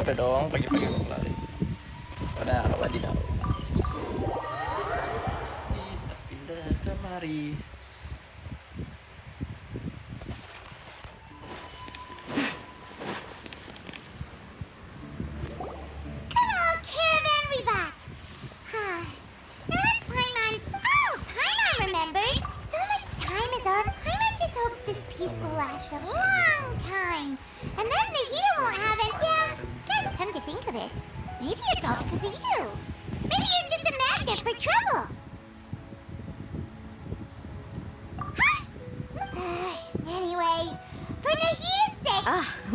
Udah dong, pagi-pagi mau lari. Udah, wadidaw. Kita pindah kemari.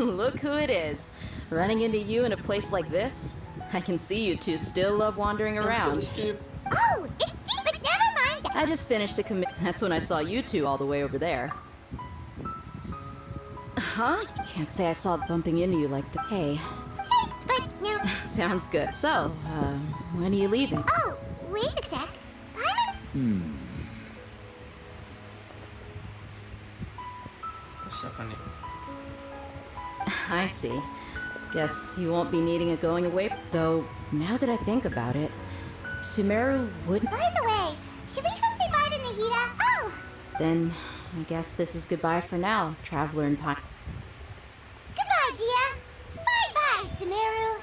Look who it is. Running into you in a place like this? I can see you two still love wandering around. Oh, it's deep, but never mind. I just finished a commit. That's when I saw you two all the way over there. Huh? Can't say I saw it bumping into you like that. Hey. Thanks, but no. Sounds good. So, when are you leaving? Oh, wait a sec. Paimon? Siapa nih? I see. Guess you won't be needing a going away. Though, now that I think about it, Sumeru wouldn't. By the way, should we go say bye to Nahida? Oh! Then, I guess this is goodbye for now, Traveler and Pine. Goodbye, Dia. Bye-bye, Sumeru.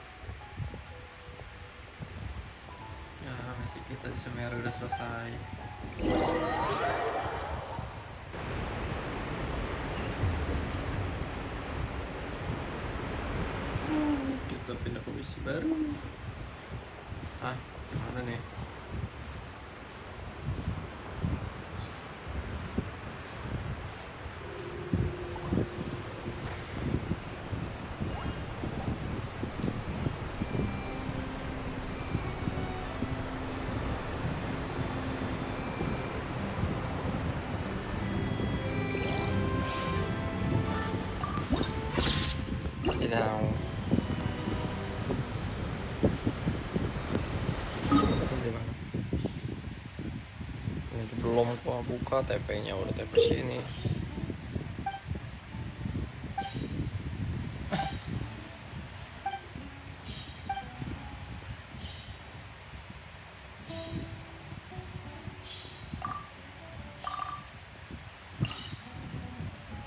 Ya, misi kita di Semeru udah selesai. Kita pindah ke misi baru. Gimana nih? Tidak. Ini belum gua buka TP-nya, udah TP sini.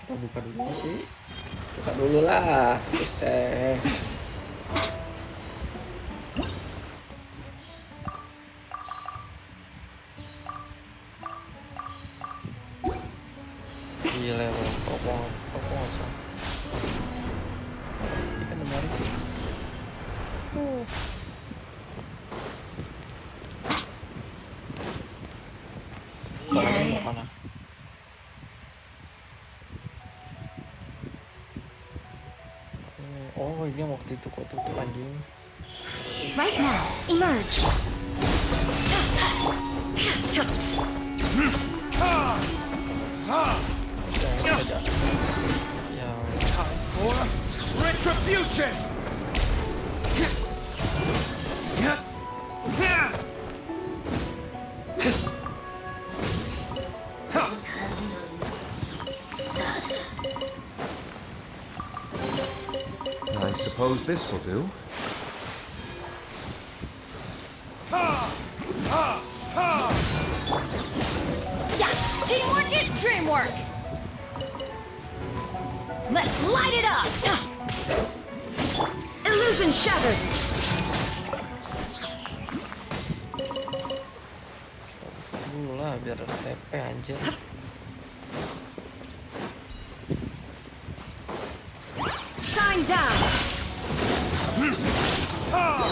Kita buka dulu sih. Buka dulu lah. Buset. Gila, kok kosong. Kita menarik sih. Mana? Oh, ini waktu itu kok tutup anjing. Right now, emerge. Retribution! I suppose this will do. Yeah, teamwork is dreamwork! Let's light it up! Illusion shattered! Dulu lah biar ada TP anjir. Shine down! Burn!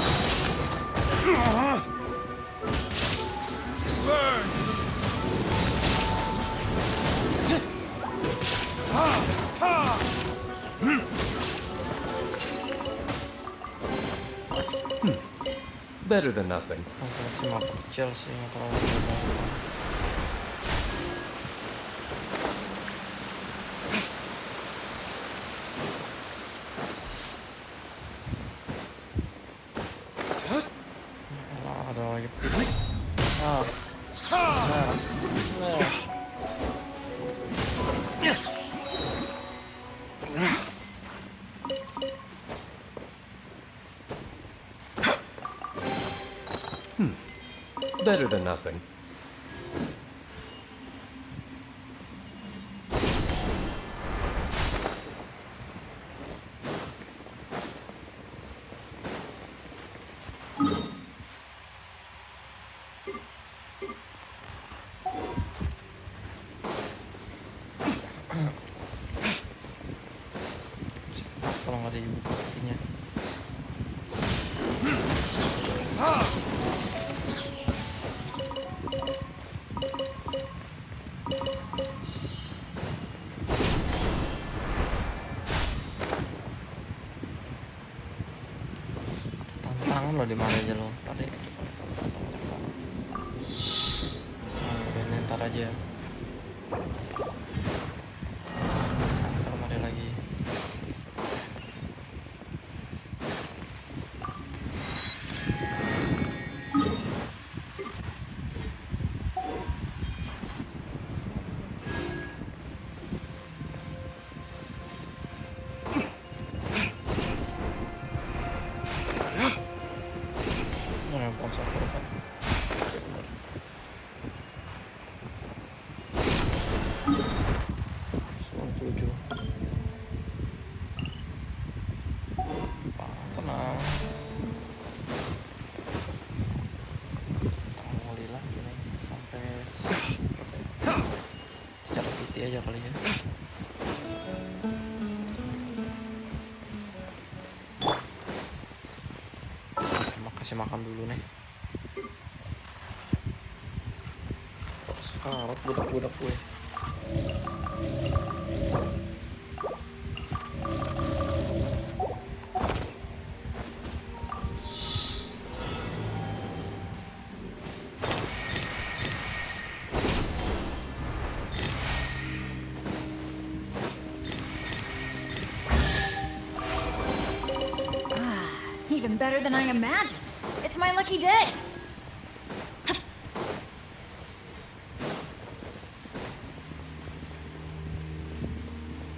Better than nothing. Cuma kecil sih, nggak terlalu banyak. Ada lagi putih. Better than nothing. Kalau nggak ada ibu pastinya. Tantangan lo di mana aja lo? Tadi ntar aja. Ntar ada lagi. Mana ponsel korban? 97. Tenang. Alhamdulillah gini sampai secara piti aja kali ya. Cuma kasih makan dulu nih. Kok sekarat budak-budak gue. Even better than I imagined. It's my lucky day.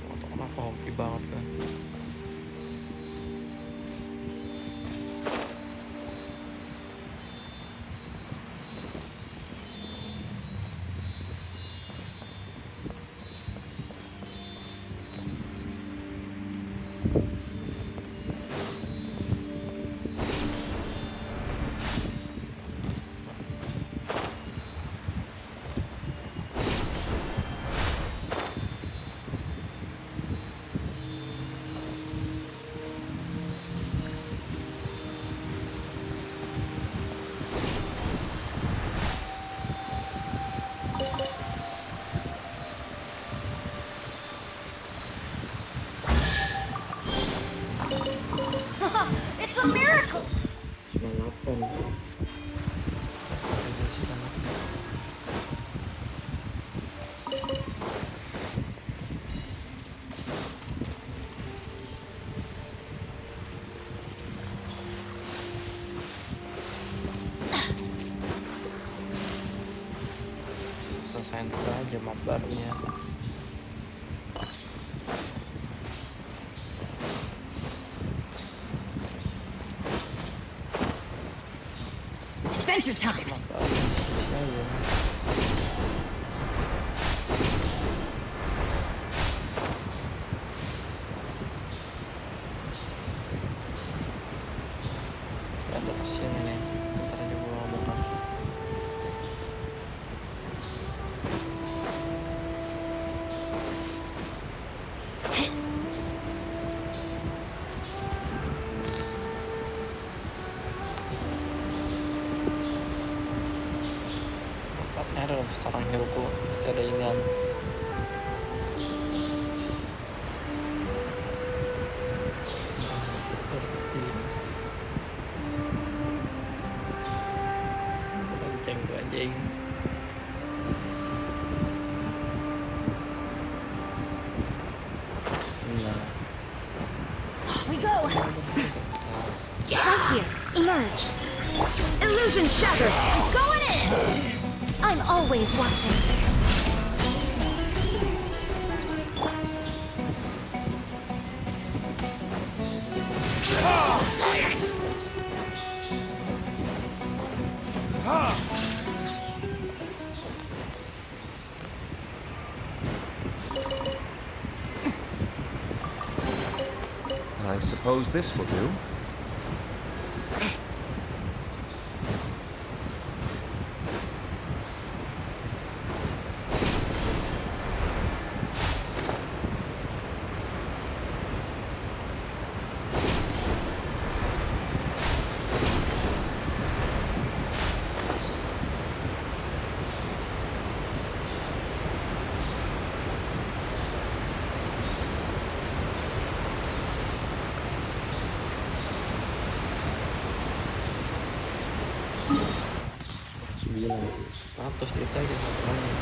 Atau kenapa hoki banget kan? It's a miracle. 98. Ada sih sama. Selesain dulu aja mabarnya. Adventure time. Ada kesian ini. Ntar aja gua makan. Tempatnya ada sarang hidupku pasti ada inian. Pasti ada peti pasti. Lonceng gue anjing. Nah, Off we go. Right here. Emerge. Illusion shattered. Going in. I'm always watching. suppose this will do. Sembilan sih, 100 cerita aja satu menit.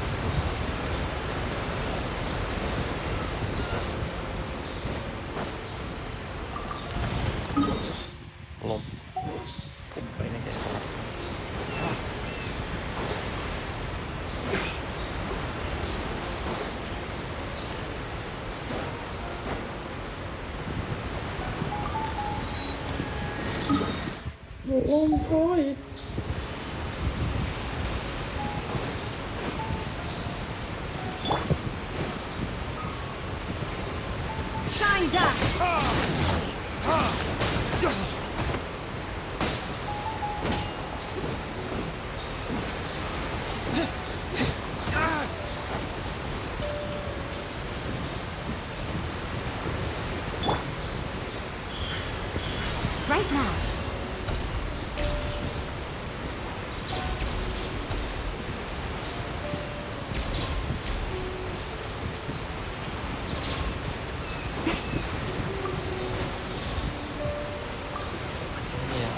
Terus belum. Buka ini kayak salah. Belum poin. Shine duck. Right now. Iya.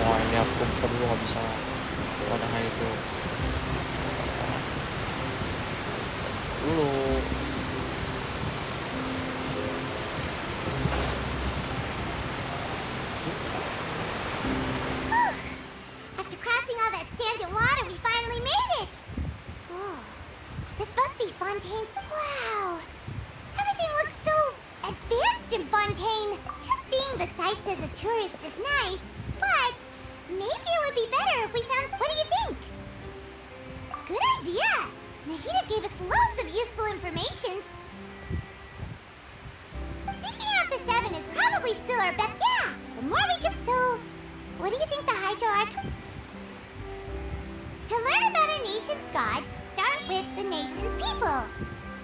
Oh ini harus kumpul dulu, nggak bisa warna itu dulu. After crossing all that sand and water, we finally made it! Oh, this must be Fontaine's. Wow! Everything looks so advanced in Fontaine. Just seeing the sights as a tourist is nice, but maybe it would be better if we found. What do you think? Good idea! Nahida gave us loads of useful information. Seeking out the seven is probably still our best. Yeah, the more we can. So, what do you think the Hydro Arc? To learn about a nation's god, start with the nation's people.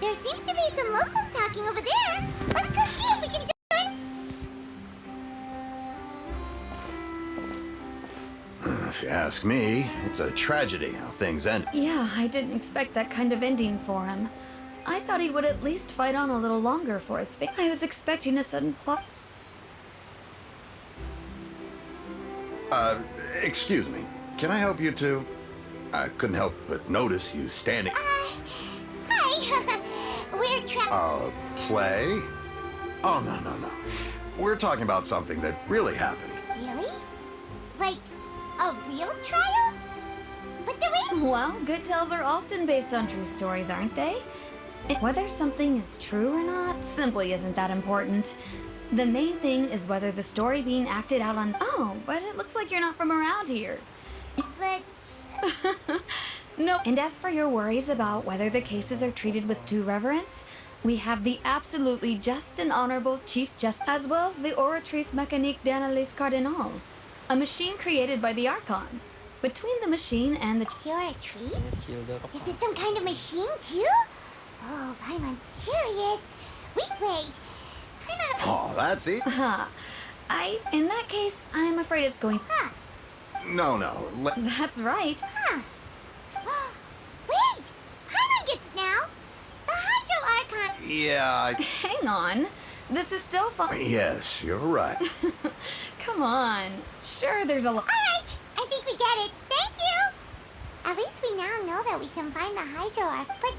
There seems to be some locals talking over there. Let's go see if we can join. If you ask me, it's a tragedy how things end. Yeah, I didn't expect that kind of ending for him. I thought he would at least fight on a little longer for his fate. I was expecting a sudden plot. Excuse me. Can I help you two? I couldn't help but notice you standing. Hi. We're trapped. Play? Oh, no. We're talking about something that really happened. Really? Like a real trial? But the way. Well, good tales are often based on true stories, aren't they? Whether something is true or not simply isn't that important. The main thing is whether the story being acted out on. Oh, but it looks like you're not from around here. But No. And as for your worries about whether the cases are treated with due reverence, we have the absolutely just and honorable Chief Justice, as well as the Oratrice Mécanique d'Analyse Cardinal, a machine created by the Archon. Between the machine and the. you're a tree? Hilda Is it some kind of machine too? Oh, Paimon's curious. Wait. I'm not. Oh, that's it? In that case, I'm afraid it's going. Huh. No. That's right. Huh. Wait! Paimon gets now! The Hydro Archon! Yeah, Hang on. This is still fun. yes, you're right. Come on. Sure, there's a lot. Alright! I think we get it. Thank you! At least we now know that we can find the Hydro Arc, but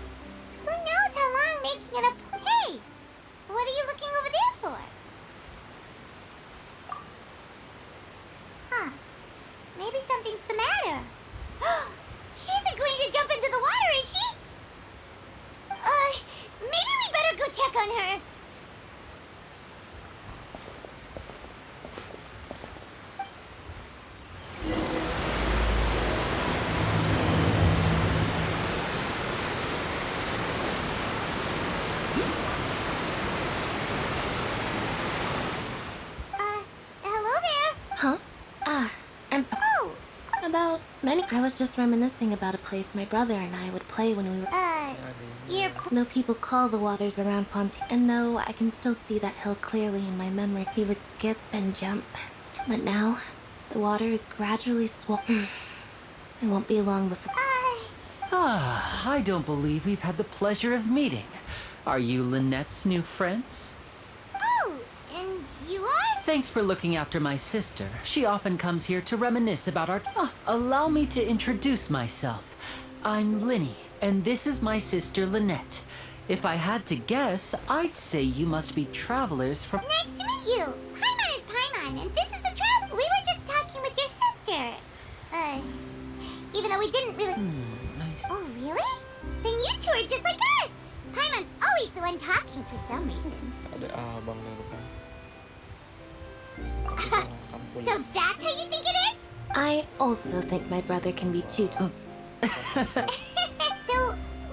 who knows how long making it a. check on her. Hello there. Huh? I'm fine. Oh, About many. I was just reminiscing about a place my brother and I would play when we were. you're... No people call the waters around Fontaine. And no, I can still see that hill clearly in my memory. He would skip and jump. But now, the water is gradually swollen. It won't be long before. Ah, I don't believe we've had the pleasure of meeting. Are you Lynette's new friends? Oh, and you are? Thanks for looking after my sister. She often comes here to reminisce about our... allow me to introduce myself. I'm Linny, and this is my sister Lynette. If I had to guess, I'd say you must be travelers from... Nice to meet you. Paimon is Paimon, and this is the travel. We were just talking with your sister. Even though we didn't really... Nice. Oh, really? Then you two are just like us. Paimon's always the one talking for some reason. Ada abang di depan. So that's how you think it is? I also think my brother can be too. So,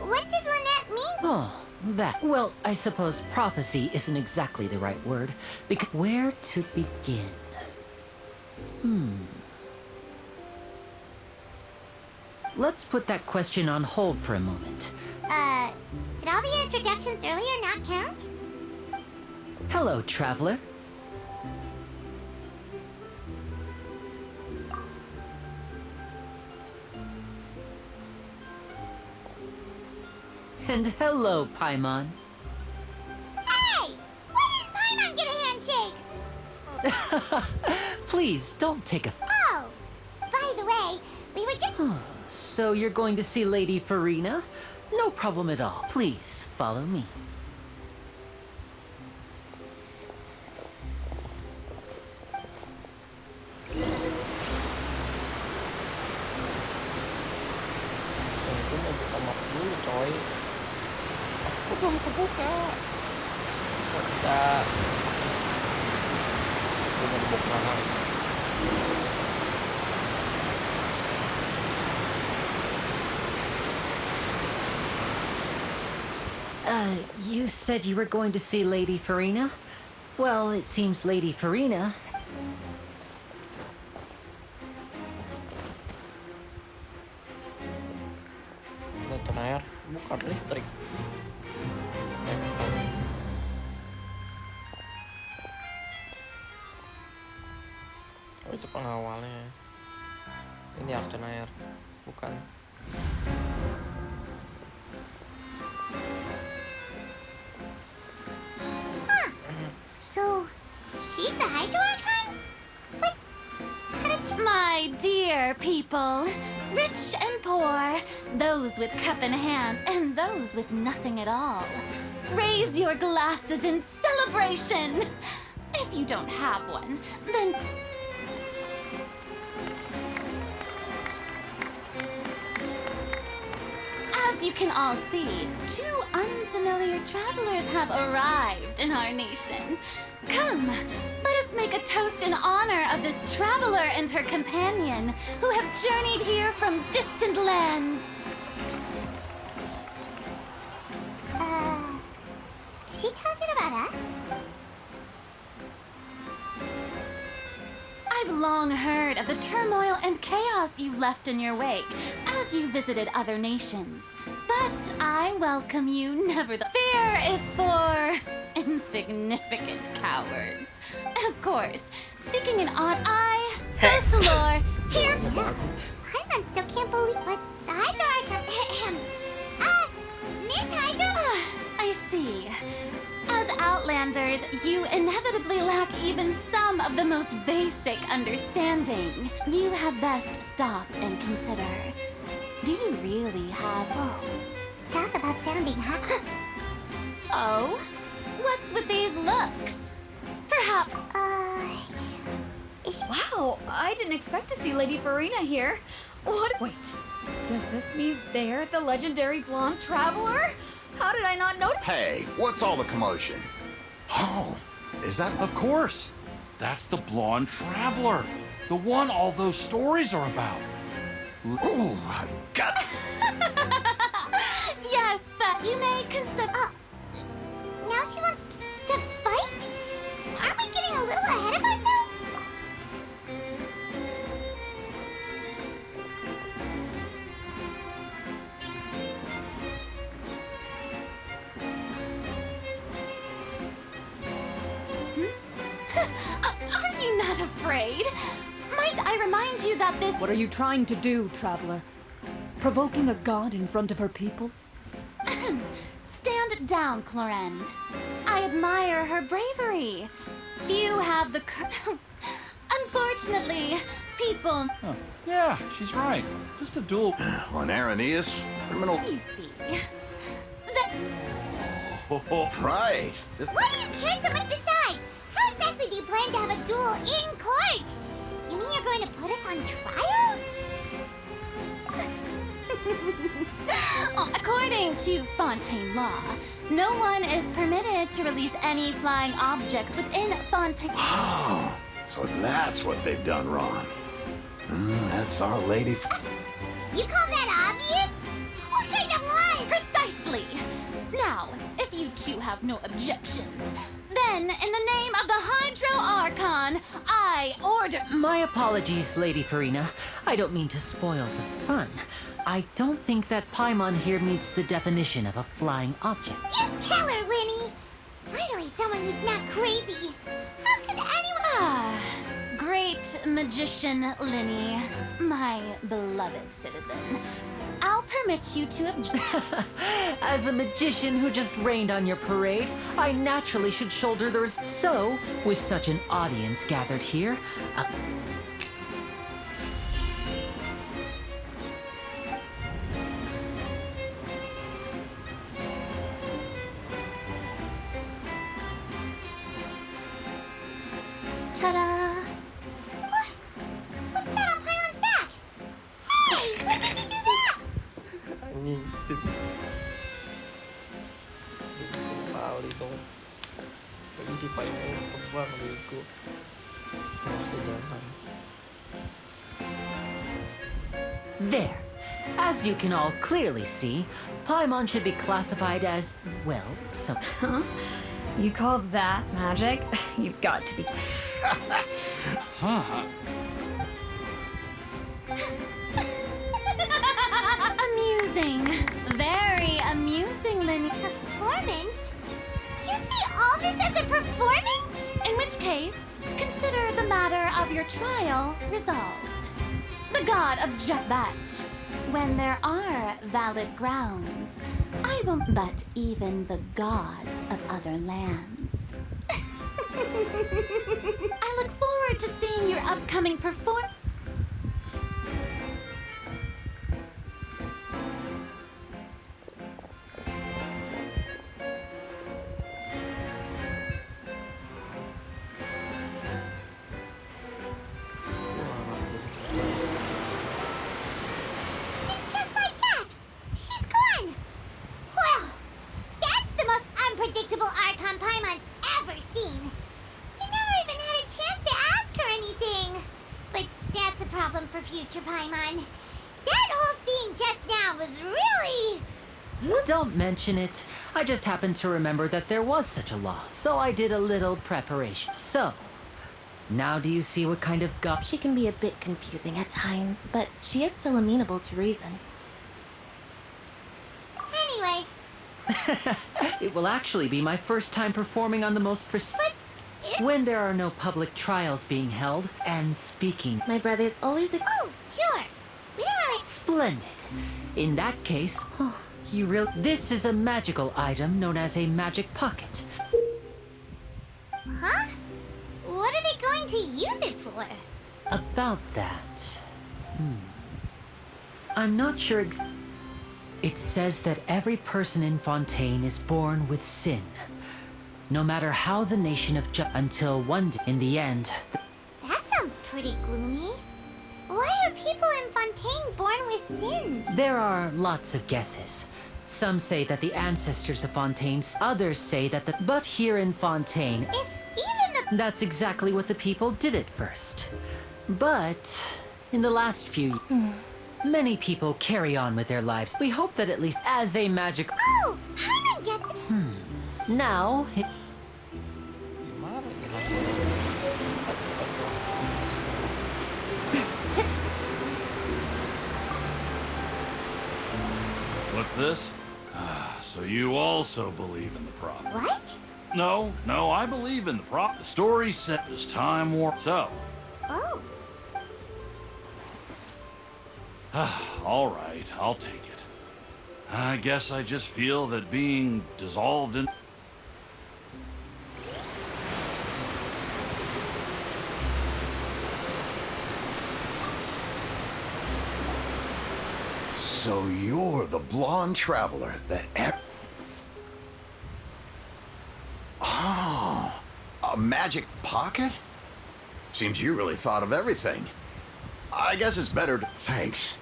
what did Lynette mean? Oh, that. Well, I suppose prophecy isn't exactly the right word. Because where to begin? Let's put that question on hold for a moment. Did all the introductions earlier not count? Hello, traveler. And hello, Paimon. Hey! Why didn't Paimon get a handshake? Please, don't take a... Oh! By the way, we were just... So you're going to see Lady Farina? No problem at all. Please, follow me. Itu mau buka map dulu coy. Aku belum kebuka. Kok tidak? Aku mau dibawa kemana? You said you were going to see Lady Farina? Well, it seems Lady Farina... Nonton air, bukan listrik. Oh itu pengawalnya. Ini Arton air, bukan. So, she's the Hydro Archon? What? How did she... My dear people, rich and poor, those with cup in hand and those with nothing at all, raise your glasses in celebration. If you don't have one, then... As you can all see, two unfamiliar travelers have arrived in our nation. Come, let us make a toast in honor of this traveler and her companion who have journeyed here from distant lands. Is she talking about us? I've long heard of the turmoil and chaos you left in your wake as you visited other nations. But I welcome you nevertheless. Fear is for insignificant cowards. Of course, seeking an odd eye, Fossilor, here. Paimon still can't believe what the Hydro Archon... Miss Hydro? I see. As Outlanders, you inevitably lack even some of the most basic understanding. You had best stop and consider. Do you really have... Talk about sounding hot. Oh? What's with these looks? Perhaps... Wow, I didn't expect to see Lady Farina here. What? Wait, does this mean they're the legendary blonde traveler? How did I not know? Hey, what's all the commotion? Oh, is that... Of course. That's the blonde traveler. The one all those stories are about. Ooh, I've got... Yes, but you may consider. Now she wants to fight? Aren't we getting a little ahead of ourselves? Are you not afraid? Might I remind you that this. What are you trying to do, traveler? Provoking a god in front of her people? Stand down, Clorend. I admire her bravery. Few have the Unfortunately, people. Oh, yeah, she's right. Just a duel. On Aranias, criminal... You see. Right. Why do you care so much besides? How exactly do you plan to have a duel in court? You mean you're going to put us on trial? According to Fontaine law, no one is permitted to release any flying objects within Fontaine. Oh, so that's what they've done wrong. That's Our Lady... You call that obvious? What kind of lie? Precisely. Now, if you two have no objections, then in the name of the Hydro Archon, I order. My apologies, Lady Farina. I don't mean to spoil the fun. I don't think that Paimon here meets the definition of a flying object. You tell her, Linny! Finally someone who's not crazy. How could anyone... Great magician Linny, my beloved citizen. I'll permit you to object. As a magician who just rained on your parade, I naturally should shoulder the So, with such an audience gathered here, Ta-da! What's that on Paimon's back? Hey! When did you do that? Anjing. Tahu itu. Tapi si Paimon terbang bego. Masih jalan. there. As you can all clearly see, Paimon should be classified as, well, some... Huh? You call that magic? You've got to be. Amusing. Very amusing, Linny. Performance? You see all this as a performance? In which case, consider the matter of your trial resolved. The god of Jabat. When there are valid grounds, I won't but even the gods of other lands. I look forward to seeing your upcoming performance. Just like that! She's gone! Well, that's the most unpredictable Archon Paimon's ever seen. You never even had a chance to ask her anything. But that's a problem for future Paimon. That whole scene just now was really... Don't mention it. I just happened to remember that there was such a law, so I did a little preparation. So, now do you see what kind of She can be a bit confusing at times, but she is still amenable to reason. Anyway, It will actually be my first time performing on the most when there are no public trials being held, and speaking. My brother's always a... oh, sure. We don't really... Splendid. In that case, this is a magical item known as a magic pocket. Huh? What are they going to use it for? About that, I'm not sure It says that every person in Fontaine is born with sin. No matter how the nation of until one day, in the end... That sounds pretty gloomy. Why are people in Fontaine born with sin? There are lots of guesses. Some say that the ancestors of Fontaine, others say that the... But here in Fontaine, If even the... that's exactly what the people did at first. But in the last few... Many people carry on with their lives. We hope that at least as a magic... Oh, Paimon gets... Now... Gimana ini? What's this? So you also believe in the prophet? What? No, I believe in the prophet. The story said as time wore. So, Oh. all right, I'll take it. I guess I just feel that being dissolved in... So you're the blonde traveler that Oh, a magic pocket? Seems you really thought of everything. I guess it's better to... Thanks.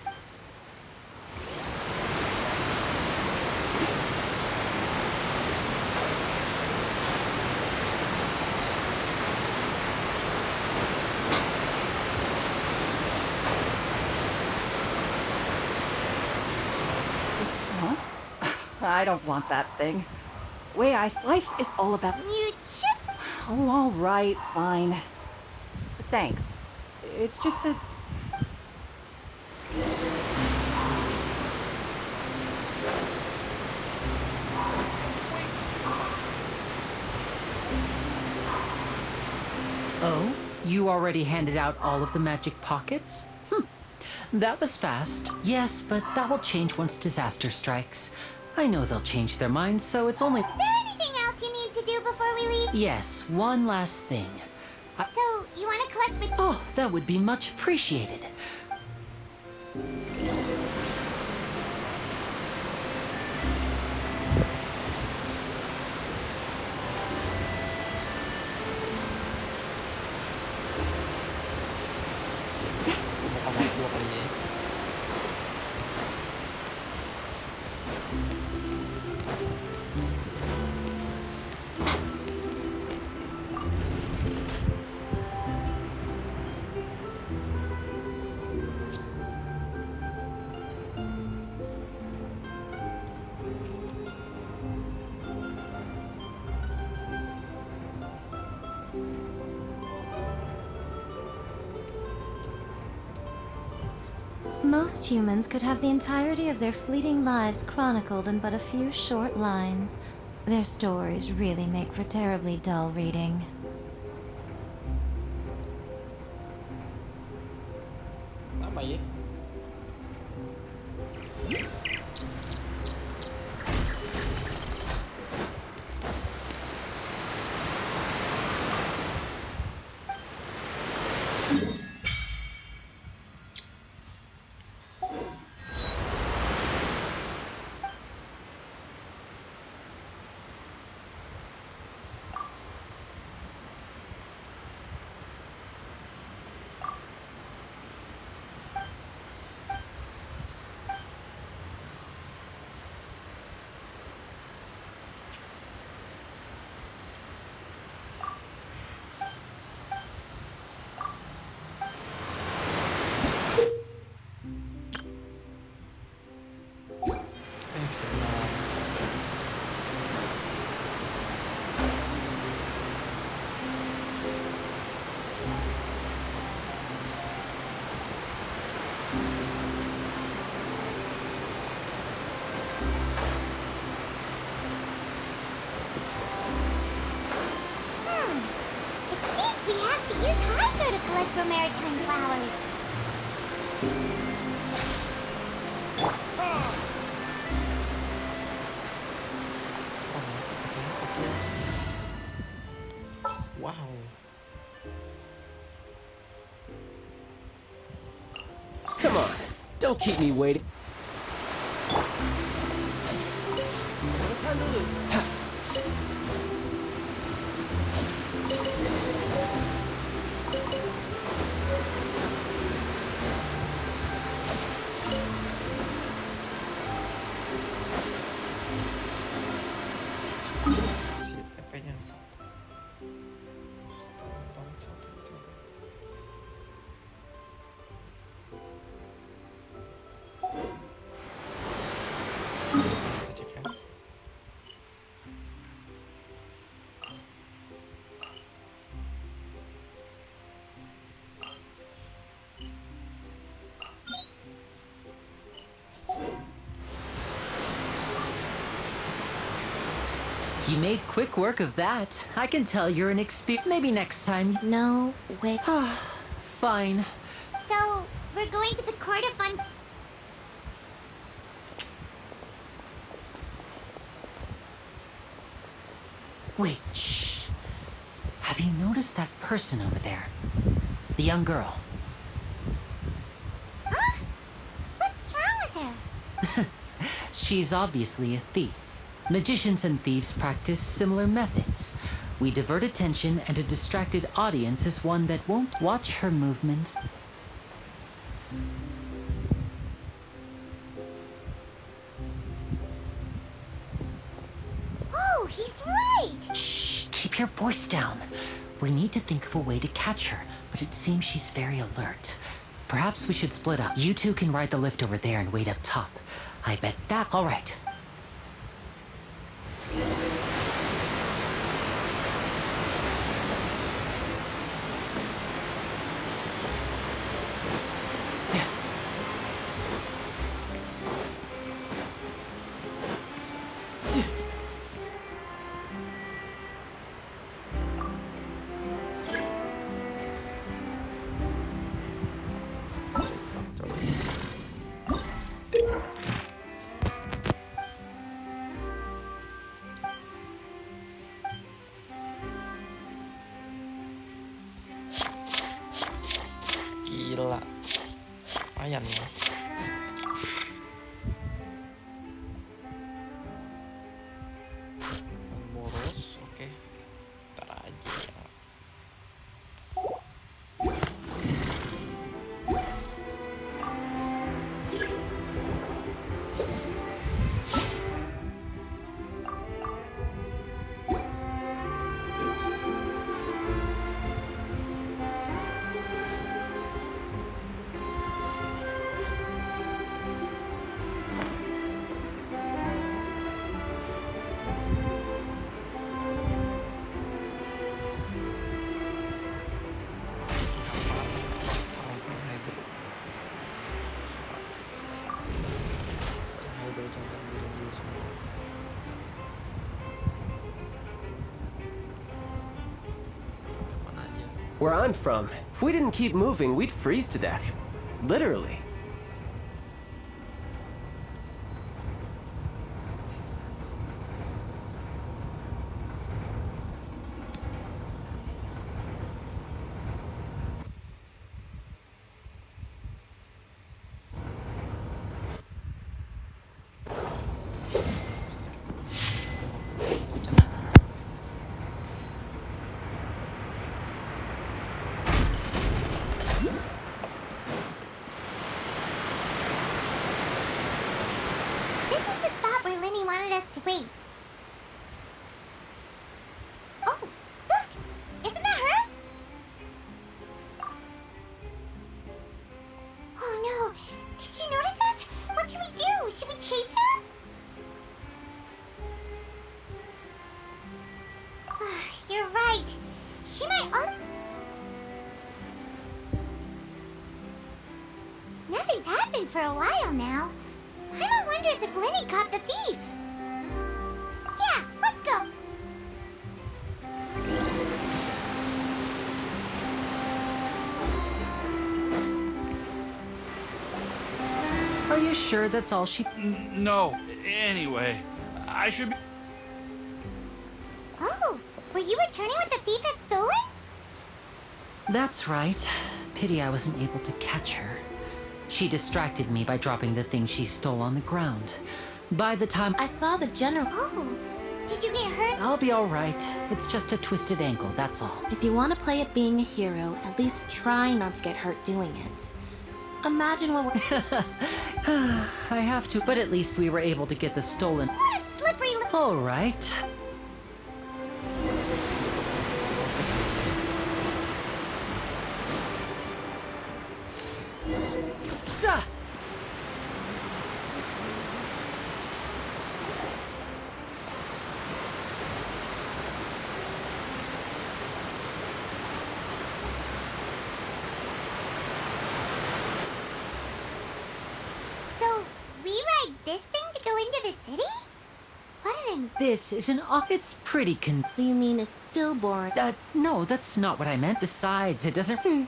I don't want that thing. Life is all about... You just... Oh, all right, fine. Thanks. It's just that... Oh? You already handed out all of the magic pockets? That was fast. Yes, but that will change once disaster strikes. I know they'll change their minds, so it's only... Is there anything else you need to do before we leave? Yes, one last thing. So, you want to collect the... Oh, that would be much appreciated. Kamar 2 kali ya. Most humans could have the entirety of their fleeting lives chronicled in but a few short lines. Their stories really make for terribly dull reading. Lama ya. Bisa benar. It seems we have to use Hydro to collect for maritime flowers. Wow. Come on, don't keep me waiting. No time to lose. You made quick work of that. I can tell you're an Maybe next time. No, wait. Fine. So, we're going to the court of fun. Wait, shh. Have you noticed that person over there? The young girl. Huh? What's wrong with her? She's obviously a thief. Magicians and thieves practice similar methods. We divert attention, and a distracted audience is one that won't watch her movements. Oh, he's right! Shh, keep your voice down. We need to think of a way to catch her, but it seems she's very alert. Perhaps we should split up. You two can ride the lift over there and wait up top. I bet that... All right. Gila. Lumayan ya. Boros, oke. Ntar aja ya. Where I'm from, if we didn't keep moving, we'd freeze to death. Literally. This is the spot where Lenny wanted us to wait. Oh, look! Isn't that her? Oh no! Did she notice us? What should we do? Should we chase her? You're right. She might Nothing's happened for a while now. Paimon wonders if Lenny caught the thief. Yeah, let's go. Are you sure that's all she... No. Anyway, I should be... Oh, were you returning what the thief had stolen? That's right. Pity I wasn't able to catch her. She distracted me by dropping the thing she stole on the ground. By the time... I saw the general. Oh, did you get hurt? I'll be all right. It's just a twisted ankle, that's all. If you want to play at being a hero, at least try not to get hurt doing it. Imagine what I have to, but at least we were able to get the stolen... What a slippery... All right. So, we ride this thing to go into the city? What an this is it's pretty So you mean it's still boring? no, that's not what I meant. Besides, it doesn't... Guess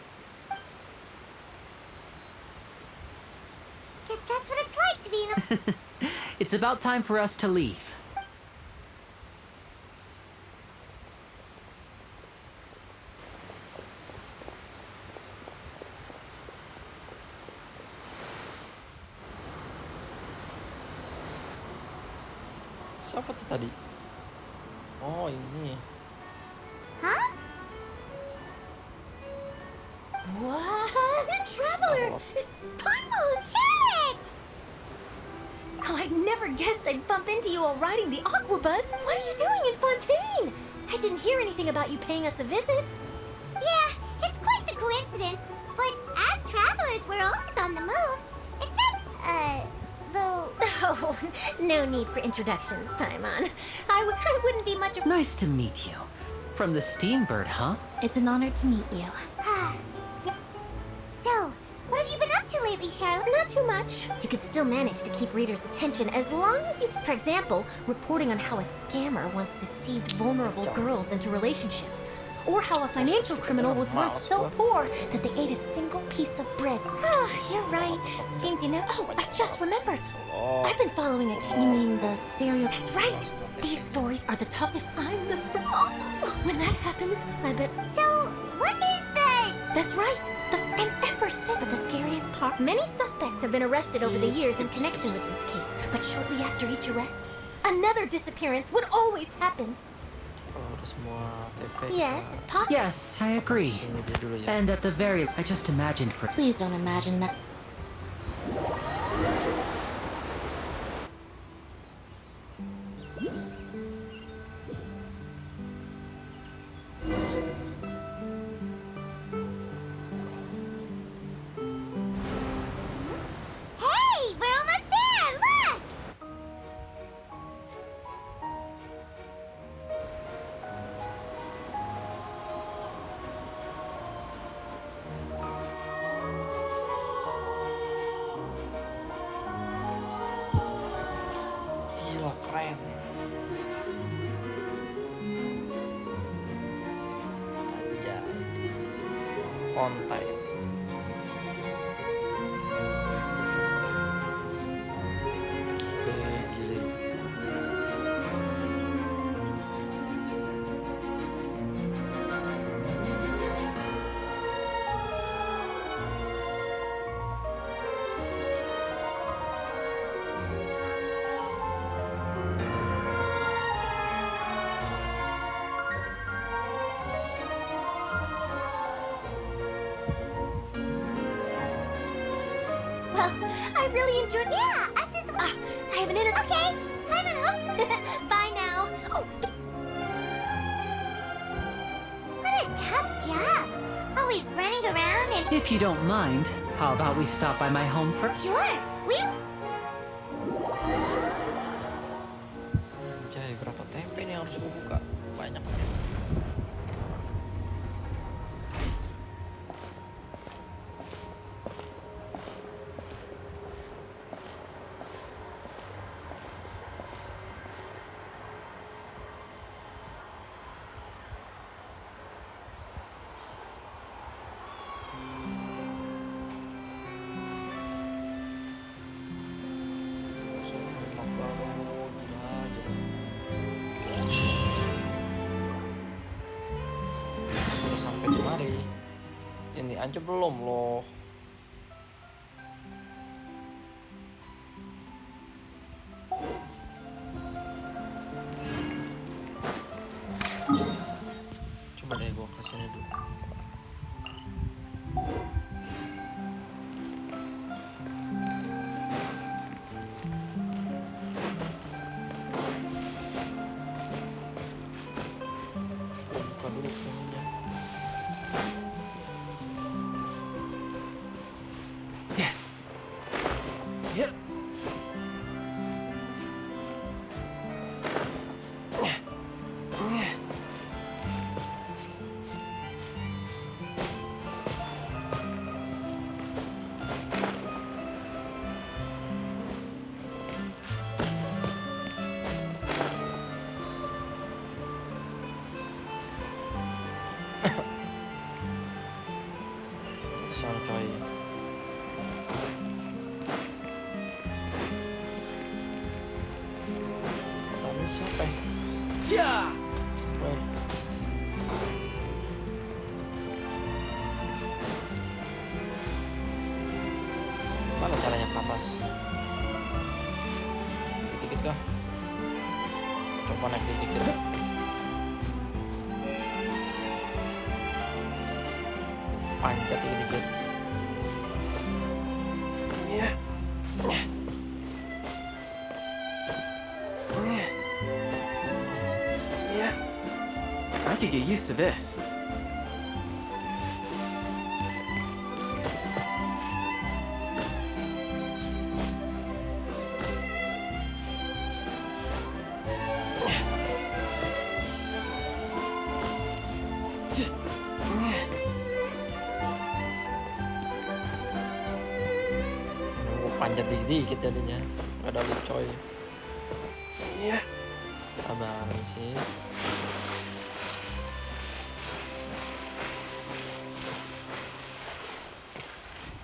that's what it's like to be in a... It's about time for us to leave. Siapa tuh tadi? Oh, ini. Huh? What? Traveler! Paimon! Shit! Oh, I never guessed I'd bump into you while riding the Aquabus. What are you doing in Fontaine? I didn't hear anything about you paying us a visit. Yeah, it's quite the coincidence. But as travelers, we're always on the move. Except, though... Oh, no need for introductions, Paimon. I wouldn't be much of... Nice to meet you. From the Steambird, huh? It's an honor to meet you. So, what have you been up to lately, Charlotte? Not too much. You could still manage to keep readers' attention as long as you... For example, reporting on how a scammer once deceived vulnerable girls into relationships. Or how a financial criminal was once so poor that they ate a single piece of bread. Ah, you're right. Seems you know... Oh, I just remembered. I've been following it. You mean the serial... That's right. These stories are the top. If I'm the... When that happens, I bet... So, what is the... That's right. And ever since... But the scariest part... Many suspects have been arrested over the years in connection with this case. But shortly after each arrest, another disappearance would always happen. Kalau udah semua TP. Yes, it's possible. Yes, I agree. Sini dia dulu ya. And at the very... I just imagined for... Please don't imagine that. Hey, we're almost there! Look! Gila, keren. Anjay. Fontaine. Gile, gile. Well, I really enjoyed... Yeah, us as well. I have an inter... Okay, time and hopes. Bye now. Oh, What a tough job. Always running around and... If you don't mind, how about we stop by my home first? Sure, we... Anjay, berapa TP nih yang harus gue buka? Banyak. Udah sampai di mari. Ini aja belum loh. Coba deh gua kasih ini dulu. Buka dulu filmnya. Yep. kosong coy. Tapi siapa ya? Ya. Weh. Mana caranya ke atas? Dikit-dikit kah? Coba naik dikit-dikit. Panjat dikit-dikit. Yeah. Yeah. I could get used to this. Panjat dikit-dikit jadinya. Gak ada lift coy. Yeah. Sabar sih.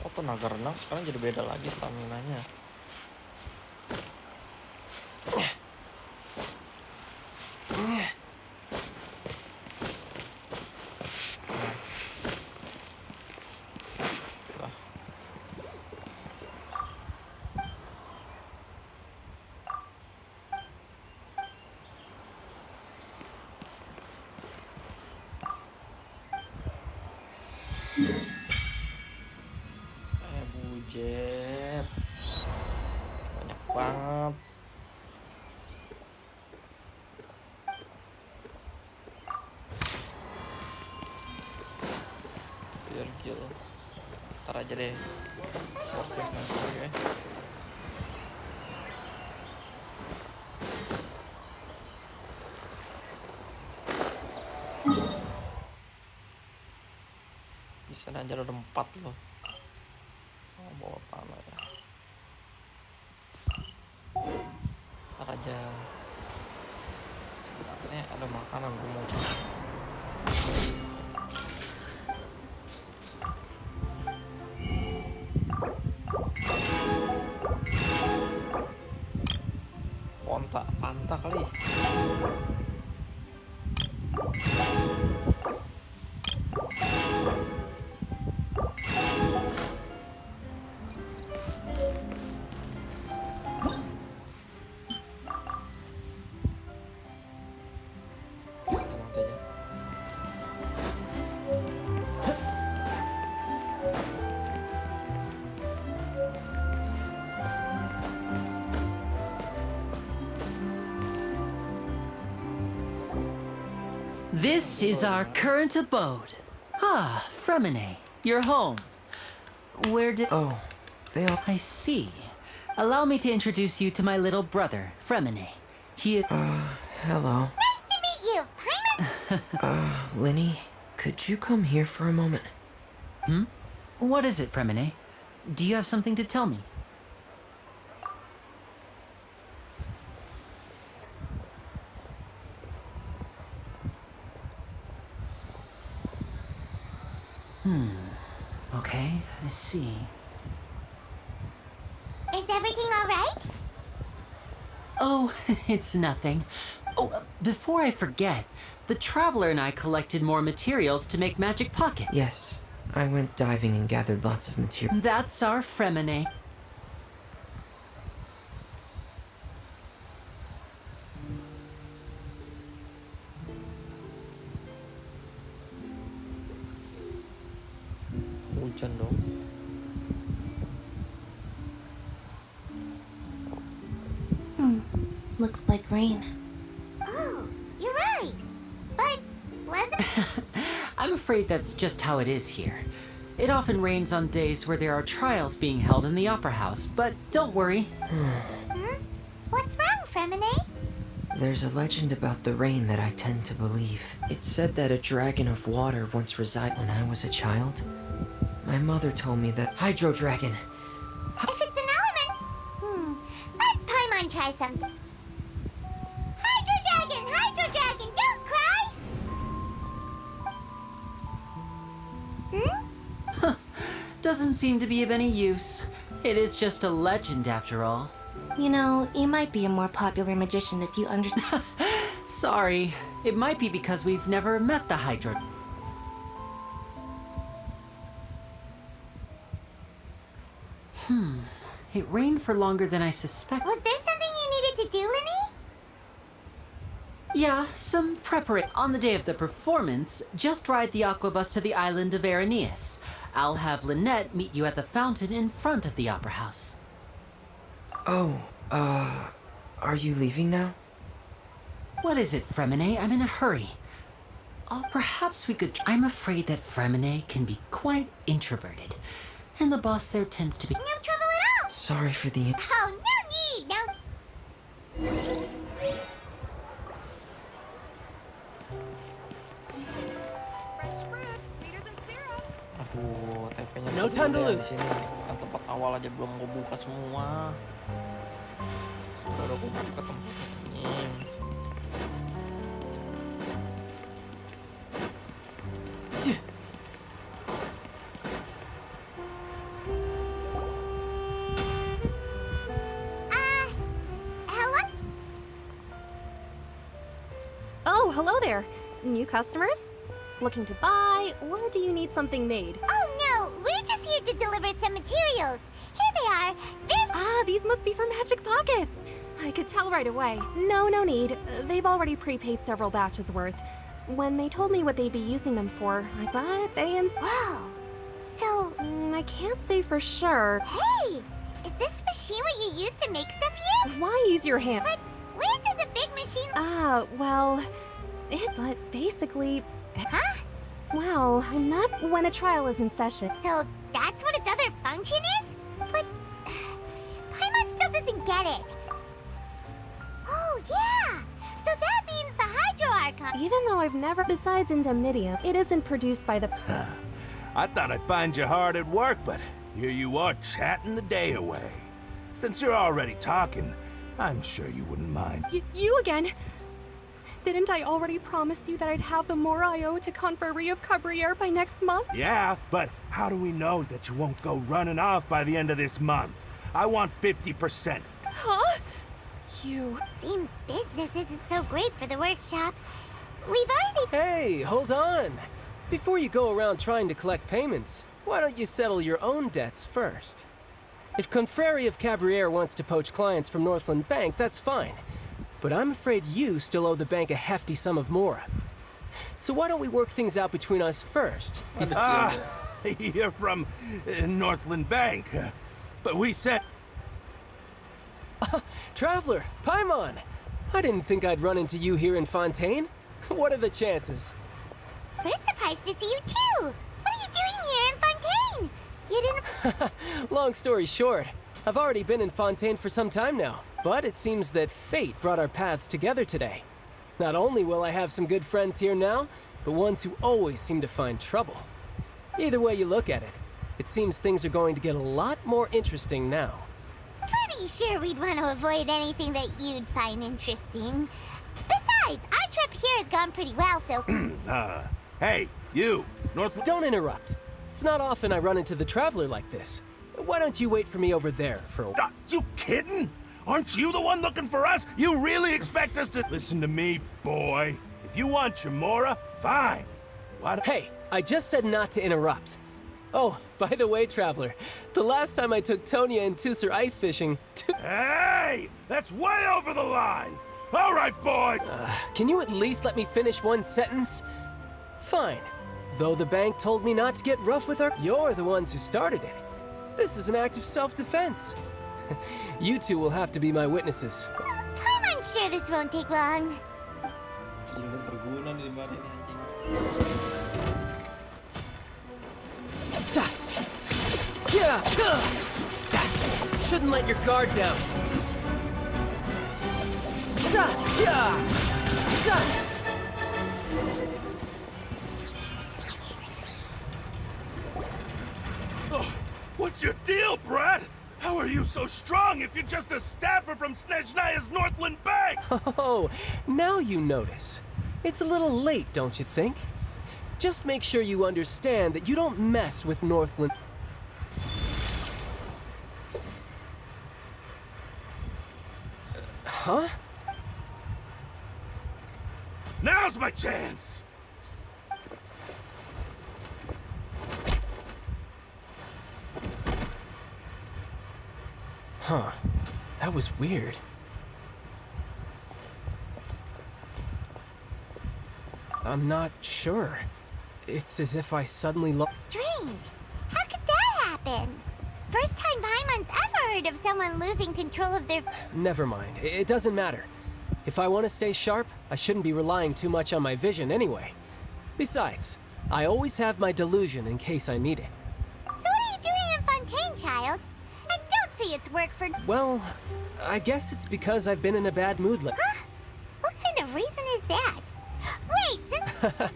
Oh, tenaga renang sekarang jadi beda lagi staminanya. Bujet banyak banget. Virgil ntar aja deh, podcast nanti ya. Bisa aja ada 4 loh. Bawa panah ya. Ntar aja. Sebenarnya ada makanan gue mau cari. Panta kali. This is our current abode. Ah, Fremine, you're home. Where did... Oh, they all... I see. Allow me to introduce you to my little brother, Fremine. He... Hello. Nice to meet you. Hi, Linny, could you come here for a moment? What is it, Fremine? Do you have something to tell me? Okay, I see. Is everything all right? Oh, it's nothing. Oh, before I forget, the Traveler and I collected more materials to make Magic Pocket. Yes, I went diving and gathered lots of material. That's our Fremine. Hujan dong. Looks like rain. Oh, you're right. But wasn't I'm afraid that's just how it is here. It often rains on days where there are trials being held in the Opera House, but don't worry. What's wrong, Fremine? There's a legend about the rain that I tend to believe. It said that a dragon of water once resided when I was a child. My mother told me that Hydro Dragon. If it's an element, let Paimon try something. Hydro Dragon, don't cry! doesn't seem to be of any use. It is just a legend after all. You know, you might be a more popular magician if you understand. Sorry, it might be because we've never met the Hydra. It rained for longer than I suspected. Was there something you needed to do, Lenny? Yeah, some preparation. On the day of the performance, just ride the aqua bus to the island of Aeneas. I'll have Lynette meet you at the fountain in front of the opera house. Oh, are you leaving now? What is it, Fremine? I'm in a hurry. Oh, perhaps we could... I'm afraid that Fremine can be quite introverted. And the boss there tends to be... No trouble at all. Sorry for the... Oh, no need. No. Aduh, TP-nya No time to di lose. sini. Kan tempat awal aja belum gue buka semua. Sudah gue buka tempat ini. Hello? Oh, hello there. New customers? Looking to buy, or do you need something made? Oh, no. We're just here to deliver some materials. Here they are. Ah, these must be for Magic Pockets. I could tell right away. No need. They've already prepaid several batches worth. When they told me what they'd be using them for, I thought they Wow. So, I can't say for sure. hey, is this machine what you use to make stuff here? Why use your hand? But where does a big machine... Well, but basically... Huh? Well, not when a trial is in session. So that's what its other function is? But Paimon still doesn't get it. Oh, yeah. So that means the Hydro Archon... Even though I've never... Besides Indemnitium, it isn't produced by the... I thought I'd find you hard at work, but here you are chatting the day away. Since you're already talking, I'm sure you wouldn't mind. You again? Didn't I already promise you that I'd have the more I owe to Confrérie of Cabriere by next month? Yeah, but how do we know that you won't go running off by the end of this month? I want 50%. Huh? You... Seems business isn't so great for the workshop. We've already... Hey, hold on. Before you go around trying to collect payments, why don't you settle your own debts first? If Confrérie of Cabriere wants to poach clients from Northland Bank, that's fine. But I'm afraid you still owe the bank a hefty sum of mora. So why don't we work things out between us first? You're from Northland Bank. But we said... Traveler, Paimon! I didn't think I'd run into you here in Fontaine. What are the chances? We're surprised to see you too. What are you doing here in Fontaine? You didn't... Long story short, I've already been in Fontaine for some time now. But it seems that fate brought our paths together today. Not only will I have some good friends here now, but ones who always seem to find trouble. Either way you look at it, it seems things are going to get a lot more interesting now. Pretty sure we'd want to avoid anything that you'd find interesting. Besides, our trip here has gone pretty well, so... Hey, you, Northland... Don't interrupt. It's not often I run into the Traveler like this. Why don't you wait for me over there for a while? You kidding? Aren't you the one looking for us? You really expect us to... Listen to me, boy. If you want your mora, fine. What? Hey, I just said not to interrupt. Oh, by the way, Traveler, the last time I took Tonya and Tusser ice fishing... Hey! That's way over the line! All right, boy! Can you at least let me finish one sentence? Fine. Though the bank told me not to get rough with her, you're the ones who started it. This is an act of self-defense. You two will have to be my witnesses. I'm sure this won't take long. Shouldn't let your guard down. What's your deal, Brad? How are you so strong if you're just a staffer from Snezhnaya's Northland Bank? Oh, now you notice. It's a little late, don't you think? Just make sure you understand that you don't mess with Northland. Huh? Now's my chance! Huh. That was weird. I'm not sure. It's as if I suddenly lost. Strange. How could that happen? First time Paimon's ever heard of someone losing control of their... Never mind. It doesn't matter. If I want to stay sharp, I shouldn't be relying too much on my vision anyway. Besides, I always have my delusion in case I need it. So what are you doing in Fontaine, child? I don't see its work for... Well, I guess it's because I've been in a bad mood lately. Huh? What kind of reason is that? Wait, since...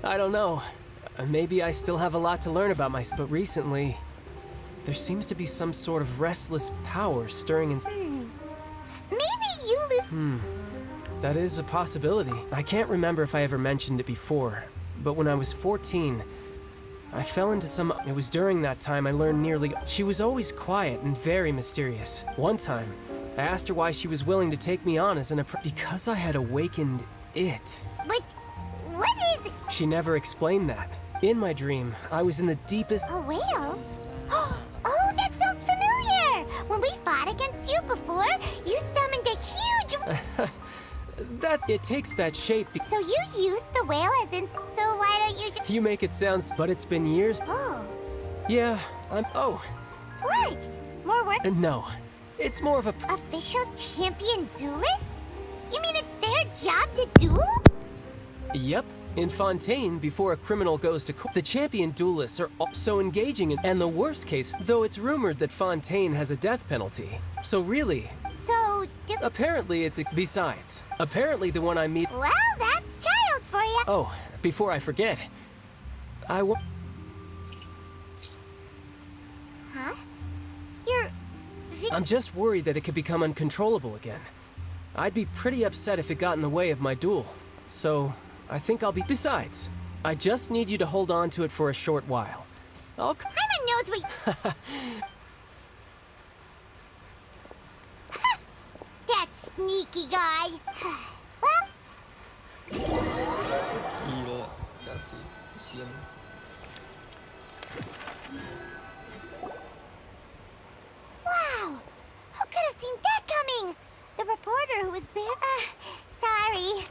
I don't know. Maybe I still have a lot to learn about myself, but recently, there seems to be some sort of restless power stirring in... Maybe you... That is a possibility. I can't remember if I ever mentioned it before, but when I was 14, I fell into some... It was during that time I learned nearly... She was always quiet and very mysterious. One time, I asked her why she was willing to take me on as an... Because I had awakened it. But what is it? She never explained that. In my dream, I was in the deepest... A whale? Oh, that sounds familiar! When we fought against you before, you summoned a huge... It takes that shape... So you used the whale as in... So why don't you just... You make it sound... But it's been years... Oh. Yeah, I'm... Oh. What? More work? No. It's more of a... Official champion duelist? You mean it's their job to duel? Yep. In Fontaine, before a criminal goes to court, the champion duelists are so engaging, and the worst case, though it's rumored that Fontaine has a death penalty. So really... So, Apparently it's... Besides, apparently the one I meet... Well, that's child for you. Oh, before I forget, Huh? I'm just worried that it could become uncontrollable again. I'd be pretty upset if it got in the way of my duel. So, I think I'll be... Besides, I just need you to hold on to it for a short while. Paimon knows what... That sneaky guy. Well... Gila, kasih kasihan. Wow! Who could have seen that coming? The reporter who was sorry.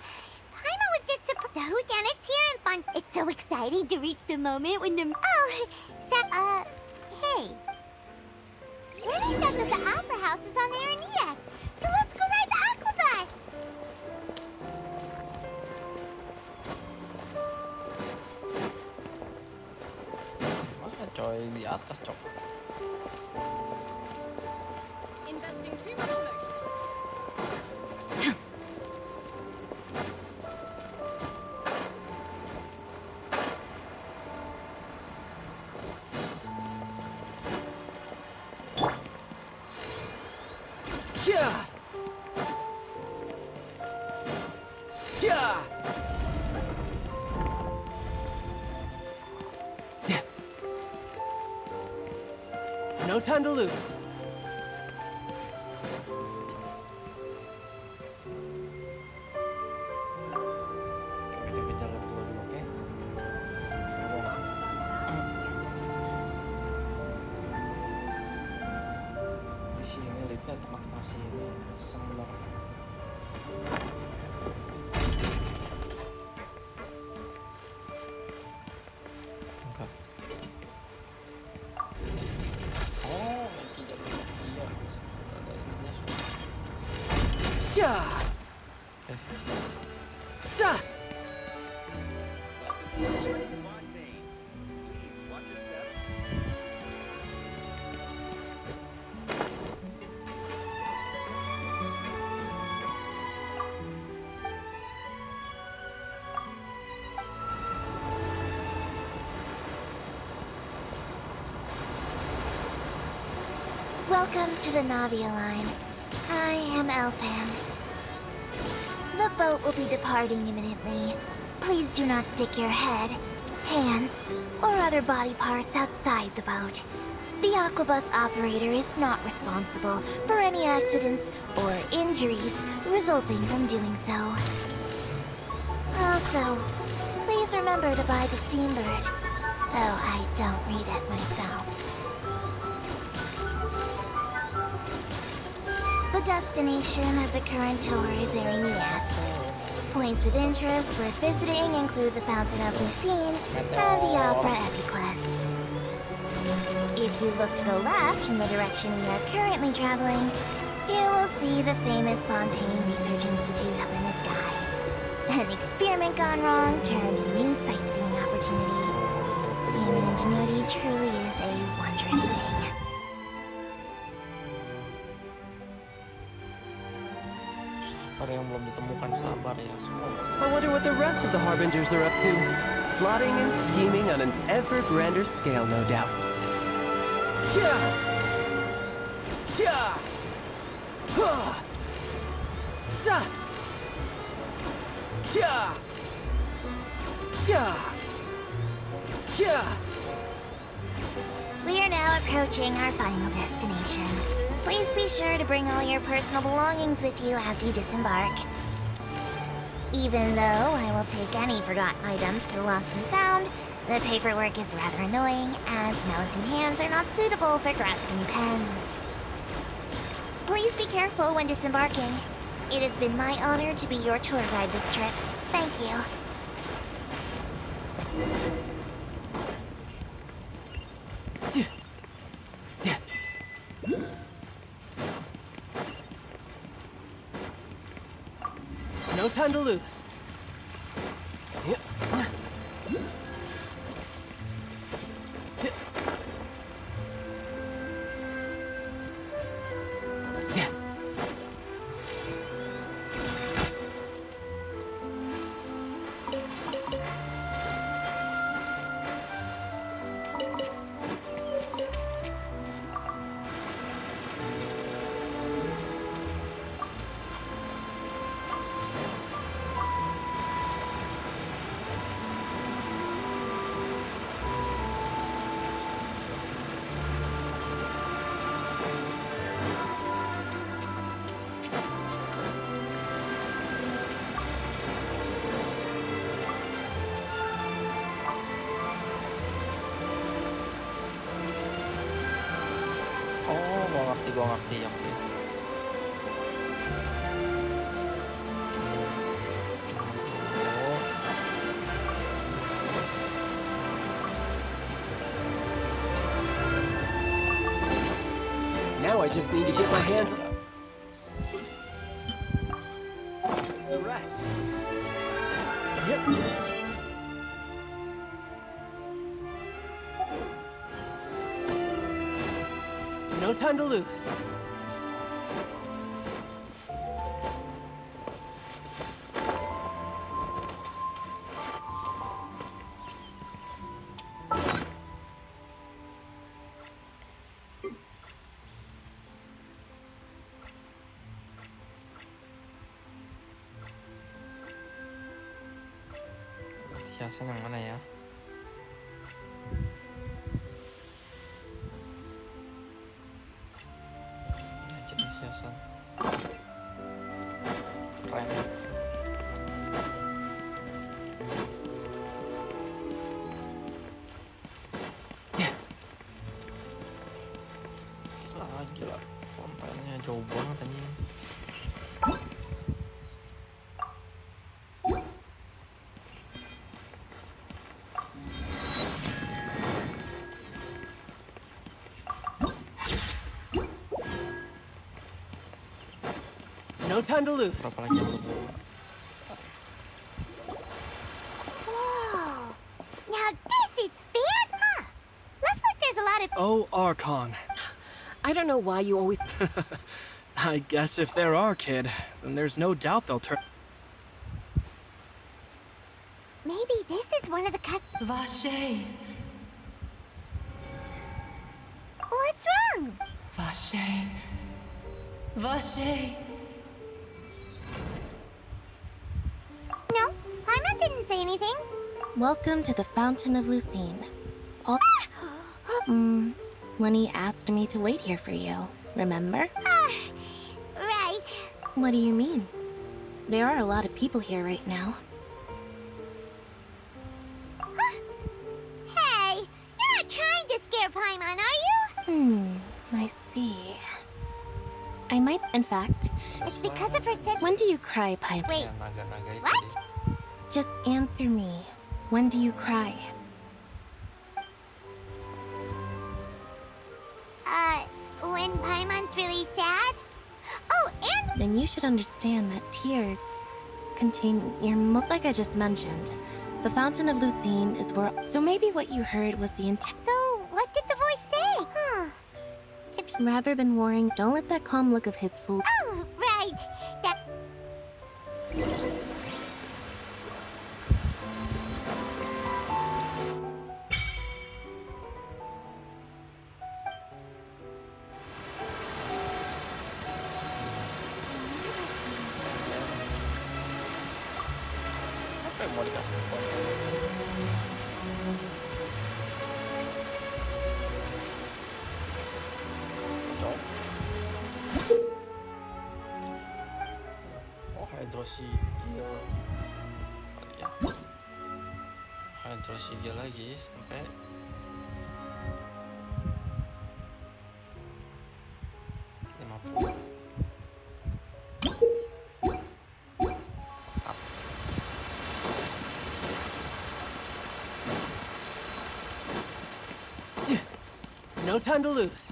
Paimon was just surprised. The whodunits here in fun. It's so exciting to reach the moment when the... Oh, hey. Lenny said that the opera house is on Aranias. So let's go ride the aquabus. Mana coy di atas cok. Investing too much emotion. Yeah! Yeah! No time to lose. Kita kejar dua dulu, oke? Di sini lihatnya tempat sini sebentar. Enggak. Oh, ini jadi iya. Ada ininya sudah. Yeah! Za! Welcome to the Navia line. I am Elfan. The boat will be departing imminently. Please do not stick your head, hands, or other body parts outside the boat. The Aquabus operator is not responsible for any accidents or injuries resulting from doing so. Also, please remember to buy the Steambird, though I don't read it myself. The destination of the current tour is Erinias. Points of interest worth visiting include the Fountain of Lucine and the Opera Epiclese. If you look to the left in the direction we are currently traveling, you will see the famous Fontaine Research Institute up in the sky. An experiment gone wrong turned a new sightseeing opportunity. Human ingenuity truly is a wondrous thing. Sabar yang belum ditemukan, sabar ya semua. I wonder what the rest of the Harbingers are up to. Plotting and scheming on an ever grander scale, no doubt. Yeah! Yeah! Huh! Za! Yeah! Yeah! Yeah! We are now approaching our final destination. Please be sure to bring all your personal belongings with you as you disembark. Even though I will take any forgotten items to the lost and found, the paperwork is rather annoying, as mousy hands are not suitable for grasping pens. Please be careful when disembarking. It has been my honor to be your tour guide this trip. Thank you. No time to lose. Gua ngerti ya. Now I just need to get my hands on the rest. Yep. No time to lose. Hiasan yang mana ya? Hiasan keren. Gila, fontainnya jauh banget anjing. No time to lose. Berapa lagi yang belum? Whoa! Now this is fan, huh? Looks like there's a lot of. Oh, Archon. I don't know why you always. I guess if there are, kid, then there's no doubt they'll turn. Maybe this is one of the cuts. Vache, What's wrong? Vache, Vache. No, Paimon didn't say anything. Welcome to the Fountain of Lucine. Lenny asked me to wait here for you, remember? Right. What do you mean? There are a lot of people here right now. Hey, you're not trying to scare Paimon, are you? I see. I might, in fact. It's because of her When do you cry, Paimon? Wait, Yang naga-naga itu what? deh. Just answer me. When do you cry? When Paimon's really sad? Oh, and Then you should understand that tears contain your like I just mentioned. The Fountain of Lucine is where. So maybe what you heard was the intent. so what did the voice say? Rather than worrying, don't let that calm look of his fool. Oh, right. That. Apa yang mau dikasih phone? Cok. Oh, hydrosigil kali ya. Hydrosigil lagi sampai 50. No time to lose.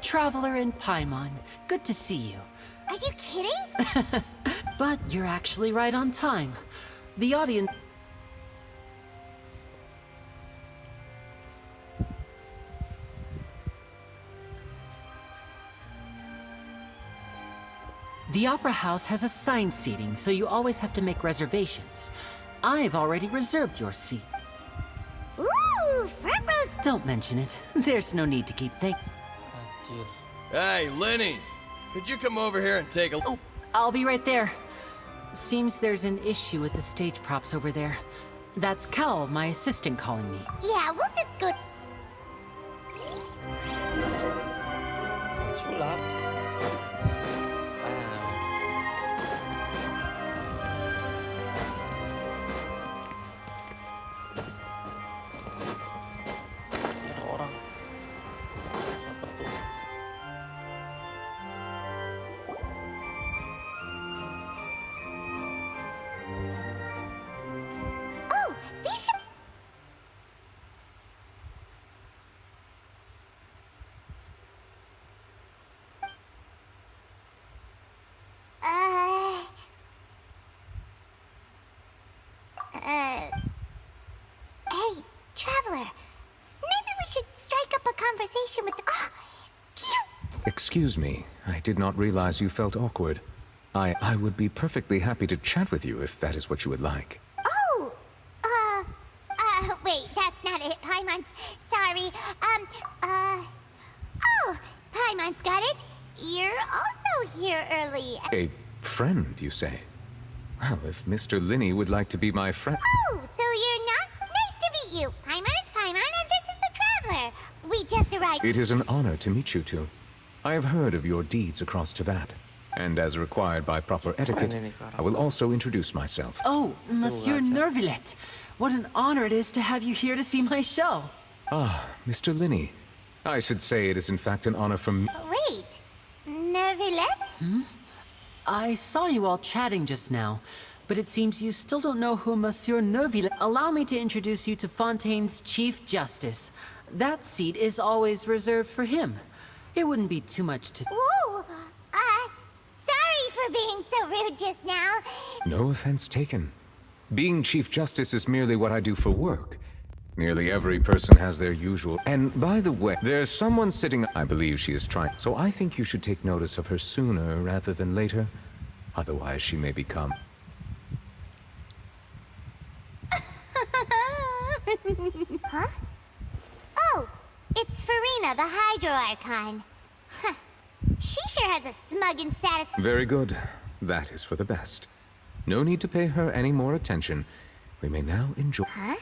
Traveler in Paimon, good to see you. Are you kidding? But you're actually right on time. The audience... The Opera House has assigned seating, so you always have to make reservations. I've already reserved your seat. Ooh, front row. Don't mention it. There's no need to keep thinking. Anjir. Hey, Lenny, could you come over here and take a... Oh, I'll be right there. Seems there's an issue with the stage props over there. That's Cal, my assistant, calling me. Yeah, we'll just go. Sulap. Ada orang. Siapa tuh? Oh, these should. Hey, traveler. Maybe we should strike up a conversation with the. Oh, cute. Excuse me, I did not realize you felt awkward. I would be perfectly happy to chat with you if that is what you would like. Oh, wait, that's not it. Paimon's. Sorry. Oh, Paimon's got it. You're also here early. A friend, you say? Well, if Mr. Linney would like to be my friend... Oh, so you're not? Nice to meet you. Paimon is Paimon, and this is the traveler. We just arrived. It is an honor to meet you two. I have heard of your deeds across Teyvat, and as required by proper etiquette, I will also introduce myself. Oh, Monsieur Nervillet. What an honor it is to have you here to see my show. Ah, Mr. Linney. I should say it is in fact an honor for me. Wait, Nervillet? I saw you all chatting just now, but it seems you still don't know who Monsieur Nervillet... Allow me to introduce you to Fontaine's Chief Justice. That seat is always reserved for him. It wouldn't be too much to... Ooh, sorry for being so rude just now. No offense taken. Being Chief Justice is merely what I do for work. Nearly every person has their usual... And by the way, there's someone sitting... I believe she is trying... So I think you should take notice of her sooner rather than later. Otherwise, she may become... Huh? Oh, it's Farina, the Hydro Archon. Huh. She sure has a smug and satisfying... Very good. That is for the best. No need to pay her any more attention. We may now enjoy... Huh?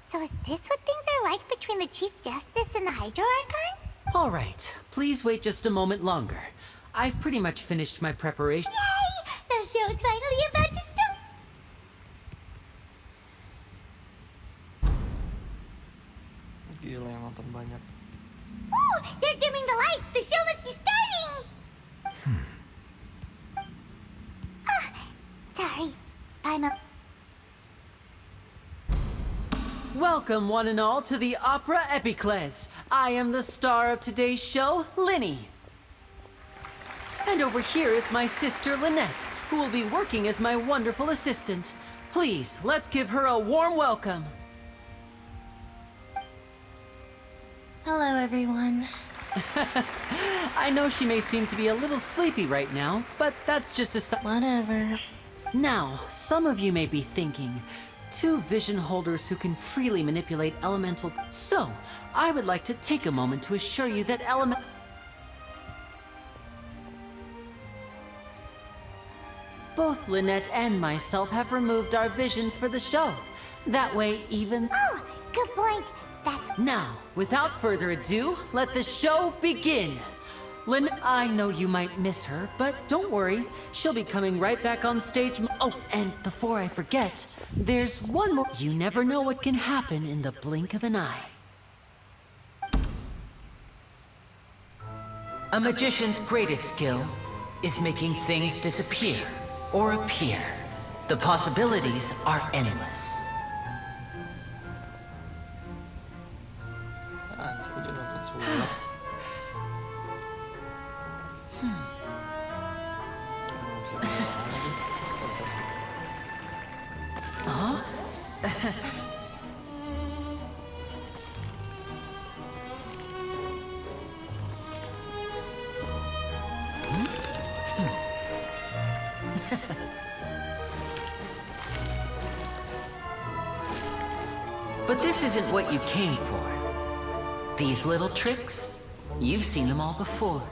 So is this what things are like between the Chief Justice and the Hydro Archon? All right, please wait just a moment longer. I've pretty much finished my preparation. Yay! The show's finally about to start! Gila yang nonton banyak. Oh, they're dimming the lights! The show must be starting! Sorry. I'm a... Welcome, one and all, to the Opera Epicles. I am the star of today's show, Linny. And over here is my sister, Lynette, who will be working as my wonderful assistant. Please, let's give her a warm welcome. Hello, everyone. I know she may seem to be a little sleepy right now, but that's just a... Whatever. Now, some of you may be thinking, two vision holders who can freely manipulate elemental... So, I would like to take a moment to assure you that both Lynette and myself have removed our visions for the show. That way, even... Oh, good point. That's... Now, without further ado, let the show begin. Lynette, I know you might miss her, but don't worry. She'll be coming right back on stage. Oh, and before I forget, there's one more. You never know what can happen in the blink of an eye. A magician's greatest skill is making things disappear or appear. The possibilities are endless. Anjir, dia nonton sulap. Huh? But this isn't what you came for. These little tricks, you've seen them all before.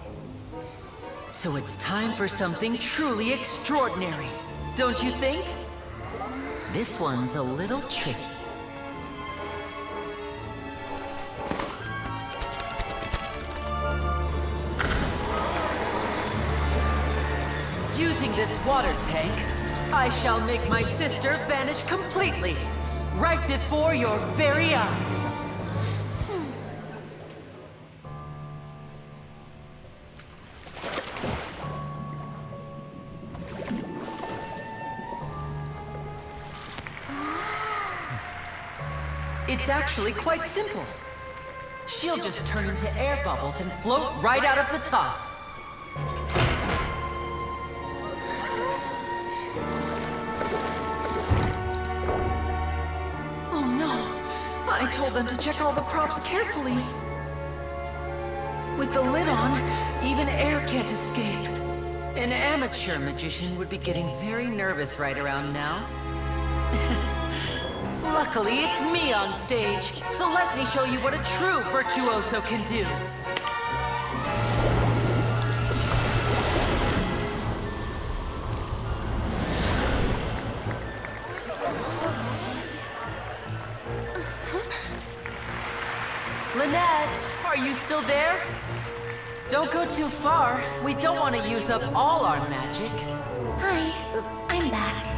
So it's time for something truly extraordinary, don't you think? This one's a little tricky. Using this water tank, I shall make my sister vanish completely, right before your very eyes. It's actually quite simple. She'll just turn into air bubbles and float right out of the top. Oh no! I told them to check all the props carefully. With the lid on, even air can't escape. An amateur magician would be getting very nervous right around now. Luckily, it's me on stage, so let me show you what a true virtuoso can do. Lynette, are you still there? Don't go too far. We don't want to use up all our magic. Hi, I'm back.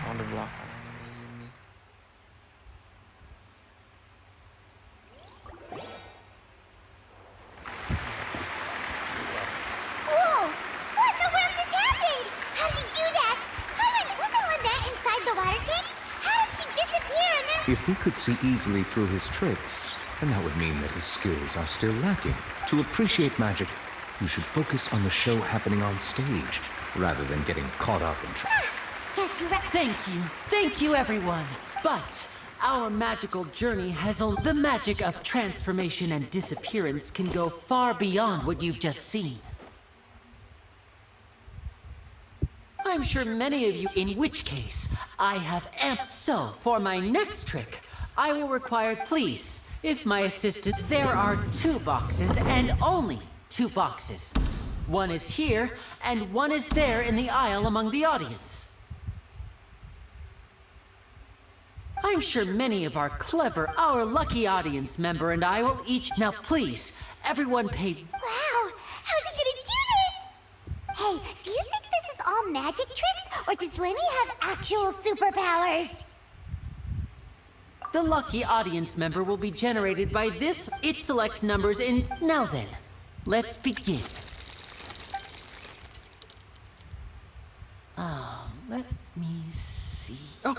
Oh, di belakang ini. Whoa! What in the world just happened? How did he do that? Wasn't Lynette inside the water tank? How did she disappear and then... If we could see easily through his tricks, then that would mean that his skills are still lacking. To appreciate magic, You should focus on the show happening on stage, rather than getting caught up in Guess you're right. Thank you, everyone. But our magical journey has only the magic of transformation and disappearance can go far beyond what you've just seen. I'm sure many of you, in which case, I have So, for my next trick, I will require, please, if my assistant, there are 2 boxes and only 2 boxes. One is here, and one is there in the aisle among the audience. I'm sure many of our lucky audience member and I will each... Now please, everyone pay... Wow, how's he gonna do this? Hey, do you think this is all magic tricks, or does Lenny have actual superpowers? The lucky audience member will be generated by this. It selects numbers in... Now then, let's begin. Let me see. Oh,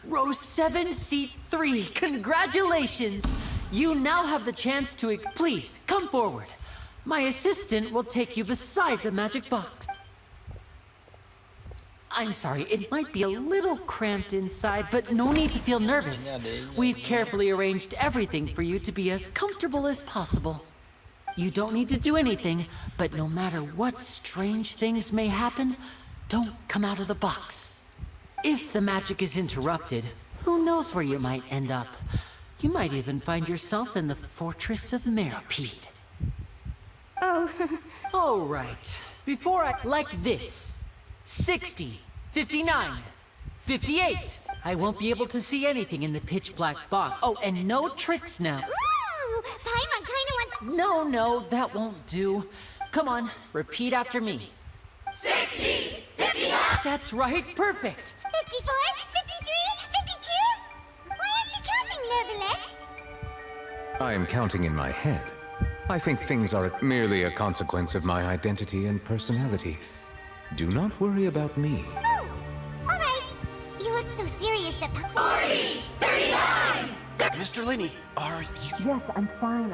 row 7, seat 3. Congratulations! You now have the chance to... Please, come forward. My assistant will take you beside the magic box. I'm sorry, it might be a little cramped inside, but no need to feel nervous. We've carefully arranged everything for you to be as comfortable as possible. You don't need to do anything, but no matter what strange things may happen, don't come out of the box. If the magic is interrupted, who knows where you might end up? You might even find yourself in the Fortress of Meripede. Oh. All right. Like this. 60, 59, 58. I won't be able to see anything in the pitch black box. Oh, and no tricks now. Ooh, Paimon kinda wants... No, that won't do. Come on, repeat after me. 60, 59... That's right, perfect. 54, 53, 52... Why aren't you counting, Nervalet? I am counting in my head. I think things are merely a consequence of my identity and personality. Do not worry about me. Oh, all right. You look so serious that... 40, 39... Mr. Linney, are you... Yes, I'm fine.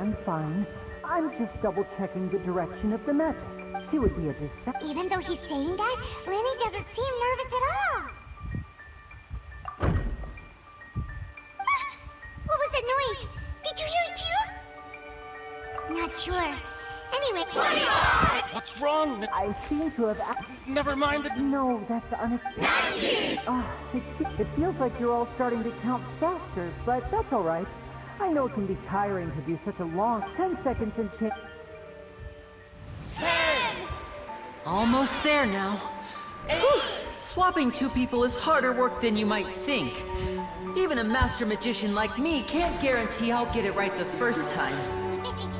I'm just double-checking the direction of the magic. He would be a disaster. Even though he's saying that, Lenny doesn't seem nervous at all. What was that noise? Did you hear it too? Not sure. Anyway... 25! What's wrong? I seem to have... Never mind the... No, that's unexpected. It feels like you're all starting to count faster, but that's all right. I know it can be tiring to do such a long 10 seconds and change. 10! Almost there now. Whew. Swapping 2 people is harder work than you might think. Even a master magician like me can't guarantee I'll get it right the first time.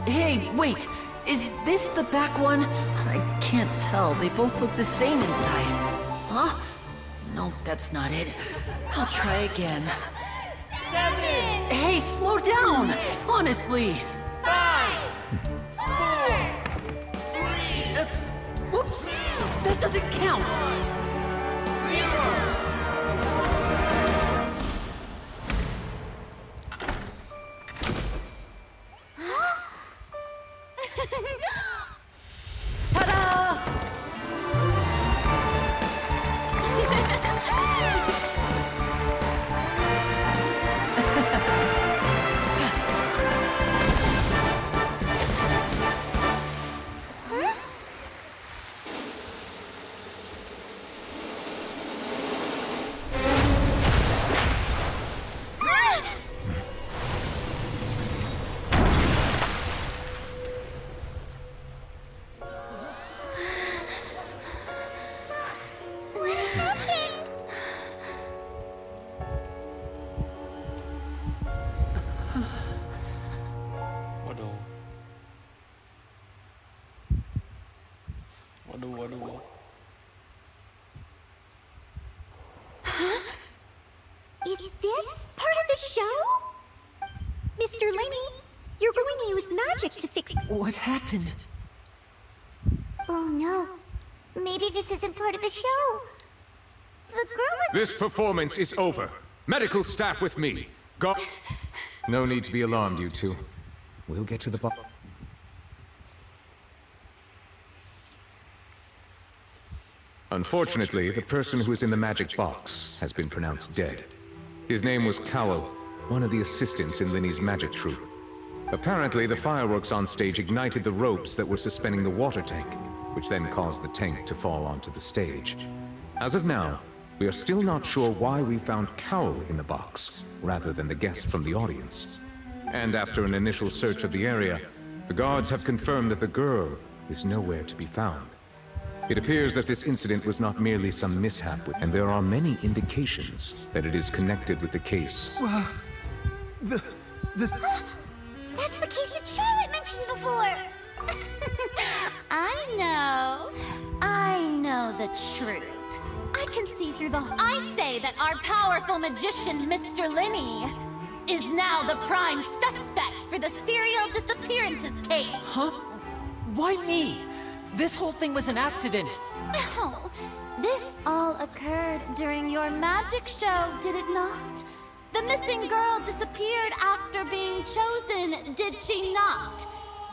Hey, wait! Is this the back one? I can't tell. They both look the same inside. Huh? No, that's not it. I'll try again. 7! Hey, slow down! Honestly! 5! 4! 3! Whoops! That doesn't count! 0! Ta-da! Waduh. Is this part of the show? Mr. Lenny, you're going to use magic to fix... What happened? Oh no. Maybe this isn't part of the show. The girl with... This performance is over. Medical staff with me. Go. No need to be alarmed, you two. We'll get to the bottom. Unfortunately, the person who is in the magic box has been pronounced dead. His name was Cowell, one of the assistants in Linny's magic troupe. Apparently, the fireworks on stage ignited the ropes that were suspending the water tank, which then caused the tank to fall onto the stage. As of now, we are still not sure why we found Cowell in the box, rather than the guest from the audience. And after an initial search of the area, the guards have confirmed that the girl is nowhere to be found. It appears that this incident was not merely some mishap, and there are many indications that it is connected with the case. That's the case that Charlotte mentioned before! I know the truth. I can see through the... I say that our powerful magician, Mr. Linny, is now the prime suspect for the serial disappearances case. Huh? Why me? This whole thing was an accident. No, this all occurred during your magic show, did it not? The missing girl disappeared after being chosen, did she not?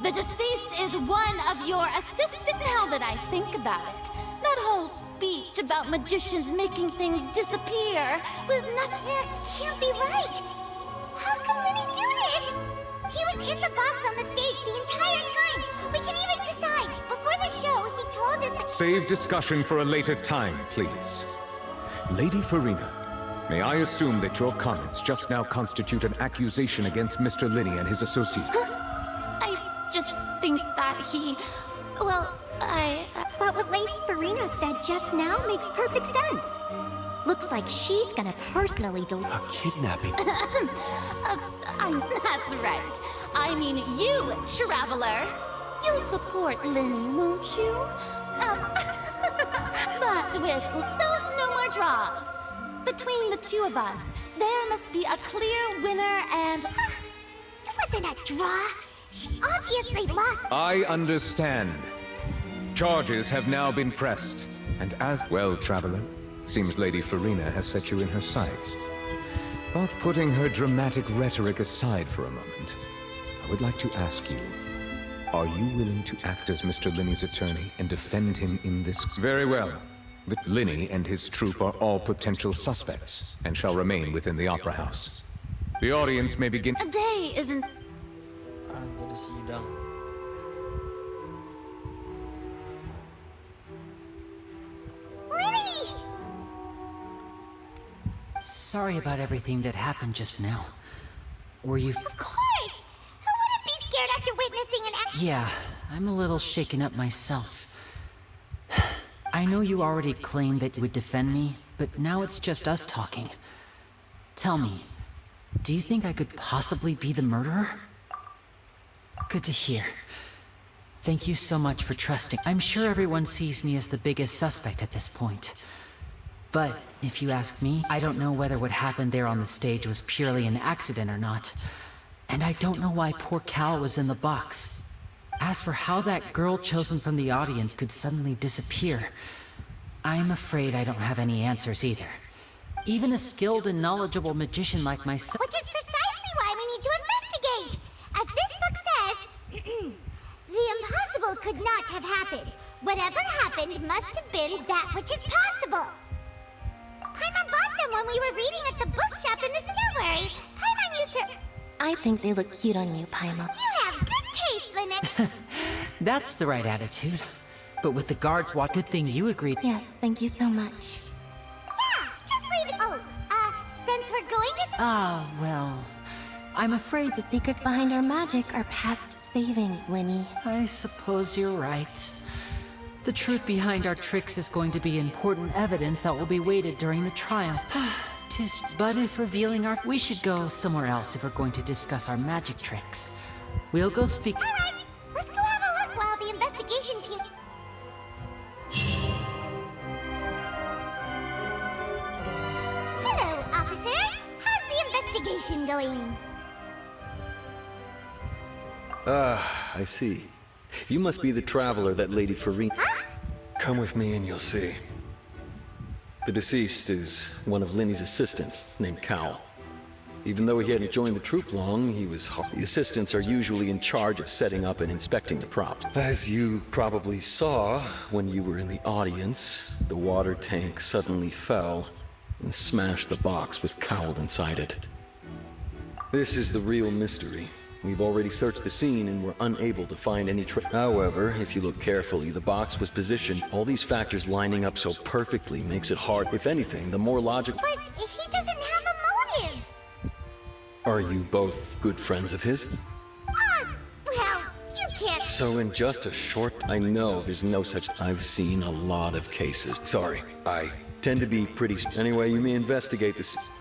The deceased is one of your assistants. Now that I think about it, that whole speech about magicians making things disappear was nothing. That can't be right! How can Linny do this? He was in the box on the stage the entire time! We can even... Besides, before the show, he told us that... Save discussion for a later time, please. Lady Farina, may I assume that your comments just now constitute an accusation against Mr. Linny and his associate? I just think that he... Well, But what Lady Farina said just now makes perfect sense. Looks like she's gonna personally do... A kidnapping? That's right. I mean you, traveler. You'll support Linny, won't you? But with... So, no more draws. Between the two of us, there must be a clear winner and... It wasn't a draw. She obviously lost. I understand. Charges have now been pressed, and as well, traveler, seems Lady Farina has set you in her sights. But putting her dramatic rhetoric aside for a moment, I would like to ask you, are you willing to act as Mr. Linny's attorney and defend him in this? Very well. Linny and his troupe are all potential suspects, and shall remain within the Opera House. The audience may begin... A day isn't... Jadi sidang. Linny! Sorry about everything that happened just now. Were you... Of course! Who wouldn't be scared after witnessing an act? Yeah, I'm a little shaken up myself. I know you already claimed that you would defend me, but now it's just us talking. Tell me, do you think I could possibly be the murderer? Good to hear. Thank you so much for trusting. I'm sure everyone sees me as the biggest suspect at this point. But if you ask me, I don't know whether what happened there on the stage was purely an accident or not. And I don't know why poor Cal was in the box. As for how that girl chosen from the audience could suddenly disappear, I'm afraid I don't have any answers either. Even a skilled and knowledgeable magician like myself... Which is precisely why we need to investigate! As this book says, the impossible could not have happened. Whatever happened must have been that which is possible. Paimon bought them when we were reading at the bookshop in the Stillbury. Paimon used her... I think they look cute on you, Paimon. You have good taste, Lynette. That's the right attitude. But with the guards watch, good thing you agreed. Yes, thank you so much. Yeah, just leave it. Oh, since we're going to... Ah, well, I'm afraid The secrets behind our magic are past saving, Linny. I suppose you're right. The truth behind our tricks is going to be important evidence that will be weighted during the trial. But if revealing our... We should go somewhere else if we're going to discuss our magic tricks. We'll go speak... Alright, let's go have a look while the investigation team... Hello, officer. How's the investigation going? Ah, I see. You must be the traveler that Lady Farina... Huh? Come with me and you'll see. The deceased is one of Linny's assistants named Cowell. Even though he hadn't joined the troop long, he was The assistants are usually in charge of setting up and inspecting the props. As you probably saw when you were in the audience, the water tank suddenly fell and smashed the box with Cowl inside it. This is the real mystery. We've already searched the scene and were unable to find any However, if you look carefully, the box was positioned. All these factors lining up so perfectly makes it hard. If anything, the more logical... But he doesn't have a motive. Are you both good friends of his? Well, you can't... So in just a short... I know there's no such... I've seen a lot of cases. Sorry, I tend to be pretty... Anyway, you may investigate this...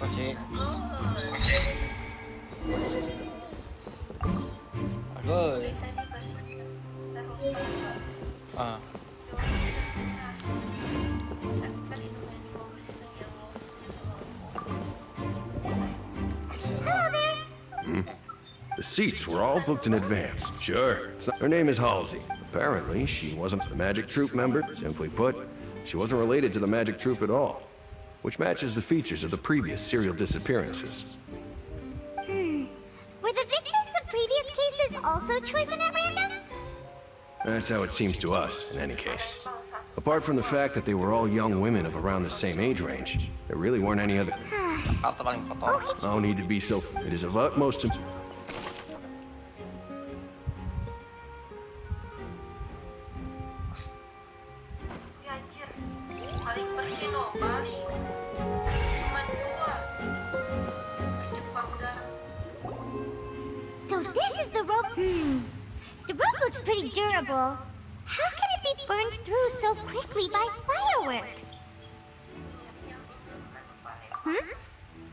Masih Aduh. The seats were all booked in advance. Sure. Her name is Halsey. Apparently, she wasn't a Magic Troop member. Simply put, she wasn't related to the Magic Troop at all, which matches the features of the previous serial disappearances. Were the victims of previous cases also chosen at random? That's how it seems to us, in any case. Apart from the fact that they were all young women of around the same age range, there really weren't any other... No need to be so... It is of utmost... So this is the rope. The rope looks pretty durable. How can it be burned through so quickly by fireworks?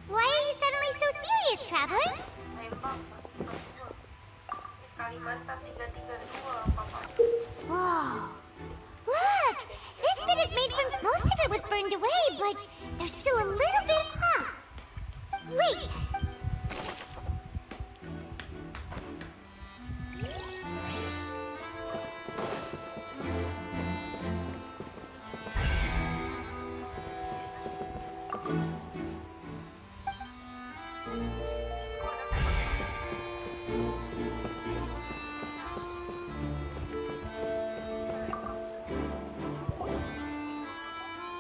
Why are you suddenly so serious, traveler? Whoa. Look! This bit is made from... Most of it was burned away, but there's still a little bit... Wait!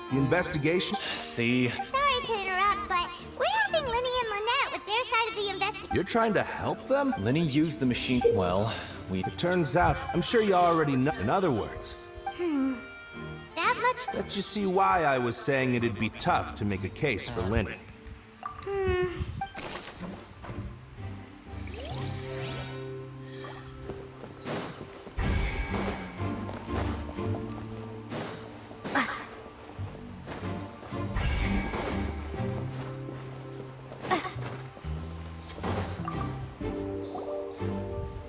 The investigation? See? Sorry to interrupt, but we're helping Linny and Lynette with their side of the investigation. You're trying to help them? Lenny used the machine. Well, It turns out, I'm sure you already know. In other words, That much... let you see why I was saying it'd be tough to make a case for Linny.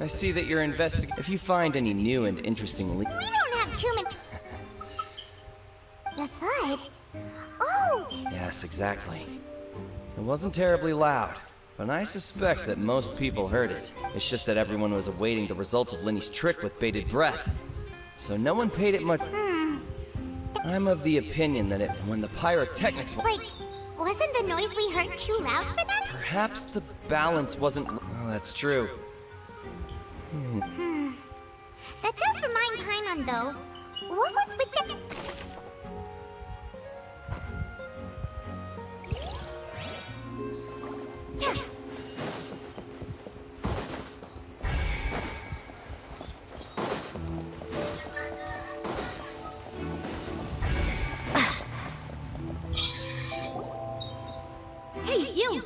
I see that you're investigating. If you find any new and interesting We don't have too many... The thud? Oh! Yes, exactly. It wasn't terribly loud, but I suspect that most people heard it. It's just that everyone was awaiting the result of Linny's trick with bated breath. So no one paid it much... I'm of the opinion that when the pyrotechnics... Wait, wasn't the noise we heard too loud for them? Perhaps the balance wasn't... Oh, that's true. That does remind Paimon, though. What was with the... Hey, you!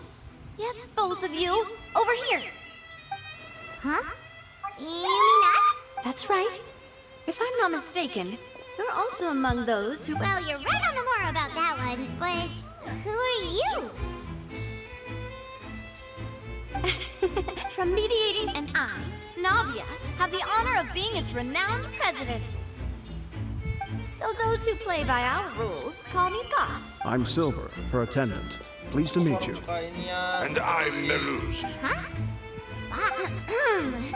Yes, both of you! Over here! Huh? You mean us? That's right. If I'm not mistaken, you're also among those who... Well, you're right on the more about that one, but who are you? From mediating, and I, Navia, have the honor of being its renowned president. Though those who play by our rules call me boss. I'm Silver, her attendant. Pleased to meet you. And I'm Meluge. Huh?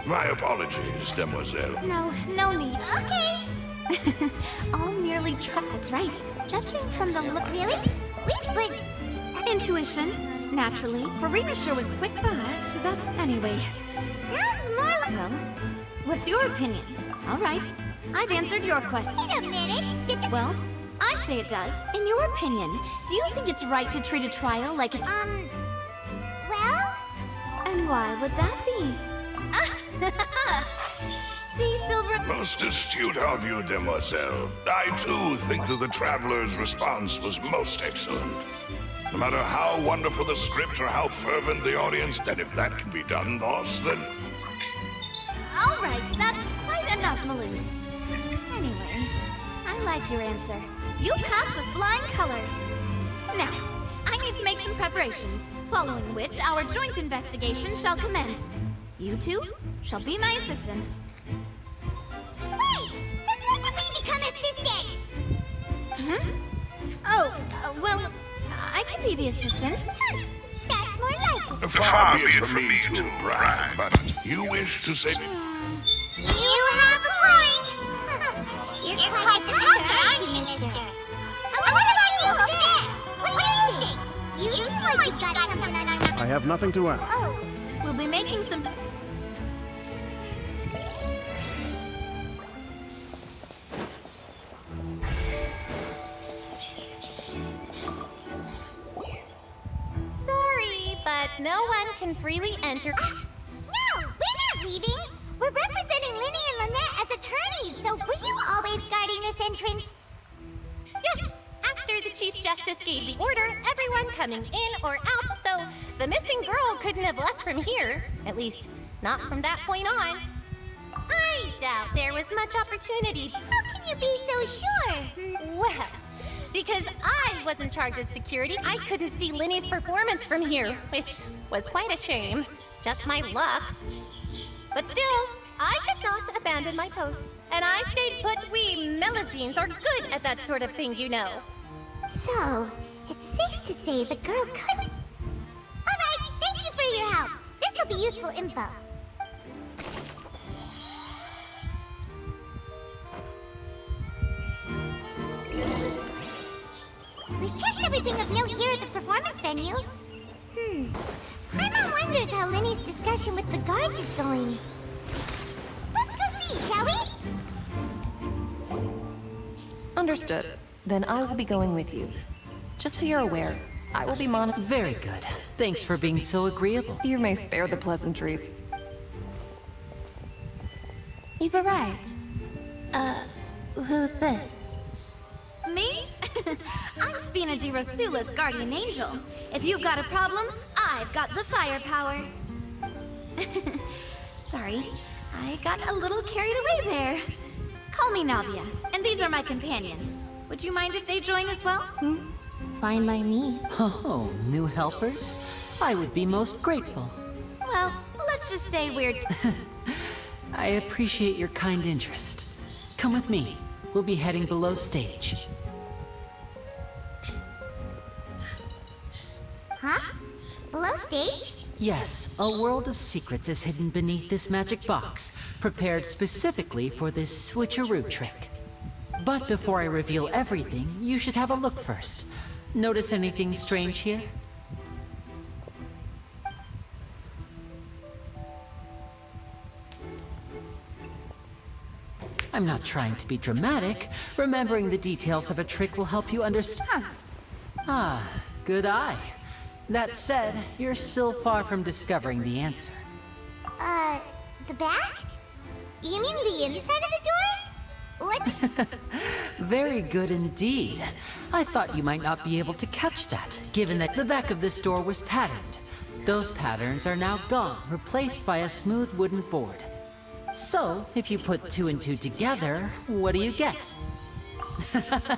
My apologies, demoiselle. No need. Okay. All merely That's right. Judging from the look. Really? Wait, but... Intuition, naturally. Verena sure was quick, but that's anyway. Sounds more like... Well, what's your opinion? All right, I've answered your question. Wait a minute. Well, I say it does. In your opinion, do you think it's right to treat a trial like a... Well? And why would that be? See, Silver... Most astute of you, demoiselle. I too think that the traveler's response was most excellent. No matter how wonderful the script or how fervent the audience, and if that can be done, boss, then... All right, that's quite enough, Maloose. Anyway, I like your answer. You pass with flying colors. Now, I need to make some preparations, following which our joint investigation shall commence. You two shall be my assistants. Wait! Since when did we become assistants? Oh, well, I can be the assistant. That's more like it. Far be it from me to brag, but you wish to say... You have a point. You're quite a talker, aren't you, mister? What about you over there? What do you think? You seem like you've got something that I'm not... I have nothing to add. Oh. We'll be making some... Sorry, but no one can freely enter. No, we're not leaving. We're representing Linny and Lynette as attorneys, so were you always guarding this entrance? Yes! After the Chief Justice gave the order, everyone coming in or out, so the missing girl couldn't have left from here. At least, not from that point on. I doubt there was much opportunity. How can you be so sure? Well, because I was in charge of security, I couldn't see Linny's performance from here, which was quite a shame. Just my luck. But still, I could not abandon my post. And I stayed put. We Melazines are good at that sort of thing, you know. So, it's safe to say the girl couldn't... Alright, thank you for your help. This will be useful info. We've checked everything of note here at the performance venue. Paimon wonders how Linny's discussion with the guards is going. Let's go see, shall we? Understood. Then I will be going with you. Just so you're aware, I will be monitoring. Very good. Thanks for being so agreeable. You may spare the pleasantries. You've arrived. Who's this? Me? I'm Spina di Rosula's guardian angel. If you've got a problem, I've got the firepower. Sorry, I got a little carried away there. Call me Navia, and these are my companions. Would you mind if they join as well? Fine by me. Oh, new helpers? I would be most grateful. Well, let's just say we're... I appreciate your kind interest. Come with me. We'll be heading below stage. Huh? Below stage? Yes, a world of secrets is hidden beneath this magic box, prepared specifically for this switcheroo trick. But before I reveal everything, you should have a look first. Notice anything strange here? I'm not trying to be dramatic. Remembering the details of a trick will help you understand. Ah, good eye. That said, you're still far from discovering the answer. The back? You mean the inside of the door? What? Very good indeed. I thought you might not be able to catch that, given that the back of this door was patterned. Those patterns are now gone, replaced by a smooth wooden board. So, if you put 2 and 2 together, what do you get?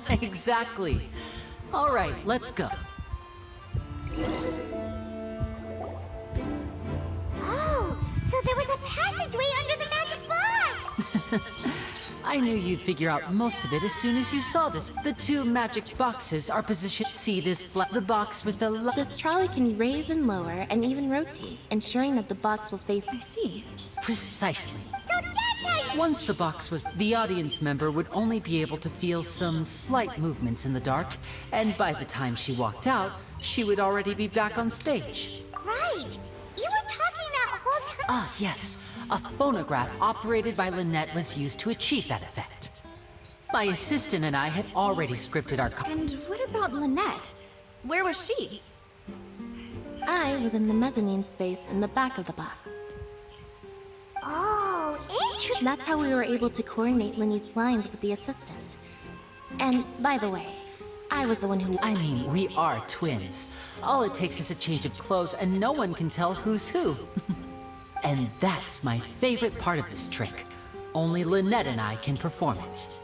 Exactly. All right, let's go. Oh, so there was a passageway under the magic box! I knew you'd figure out most of it as soon as you saw this. The two magic boxes are positioned. See this the box with the This trolley can raise and lower and even rotate, ensuring that the box will face... I see. Precisely. Once the box was, the audience member would only be able to feel some slight movements in the dark, and by the time she walked out, she would already be back on stage. Right. You were talking that whole time. Ah, yes. A phonograph operated by Lynette was used to achieve that effect. My assistant and I had already scripted our... And what about Lynette? Where was she? I was in the mezzanine space in the back of the box. Oh, interesting. That's how we were able to coordinate Linny's lines with the assistant. And, by the way, I was the one who... I mean, we are twins. All it takes is a change of clothes and no one can tell who's who. And that's my favorite part of this trick. Only Lynette and I can perform it.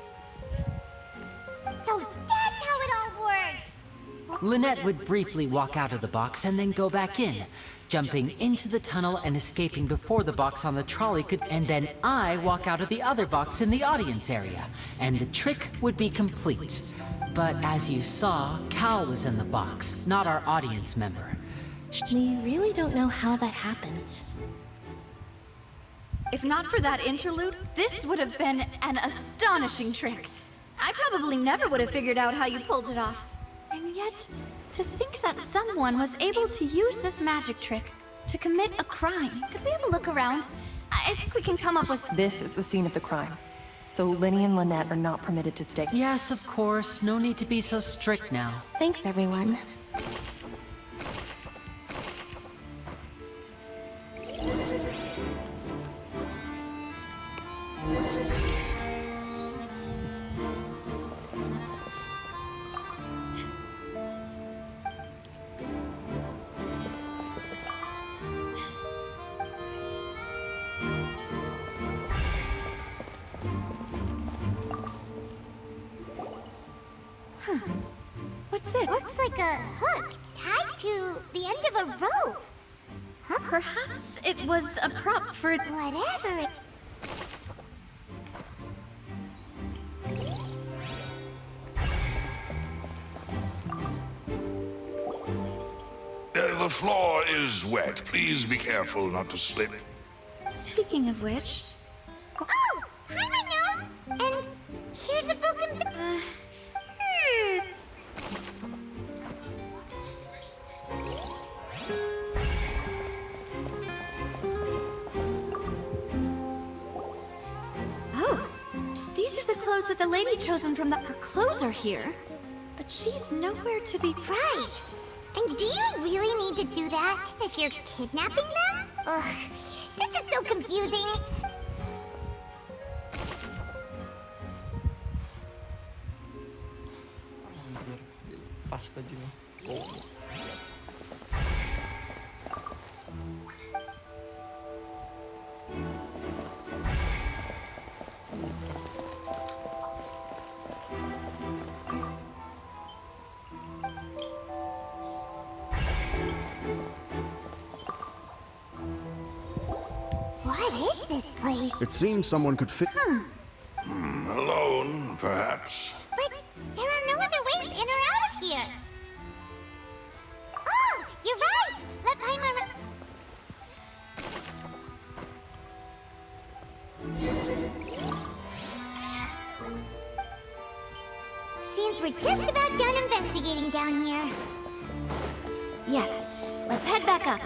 So that's how it all worked. Lynette would briefly walk out of the box and then go back in, jumping into the tunnel and escaping before the box on the trolley could... And then I walk out of the other box in the audience area, and the trick would be complete. But as you saw, Cal was in the box, not our audience member. We really don't know how that happened. If not for that interlude, this would have been an astonishing trick. I probably never would have figured out how you pulled it off. And yet, to think that someone was able to use this magic trick to commit a crime. Could we have a look around? I think we can come up with... This is the scene of the crime. So Linny and Lynette are not permitted to stay. Yes, of course. No need to be so strict now. Thanks, everyone. What's this? Looks like a hook tied to the end of a rope. Huh? Perhaps it was a prop for... Whatever it... The floor is wet. Please be careful not to slip. Speaking of which... Oh! Hi, my nose! And here's a broken... Oh! These are the clothes that the lady chosen from the... Her clothes are here, but she's nowhere to be... Right! And do you really need to do that if you're kidnapping them? Ugh, this is so confusing. Pas bajunya. Oh. What is this place? It seems someone could fit. Alone, perhaps. But there are no other ways in or out of here. Oh, you're right. Let Paimon... Seems we're just about done investigating down here. Yes, let's head back up.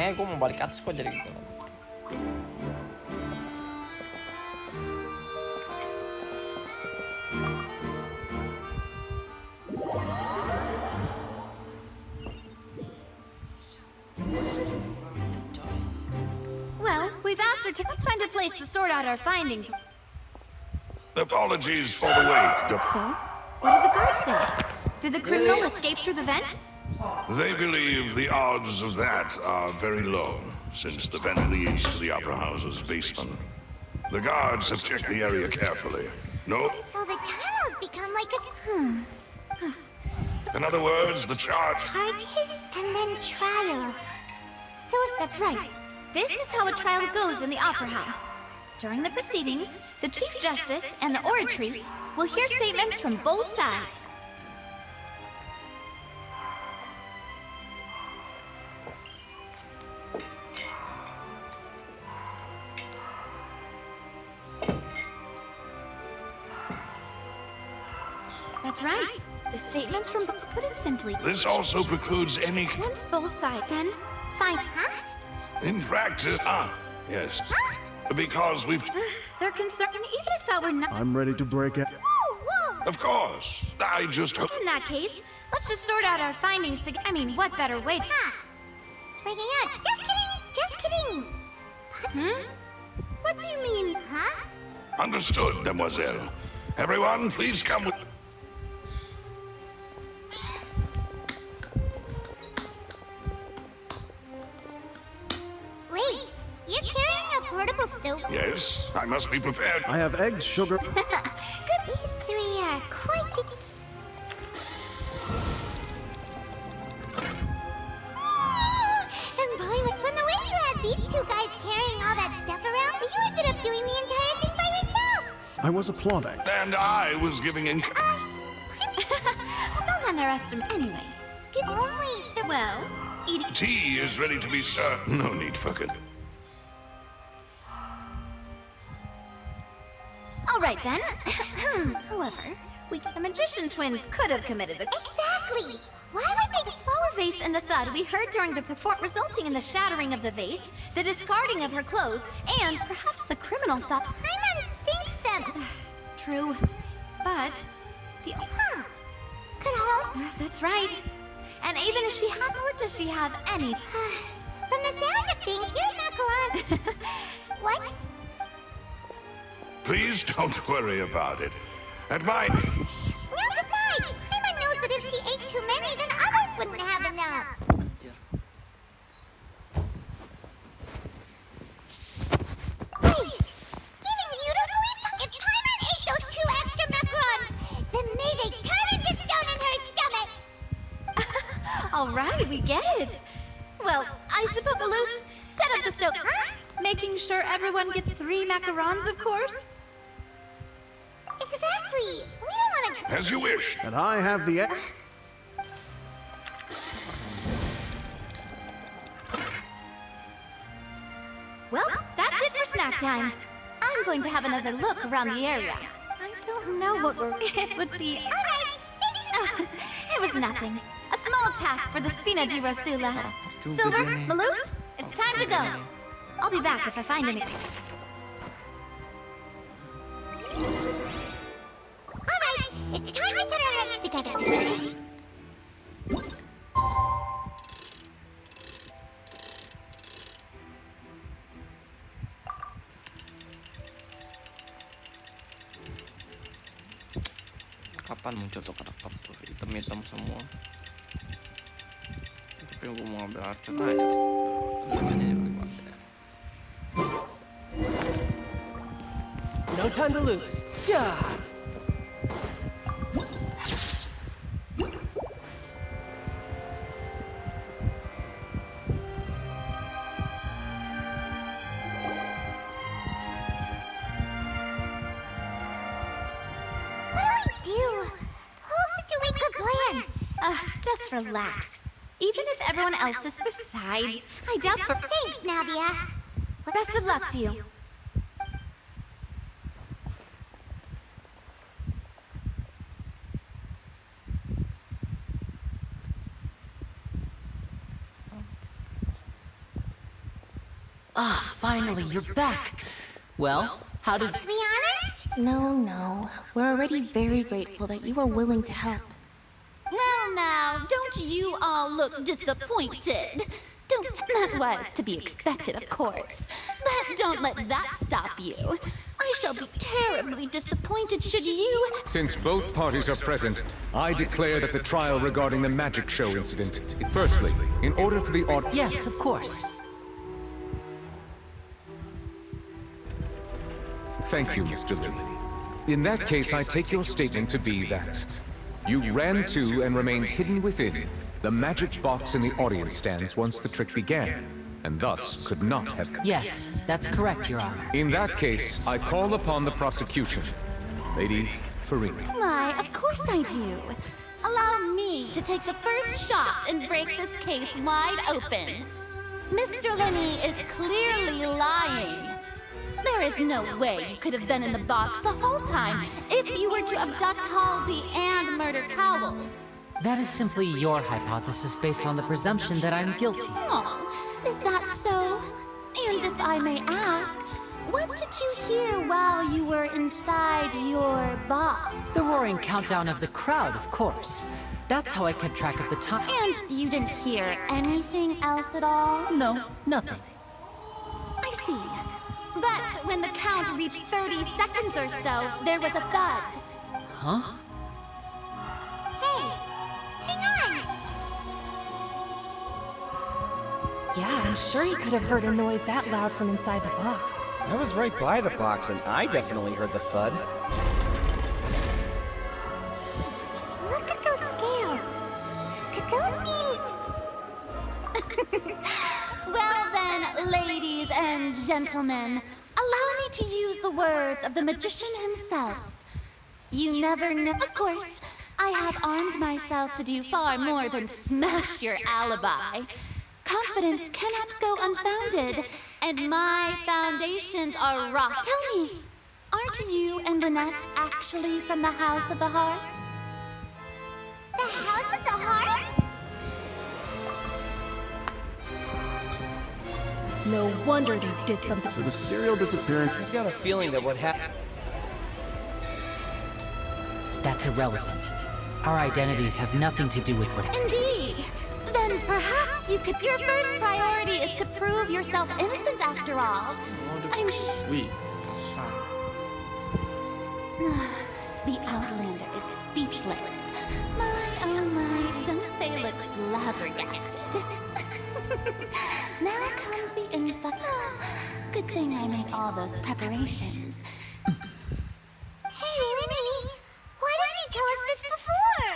Gue mau balik ke atas kok jadi gitu. Well, we've ascertained. Let's find a place to sort out our findings. Apologies for the wait. So, what did the guards say? Did the criminal escape through the vent? They believe the odds of that are very low, since the vent leads to the Opera House's basement. The guards have checked the area carefully. No. So the tunnels become like a... In other words, the charge. Charges and then trial. So That's right. This is how a trial goes in the Opera House. During the proceedings, the Chief Justice and the oratrice will hear statements from both sides. That's right. The statements from, to put it simply, This also precludes any... once both sides, then fine. Huh? In practice... yes. Because we've... They're concerned, even if that were not. I'm ready to break out. Of course. I just hope... In that case, let's just sort out our findings together. I mean, what better way? breaking out. Just kidding. Just kidding. Hmm? What do you mean? Huh? Understood, mademoiselle. Everyone, please come with... Wait, you're carrying a portable stove? Yes, I must be prepared. I have eggs, sugar. Good. These three are quite the... And boy, from the way you had these two guys carrying all that stuff around, you ended up doing the entire thing by yourself. I was applauding. And I was giving in... Don't underestimate anyway. Give only the... Well, eating... Tea is ready to be served. No need for it. All right then. However, the magician twins could have committed the... Exactly! Why would they... The flower vase and the thud we heard during the resulting in the shattering of the vase, the discarding of her clothes, and perhaps the criminal thought... Hyman thinks them. True. But... the... Huh. Could Halsey... That's right. And even if she had... Nor does she have any... From the sound of things, you're not going... What? Please don't worry about it. At my... No, besides, Hyman knows that if she ate too many, then others wouldn't have enough. Wait, even you don't believe that if Hyman ate those 2 extra macarons, then may they turn into stone in her stomach? All right, we get it. Well, I suppose Loose set up the stove. Making sure everyone gets 3 macarons, of course. Exactly. We don't want to... As you wish. And I have the egg. Well, that's it for snack time. I'm going to have another look around the area. I don't know what it would be. All right, thanks. It was nothing. A small task for the Spina di Rosula. Silver, Maloose, it's time to go. I'll be back if I find anything. All right, it's time to put our heads together. Kapan muncul tuh karakter tuh hitam-hitam semua. Tapi gue mau ngambil archer aja. No time to lose. Yeah. Just relax. Even if everyone else is besides, I doubt for... Thanks, Navia. Best of luck to you. Ah, finally, you're back. Well, how did... To be honest? No. We're already very grateful that you were willing to help. Well, now, don't you all look disappointed? That was to be expected, of course. But don't let that stop you. I shall be terribly disappointed should you... Since both parties are present, I declare that the trial regarding the magic show incident... Firstly, in order for the audience... Yes, of course. Thank you, Mr. Lee. In that case, I take your statement to be that You ran to and remained hidden within the magic box in the audience stands once the trick began, and thus could not have... Yes, that's correct, Your Honor. In that case, I call upon the prosecution. Lady Farini. Why, of course I do. Allow me to take the first shot and break this case wide open. Mr. Lenny is clearly lying. There is no way you could have been in the box the whole time if you were to abduct Halsey and murder Cowell. That is simply your hypothesis based on the presumption that I'm guilty. Oh, is that so? And if I may ask, what did you hear while you were inside your box? The roaring countdown of the crowd, of course. That's how I kept track of the time. And you didn't hear anything else at all? No, nothing. I see. But when the count reached 30 seconds or so, there was a thud. Huh? Hey, hang on! Yeah, I'm sure you could have heard a noise that loud from inside the box. I was right by the box, and I definitely heard the thud. Look at those scales. Could those be... Well then, ladies and gentlemen, allow me to use the words of the magician himself. You never know. Of course, I have armed myself to do far more than smash your alibi. Confidence cannot go unfounded, and my foundations are rock. Tell me, aren't you and Lynette actually from the House of the Heart? The House of the Heart? No wonder they did something. So the serial disappearance... I've got a feeling that what happened... That's irrelevant. Our identities have nothing to do with what... Indeed. Then perhaps you could... Your first priority is to prove yourself innocent after all. I'm sure... Wih, The Outlander is speechless. My, oh my, don't they look flabbergasted? Now comes the info. Good thing I made all those preparations. Hey, Lenny! Why didn't you tell us this before?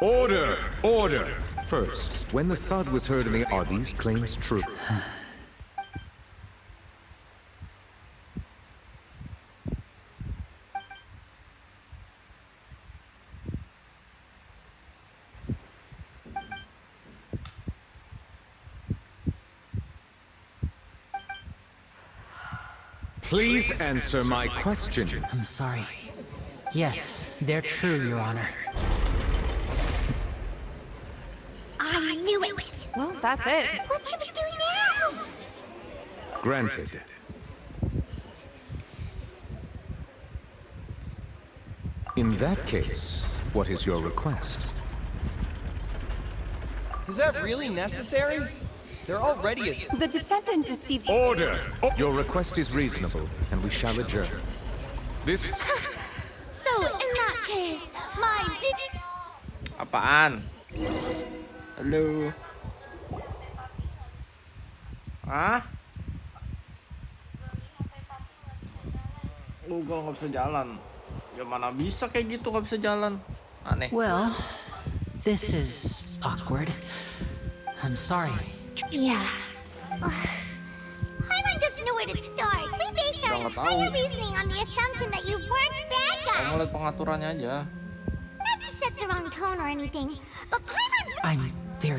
Order! Order! First, when the thud was heard in the... Are these claims true? Please answer my question. I'm sorry. Yes, they're true, Your Honor. I knew it! Well, that's it. What should we do now? Granted. In that case, what is your request? Is that really necessary? They're already as... The defendant received... Order! Your request is reasonable, and we shall adjourn. This... So, in that case, my apaan? Halo. Hah? Gua nggak bisa jalan. Gimana bisa kayak gitu nggak bisa jalan? Aneh. Well, this is awkward. I'm sorry. Yeah. Paimon doesn't know where to start. We based our entire reasoning on the assumption that you weren't bad guys. Kamu lihat pengaturannya aja. Not to set the wrong tone or anything, but Paimon's...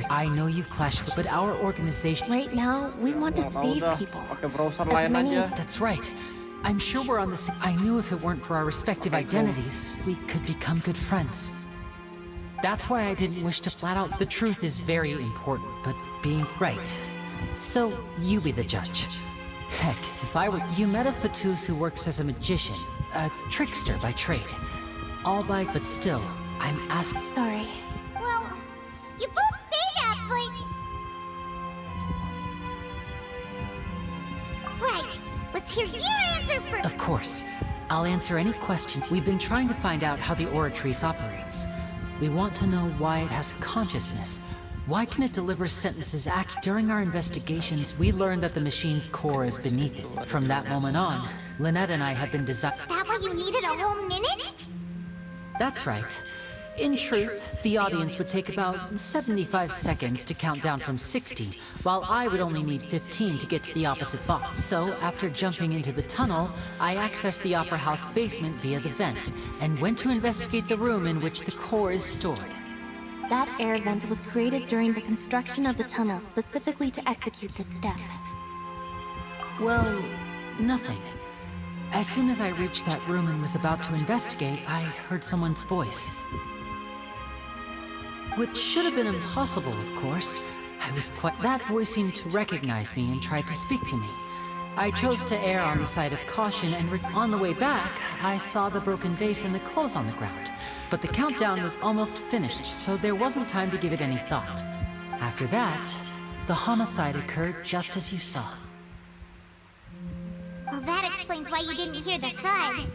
I know you've clashed with, but our organization... Right now, we want to save people. Pakai browser lain aja. That's right. I'm sure we're on the same... I knew if it weren't for our respective identities, we could become good friends. That's why I didn't wish to flat out... The truth is very important, but being right. So, you be the judge. Heck, if I were... You met a Fatous who works as a magician, a trickster by trade. All by... But still, I'm asking... Sorry. Well, you both say that, but... Right. Let's hear your answer first. Of course. I'll answer any question. We've been trying to find out how the Oratrice operates. We want to know why it has consciousness. Why can it deliver sentences during our investigations, we learned that the machine's core is beneath it. From that moment on, Lynette and I have been Is that why you needed a whole minute? That's right. In truth, the audience would take about 75 seconds to count down from 60, while I would only need 15 to get to the opposite box. So, after jumping into the tunnel, I accessed the Opera House basement via the vent, and went to investigate the room in which the core is stored. That air vent was created during the construction of the tunnel specifically to execute this step. Well, nothing. As soon as I reached that room and was about to investigate, I heard someone's voice. Which should have been impossible, of course. That voice seemed to recognize me and tried to speak to me. I chose to err on the side of caution, and on the way back, I saw the broken vase and the clothes on the ground. But the countdown was almost finished, so there wasn't time to give it any thought. After that, the homicide occurred just as you saw. Well, that explains why you didn't hear the thud.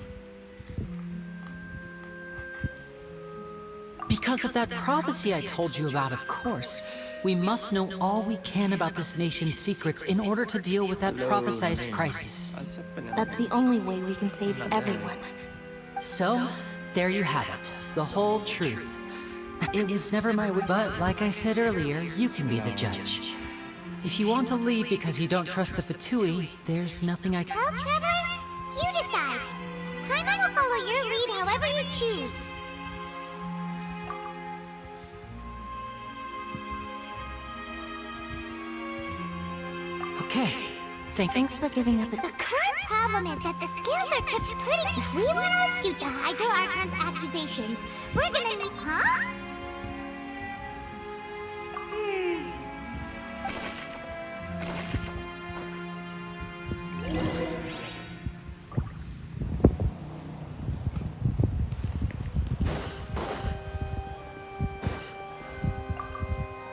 Because of that prophecy I told you about, of course. We must know all we can about this nation's secrets in order to deal with that prophesized crisis. That's the only way we can save everyone. So, there you have it. The whole truth. It was never my way, but like I said earlier, you can be the judge. If you want to leave because you don't trust the Fatui, there's nothing I can... Well, Trevor, you decide. Paimon will follow your lead however you choose. Okay. Thanks for giving us a... The current problem is that the scales are tipped pretty... If we want to refute the Hydro Archon's accusations, we're gonna need... Huh?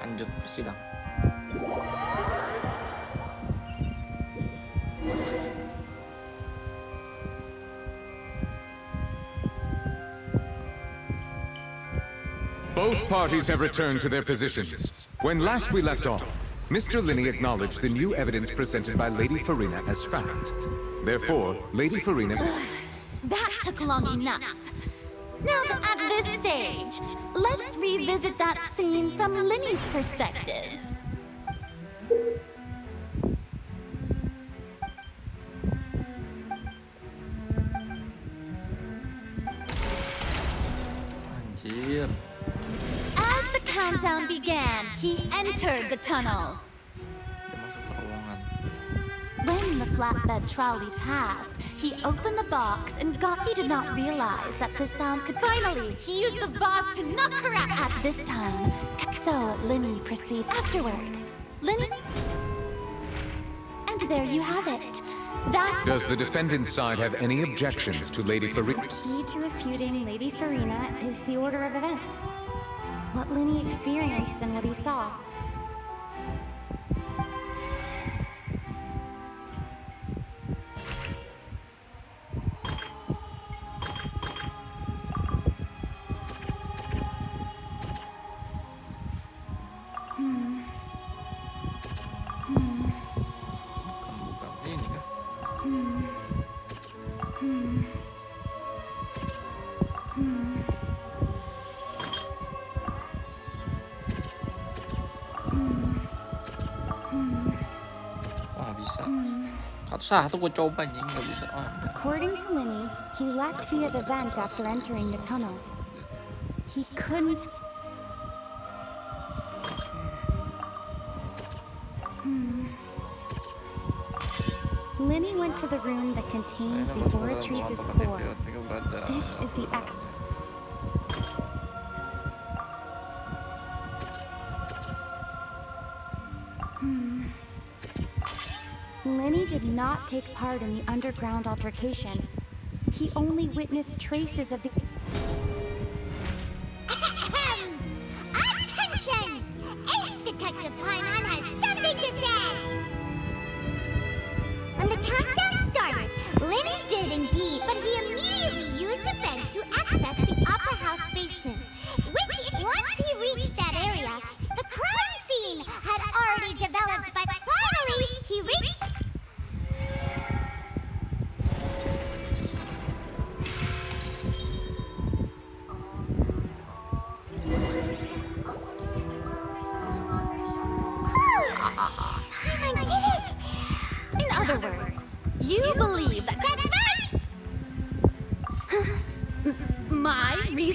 Lanjut sidang. Both parties have returned to their positions. When last we left off, Mr. Linney acknowledged the new evidence presented by Lady Farina as fact. Therefore, Lady Farina... That took long enough. Now, at this stage, let's revisit that scene from Linny's perspective. Anjir. As the countdown began, he entered the tunnel. Dia masuk terowongan. When the flatbed trolley passed, he opened the box and he did not realize that the sound could... Finally, he used the vase to knock her out at this time. So, Linny proceeds afterward. Linny... And there you have it. That's... Does the defendant's side have any objections to Lady Farina? Key to refuting Lady Farina is the order of events. What Linny experienced and what he saw. Bukan ini kan? Oh, nggak bisa. Satu gue coba anjing nggak bisa. Oh, According to Linny, he left via the vent after entering the tunnel. He couldn't... Linny went to the room that contains the Oratrice's core. This is the... Linny did not take part in the underground altercation. He only witnessed traces of the... Attention! Ace Detective Paimon has something to say! When the countdown started, Linny did indeed, but he immediately used a vent to access the Opera House basement, which, once he reached that area, the crime scene had already developed, but finally, he reached...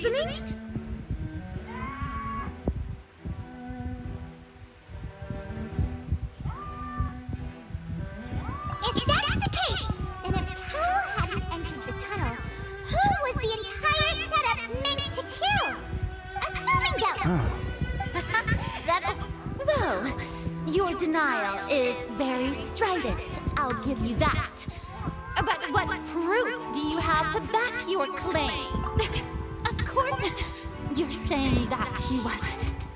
reasoning? If that's the case, then if Carol hadn't entered the tunnel, who was the entire setup meant to kill? Assuming that... Well, your denial is very strident. I'll give you that. But what proof do you have to back your claims? Of course, you're saying that he wasn't.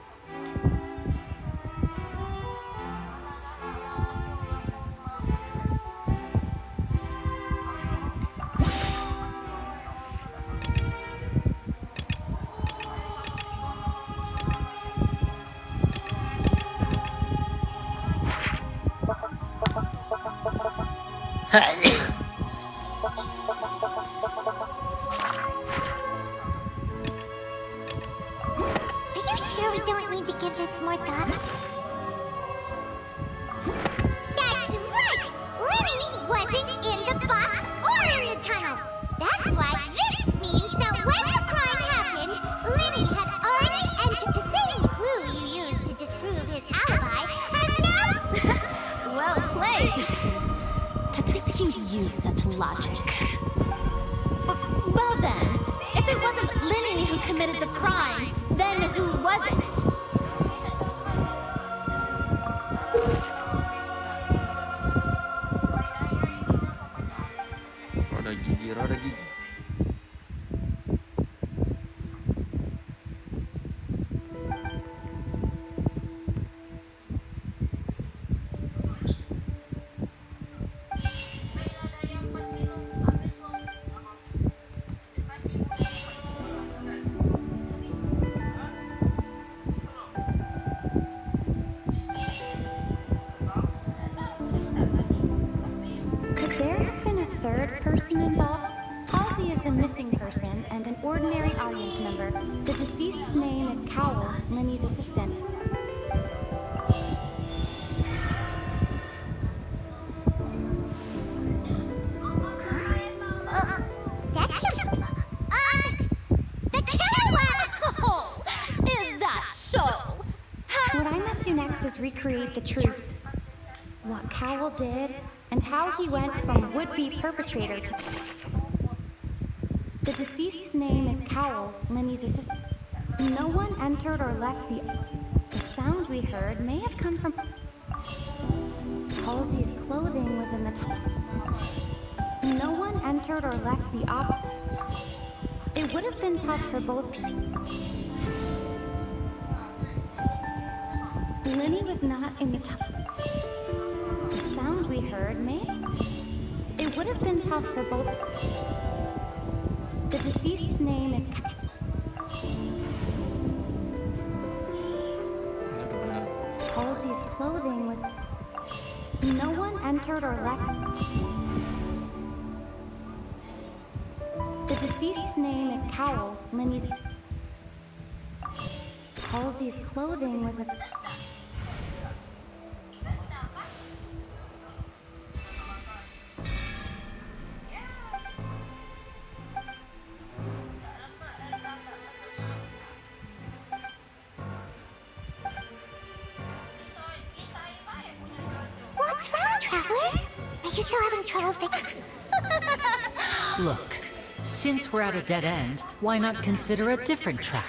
Are you sure we don't need to give this more thought? That's right! Lenny wasn't in the box or in the tunnel! That's why this means that when the crime happened, Lenny had already entered the same clue you used to disprove his alibi has now... Well played. To think you'd use such logic. Well then, if it wasn't Lenny who committed the crime, then who was it? Roda gigi, roda gigi. Could there have been a third person involved? Halsey is the missing person and an ordinary audience member. The deceased's name is Cowell, Lenny's assistant. That can't... the killer! Oh, is that so? What I must do next is recreate the truth. What Cowell did, and how he went from would-be perpetrator to... The deceased's name is Cowell, Lenny's assistant. No one entered or left the sound we heard may have come from... Halsey's clothing was in the top. No one entered or left the It would have been tough for both people. Lenny was not in the top. The sound we heard may... It would have been tough for both... The deceased's name is... Halsey's clothing was... No one entered or left... The deceased's name is Cowell, Lenny's... Halsey's clothing was... What's wrong, Traveler? Are you still having trouble fixing... Look, since we're at a dead end, why not consider a different track?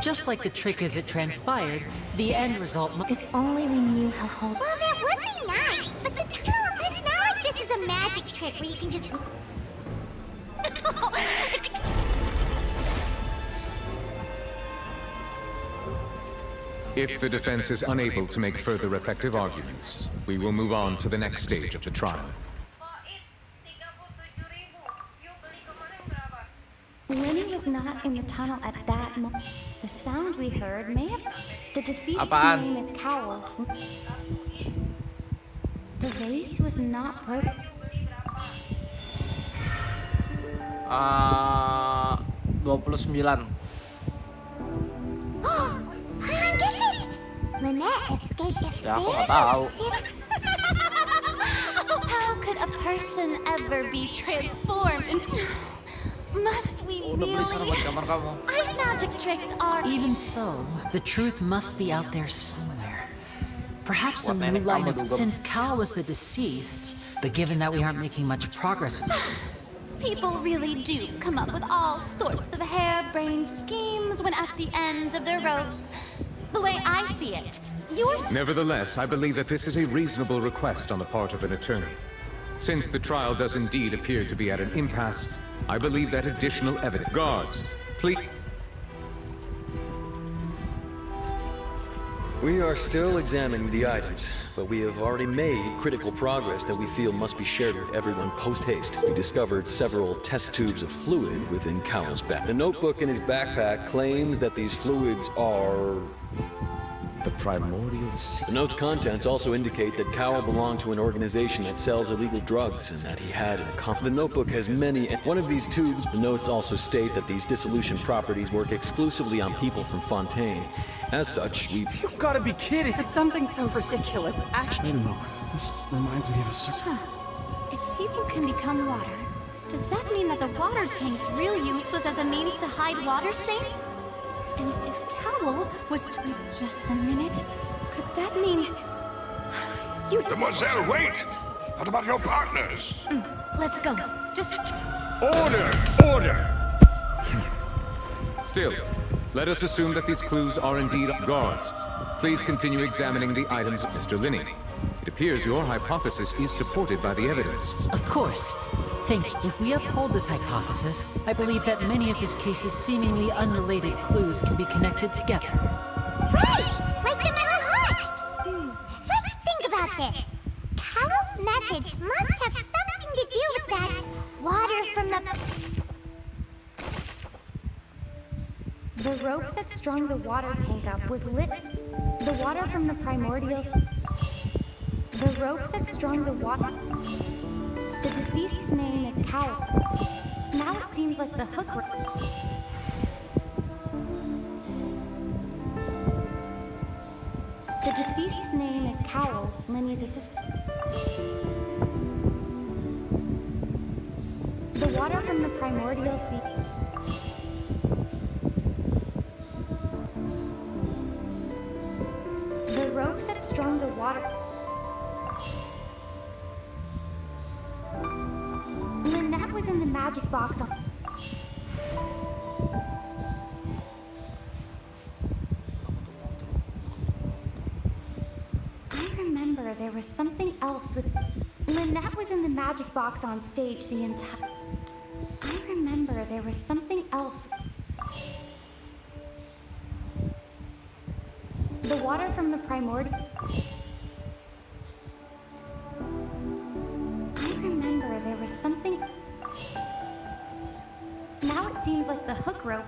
Just like the trick as it transpired, the end result... If only we knew how Halsey... Well, that would be nice, but the tunnel... It's not like this is a magic trick where you can just... If the defense is unable to make further effective arguments, we will move on to the next stage of the trial. Lenny was not in the tunnel at that moment. The sound we heard may have... The deceased's Apaan? name is Cowell. The vase was not broken. 29. I get it! Lynette escaped if Ya, aku nggak tahu. How could a person ever be transformed? And Must we Udah beli sana really? buat kamar kamu. Our magic tricks are. Even so, the truth must be out there somewhere. Perhaps a Buat new nenek line kamu of... juga. Since Cal was the deceased, but given that we aren't making much progress with... People really do come up with all sorts of harebrained schemes when at the end of their rope. The way I see it, yours. Nevertheless, I believe that this is a reasonable request on the part of an attorney. Since the trial does indeed appear to be at an impasse, I believe that additional evidence... Guards, please... We are still examining the items, but we have already made critical progress that we feel must be shared with everyone post-haste. We discovered several test tubes of fluid within Cowell's back. The notebook in his backpack claims that these fluids are... The primordial sea. The note's contents also indicate that Cowell belonged to an organization that sells illegal drugs and that he had an accomplice. The notebook has many... One of these tubes, the notes also state that these dissolution properties work exclusively on people from Fontaine. As such, we... You've got to be kidding! It's something so ridiculous, actually. Wait a moment. This reminds me of a certain... If people can become water, does that mean that the water tank's real use was as a means to hide water stains? And if Cowell was to... Just a minute. Could that mean... You... Demoiselle, wait! What about your partners? Let's go. Just... Order! Order! Still, let us assume that these clues are indeed guards. Please continue examining the items, Mr. Linney. It appears your hypothesis is supported by the evidence. Of course. Thank you. If we uphold this hypothesis, I believe that many of his case's seemingly unrelated clues can be connected together. Right! Like the metal heart! Let's think about this. Cowell's methods must have something to do with that water from The rope that strung the water tank up was lit. The water from the primordials. The rope that strung the water. The deceased's name is Cowell. Now it seems like the hook. The deceased's name is Cowell, Lenny's assistant. The water from the primordial sea. The rope that strung the water. Lynette was in the magic box on. I remember there was something else with. Lynette was in the magic box on stage the entire. I remember there was something else. The water from the primordial. I remember there was something. Now it seems like the hook rope.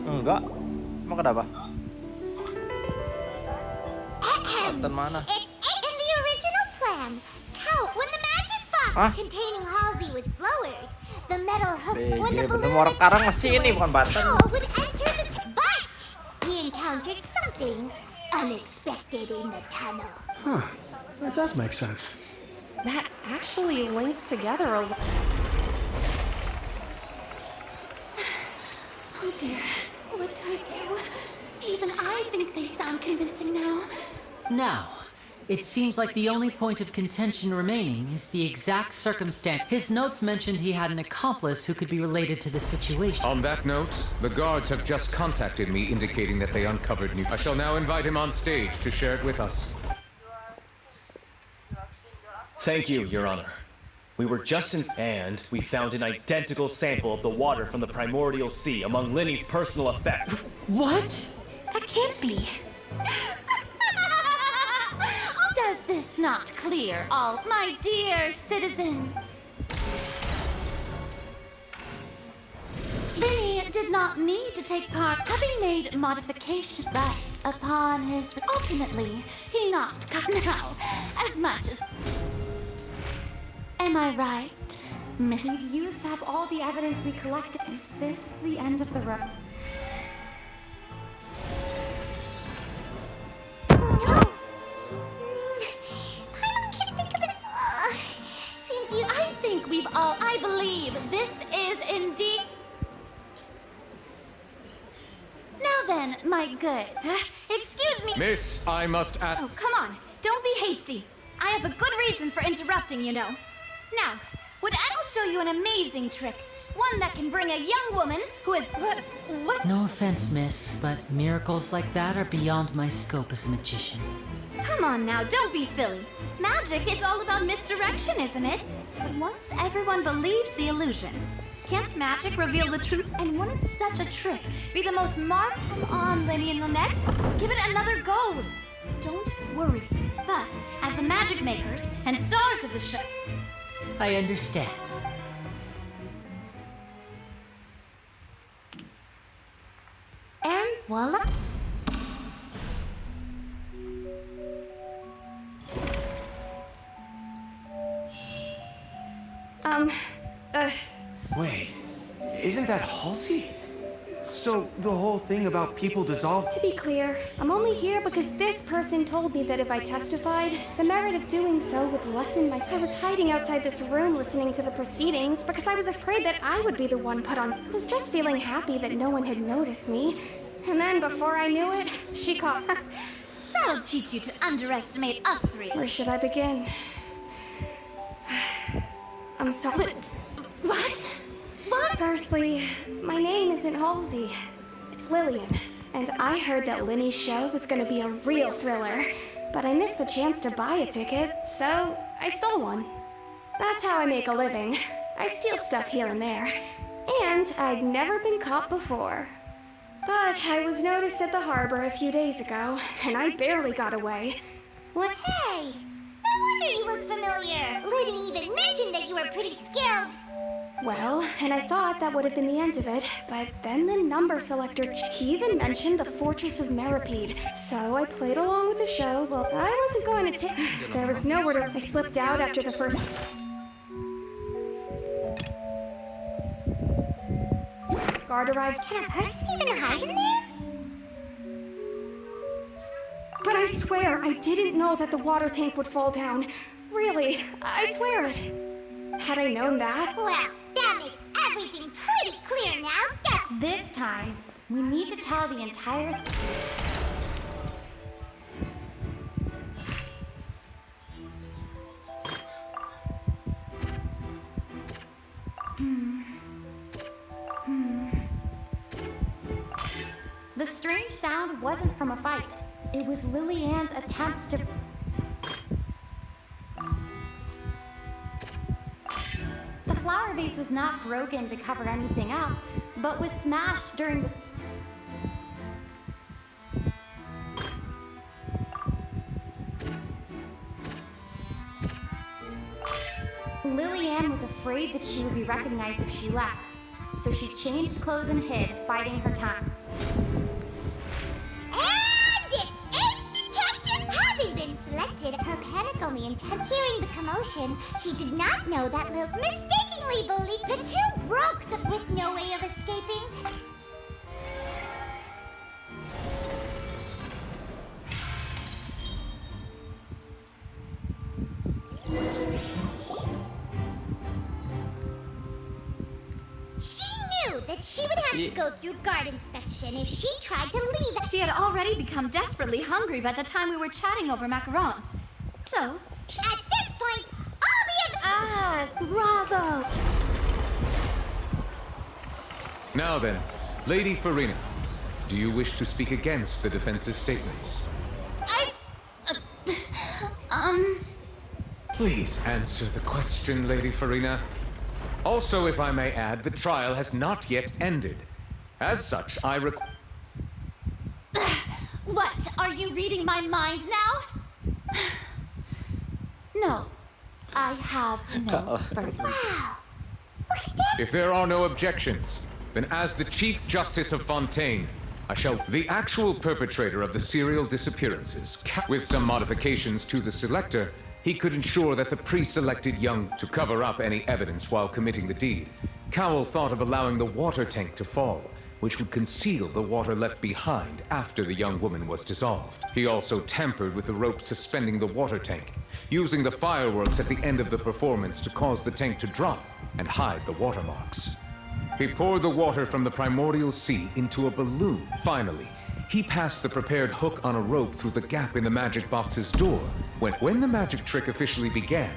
Enggak. Emang kenapa? Kartan mana? It's in the original plan. Cow, when the magic box containing Halsey was lowered, the metal hook when the balloon orang karang masih ini bukan button. Cow would enter the but he encountered something unexpected in the tunnel. Huh. That does make sense. That actually links together a lot. Oh dear, what do I do? Even I think they sound convincing now. Now, it seems like the only point of contention remaining is the exact circumstance. His notes mentioned he had an accomplice who could be related to the situation. On that note, the guards have just contacted me indicating that they uncovered new... I shall now invite him on stage to share it with us. Thank you, Your Honor. We were just in... And we found an identical sample of the water from the primordial sea among Linny's personal effects. What? That can't be. Does this not clear all, my dear citizen? Linny did not need to take part, having made modifications, but upon his... Ultimately, he not now as much as... Am I right, Miss? We've used up all the evidence we collected. Is this the end of the road? quite good. Excuse me. Miss, I must add. Oh, come on. Don't be hasty. I have a good reason for interrupting, you know. Now, would Anne show you an amazing trick? One that can bring a young woman who is... What? No offense, miss, but miracles like that are beyond my scope as a magician. Come on now, don't be silly. Magic is all about misdirection, isn't it? But once everyone believes the illusion, can't magic reveal the truth? And wouldn't such a trick be the most Come on, Lenny and Lynette. Give it another go. Don't worry. But as the magic makers and stars of the show... I understand. And voila! Wait, isn't that Halsey? So, the whole thing about people dissolved... To be clear, I'm only here because this person told me that if I testified, the merit of doing so would lessen my... I was hiding outside this room listening to the proceedings because I was afraid that I would be the one put on... I was just feeling happy that no one had noticed me. And then, before I knew it, she caught... That'll teach you to underestimate us three. Where should I begin? I'm sorry. What? Firstly, my name isn't Halsey. It's Lillian. And I heard that Linny's show was gonna be a real thriller. But I missed the chance to buy a ticket, so I stole one. That's how I make a living. I steal stuff here and there. And I'd never been caught before. But I was noticed at the harbor a few days ago, and I barely got away. What? Hey! No wonder you look familiar. Liddy even mentioned that you were pretty skilled. Well, and I thought that would have been the end of it, but then the number selector, he even mentioned the Fortress of Meripede. So I played along with the show. Well, I wasn't going to take... There was nowhere to... I slipped out after the first... Guard arrived. Can a person even hide in there? But I swear, I didn't know that the water tank would fall down. Really, I swear it. Had I known that... Well, that makes everything pretty clear now. This time, we need to tell the entire... The strange sound wasn't from a fight. It was Lily Ann's attempt to... The flower vase was not broken to cover anything up, but was smashed during the... Lily Ann was afraid that she would be recognized if she left, so she changed clothes and hid, biding her time. And it's Ace Detective! Having been selected, her panic only intent. Hearing the commotion, he did not know that Lil mistakenly believed the two broke with no way of escaping. That she would have to go through guard inspection if she tried to leave. She had already become desperately hungry by the time we were chatting over macarons. So, at this point, all the bravo! Now then, Lady Farina, do you wish to speak against the defense's statements? Please answer the question, Lady Farina. Also, if I may add, the trial has not yet ended. As such, What? Are you reading my mind now? No. I have no further. Wow. If there are no objections, then as the Chief Justice of Fontaine, I shall... The actual perpetrator of the serial disappearances, with some modifications to the selector, he could ensure that the pre-selected young to cover up any evidence while committing the deed. Cowell thought of allowing the water tank to fall, which would conceal the water left behind after the young woman was dissolved. He also tampered with the rope suspending the water tank, using the fireworks at the end of the performance to cause the tank to drop and hide the watermarks. He poured the water from the primordial sea into a balloon. Finally, he passed the prepared hook on a rope through the gap in the magic box's door. When the magic trick officially began,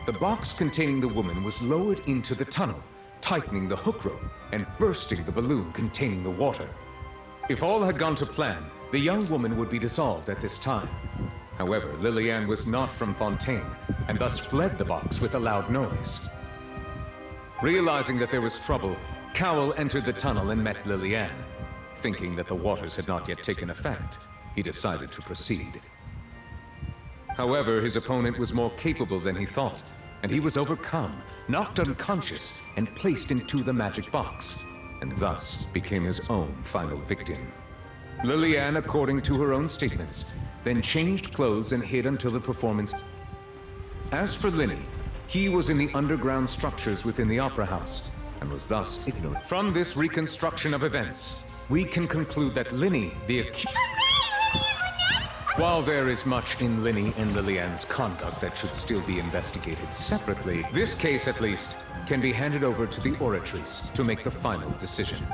the box containing the woman was lowered into the tunnel, tightening the hook rope and bursting the balloon containing the water. If all had gone to plan, the young woman would be dissolved at this time. However, Lillian was not from Fontaine, and thus fled the box with a loud noise. Realizing that there was trouble, Cowell entered the tunnel and met Lillian. Thinking that the waters had not yet taken effect, he decided to proceed. However, his opponent was more capable than he thought, and he was overcome, knocked unconscious, and placed into the magic box, and thus became his own final victim. Lillian, according to her own statements, then changed clothes and hid until the performance. As for Linny, he was in the underground structures within the Opera House, and was thus ignorant. From this reconstruction of events, we can conclude that Linny, the accused... While there is much in Linny and Lillian's conduct that should still be investigated separately, this case, at least, can be handed over to the Oratrice to make the final decision.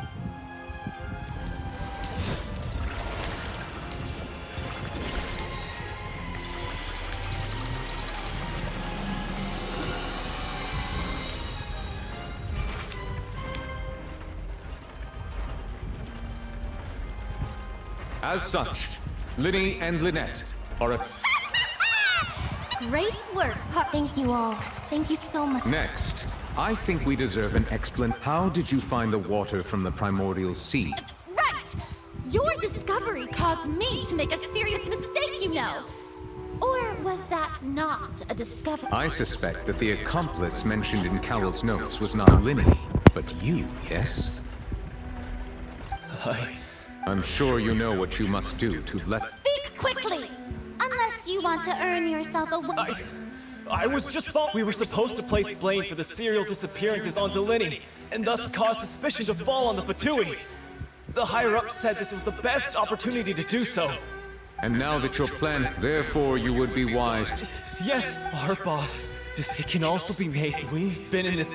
As such, Linny and Lynette are a... Great work. Thank you all. Thank you so much. Next, I think we deserve an explanation. How did you find the water from the primordial sea? Right! Your discovery caused me to make a serious mistake, you know. Or was that not a discovery? I suspect that the accomplice mentioned in Cowell's notes was not Linny, but you, yes? I'm sure you know what you must do to let... Speak quickly! Unless you want to earn yourself a... I was just thought we were supposed to place blame for the serial disappearances onto Linny, and thus cause suspicion to fall on the Fatui. The higher-ups said this was the best opportunity to do so. And now that your plan, therefore you would be wise... Yes, our boss. It can also be made. We've been in this...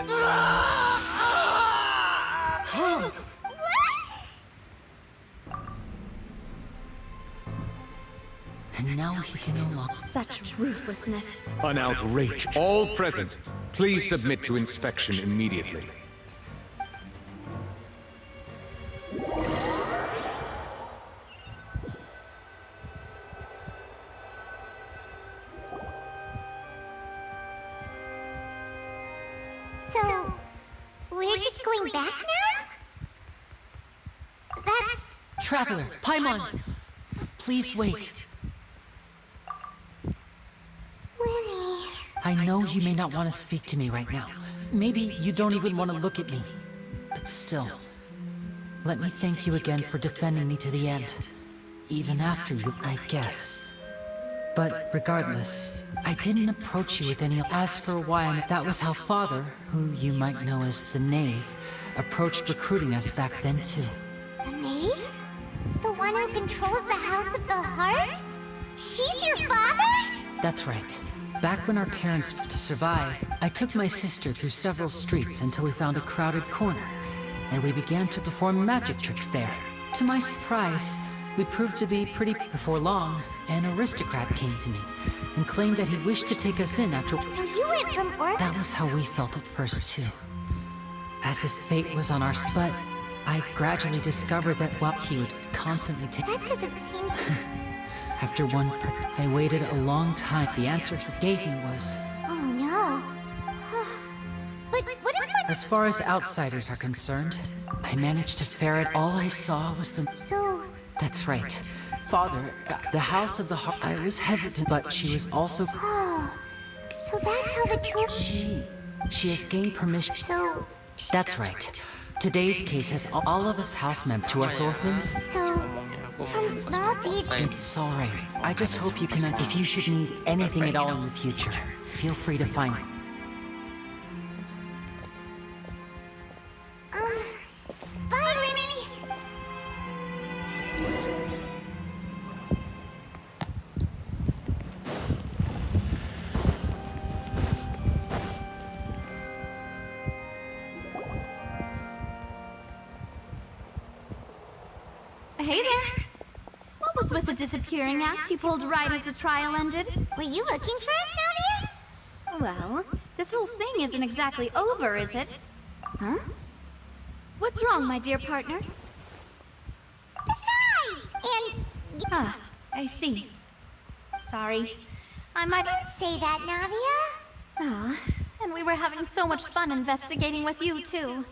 And now he can no longer... Such ruthlessness. An outrage. All present, please submit to inspection immediately. So, we're just going back now? That's... Traveler, Paimon, please wait. Winnie... I know you may not want to speak to me right now. Maybe you don't even want to look at me. But still, let me thank you again for defending me to the end. Even after you, I guess. But regardless, I didn't approach you with any... As for why, that was how Father, who you might know as the Knave, approached recruiting us back then too. The knave? The one who controls the House of the Hearth? She's your father? That's right. Back when our parents to survive, I took my sister through several streets until we found a crowded corner, and we began to perform magic tricks there. To my surprise, we proved to be pretty... Before long, an aristocrat came to me and claimed that he wished to take us in after... So you went from That was how we felt at first too. As if fate was on our side, I gradually discovered that while he would constantly take... That doesn't seem... After I waited a long time. The answer he gave me was... Oh no. But what if... As far as outsiders are concerned, I managed to ferret. All I saw was the... So... That's right. Father, the House of the Heart... I was hesitant, but she was also... Oh. So that's how the two... She has gained permission... So... That's right. Today's case has all of us house members to us orphans. So... From small deeds... It's alright. I just hope you can... If you should need anything at all in the future, feel free to find me. Bye, Remy! Hey there. was with the disappearing act you pulled right as the trial ended. Were you looking for us, Navia? Well, this whole thing isn't exactly over, is it? Huh? What's wrong, my dear partner? Besides, and... Ah, I see. Sorry. I might... Don't say that, Navia. Ah, and we were having so much fun investigating with you, too.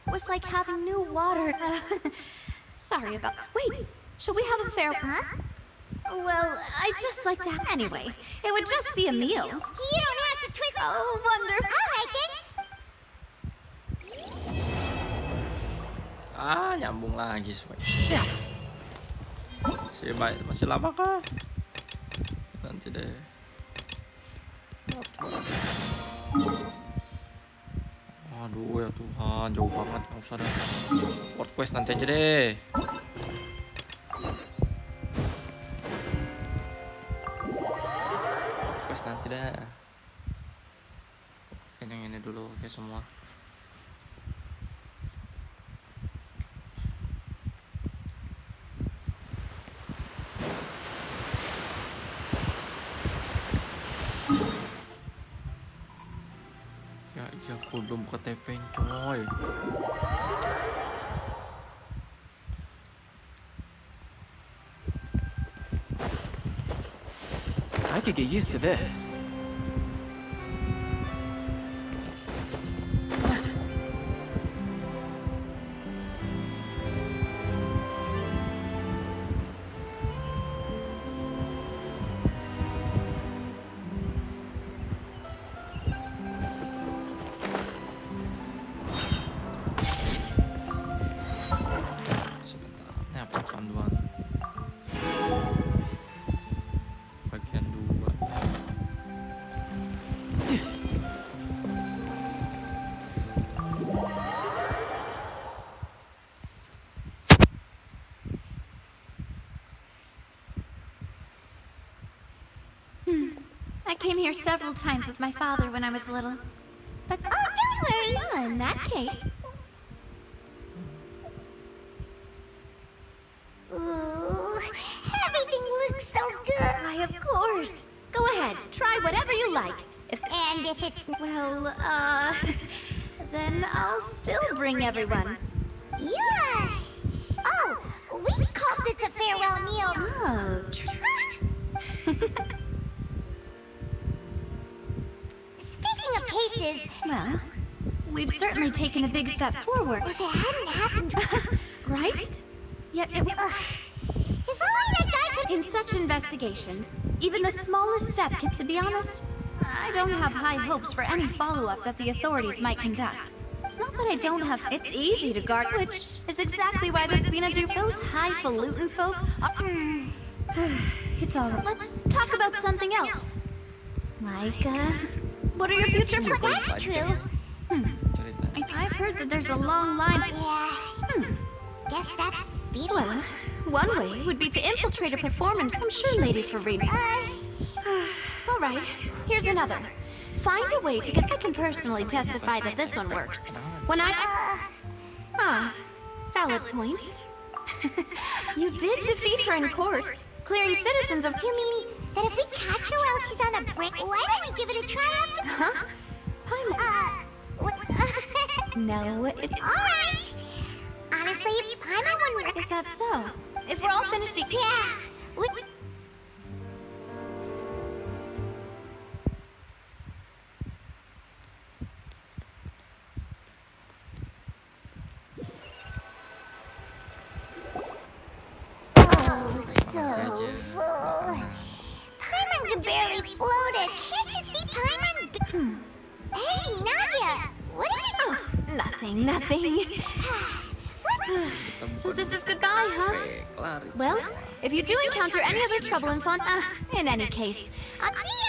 It was like having new water. Sorry about... Wait, shall we have a fair... Huh? Well, I'd just like to... Anyway, it would just be a meal. You don't have to twist... Oh, wonderful. All right, then. Nyambung lagi, Sway. Masih lama kah? Nanti deh. Aduh ya Tuhan, jauh banget, nggak usah dah. World quest nanti aja deh. Quest nanti dah. Kayaknya yang ini dulu, oke semua. Ya aku belum buka TP coy. I could get used to this. I came here several times with my father when I was little. But oh, don't worry. In that case... Ooh, everything looks so good. Why, of course. Go ahead, try whatever you like. And if it's... Well, then I'll still bring everyone. Yeah. Oh, we called this a farewell meal. Oh, Speaking of cases... Well, we've certainly taken a big step forward. If it hadn't happened... Right? Yet it... If only that guy could... In such investigations, even the smallest step can... To be honest, I don't have high hopes for any follow-up that the authorities might conduct. It's not that I don't have... It's easy to guard, which is exactly why the Spina do. Those highfalutin folk... It's all right. Let's talk about something else. Like, what are your future plans? That's true. I've heard that there's a long line... Yeah. Guess that's speedy. Well, one way would be to infiltrate a performance. I'm sure Lady Farina... All right, here's another. Find a way to get... I can personally testify that this one works. When I... valid point. You did defeat her in court, clearing citizens of... You mean that if we catch her while she's on a break, why don't we give it a try after... Huh? No, it's... Alright! Honestly, Paimon would work. Is that so? If we're all finished... Yeah. Oh, so full. Paimon could barely float it. Can't you see Paimon? Hey, Nadia! What are you... Nothing. So this is goodbye, huh? Well, if you do encounter any other trouble in in any case, I'll see ya!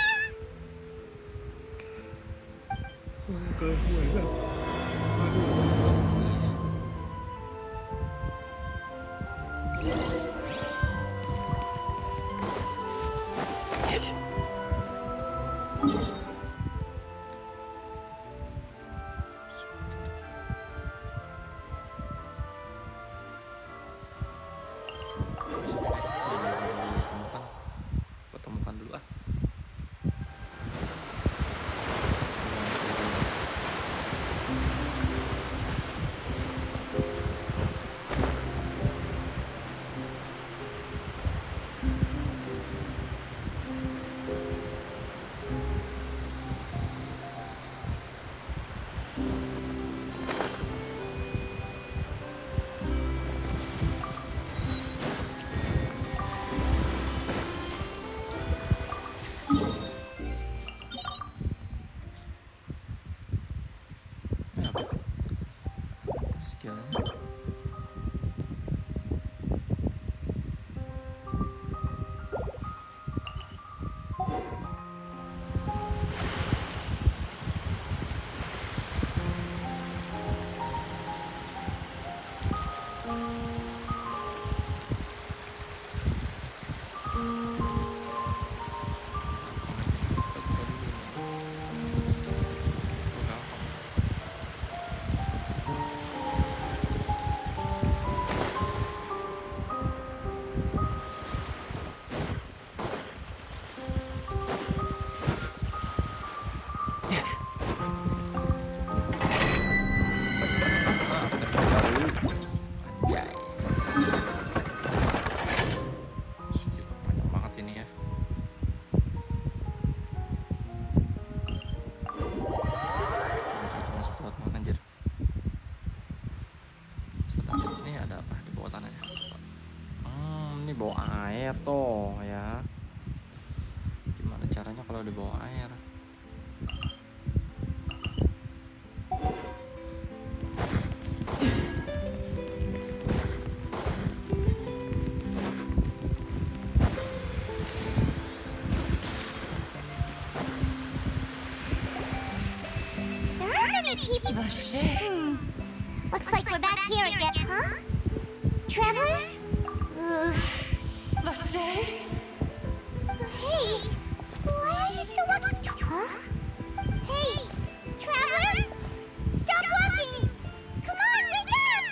air toh ya. Gimana caranya kalau di bawah air? There aren't any people. Looks like we're back here again, huh? Traveler? Hey, why are you still walking? Huh? Hey, Traveler? Stop walking! Come on, wake up!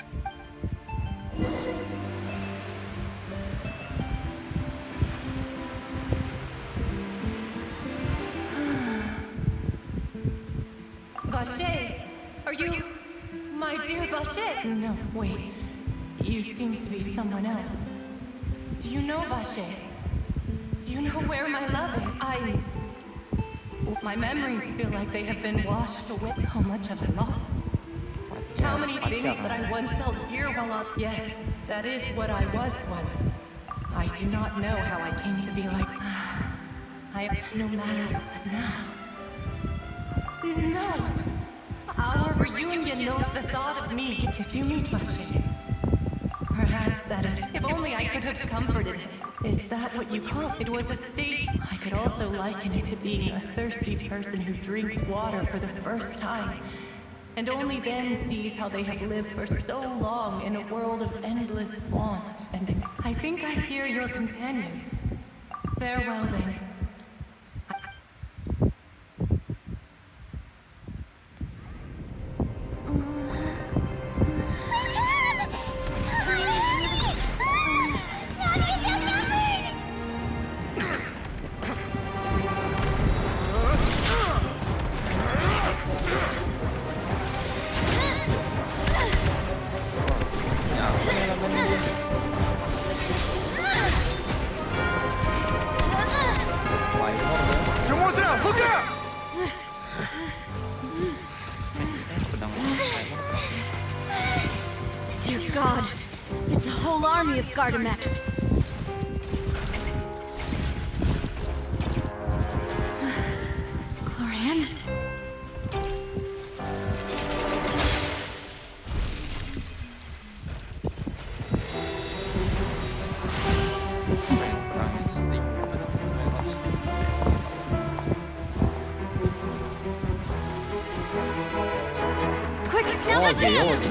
Vache, are you my dear Vache? No, wait. You seem to be someone else. Do you know Vache? Do you know where my love is? My memories feel like they have been washed away. How much have I lost? How many things that I once held dear while up? Yes, that is what I was once. I do not know how I came to be like. No matter what now. No! Our reunion knows the thought of me if you meet Vache. Perhaps that is. If only I could have comforted him. Is that what you call it? It was a state. I could also liken it to being a thirsty person who drinks water for the first time, and only then sees how they have lived for so long in a world of endless want. And I think I hear your companion. Farewell then. Dear God, it's a whole army of Gardamex. Chlorand? Quick, now's our chance!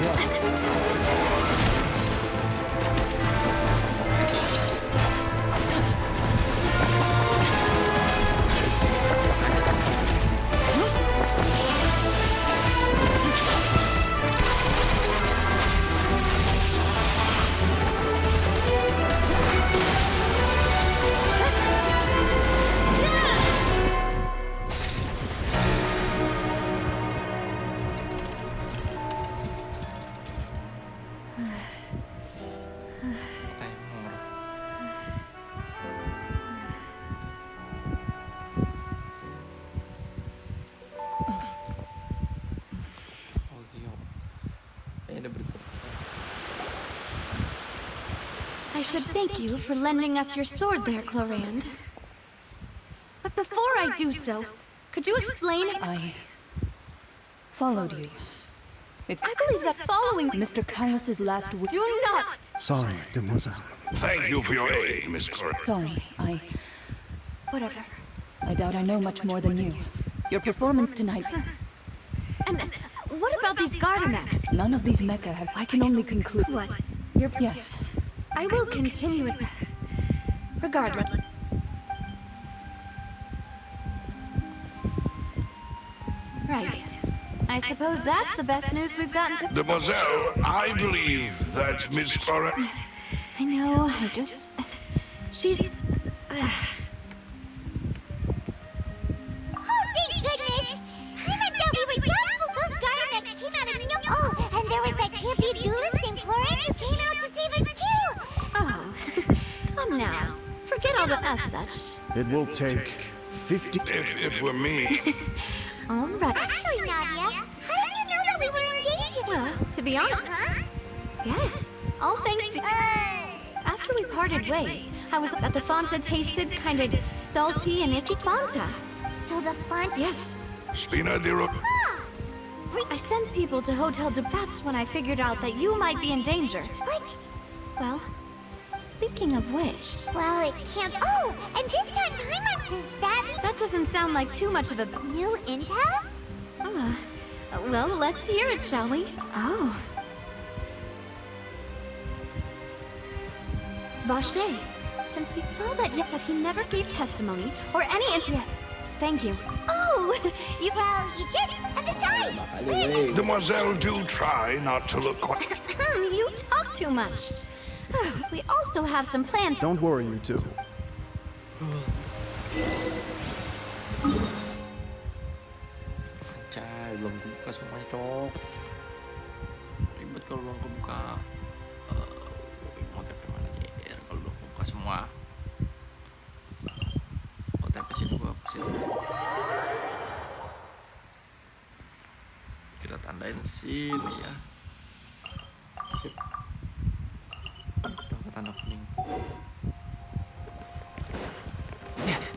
I should thank you for lending us your sword there, Chlorand. But before I do so, could you explain? I followed you. I believe that following Mr. Caius's last word. Do not! Sorry, demoiselle. Thank you for your aid, Miss Curran. Sorry, Whatever. I doubt I know much more than you. Your performance tonight. And what about these Gardamex? None of these mecha have. I can only conclude. What? Yes. I will continue it. Regardless. Right. I suppose that's the best news we've gotten to. Demoiselle, I believe that Miss Curran. I know, she's. Oh, thank goodness! I thought we were done. Those Gardamex came out of nowhere. Oh, and there was that champion duelist named Chlorand who came out to save us too! Oh, come now. Forget all the such. It will take 50. If it were me. All right. Actually, Nadia, how did you know that we were in danger? Well, to be honest, Huh? yes. All thanks to. After after we parted ways, I was that the Fanta tasted kind of salty and icky. Fanta. So the fun? Yes. Spina di Ro- I sent people to Hotel de. That's when I figured out that you might be in danger. What? Well, speaking of which... Well, it can't... Oh, and this time I'm does that... That doesn't sound like too much of a... New intel? Well, let's hear it, shall we? Oh. Vache, since he saw that he never gave testimony or any... Yes, thank you. Oh, you... Well, you did. And besides... Demoiselle, do try not to look quite... You talk too much. We also have some plans... Don't worry, you two. Anjay, belum kebuka semuanya, Cok. Ribet kalau belum kebuka. Mau TP mana aja kalau belum kebuka semua. Kok TP situ gua ke situ. Kita tandain sini ya. Sip. Kita tanda kuning. Yes.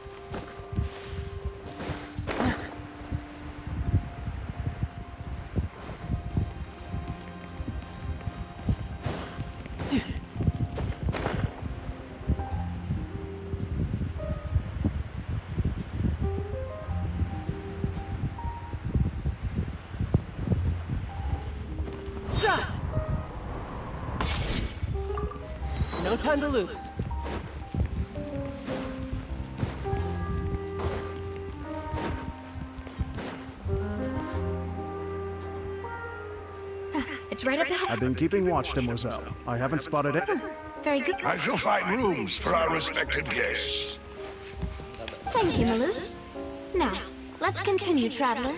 No time to lose. It's right up ahead. I've been keeping watch, Demoiselle. I haven't spotted it. Very good. I shall find rooms for our respected guests. Thank you, Malus. Now, let's continue, traveler.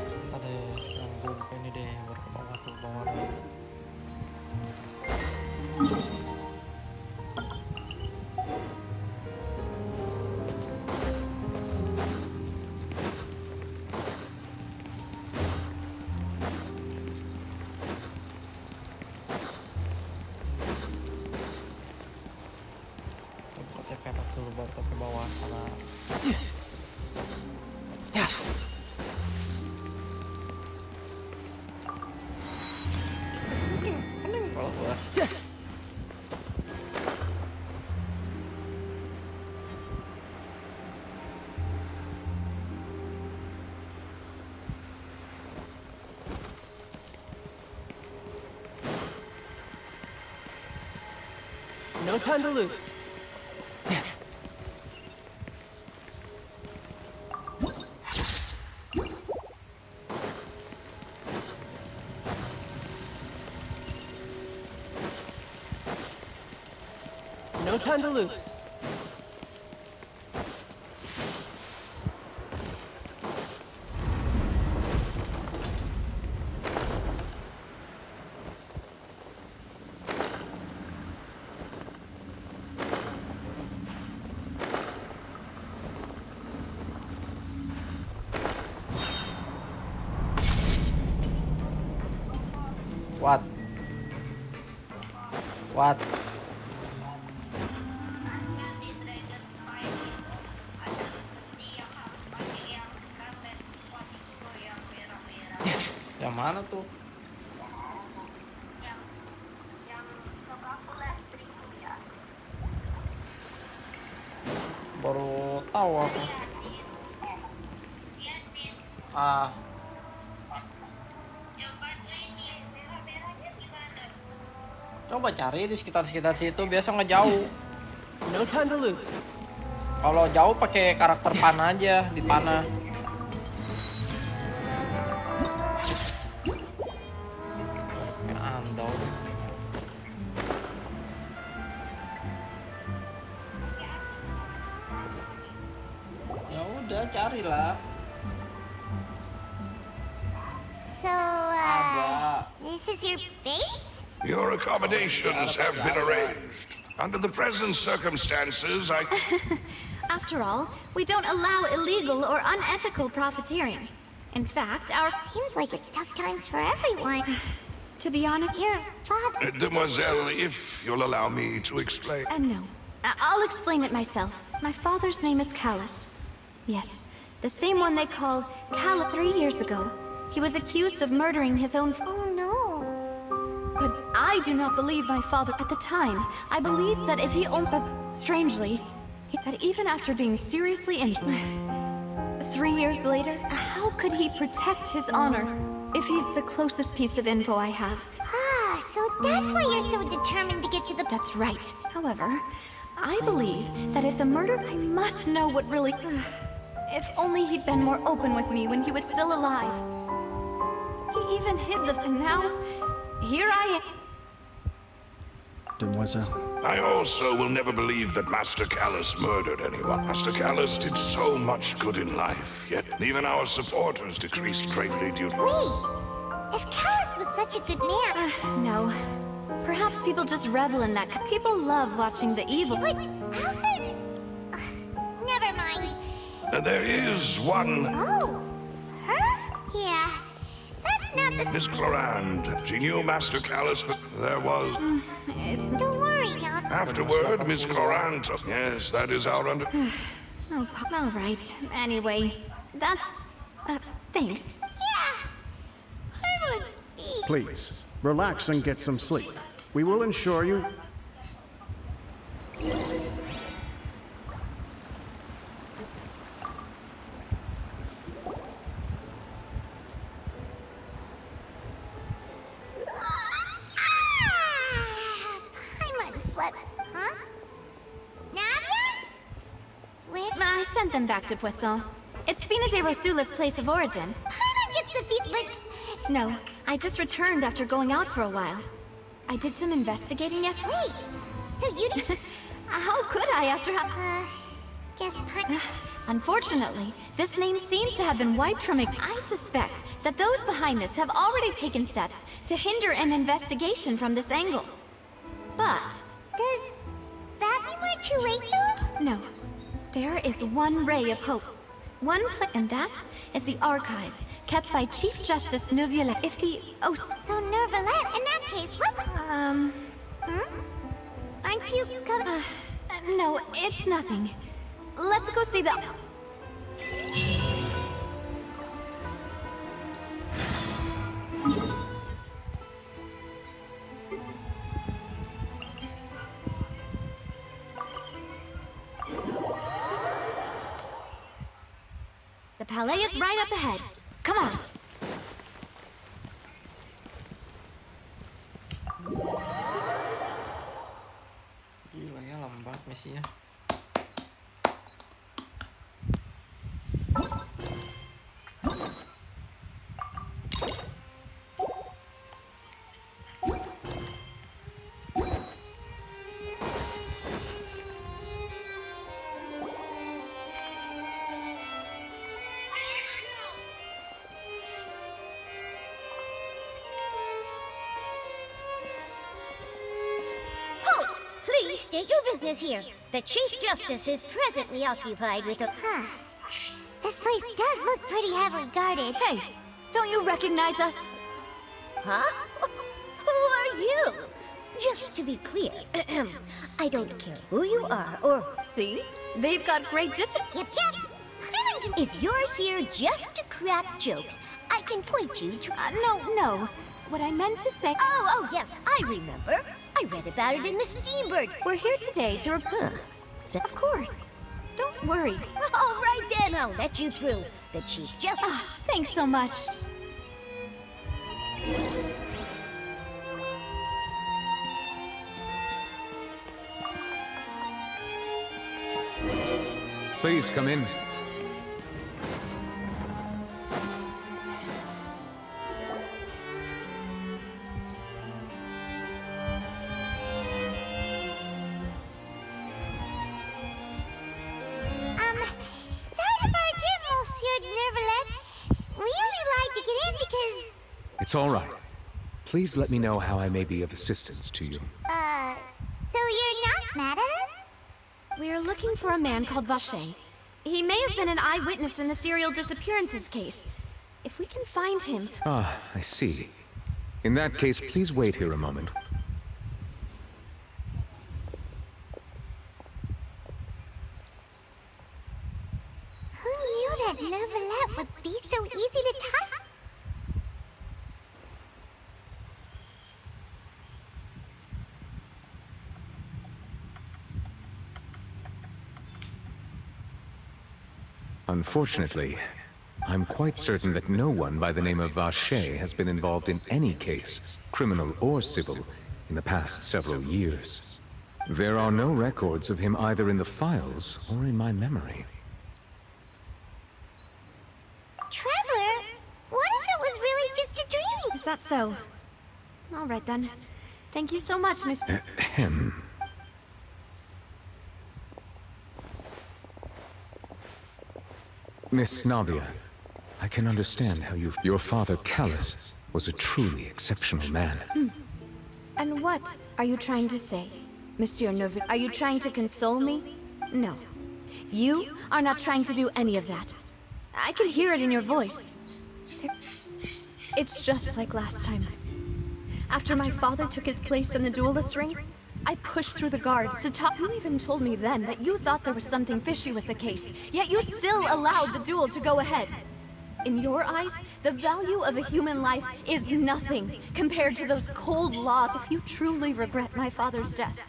Sebentar deh, sekarang gue buka ini deh, baru ke bawah tuh, bawah. Kita buka TP atas dulu, baru TP bawah sana. Ya. Kalau gua. No time to lose. Yes. No time to lose. What? What? Yang mana tuh? Baru tahu aku. Coba cari di sekitar situ, biasa nggak jauh. No time to lose. Kalau jauh pakai karakter panah aja, di panah. Ya andau. Ya udah carilah. This is your base? Your accommodations have been arranged. Under the present circumstances, After all, we don't allow illegal or unethical profiteering. In fact, our... Seems like it's tough times for everyone. To be honest, Your father... Demoiselle, if you'll allow me to explain... No. I'll explain it myself. My father's name is Callus. Yes, the same one they called Callus 3 years ago. He was accused of murdering his own... Oh no. But I do not believe my father at the time. I believed that if he owned... Strangely, that even after being seriously injured... 3 years later, how could he protect his honor if he's the closest piece of info I have? Ah, so that's why you're so determined to get to the... That's right. However, I believe that if the murder... I must know what really... If only he'd been more open with me when he was still alive. He even hid the... And now, here I am. Demoiselle. I also will never believe that Master Callus murdered anyone. Master Callus did so much good in life, yet even our supporters decreased greatly due to... Wait! If Callus was such a good man... No. Perhaps people just revel in that. People love watching the evil. But how could... Never mind. There is one... Oh! Her? Yeah. That's not the... Miss Clorand. She knew Master Callus, but there was... Don't worry, now. Afterward, Miss Clorand took... Yes, that is our under... Oh, all right. Anyway, that's... thanks. Yeah. I would speak. Please, relax and get some sleep. We will ensure you... I sent them back to Poisson. It's Spina de Rosula's place of origin. Paimon gets the feet, but... No, I just returned after going out for a while. I did some investigating yesterday. Wait, so you did... How could I after guess Unfortunately, this name seems to have been wiped from it. I suspect that those behind this have already taken steps to hinder an investigation from this angle. But... Does that mean we're too late, though? No. There is one ray of hope. One place, and that is the archives kept by Chief Justice Neuvillette. If the... Oh, so Neuvillette, in that case, let's... Aren't you coming? No, it's nothing. Let's go see the... The palais is right up ahead. Come on. Gila ya, lambat misinya. State your business here. The Chief Justice is presently occupied with a... This place does look pretty heavily guarded. Hey, don't you recognize us? Huh? Who are you? Just to be clear, I don't care who you are or... See? They've got great distance. Yep. If you're here just to crack jokes, I can point you to... No. What I meant to say... Oh, yes, I remember. I read about it in the Steambird. We're here today to Of course. Don't worry. All right then, I'll let you through. The Chief Justice... Thanks so much. Please come in. Monsieur Neuvillette. We only like to get in because... It's all right. Please let me know how I may be of assistance to you. So you're not mad at us? We're looking for a man called Vache. He may have been an eyewitness in the serial disappearances case. If we can find him... Ah, I see. In that case, please wait here a moment. Who knew that Neuvillette would be so easy to touch? Unfortunately, I'm quite certain that no one by the name of Vache has been involved in any case, criminal or civil, in the past several years. There are no records of him either in the files or in my memory. Trevor, what if it was really just a dream? Is that so? All right then. Thank you so much, Miss... Him. Miss Navia, I can understand how your father, Callus, was a truly exceptional man. And what are you trying to say, Monsieur Neuville? Are you trying to console me? No. You are not trying to do any of that. I can hear it in your voice. It's just like last time. After my father took his place in the duelist ring, I pushed through the guards to talk. You even told me then that you thought there was something fishy with the case, yet you still allowed the duel to go ahead. In your eyes, the value of a human life is nothing compared to those cold laws. If you truly regret my father's death,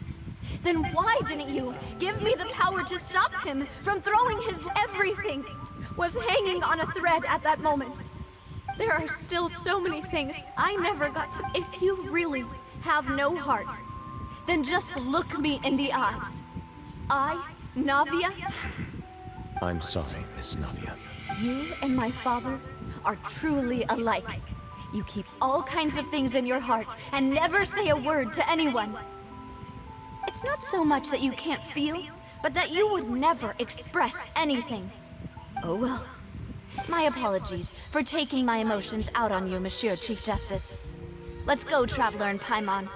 then why didn't you give me the power to stop him from throwing his everything was hanging on a thread at that moment? There are still so many things I never got to. If you really have no heart, then just look me in the eyes. I, Navia? I'm sorry, Miss Navia. You and my father are truly alike. You keep all kinds of things in your heart and never say a word to anyone. It's not so much that you can't feel, but that you would never express anything. Oh well. My apologies for taking my emotions out on you, Monsieur Chief Justice. Let's go, Traveler and Paimon.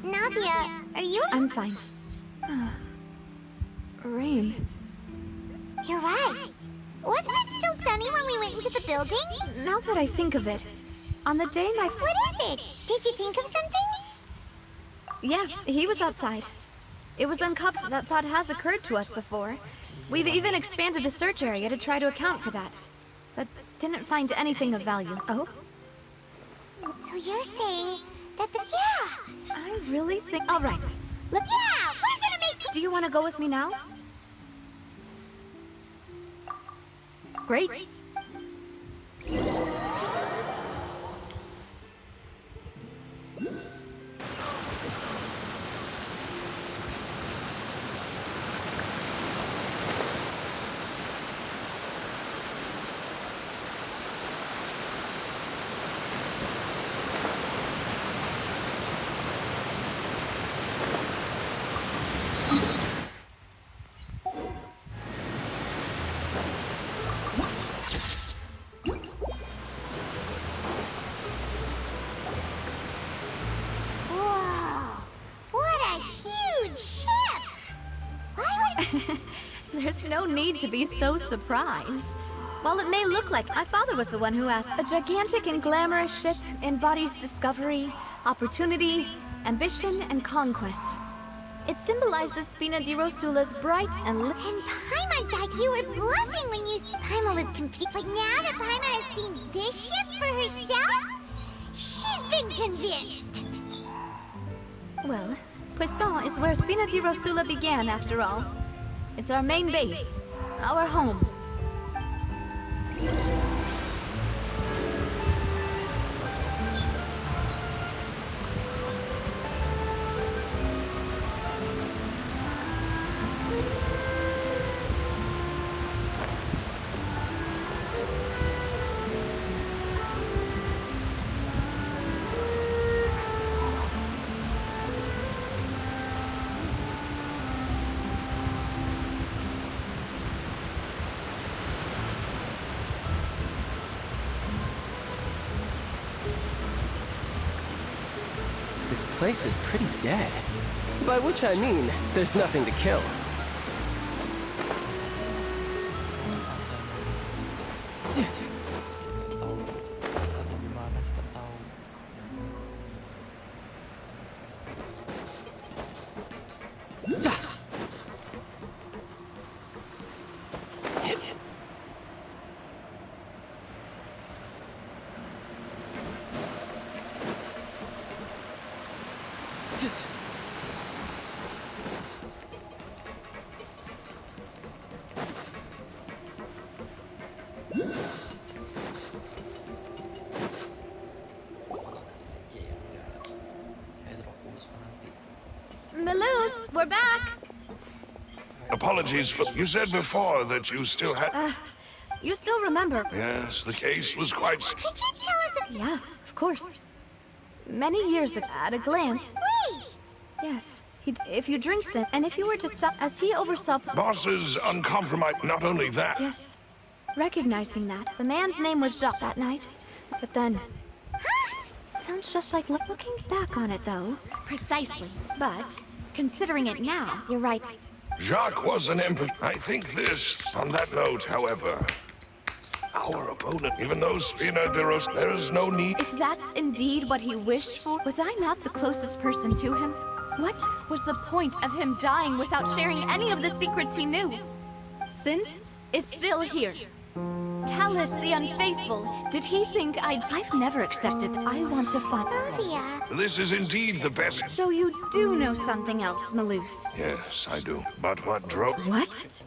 Navia, are you? I'm fine. Rain. You're right. Wasn't it still sunny when we went into the building? Now that I think of it, on the day my... What is it? Did you think of something? Yeah, he was outside. It was uncovered. That thought has occurred to us before. We've even expanded the search area to try to account for that, but didn't find anything of value. Oh? So you're saying that the... Yeah! I really think... All right. Yeah! We're gonna make it... Do you want to go with me now? Great. There's no need to be so surprised. While it may look like my father was the one who asked, a gigantic and glamorous ship embodies discovery, opportunity, ambition, and conquest. It symbolizes Spina di Rosula's bright and... And Paimon thought you were bluffing when you... Paimon was confused. But now that Paimon has seen this ship for herself, she's been convinced. Well, Poisson is where Spina di Rosula began, after all. It's our main base, our home. This place is pretty dead. By which I mean, there's nothing to kill. Gimana kita tahu? Malus, we're back. Apologies for... You said before that you still had... You still remember? Yes, the case was quite... Could you tell us Yeah, of course. Many years ago, at a glance. Wait! Yes, if you drink sin, and if you were to stop, as he oversaw... Boss's uncompromised... Not only that... Yes, recognizing that. The man's name was Jacques that night, but then... Sounds just like looking back on it, though. Precisely. But, considering it now, you're right. Jacques was an empath. I think this... On that note, however... Our opponent, even though Spina de Ros, there is no need... If that's indeed what he wished for, was I not the closest person to him? What was the point of him dying without sharing any of the secrets he knew? Synth is still here. Callus the Unfaithful, did he think I've never accepted that I want to find... Sylvia. This is indeed the best... So you do know something else, Malus? Yes, I do. But what drove... What?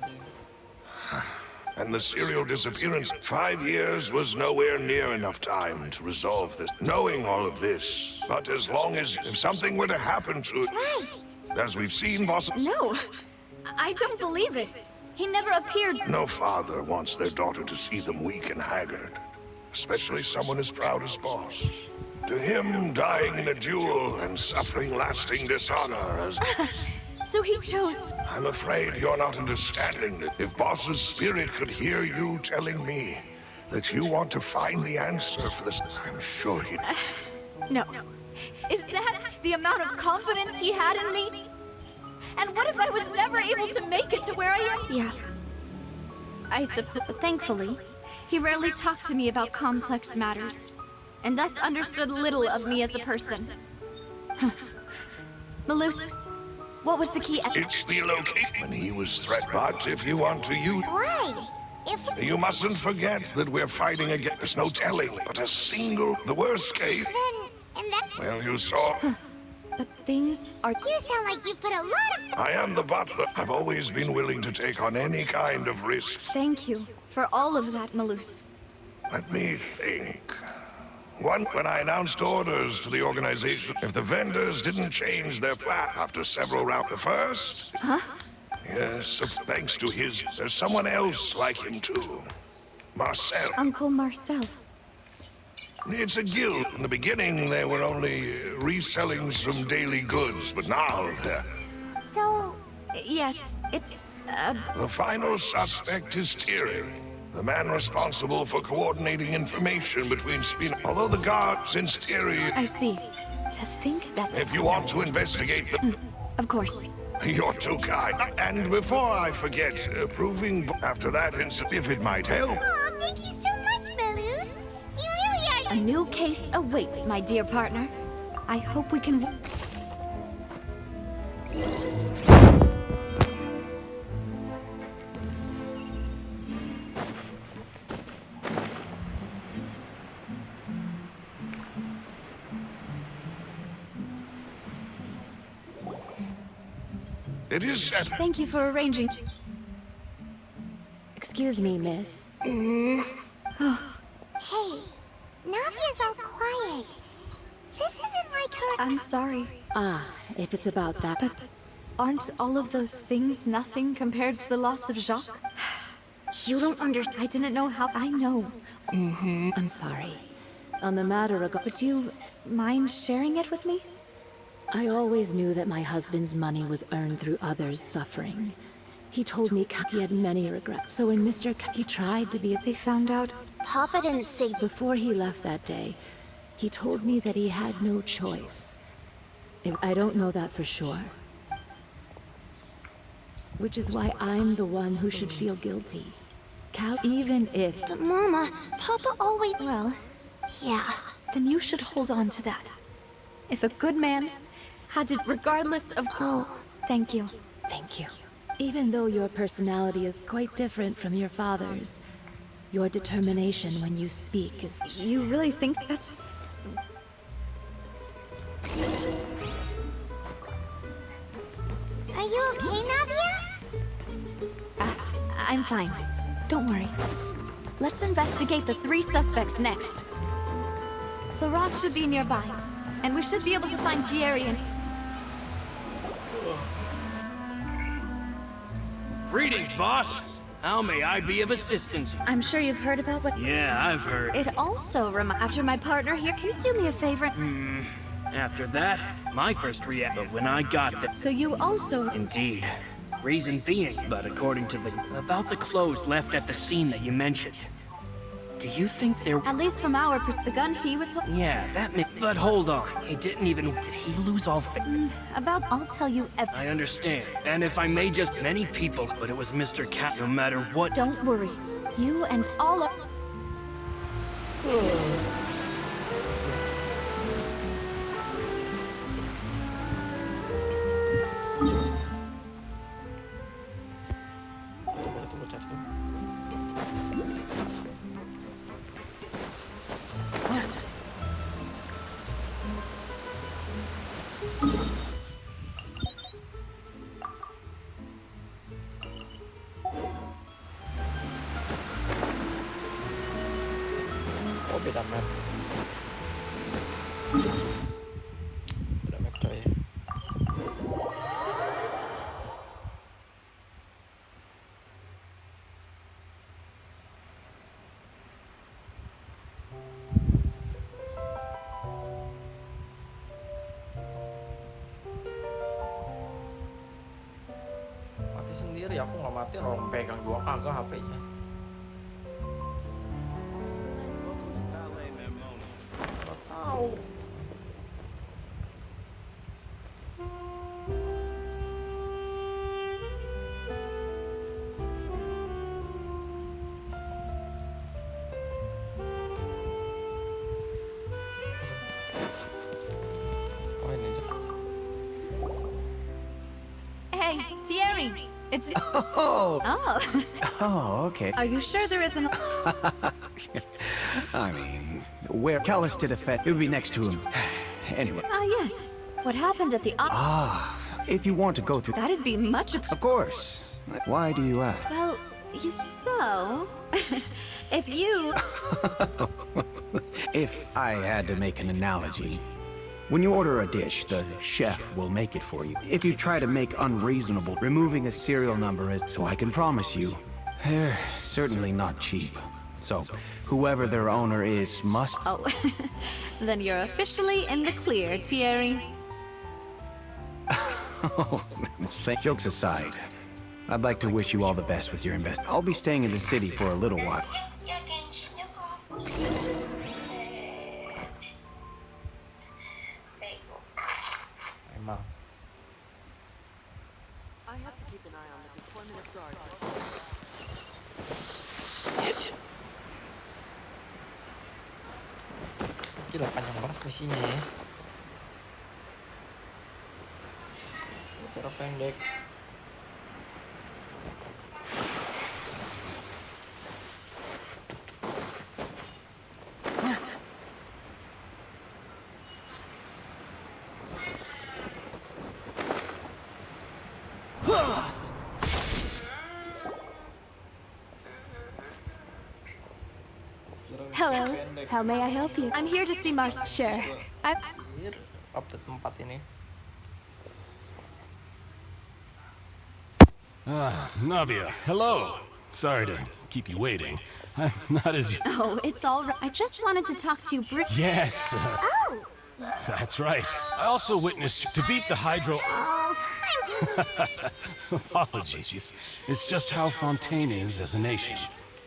And the serial disappearance, 5 years was nowhere near enough time to resolve this. Knowing all of this, but as long as if something were to happen to it, as we've seen, boss, No, I don't believe it. He never appeared. no father wants their daughter to see them weak and haggard, especially someone as proud as Boss. To him, dying in a duel and suffering lasting dishonor as... So he chose... I'm afraid you're not understanding that if Boss's spirit could hear you telling me that you want to find the answer for this, I'm sure he'd... No. Is that the amount of confidence he had in me? And what if I was never able to make it to where I am? Yeah. I suppose, but thankfully, he rarely talked to me about complex matters, and thus understood little of me as a person. Malus, what was the key? It's the location when he was threatened. But if you want to use... Why? You mustn't forget that we're fighting against... There's no telling, but a single... The worst case... Then, in that... Well, you saw... But things are... You sound like you put a lot of... I am the butler. I've always been willing to take on any kind of risk. Thank you for all of that, Malus. Let me think. One, when I announced orders to the organization, if the vendors didn't change their plan after several rounds, the first... Huh? Yes, so thanks to his... There's someone else like him, too. Marcel. Uncle Marcel. It's a guild. In the beginning, they were only reselling some daily goods, but now they're... So... Yes, it's... The final suspect is Thierry, the man responsible for coordinating information between Spina... Although the guard, since Thierry... I see. To think that... If you want to investigate the... Of course. You're too kind. And before I forget, proving after that incident, if it might help... Oh, thank you so much, Malus. You really are... A new case awaits, my dear partner. I hope we can... It is set. Thank you for arranging... Excuse me, miss. Hey, Navia's all quiet. This isn't like her... I'm sorry. Ah, if it's about that... But aren't all of those things nothing compared to the loss of Jacques? You don't understand. I didn't know how... I know. I'm sorry. On the matter of... Would you mind sharing it with me? I always knew that my husband's money was earned through others' suffering. He told me he had many regrets. So when Mr. He tried to be... They found out... Papa didn't say... Before he left that day, he told me that he had no choice. I don't know that for sure. Which is why I'm the one who should feel guilty. Cal, even if... But Mama, Papa always... Well, yeah. then you should hold on to that. If a good man had to, regardless of... Oh, thank you. Thank you. Even though your personality is quite different from your father's, your determination when you speak is... You really think that's... Are you okay, Navia? I'm fine. Don't worry. Let's investigate the 3 suspects next. Florent should be nearby, and we should be able to find Thierry and... Greetings, boss. How may I be of assistance? I'm sure you've heard about what... Yeah, I've heard. It also after my partner here, can you do me a favor? After that, my first reaction when I got the... So you also... Indeed. Reason being, but according to the... About the clothes left at the scene that you mentioned. Do you think there... At least from our perspective, the gun he was... Yeah, that may... But hold on. He didn't even... Did he lose all... I'll tell you I understand. And if I may just... Many people, but it was Mr. Cat, no matter what... Don't worry. You and all of... Tunggu cari tuh. Oh, beda map. Beda map coy. Mati sendiri, aku nggak mati, orang pegang dua kagak HP-nya. Nggak tahu. Oh, ini aja. Hey, Thierry! It's... Oh! Oh! Okay. Are you sure there isn't... I mean, where Callus did a fet, it would be next to him. Anyway. Yes. What happened at the... If you want to go through... That'd be much... Of course. Why do you ask? Well, so... if you... If I had to make an analogy, when you order a dish, the chef will make it for you. If you try to make unreasonable, removing a serial number is... So I can promise you, they're certainly not cheap. So, whoever their owner is must... Oh, then you're officially in the clear, Thierry. Jokes aside, I'd like to wish you all the best with your investment. I'll be staying in the city for a little while. Emang. I have to keep an eye on the deployment of guards. Gila panjang banget misinya ya. Cara pendek. Hello. How may I help you? I'm here to see Mars. Sure. Update 4 ini. Navia, hello. Sorry to keep you waiting. I'm not as... Oh, it's all right. I just wanted to talk to you Yes. That's right. I also witnessed to beat the Hydro... Apologies. It's just how Fontaine is as a nation.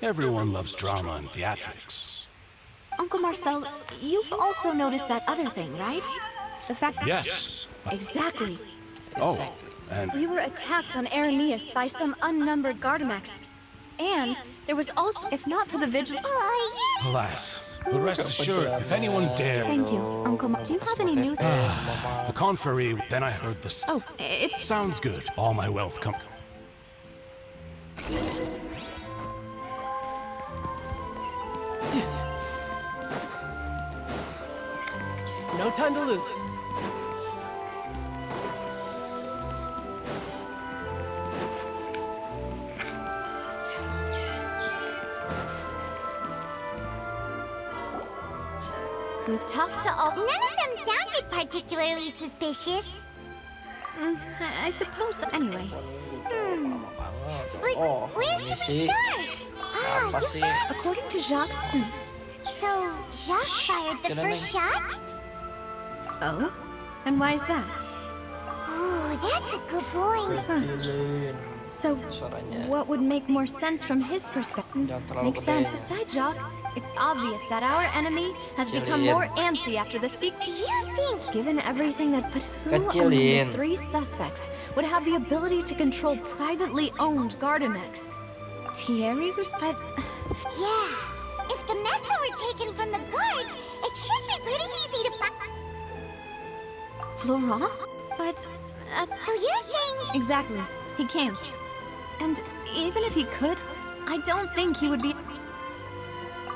Everyone loves drama and theatrics. Uncle Marcel, you've also noticed that other thing, right? The fact. Yes. Exactly. Oh, and We were attacked on Arrhenius by some unnumbered Gardamex. And there was also, if not for the vigil. alas. But rest assured, if anyone dare... Thank you, Uncle. Do you have any new? The confrery, then I heard the... Oh, it sounds good. All my wealth come... No time to lose. We've talked to all. None of them sounded particularly suspicious. I suppose that. Anyway. Where should we start? Apa sih? According to Jacques. So, Jacques fired the first shot? Oh? And why is that? Oh, that's a good point. So, what would make more sense from his perspective? Makes sense. Besides, Jacques, it's obvious that our enemy has become more antsy after the seek. Do you think, given everything that's put, who among the 3 suspects would have the ability to control privately owned Gardamex? Thierry respect. Yeah, if the method were taken from the guards, it should be pretty easy to find. Florent? But so you're saying exactly. He can't. And even if he could, I don't think he would be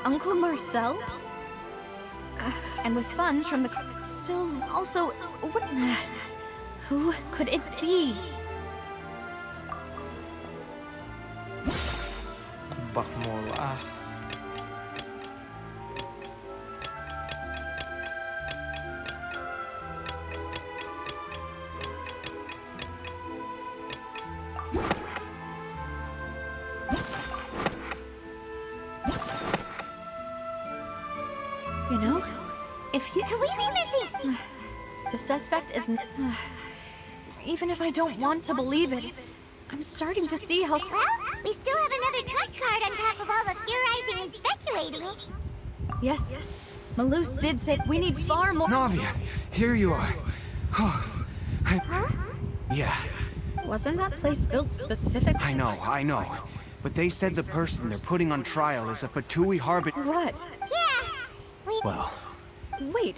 Uncle Marcel? And with funds from the still also what who could it be? Nebak mulu ah. You know, if you could we be missing? The suspect isn't. Even if I don't want to believe it, I'm starting to see how. Well, we still have another trump card on top of all the theorizing and speculating. Yes, Malus did say we need far more. Navia, here you are. Yeah. Wasn't that place built specifically? I know. But they said the person they're putting on trial is a Fatui Harbit. What? Yeah. Well, wait.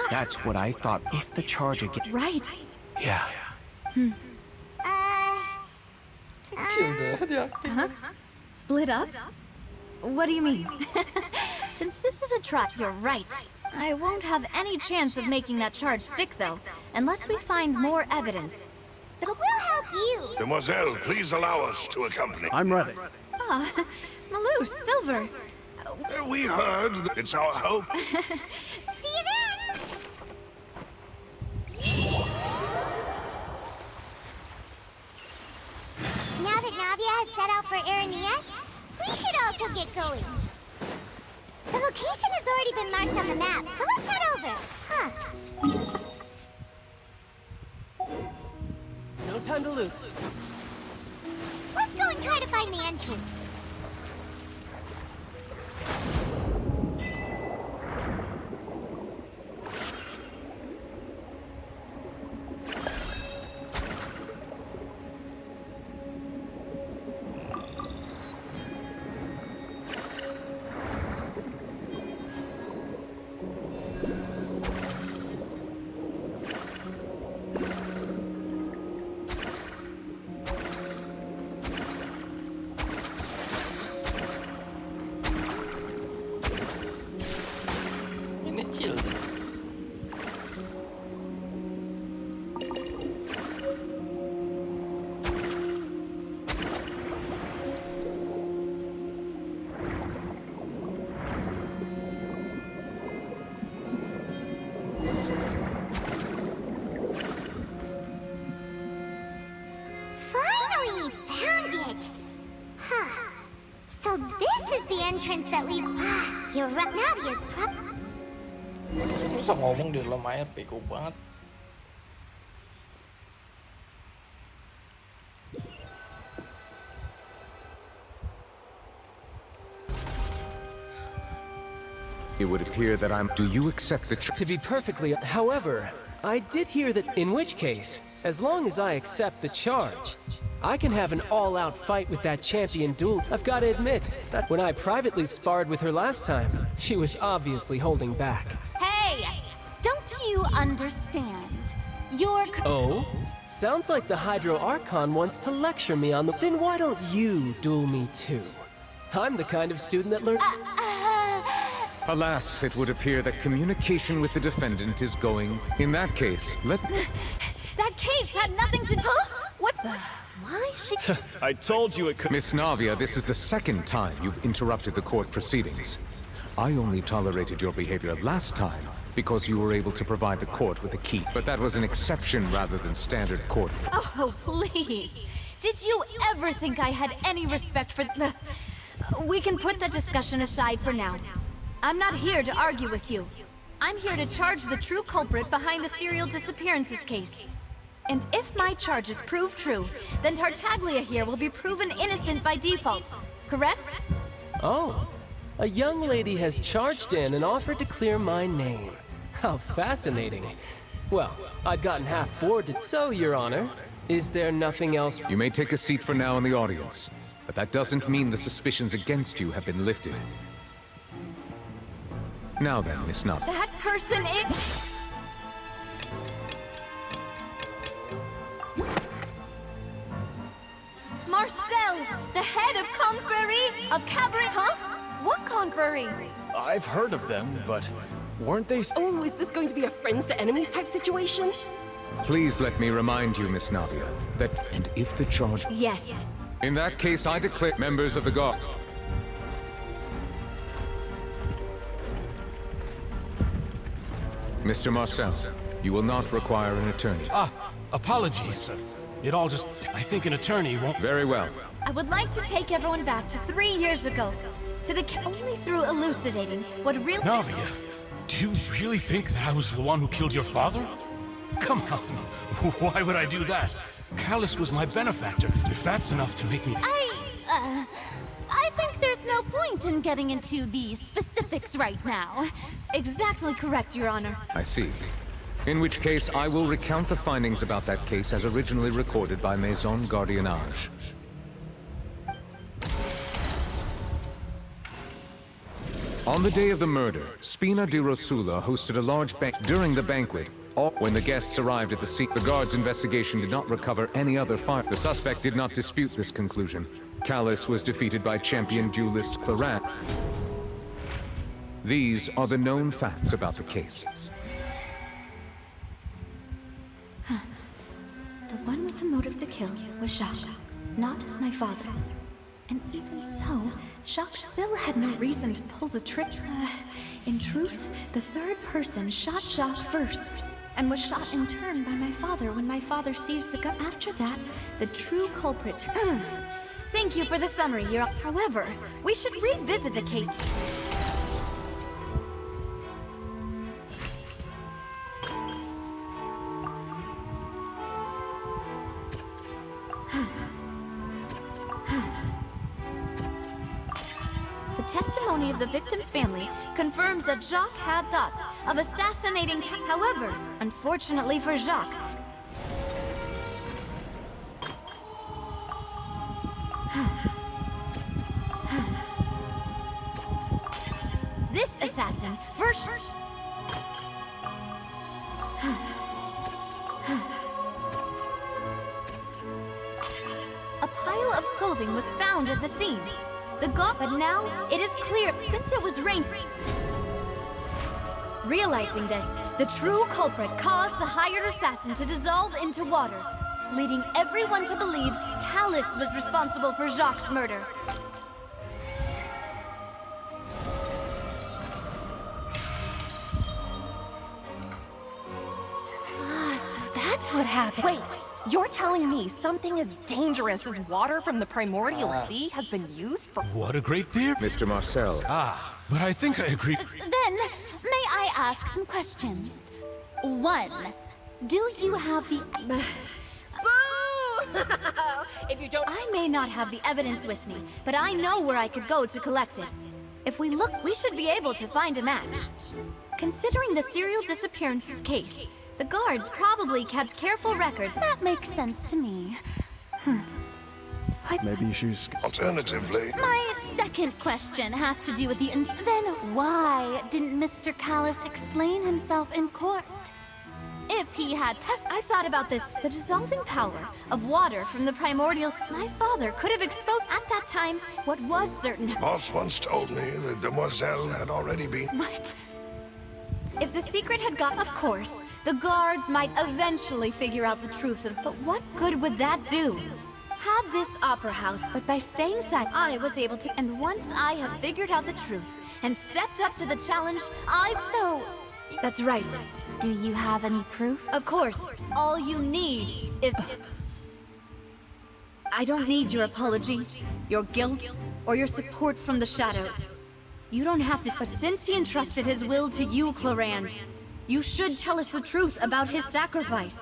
that's what I thought if the charge against. Right. Yeah. Split up? What do you mean? Since this is a trap, you're right. I won't have any chance of making that charge stick, though, unless we find more evidence. We'll help you. Demoiselle, please allow us to accompany. I'm ready. Ah, Malou, Silver. We heard that it's our hope. See you then. Now that Navia has set out for Arrhenius, we should also get going. The location has already been marked on the map, so let's head over. No time to lose. Let's go and try to find the entrance. Ini chill deh. Finally found it. Huh. So this is the entrance that we. You're right. Navia's Bisa ngomong di dalam air, bego banget. It would appear that I'm... Do you accept the... To be perfectly... However, I did hear that, in which case, as long as I accept the charge, I can have an all-out fight with that champion duel. I've got to admit that when I privately sparred with her last time, she was obviously holding back. Hey! Don't you understand? You're... Oh? Sounds like the Hydro Archon wants to lecture me on the... Then why don't you duel me too? I'm the kind of student that learns... Alas, it would appear that communication with the defendant is going... In that case, let... That case had nothing to... Huh? What? Why is she... I told you it could... Miss Navia, this is the second time you've interrupted the court proceedings. I only tolerated your behavior last time because you were able to provide the court with a key. But that was an exception rather than standard court. Oh, please. Did you ever think I had any respect for the... We can put the discussion aside for now. I'm not here to argue with you. I'm here to charge the true culprit behind the serial disappearances case. And if my charges prove true, then Tartaglia here will be proven innocent by default. Correct? Oh. A young lady has charged in and offered to clear my name. How fascinating. Well, I'd gotten half bored. So, Your Honor, is there nothing else? You may take a seat for now in the audience, but that doesn't mean the suspicions against you have been lifted. Now then, Miss Navia. That person is... Marcel, the head of Confrérie of Cabaret... Huh? What Confrérie? I've heard of them, but weren't they... Oh, is this going to be a friends to enemies type situation? Please let me remind you, Miss Navia, that... And if the charge... Yes. In that case, I declare members of the guard... Mr. Marcel, you will not require an attorney. Apologies. It all just... I think an attorney won't... Very well. I would like to take everyone back to 3 years ago. To the... Only through elucidating what really... Navia, do you really think that I was the one who killed your father? Come on. Why would I do that? Callus was my benefactor. If that's enough to make me... I think there's no point in getting into the specifics right now. Exactly correct, Your Honor. I see. In which case, I will recount the findings about that case as originally recorded by Maison Gardiennage. On the day of the murder, Spina di Rosula hosted a large banquet. During the banquet, when the guests arrived at the scene, the guard's investigation did not recover any other fire. The suspect did not dispute this conclusion. Callus was defeated by champion duelist Clarat. These are the known facts about the case. The one with the motive to kill was Jacques, not my father. And even so, Jacques still had no reason to pull the trick. In truth, the third person shot Jacques first, and was shot in turn by my father when my father seized the gun. After that, the true culprit... Thank you for the summary, Your Honor. However, we should revisit the case. The testimony of the victim's family confirms that Jacques had thoughts of assassinating... However, unfortunately for Jacques, this assassin first... A pile of clothing was found at the scene. But now, it is clear, since it was rain... Realizing this, the true culprit caused the hired assassin to dissolve into water, leading everyone to believe Callus was responsible for Jacques' murder. So that's what happened. Wait, you're telling me something as dangerous as water from the primordial sea has been used for... What a great theory. Mr. Marcel. But I think I agree. Then, may I ask some questions? 1. Do you have the... If you don't... I may not have the evidence with me, but I know where I could go to collect it. If we look, we should be able to find a match. considering the serial disappearances case, the guards probably kept careful records. That makes sense to me. Maybe she's... Alternatively... My second question has to do with the then why didn't Mr. Callus explain himself in court? If he had I thought about this. The dissolving power of water from the primordial... My father could have exposed at that time what was certain. Boss once told me that Demoiselle had already been... What? If the secret had got... Of course, the guards might eventually figure out the truth of... But what good would that do? Had this opera house, but by staying silent, I was able to... And once I have figured out the truth and stepped up to the challenge, So... That's right. Do you have any proof? Of course. All you need is... I don't need your apology, your guilt, or your support from the shadows. You don't have to... But since he entrusted his will to you, Clarand, you should tell us the truth about his sacrifice.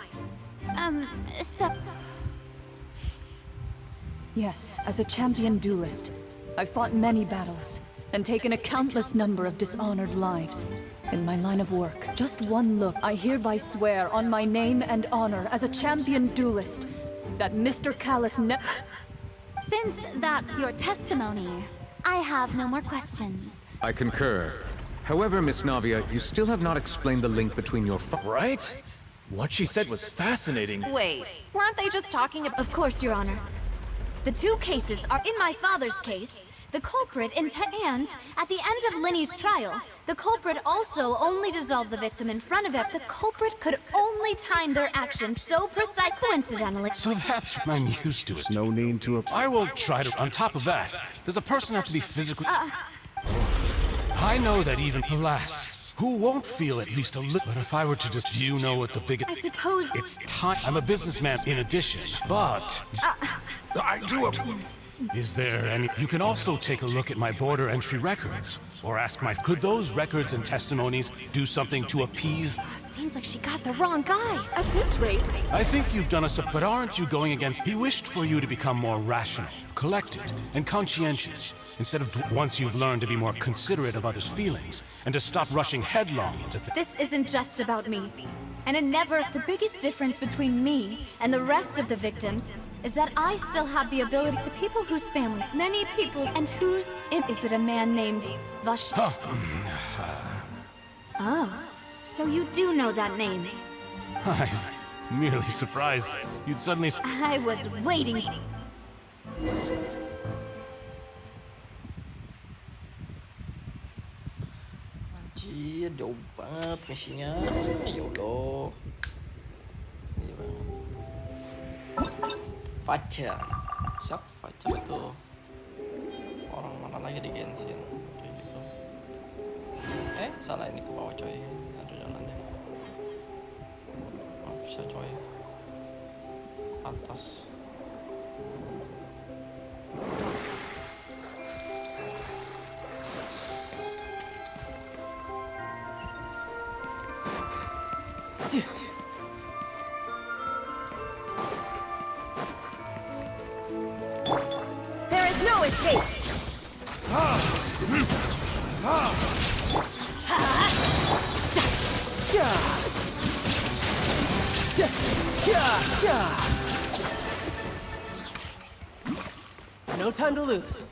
Yes, as a champion duelist, I've fought many battles and taken a countless number of dishonored lives. In my line of work, just one look, I hereby swear on my name and honor as a champion duelist that Mr. Callus Since that's your testimony, I have no more questions. I concur. However, Miss Navia, you still have not explained the link between your Right? What she said was fascinating. Wait, weren't they just talking about... Of course, Your Honor. The two cases are in my father's case. The culprit and at the end of Linny's trial, the culprit also only dissolved the victim in front of it. The culprit could only time their actions so precise coincidentally. So that's what I'm used to it. No need to... I will try to... On top of that, does a person have to be physically... I know that even... Alas, who won't feel at least a little... But if I were to just... Do you know what the biggest... I suppose... It's time... I'm a businessman in addition, but... I do... Is there any... You can also take a look at my border entry records. Or ask my... Could those records and testimonies do something to appease... Seems like she got the wrong guy. At this rate... I think you've done us a... But aren't you going against... He wished for you to become more rational, collected, and conscientious. Instead of... Once you've learned to be more considerate of others' feelings, and to stop rushing headlong into things. This isn't just about me. And it never... The biggest difference between me and the rest of the victims is that I still have the ability... The people whose family... Many people... And whose... Is it a man named Vash... Oh. So you do know that name. I'm merely surprised you'd suddenly... I was waiting. Anjir, jauh banget misinya. Ya Allah. Ini bang. Fajar. Siapa Fajar itu? Orang mana lagi di Genshin? Kayak gitu. Salah ini ke bawah coy. Ada jalannya. Oh, bisa coy. Atas. There is no escape. No time to lose.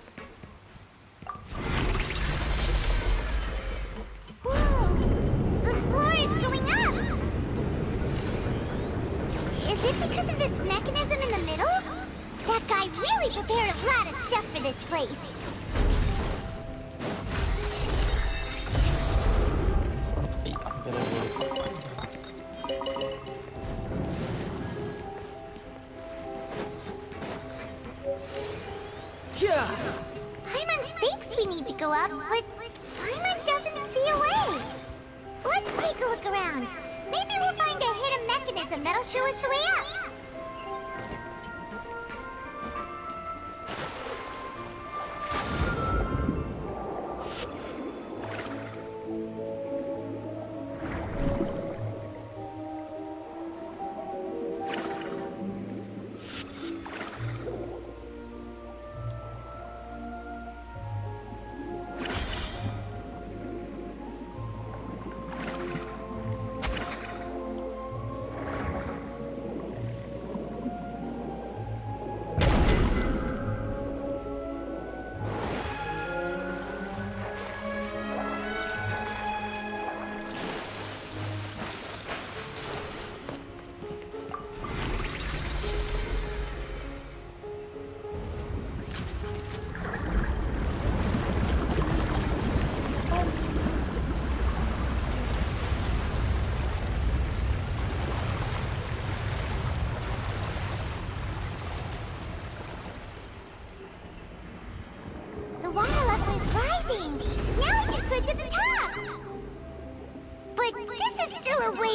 The floor is going up! Is it because of this mechanism in the middle? That guy really prepared a lot of stuff for this place. Paimon thinks we need to go up, but Paimon doesn't see a way. Let's take a look around. Maybe we'll find a hidden mechanism that'll show us the way up.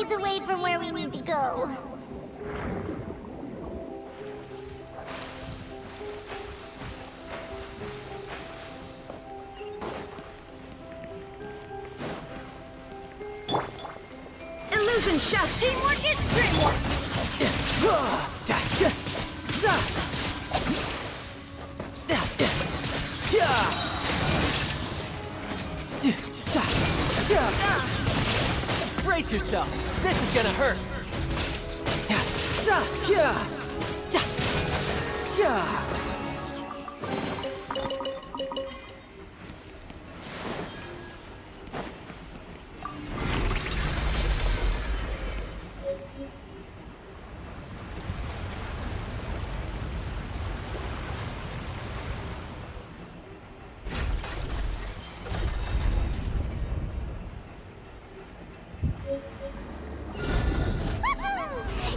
ways away from where we need to go. Illusion chef! Teamwork is dreamwork! Brace yourself. This is gonna hurt.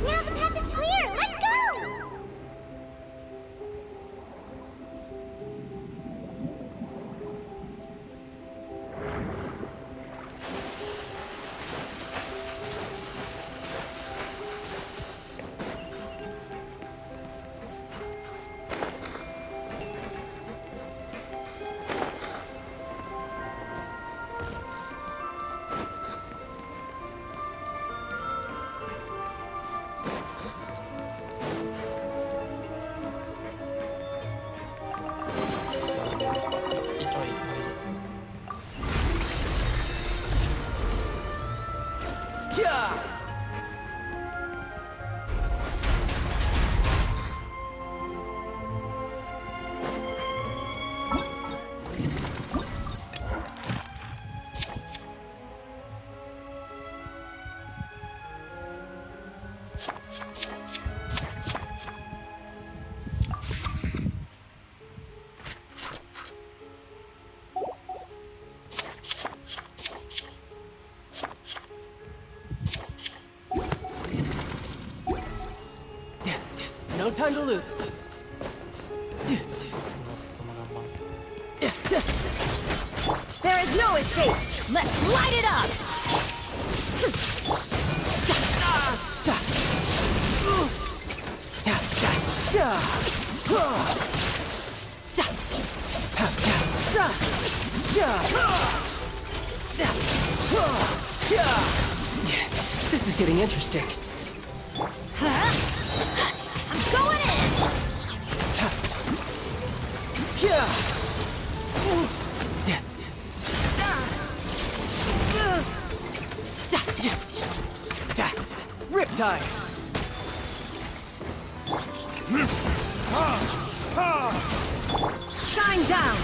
Now the path is clear. Let's go. No time to lose. There is no escape! Let's light it up! This is getting interesting. I'm going in! Riptide. Shine down!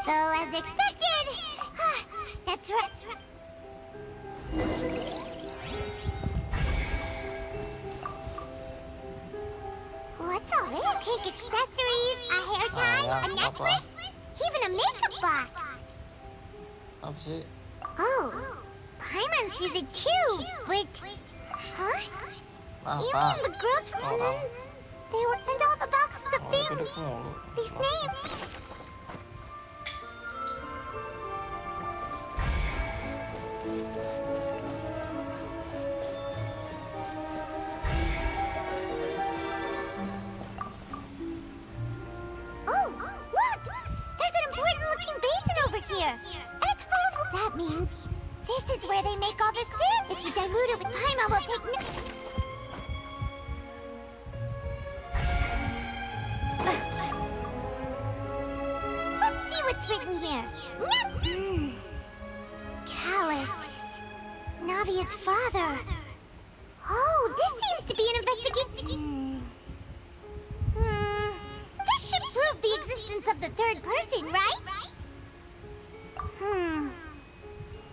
Though, as expected. That's right. What's all this? Pink accessories, a hair tie, a necklace, even a makeup box. Apa sih? Oh, Paimon sees it too. Wait, huh? You mean the girls from London? They were, and all the boxes of things. These names. Oh, look! There's an important-looking basin over here, and it's full of. That means this is where they make all the sip. If you dilute it with Paimon, we'll take. Let's see what's written here. Callus, Navia's father. Oh, this seems to be an investigation. This should prove the existence of the third person, right?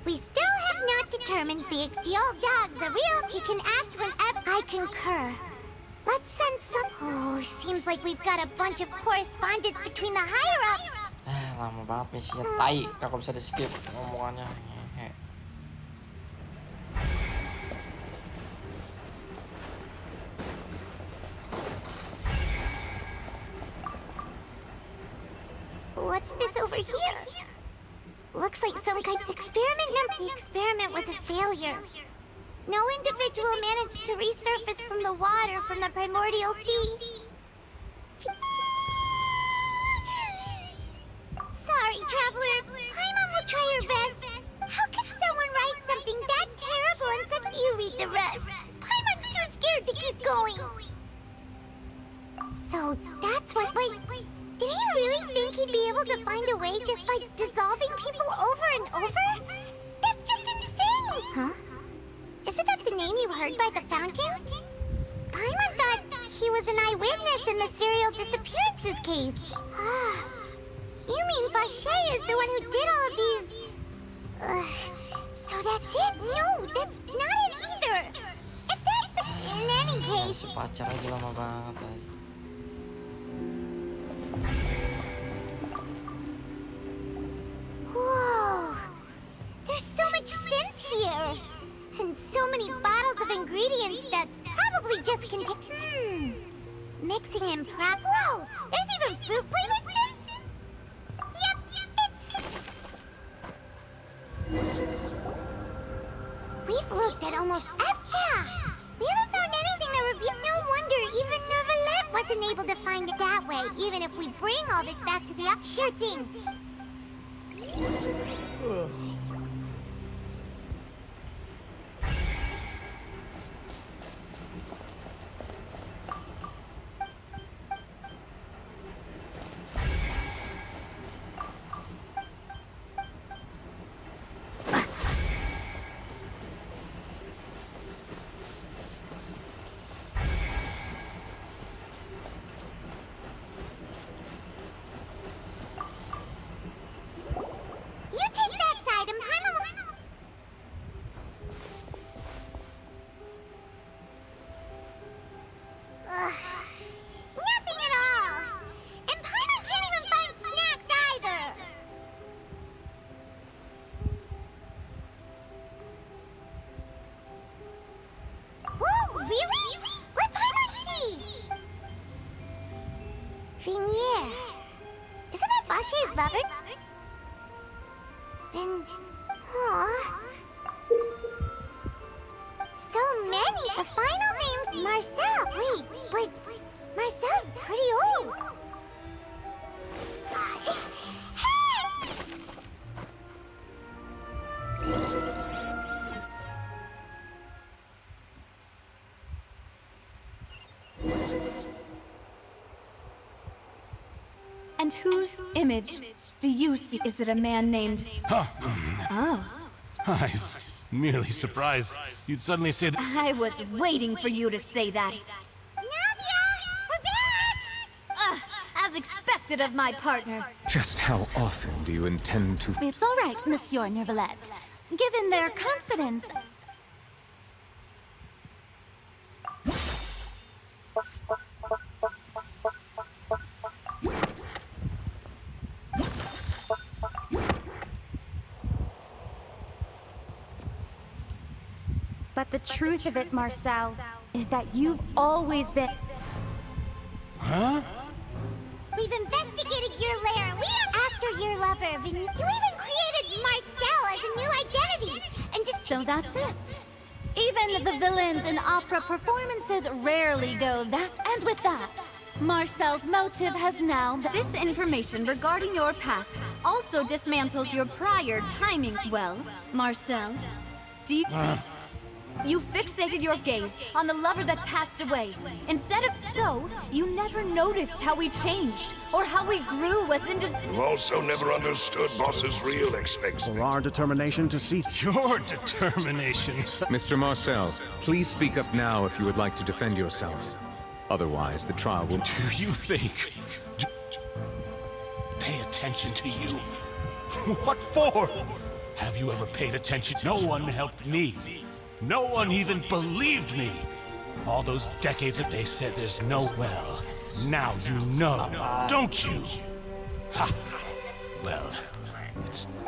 We still have not determined the old dogs are real. He can act whenever. I concur. Let's send some. Oh, seems like we've got a bunch of correspondence between the higher-ups. Lama banget misinya, tai. Kagak bisa di skip ngomongannya. Hehe. What's this over here? Looks like some kind of experiment. The experiment was a failure. No individual managed to resurface from the water from the primordial sea. Sorry, traveler. Paimon will try her best. How could someone write something that terrible and such... You read the rest. Paimon's too scared to keep going. So that's what, like... Did he really think he'd be able to find a way just by dissolving people over and over? That's just insane! Huh? Isn't that the name you heard by the fountain? Paimon thought he was an eyewitness in the serial disappearances case. You mean Vache is the one who did all of these... so that's it? No, that's not it either! If that's the... In any case... Si pacar aja lama banget aja. Whoa! There's so much synth here! And so many bottles of ingredients that probably just contain... Mixing in prep... Whoa! There's even fruit-flavored synth? Yep, it's... We've looked at almost yeah! We haven't found anything that reveals... No wonder even Nervalet wasn't able to find it that way, even if we bring all this back to the... Sure thing! Nothing at all! And Paimon can't even find snacks either! Whoa, really? Let Paimon see! Vinier. Isn't that Vache's lover? Then... Aw... So many! The final name's Marcel! Wait, but Marcel's pretty old! And whose image do you see? Is it a man named... Oh. I'm merely surprised you'd suddenly say that. I was waiting for you to say that. As expected of my partner. Just how often do you intend to... It's all right, Monsieur Nervalet. Given their confidence... But the truth of it, Marcel, is that you've always been... Huh? We've investigated your lair. We are after your lover. You even created Marcel as a new identity. And so that's it. Even the villains in opera performances rarely go that. And with that, Marcel's motive has now... This information regarding your past also dismantles your prior timing. Well, Marcel, do you... You fixated your gaze on the lover that passed away. Instead of so, you never noticed how we changed, or how we grew as individuals. You also never understood Boss's real expectations. For our determination to see... Your determination. Mr. Marcel, please speak up now if you would like to defend yourself. Otherwise, the trial will... Do you think... Pay attention to you? What for? Have you ever paid attention? No one helped me. No one even believed me. All those decades that they said there's no well. Now you know, don't you? Ha! Well,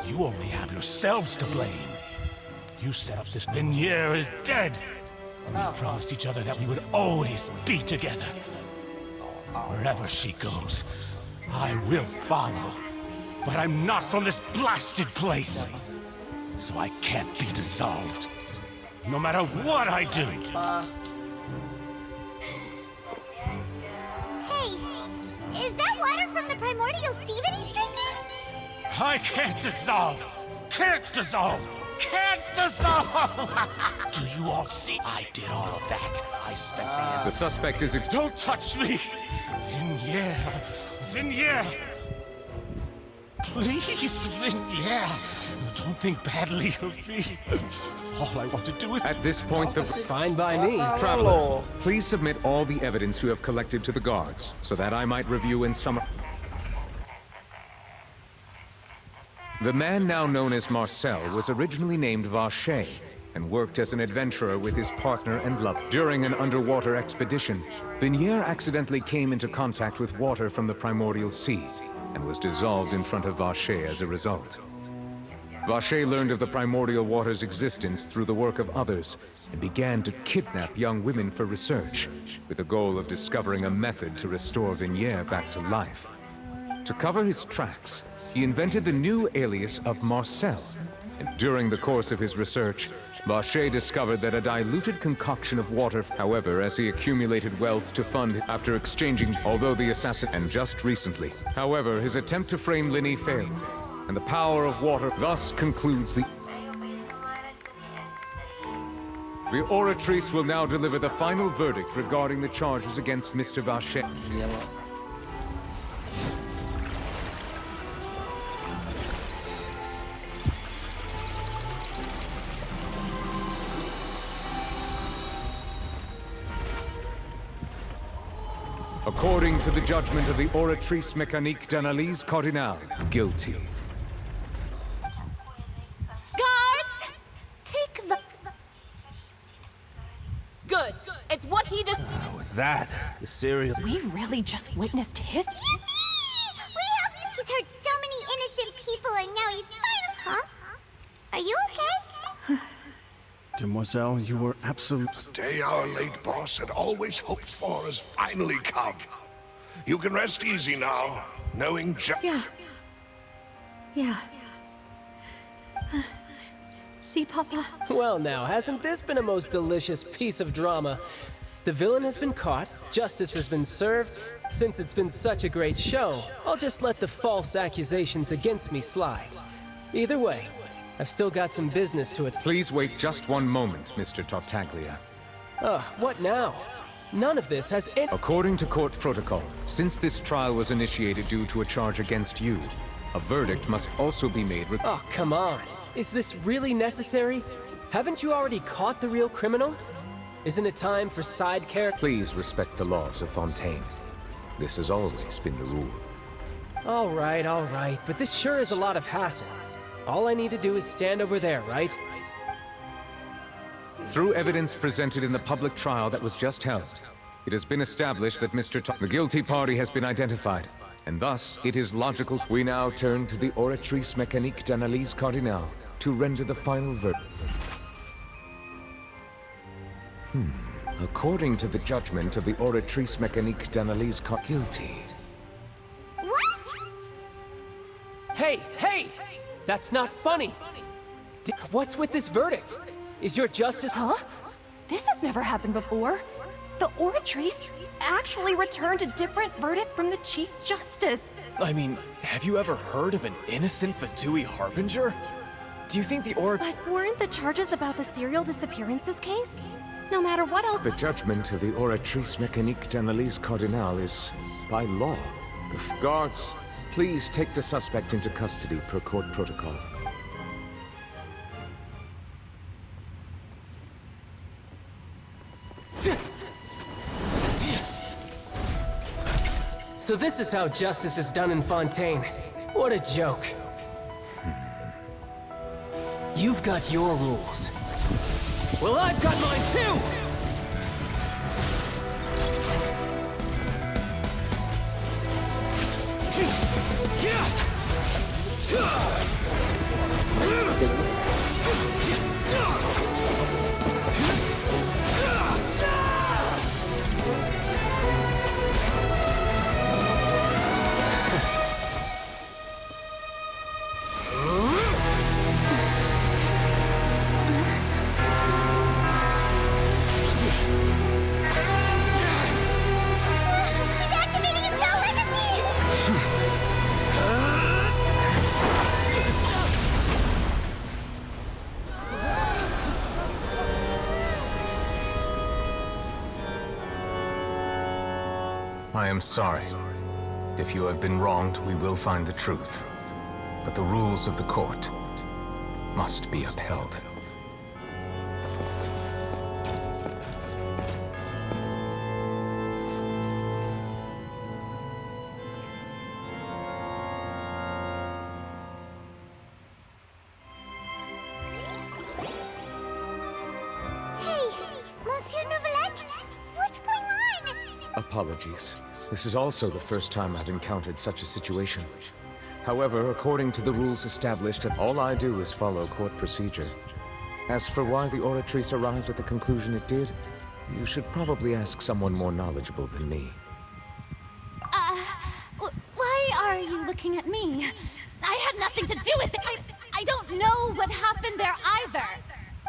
you only have yourselves to blame. You set up this. Vignere is dead. We promised each other that we would always be together. Wherever she goes, I will follow. But I'm not from this blasted place. So I can't be dissolved. No matter what I do. Hey, is that water from the primordial sea that he's drinking? I can't dissolve! Can't dissolve! Can't dissolve! Do you all see? I did all of that. I spent The suspect is Don't touch me! Vignere! Vignere! Please, Vignere! Don't think badly of me. All I want to do is... At this point, the... Fine by me. Traveler, please submit all the evidence you have collected to the guards, so that I might review and sum up. The man now known as Marcel was originally named Vacher, and worked as an adventurer with his partner and lover. During an underwater expedition, Vignere accidentally came into contact with water from the primordial sea, and was dissolved in front of Vacher as a result. Vacher learned of the primordial water's existence through the work of others, and began to kidnap young women for research, with the goal of discovering a method to restore Vignere back to life. To cover his tracks, he invented the new alias of Marcel, and during the course of his research, Vacher discovered that a diluted concoction of water. However, as he accumulated wealth to fund after exchanging, although the assassin, and just recently. However, his attempt to frame Linny failed, and the power of water thus concludes the... The Oratrice will now deliver the final verdict regarding the charges against Mr. Vacher. According to the judgment of the Oratrice Mécanique d'Analyse Cardinal, guilty. Guards! Take the... Good. It's what he did. With that, the serial... We really just witnessed his... He's hurt so many innocent people and now he's Huh? Are you okay? Demoiselle, you were absolute... The day our late boss had always hoped for has finally come. You can rest easy now, knowing Yeah. See, Papa? Well now, hasn't this been a most delicious piece of drama? The villain has been caught, justice has been served. Since it's been such a great show, I'll just let the false accusations against me slide. Either way, I've still got some business to it. Please wait just one moment, Mr. Tartaglia. What now? None of this has any... According to court protocol, since this trial was initiated due to a charge against you, a verdict must also be made. Oh, come on. Is this really necessary? Haven't you already caught the real criminal? Isn't it time for side character? Please respect the laws of Fontaine. This has always been the rule. All right, but this sure is a lot of hassle. All I need to do is stand over there, right? Through evidence presented in the public trial that was just held, it has been established that the guilty party has been identified, and thus it is logical. We now turn to the Oratrice Mécanique d'Analyse Cardinal to render the final verdict. According to the judgment of the Oratrice Mécanique d'Analyse guilty. Hey! That's not funny! What's with this verdict? Is your justice... Huh? This has never happened before. The Oratrice actually returned a different verdict from the Chief Justice. I mean, have you ever heard of an innocent Fatui Harbinger? Do you think the But weren't the charges about the serial disappearances case? No matter what else... The judgment of the Oratrice Mécanique d'Analyse Cardinal is by law. The guards, please take the suspect into custody per court protocol. So this is how justice is done in Fontaine. What a joke. You've got your rules. Well, I've got mine too! I am sorry. If you have been wronged, we will find the truth. But the rules of the court must be upheld. Apologies. This is also the first time I've encountered such a situation. However, according to the rules established, all I do is follow court procedure. As for why the Oratrice arrived at the conclusion it did, you should probably ask someone more knowledgeable than me. Why are you looking at me? I had nothing to do with it. I don't know what happened there either.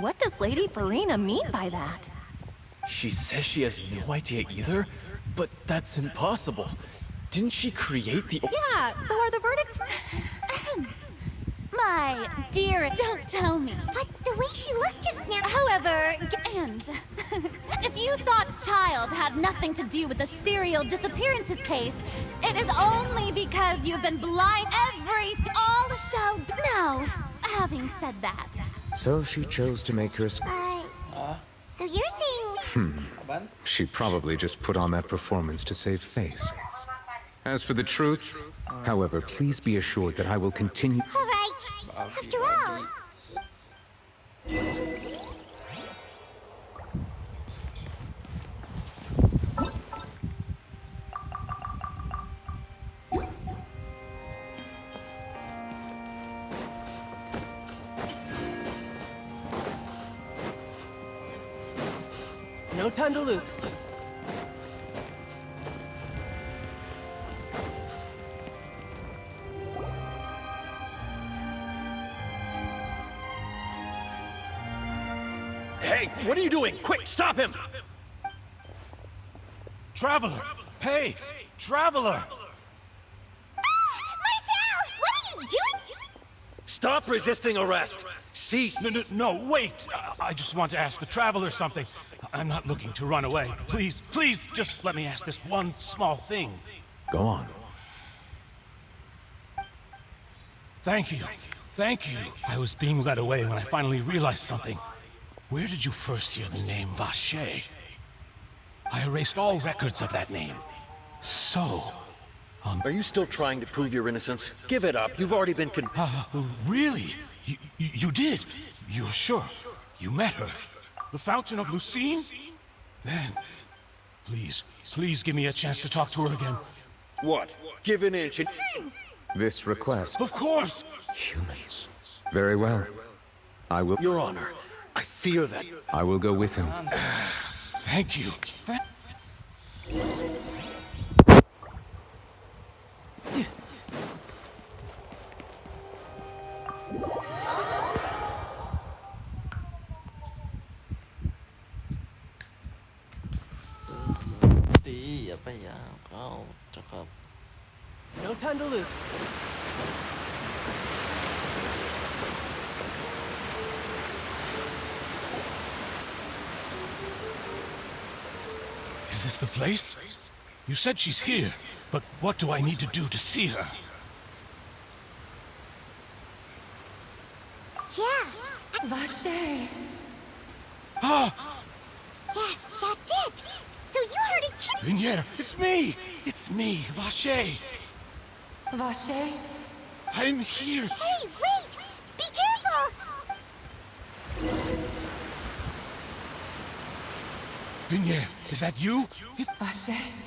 What does Lady Farina mean by that? She says she has no idea either, but that's impossible. Didn't she create the... Yeah, so are the verdicts... My dear, don't tell me. But the way she looked just now... However, and if you thought Child had nothing to do with the serial disappearances case, it is only because you've been blind all shall... Now, having said that... So she chose to make her... So you're saying... She probably just put on that performance to save face. As for the truth, however, please be assured that I will continue... All right. After all... No time to lose. Hey, what are you doing? Quick, stop him! Traveler! Hey! Traveler! Marcel! What are you doing? Stop resisting arrest! Cease! No, wait! I just want to ask the Traveler something. I'm not looking to run away. Please, just let me ask this one small thing. Go on. Thank you. I was being led away when I finally realized something. Where did you first hear the name Vacher? I erased all records of that name. So... Are you still trying to prove your innocence? Give it up. You've already been Really? You did? You're sure? You met her? The Fountain of Lucine? Then, please give me a chance to talk to her again. What? Give an inch and... This request... Of course! Humans. Very well. I will... Your Honor, I fear that... I will go with him. Thank you. Apa ya kau cakap? No time to lose. Is this the place? You said she's here, but what do I need to do to see her? Yeah. Vacher. Yes, that's it. So you heard it too. Vignere, it's me! It's me, Vacher. Vacher? I'm here. Hey, wait! Be careful! Vignere, is that you? Vacher?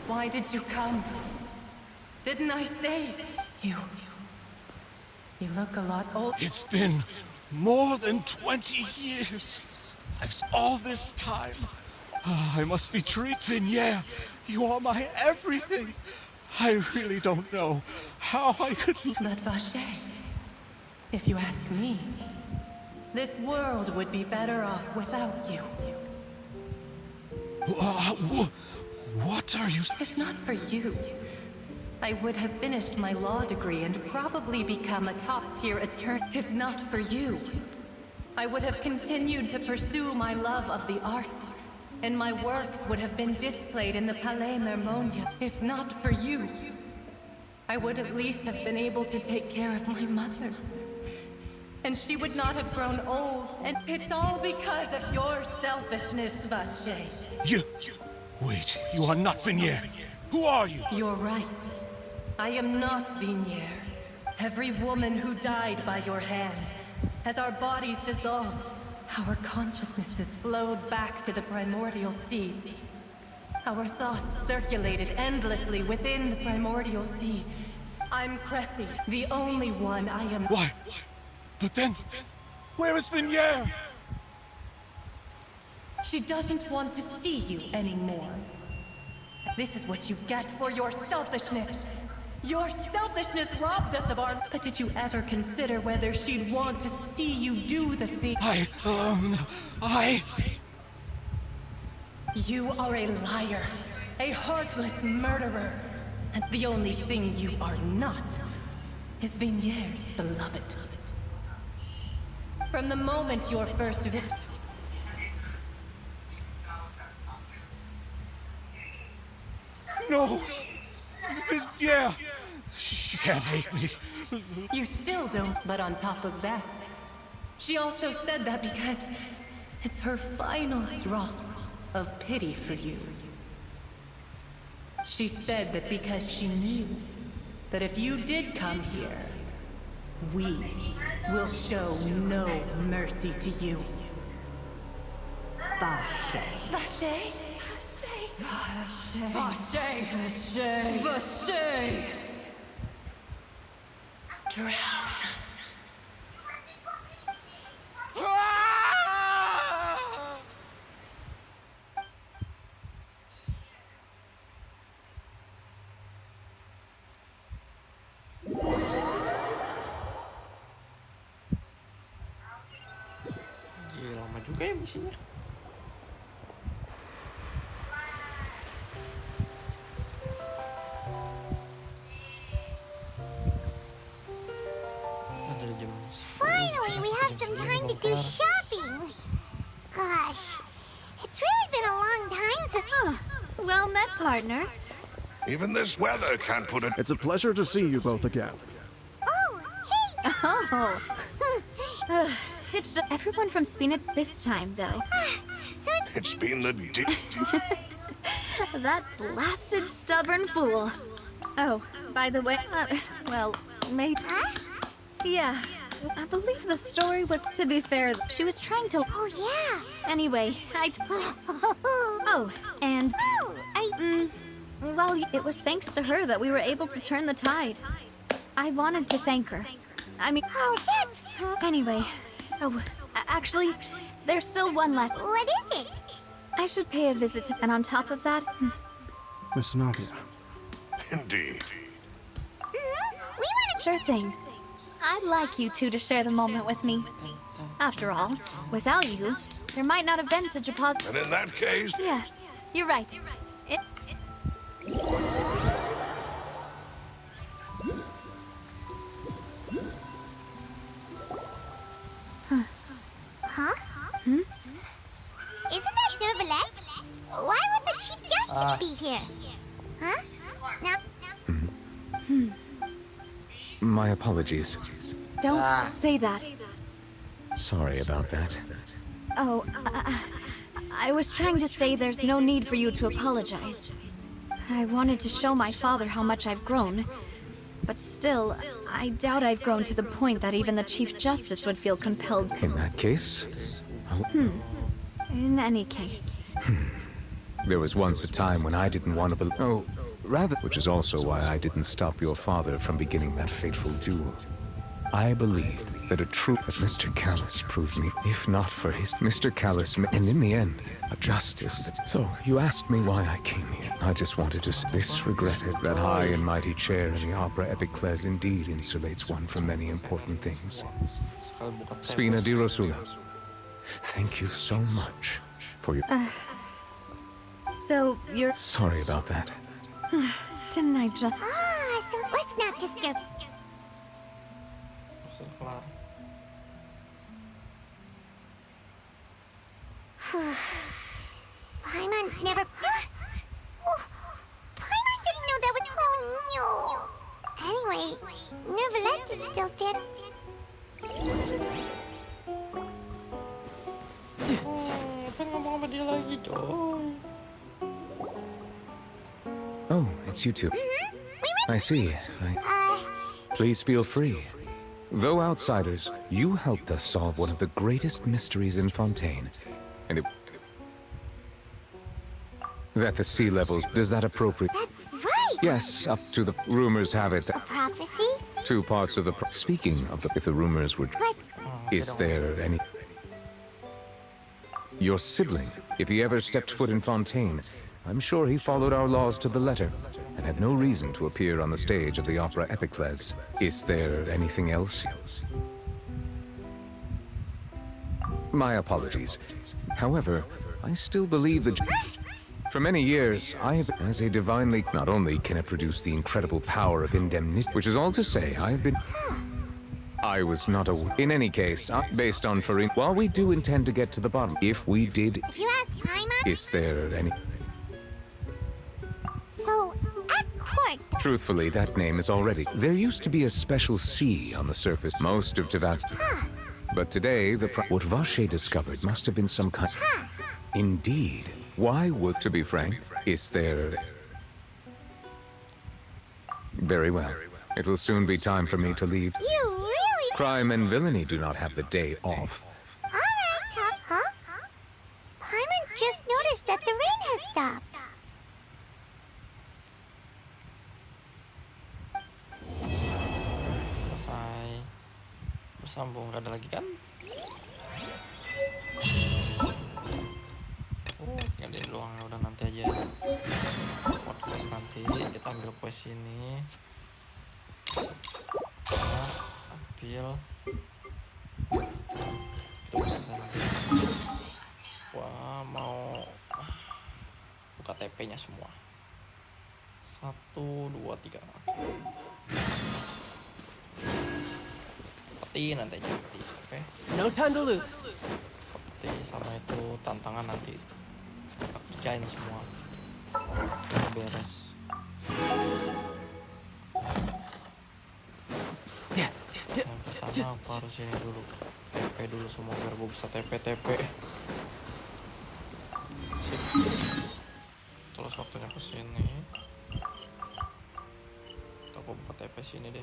Why did you come? Didn't I say You look a lot old. It's been more than 20 years. All this time. I must be treated. Vignere, you are my everything. I really don't know how I could... But Vache, if you ask me, this world would be better off without you. What are you... If not for you, I would have finished my law degree and probably become a top-tier attorney. If not for you, I would have continued to pursue my love of the arts, and my works would have been displayed in the Palais Mermonia. If not for you, I would at least have been able to take care of my mother. And she would not have grown old, and it's all because of your selfishness, Vache. Wait, you are not Vignere. Who are you? You're right. I am not Vignere. Every woman who died by your hand, as our bodies dissolved, our consciousnesses flowed back to the primordial sea. Our thoughts circulated endlessly within the primordial sea. I'm Cressy, the only one I am... Why? But then, where is Vignere? She doesn't want to see you anymore. This is what you get for your selfishness. Your selfishness robbed us of our... But did you ever consider whether she'd want to see you do the thing? You are a liar, a heartless murderer. And the only thing you are not is Vignere's beloved. From the moment your first victim... No! Vignere! She can't hate me. You still don't, but on top of that, she also said that because it's her final drop of pity for you. She said that because she knew that if you did come here, we will show no mercy to you. Vache. Vache? Vache. Vache. Vache. Drown. Gila, lama juga ya misinya. Finally, we have some time to do shopping. Gosh, it's really been a long time since... Well met, partner. Even this weather can't put it. It's a pleasure to see you both again. Oh, hey! Oh. It's just everyone from Spinitz this time, though. It's been the That blasted stubborn fool. Oh, by the way, well, maybe... Yeah, I believe the story was, to be fair, she was trying to... Oh, yeah. Anyway, Oh, and... well, it was thanks to her that we were able to turn the tide. I wanted to thank her. I mean... Oh, that's... Anyway... Oh, actually, there's still one left. What is it? I should pay a visit to... And on top of that... Miss Navia. Indeed. We want to... Sure thing. I'd like you two to share the moment with me. After all, without you, there might not have been such a positive... And in that case... Yeah, you're right. Huh? Isn't that Zervalek? Why would the Chief Justice be here? Huh? Now... My apologies. Don't say that. Sorry about that. Oh, I was trying to say there's no need for you to apologize. I wanted to show my father how much I've grown, but still, I doubt I've grown to the point that even the Chief Justice would feel compelled. In that case... In any case. There was once a time when I didn't want to which is also why I didn't stop your father from beginning that fateful duel. I believe that a true Mr. Callus proves me, if not for his Mr. Callus, and in the end, a justice. So you asked me why I came here. I just wanted to say this regretted that high and mighty chair in the opera epicles indeed insulates one from many important things. Spina di Rosula, thank you so much for your... So you're... Sorry about that. Didn't I just... So let's not disturb. Paimon's never... Paimon didn't know that would... Oh, no. Anyway, Nervalette is still dead. Oh, it's you two. I see. Please feel free. Though outsiders, you helped us solve one of the greatest mysteries in Fontaine. And it... That the sea levels... Does that appropriate... That's right! Yes, up to the... Rumors have it... A prophecy? 2 parts of the... Speaking of the... If the rumors were... Is there any... Your sibling, if he ever stepped foot in Fontaine, I'm sure he followed our laws to the letter, and had no reason to appear on the stage of the opera epicles. Is there anything else? My apologies. However, I still believe that... For many years, I have... As a divinely... Not only can it produce the incredible power of indemnity, which is all to say, I have been... I was not aware. In any case, based on Farin, while we do intend to get to the bottom, if we did... If you ask Paimon... Is there any... So, at court... Truthfully, that name is already... There used to be a special sea on the surface, most of Tavats... But today, what Vache discovered must have been some kind... Indeed. Why would... To be frank, is there... Very well. It will soon be time for me to leave. You really... Crime and villainy do not have the day off. Alright, Top. Huh? Paimon just noticed that the rain has stopped. Selesai. Bersambung, gak ada lagi kan? Gak ada doang, udah nanti aja. Podcast nanti kita ambil quest ini. Ambil. Kita bisa nanti. Wah, mau buka TP-nya semua. 1, 2, 3. Peti nanti aja peti, oke? No time to lose. Peti sama itu tantangan nanti kita kerjain semua. Udah beres. Yang pertama aku harus ini dulu. TP dulu semua biar gue bisa TP. Sip. Terus waktunya kesini. Aku buka TP sini deh.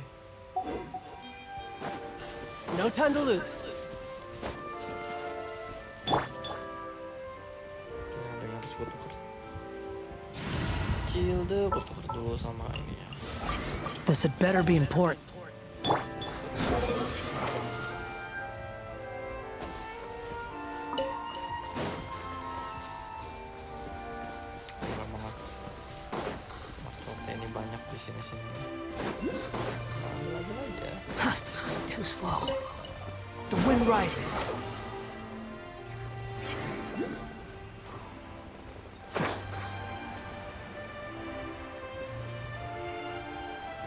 No time to lose. Ada yang harus gue tuker. Cilde gue tuker dulu sama ini ya. This had better be important. Ini banyak di sini. Ambil aja. Too slow. The wind rises.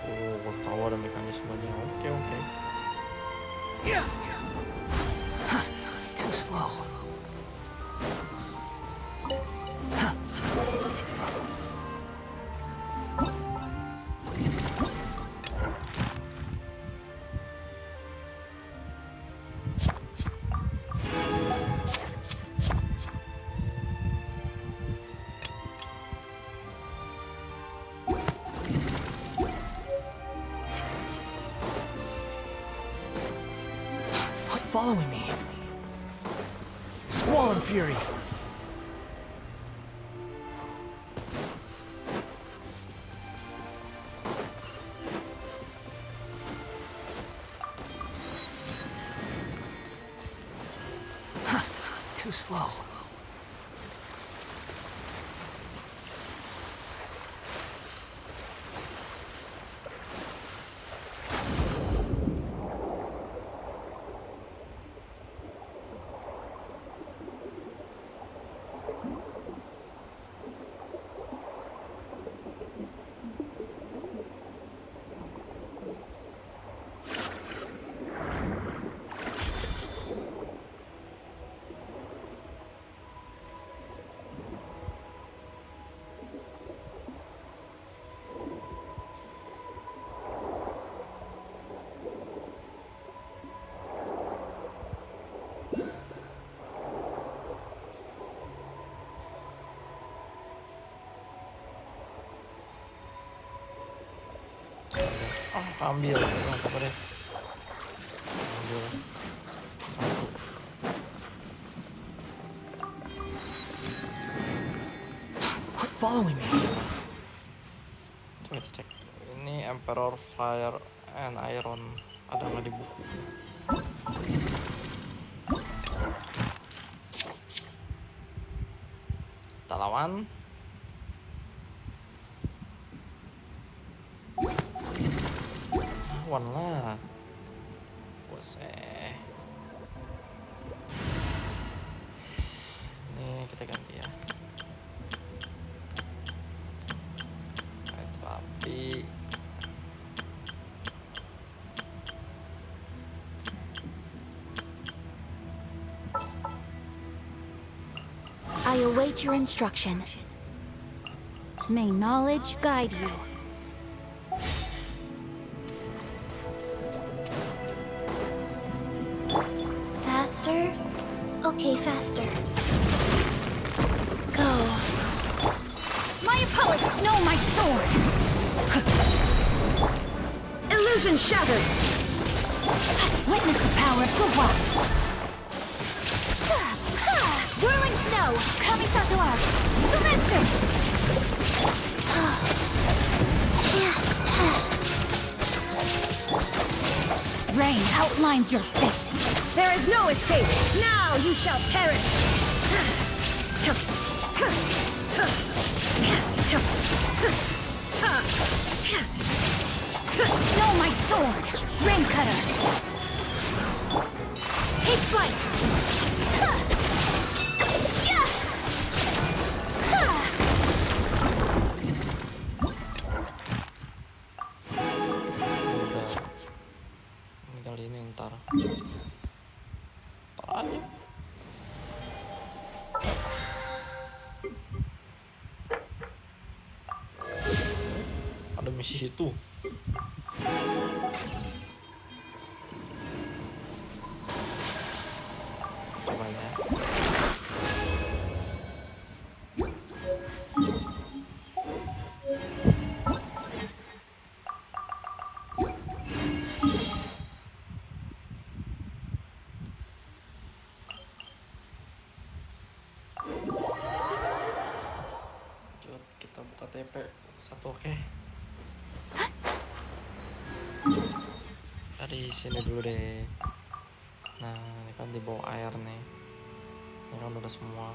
Oh, tahu ada mekanismenya. Oke. Too slow. Following me. Squall and fury. too slow. Ambil, apa deh? Ambil satu. Quit following me. Coba kita cek. Ini Emperor Fire and Iron. Ada nggak di buku? Kita lawan. Lawan lah. Bos Ini kita ganti ya. Itu api. I await your instruction. May knowledge guide you. Faster? Okay, faster. Go. My opponent! No, my sword! Illusion shattered! Witness the power of the wild! Whirling snow! Kami to art! Surrender! Rain outlines your fate. There is no escape! Now you shall perish! No, my sword! Rain cutter! Take flight! Tinggal ini ntar aja. Ada misi itu. Coba ya. Kita buka TP satu, oke. Dari sini dulu deh. Nah, ini kan di bawah air nih. Ini kan udah semua.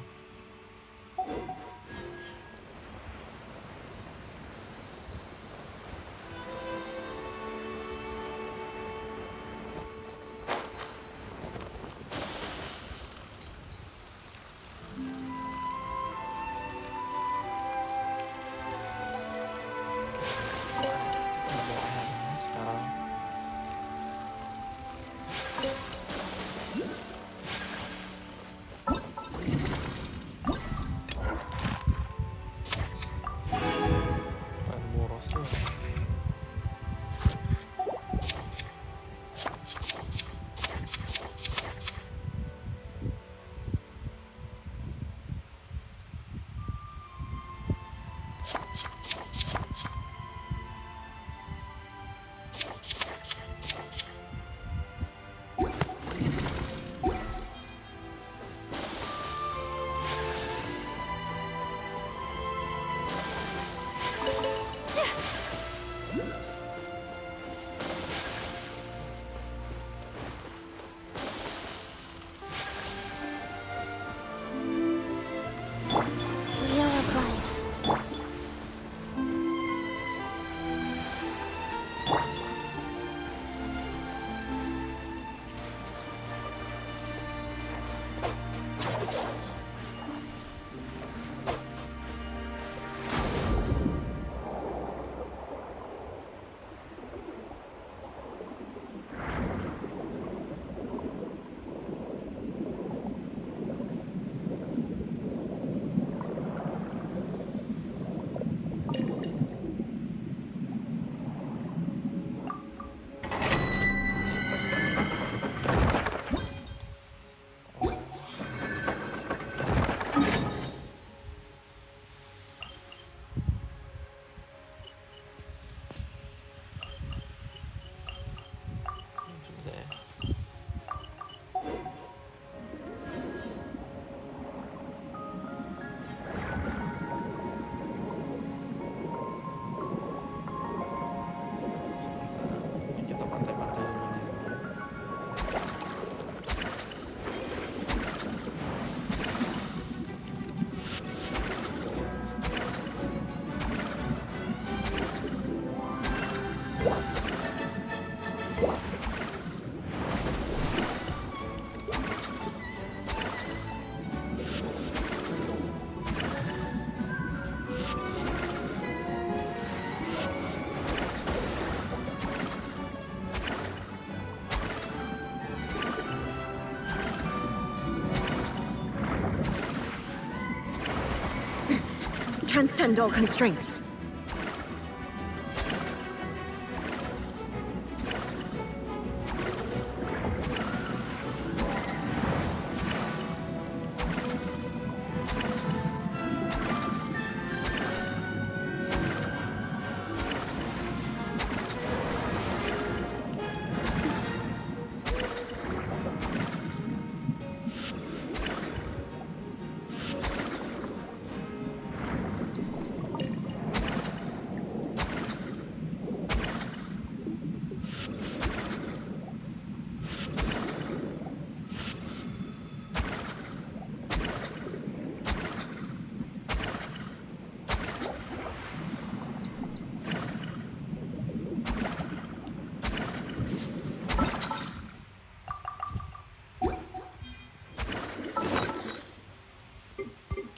transcend all constraints.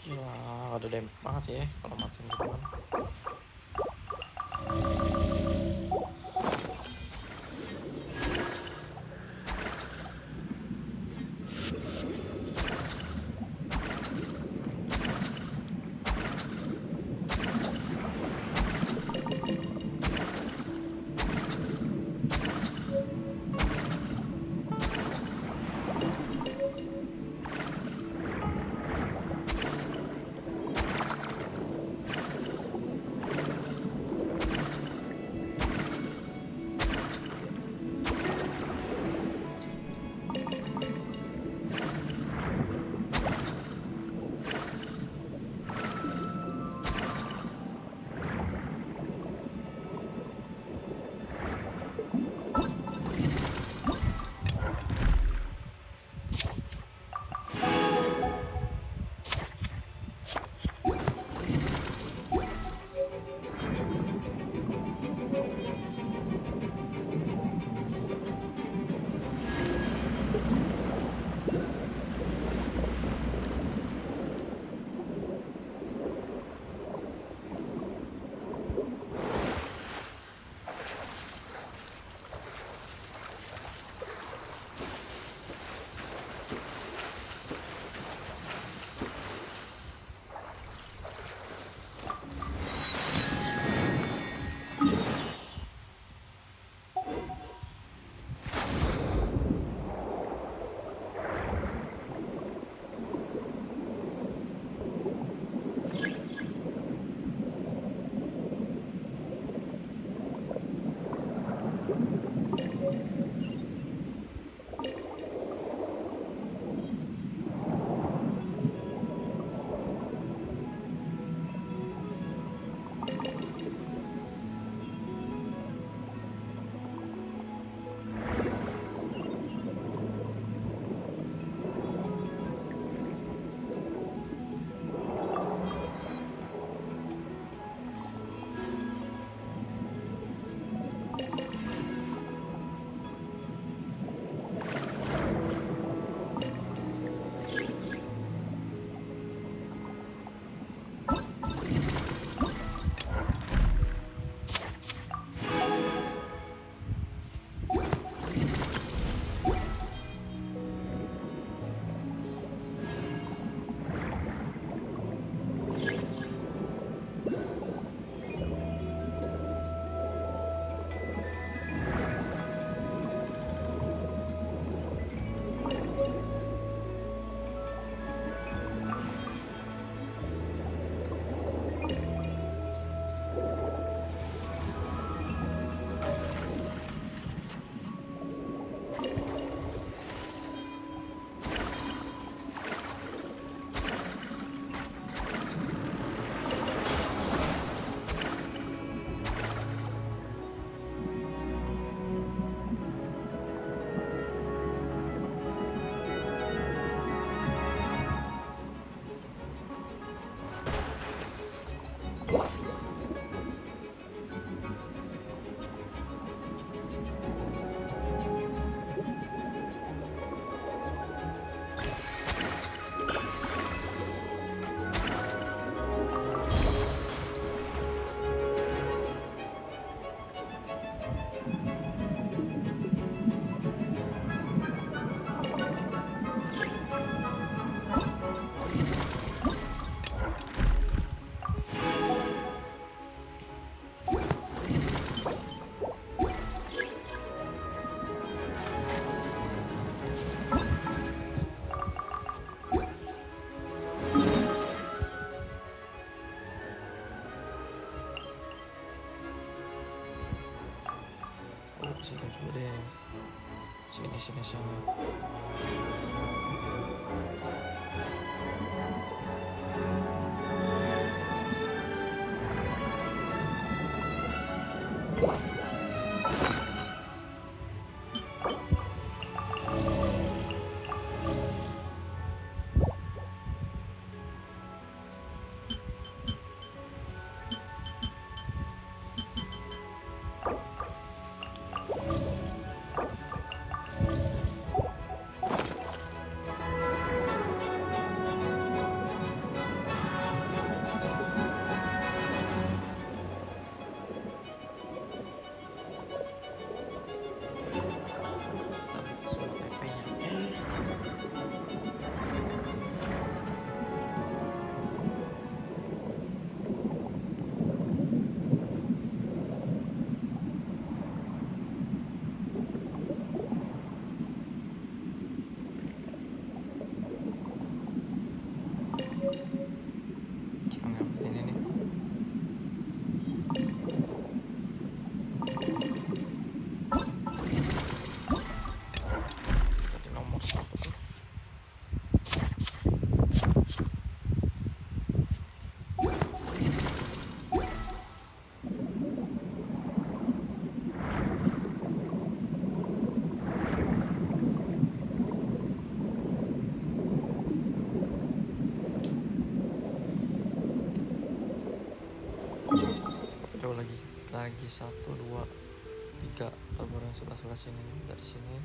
Gila, ada damage banget ya kalau matiin gitu kan. Sini dulu deh. Sini sana. Jauh lagi 1, 2, 3 baru yang sebelah sini nih, dari sini.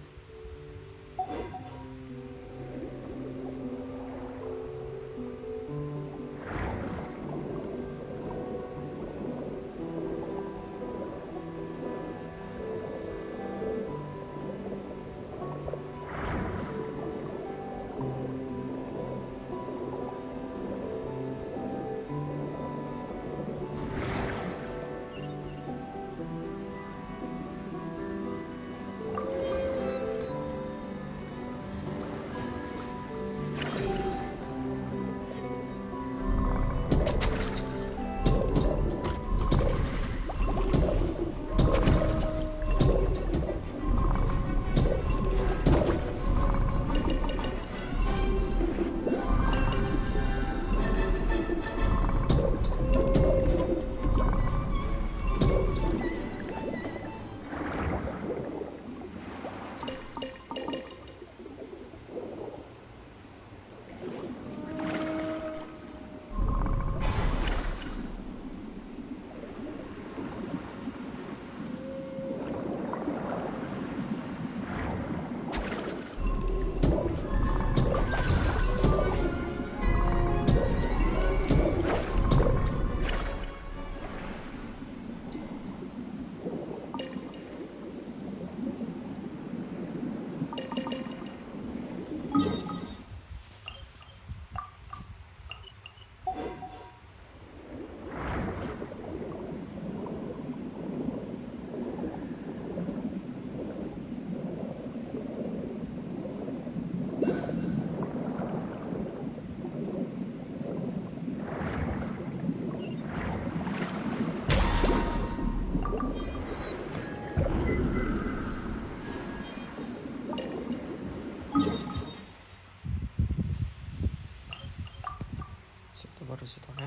Baru situ, oke.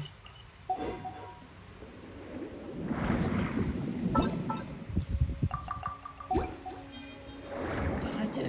Ntar aja.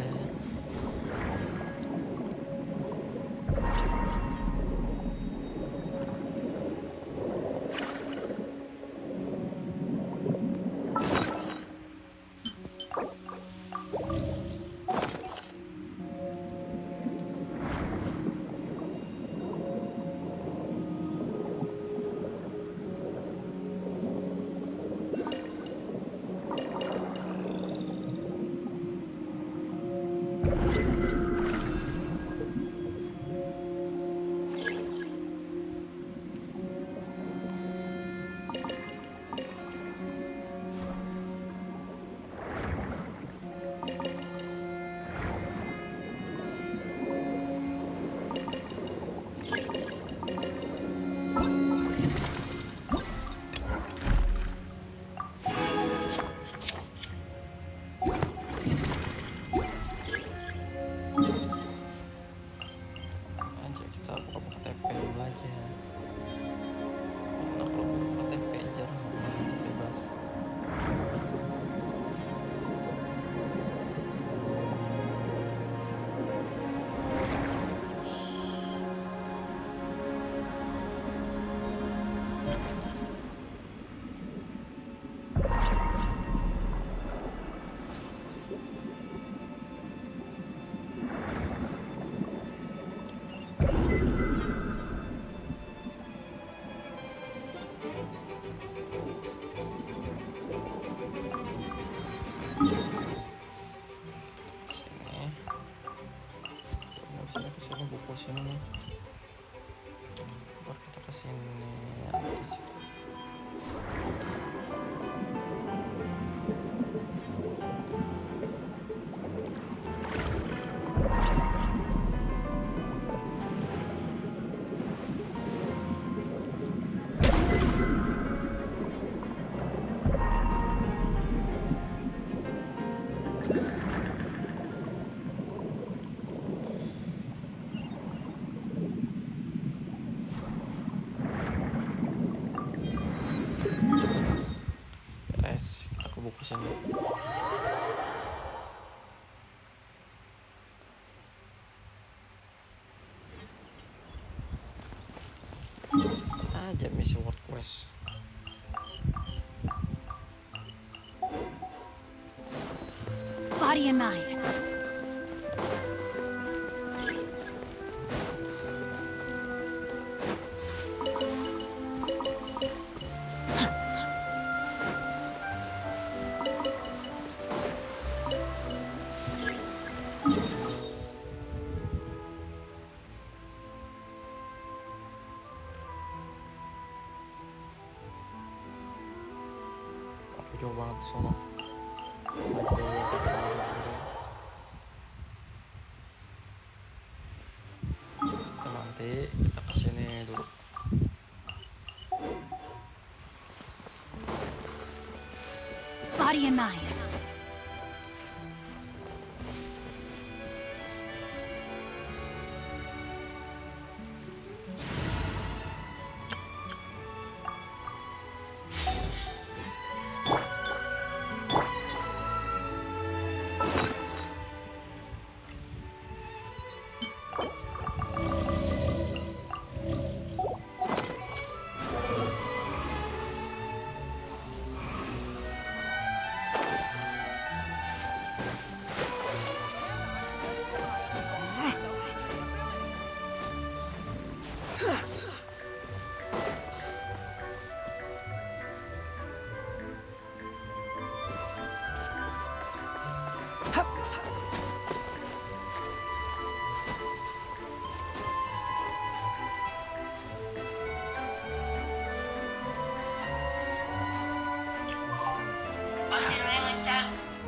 pukul sini nih. Baru kita kesini atas itu. Beres, kita ke buku sini. Aja misi world quest. Body and mind. Aku jauh banget di sono. Semakin jauh ke bawah. Itu nanti kita kesini dulu. Body and mind.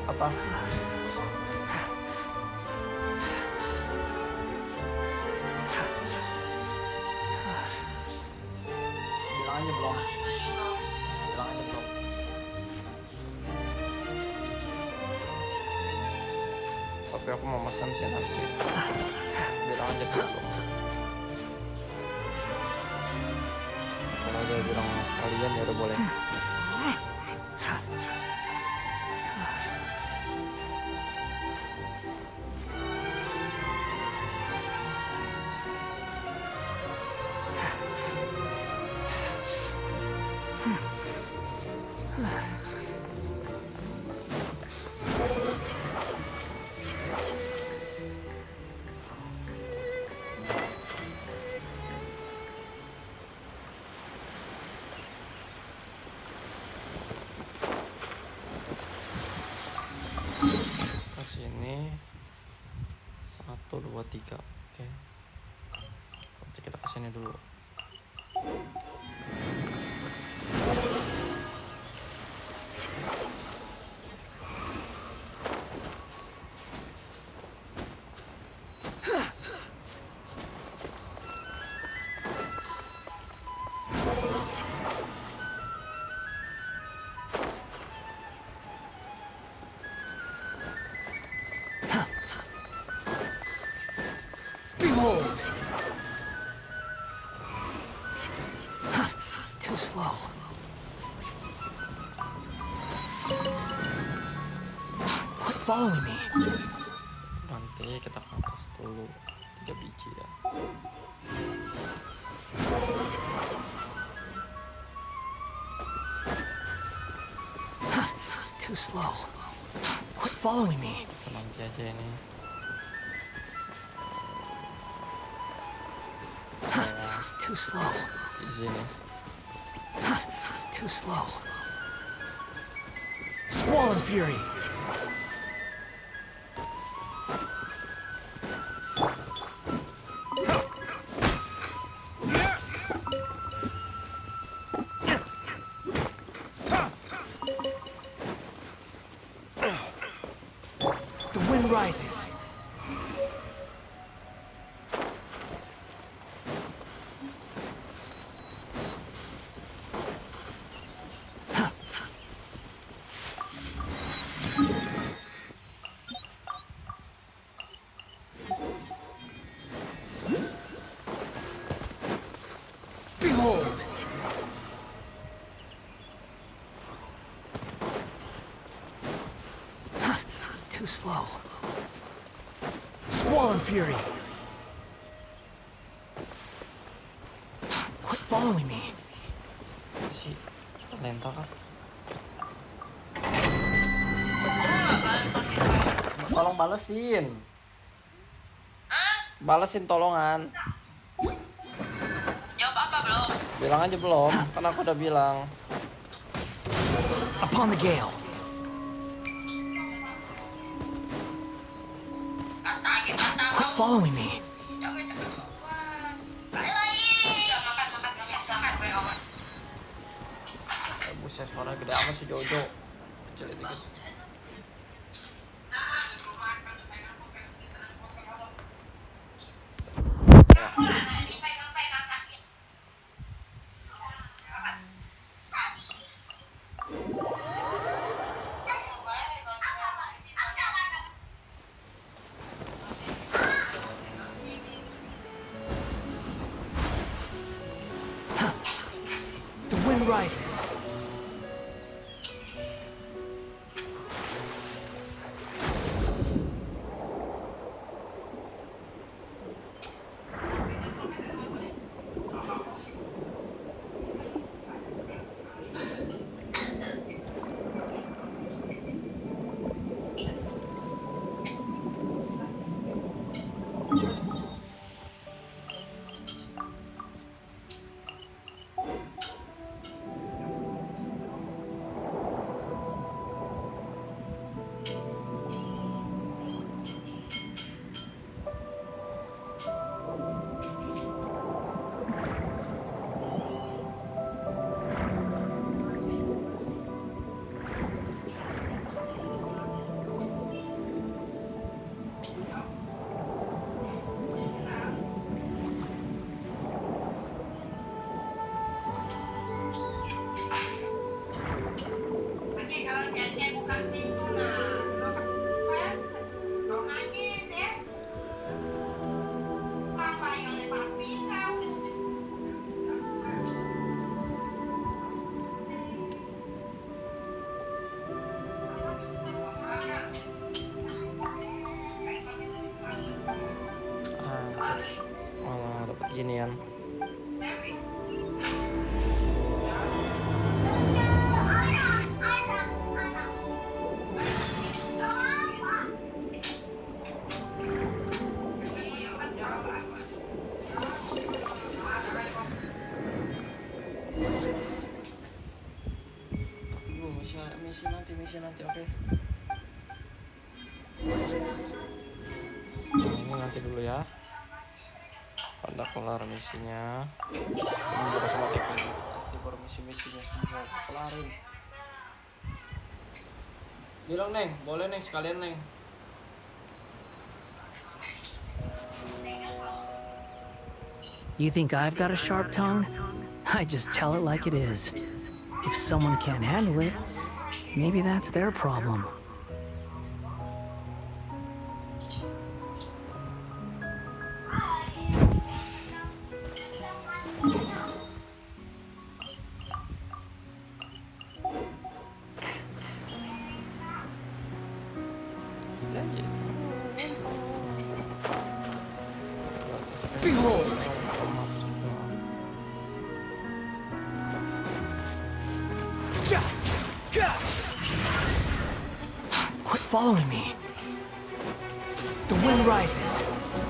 Apa? Bilang aja belum. Bilang aja belum. Tapi aku mau pesan sih nanti. Bilang aja belum. Kalau dia bilang sekalian ya udah boleh. Sini 1, 2, 3. Oke. Nanti kita kesini dulu. Too slow. Quit following me. Nanti kita ke atas dulu 3 biji ya. Too slow. Quit following me. Kita nanti aja ini. Too slow. Di sini. Too slow. Squall and fury. The wind rises. Behold! Too slow. Squall and fury. Quit following me. Si talenta kah? Tolong balesin. Balesin tolongan. Jawab apa belum? Bilang aja belum, kan aku udah bilang. Upon the gale. Quit following me. Buset, suara gede amat si Jojo. Kecilin dikit. The wind rises. Malah dapet ginian. Misi nanti, oke. Ini nanti dulu ya. Pada kelar misinya, ini juga sama kayak gini. Nanti baru misinya semua kelarin. Bilang Neng, boleh Neng sekalian Neng. You think I've got a sharp tongue? I just tell it like it is. If someone can't handle it, maybe that's their problem. Behold! Quit following me. The wind rises.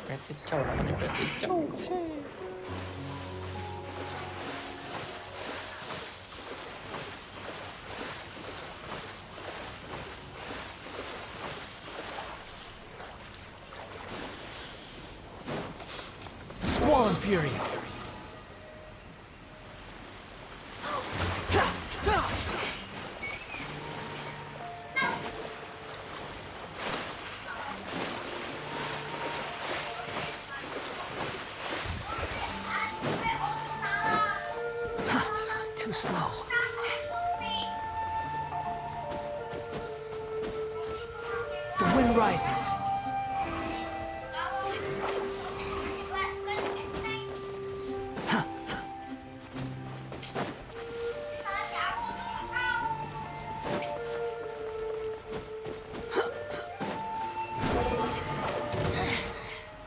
Petit chow namanya petit chow. Squall and Fury. Too slow. The wind rises.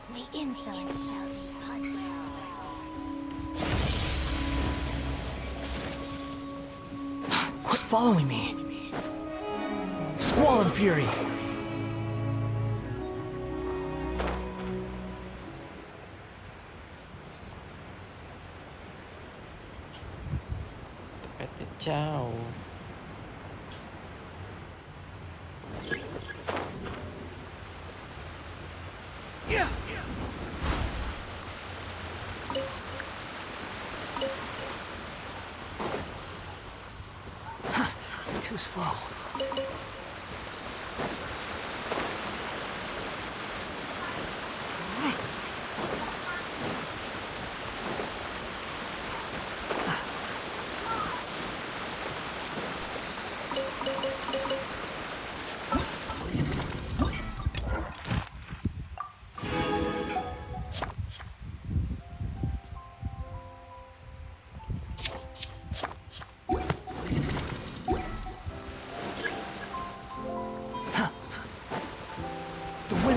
The insolent shouts. Quit following me. Squall and Fury. Petit chow. Too slow.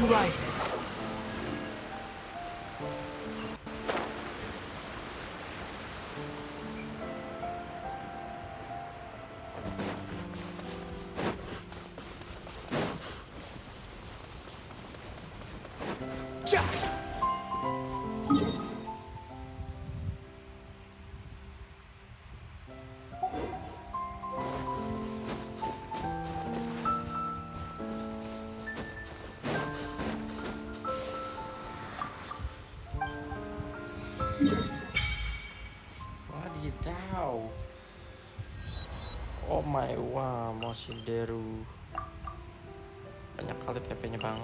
wind rises. Jack! Wadidaw. Oh my, wah, Moshideru. Banyak kali TP-nya bang.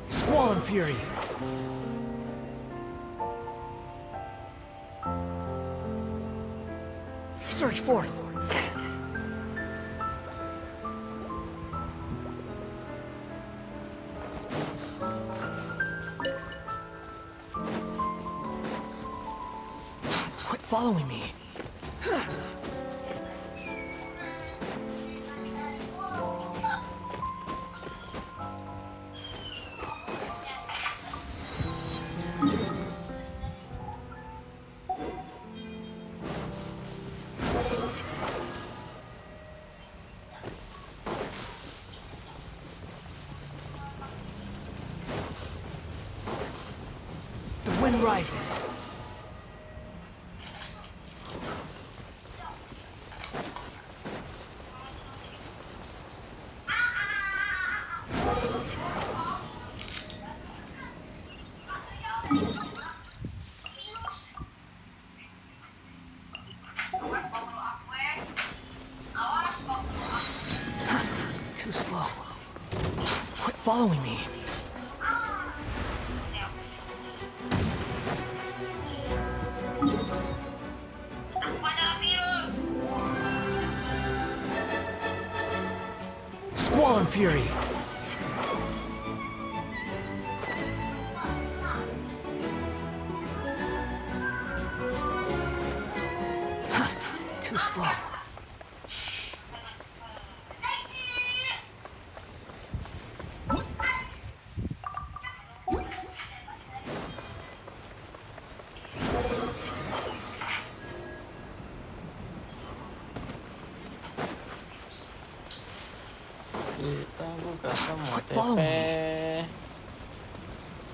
Squall and Fury. Search for it. Quit following me. The wind rises. Too slow. Quit following me. Squall and Fury. Too slow. Kita buka semua Follow TP. me.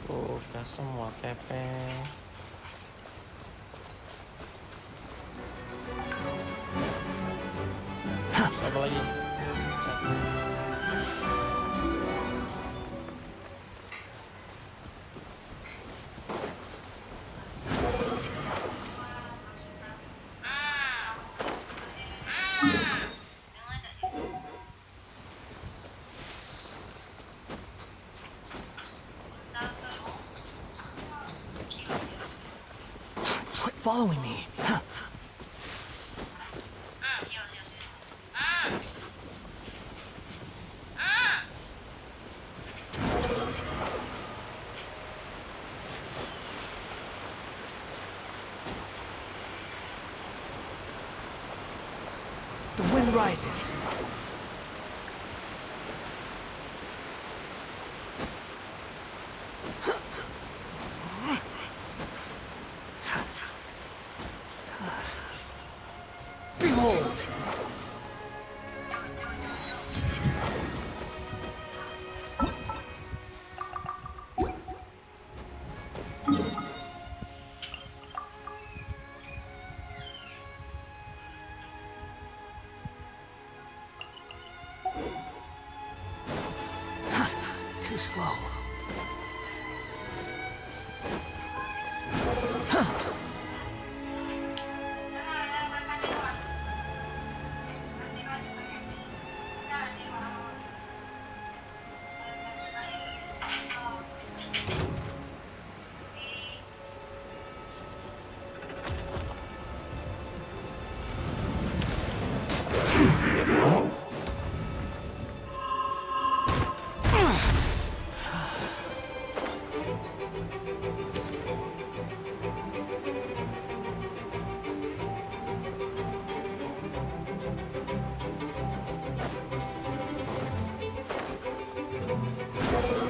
Buka semua TP. Siapa lagi? Quit following me. The wind rises. Behold! Too slow.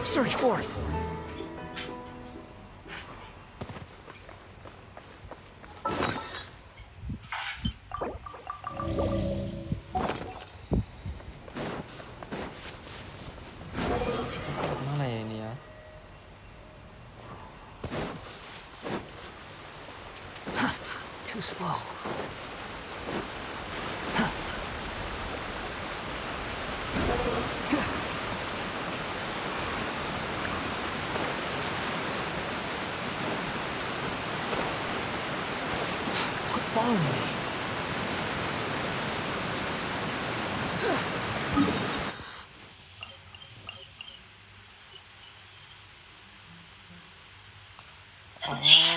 Search for it. Mana ya ini ya? Too slow. Quit following me.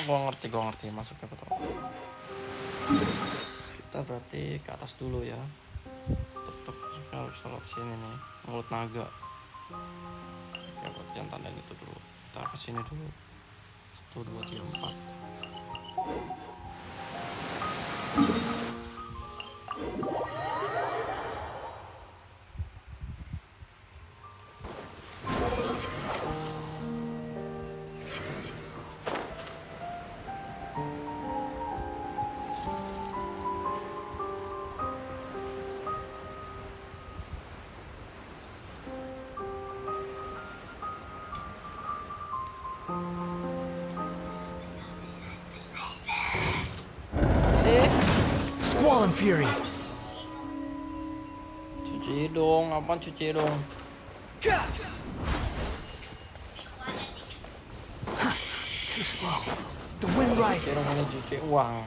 Oh, gua ngerti masuknya ke toko. Kita berarti ke atas dulu ya. Tuk kalau bisa lewat sini nih, mulut naga. Oke, buat yang tandain itu dulu. Kita ke sini dulu. 1, 2, 3, 4. Squall and Fury. Cuci dong, apaan cuci dong? Too slow. The wind rises. Cuci ini cuci uang.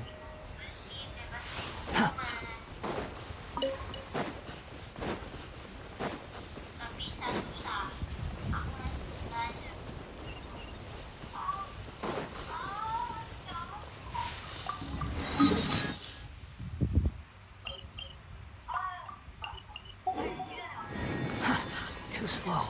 Too slow.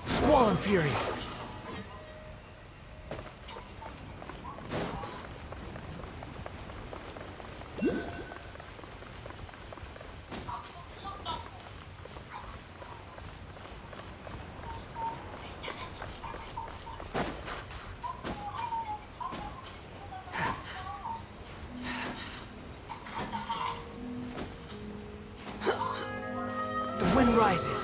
Squall and Fury. The wind rises.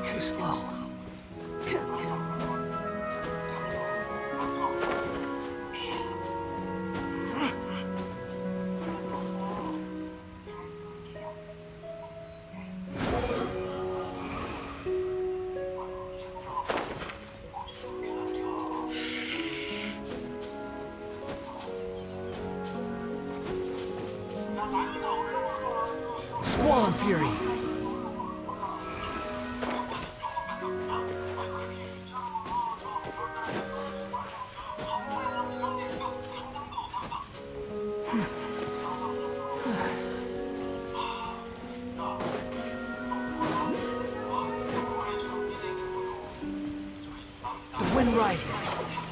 Too slow. Squall and Fury. The wind rises.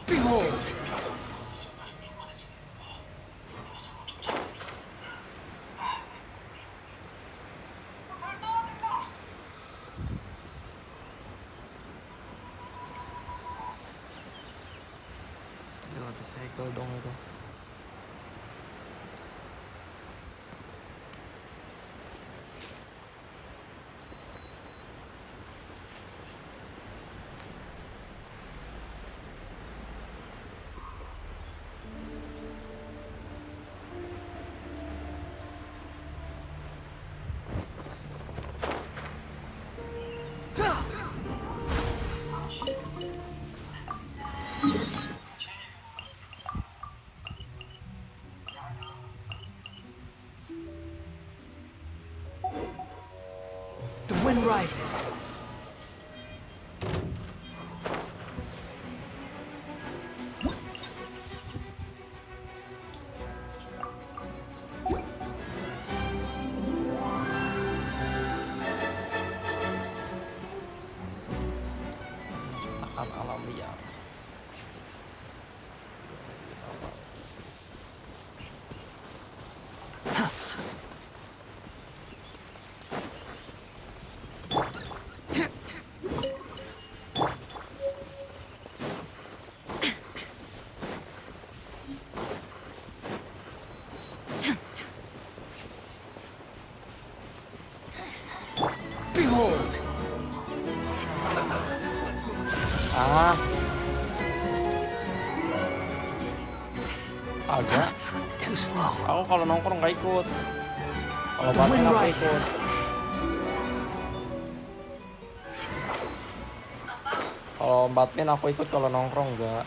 Behold! Gila, ada segel dong itu. wind rises. Menciptakan alam liar. Behold! Agak. Too slow. Aku kalau nongkrong nggak ikut. Kalau The Batman wind aku rises. ikut. Kalau Batman aku ikut, kalau nongkrong enggak.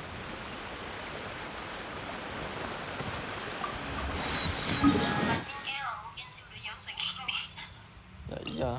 Ya iya.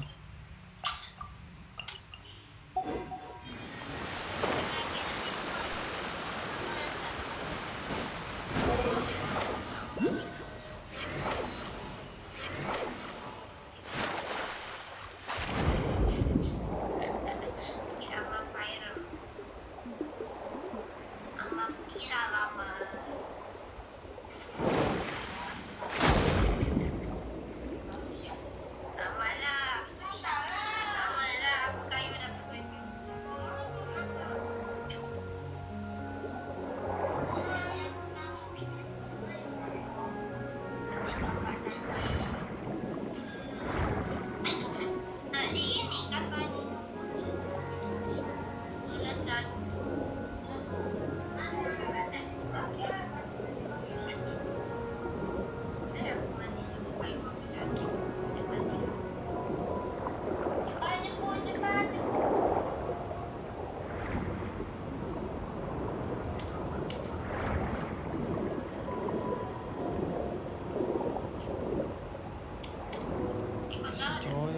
Coy,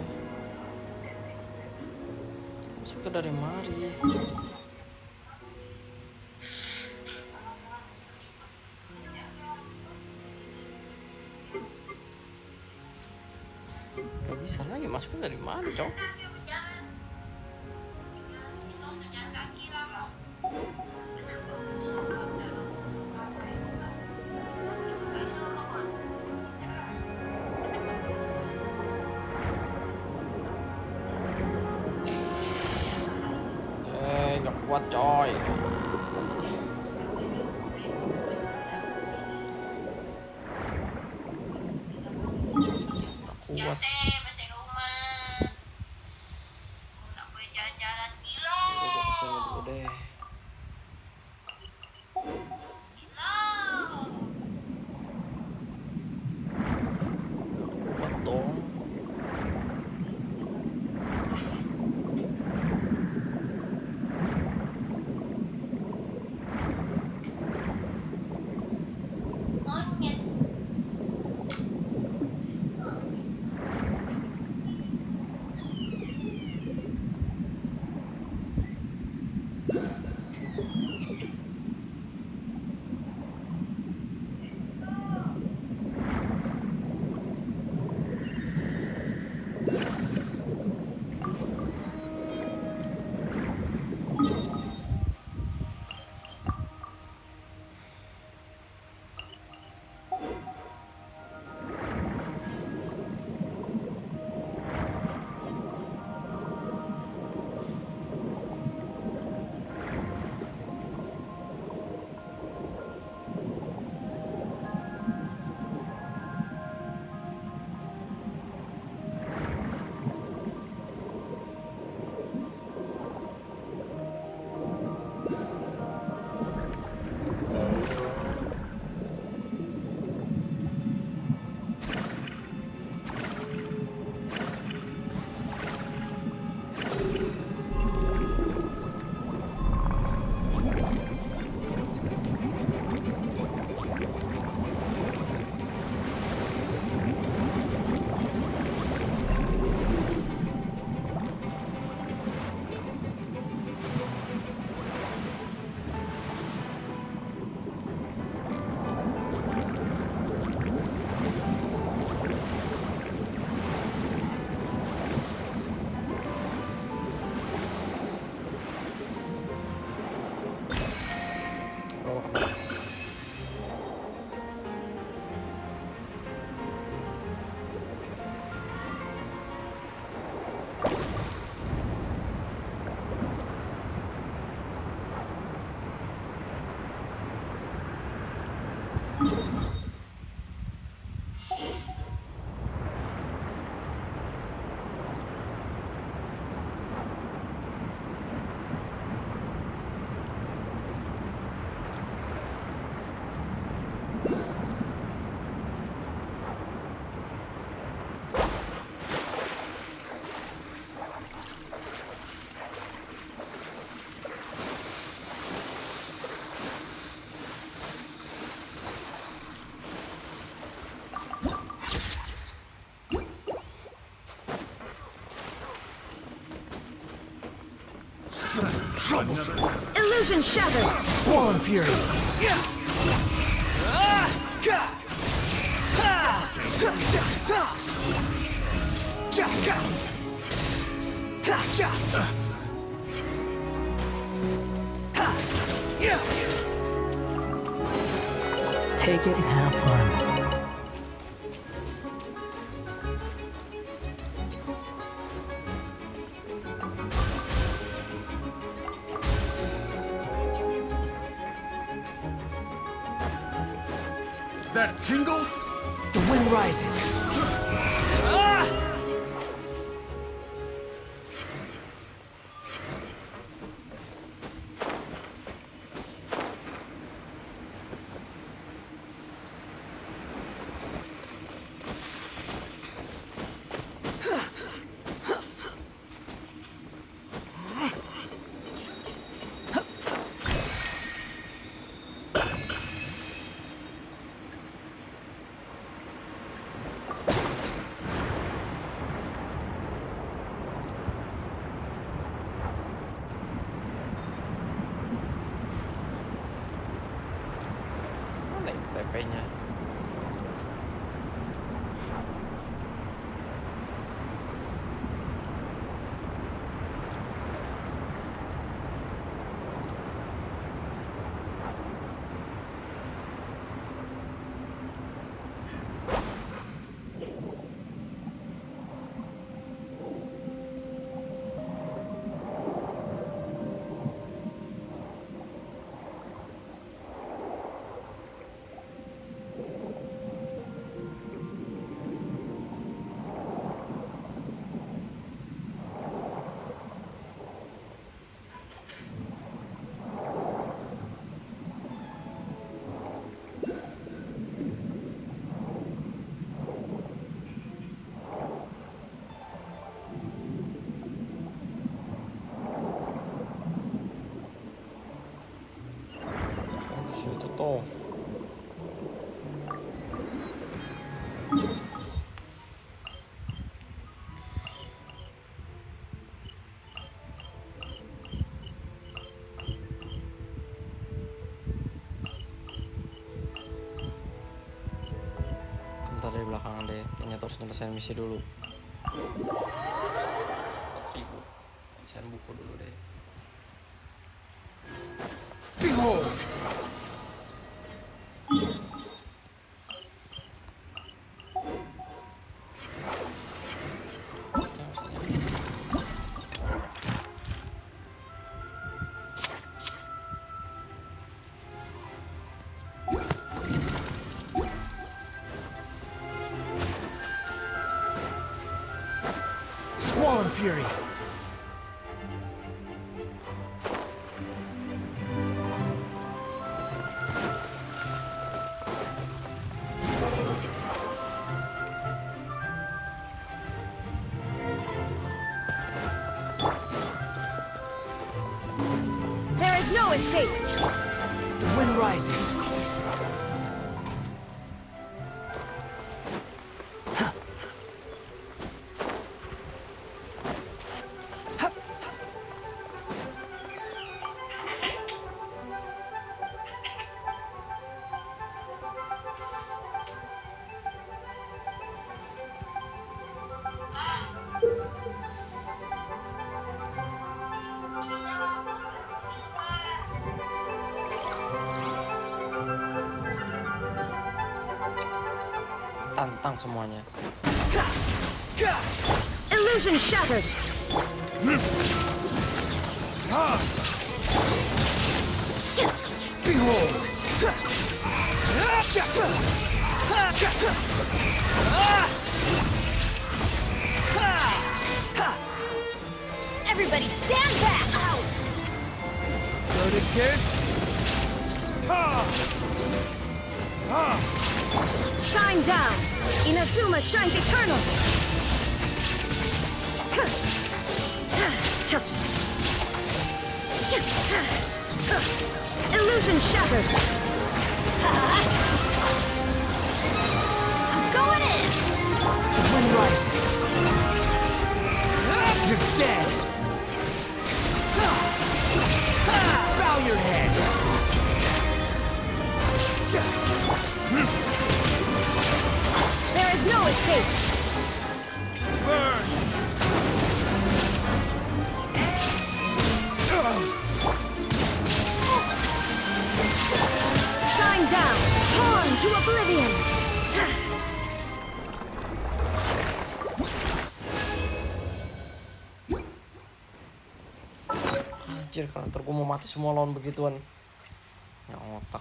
masuknya dari mari. Gak bisa lagi, masuknya dari mana, cok? Gak kuat, coy. Gak kuat. Duduk sini dulu deh. Gak kuat dong. troublesome. Illusion shattered! Swollen fury! Take it and have fun. That tingle? The wind rises. Mana ini TP-nya? Di situ tuh. Bentar dari belakangan deh, kayaknya harus nyelesain misi dulu. 4.000. Nyelesain buku dulu deh. Behold! Swollen fury! There is no escape! The wind rises. Tantang semuanya. Illusion shattered! Behold! Everybody stand back! Ow! Go to kiss? Shine down! Inazuma shines eternal! Illusion shattered! I'm going in! The wind rises. You're dead! to oblivion! Anjir, kalau ntar gue mau mati semua lawan begituan. Yang otak.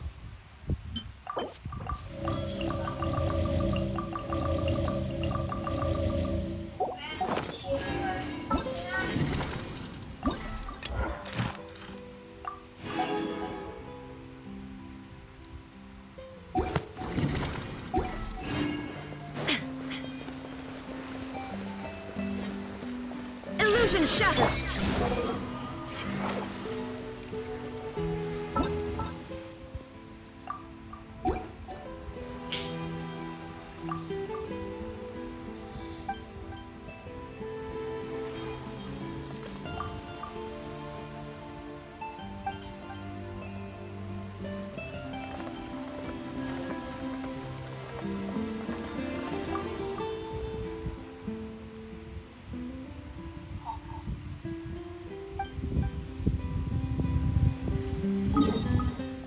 Illusion shattered!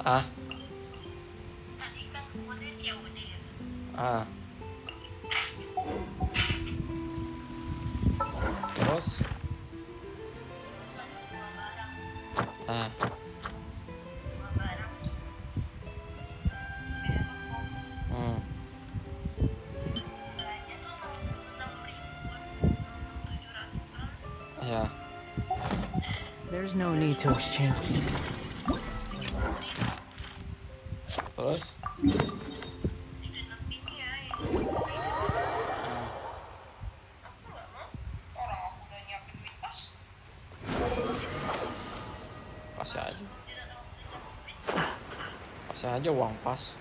Ah. Ah. Terus. Ah. Yeah. There's no need to exchange. Terus? Kasih aja. Kasih aja uang pas.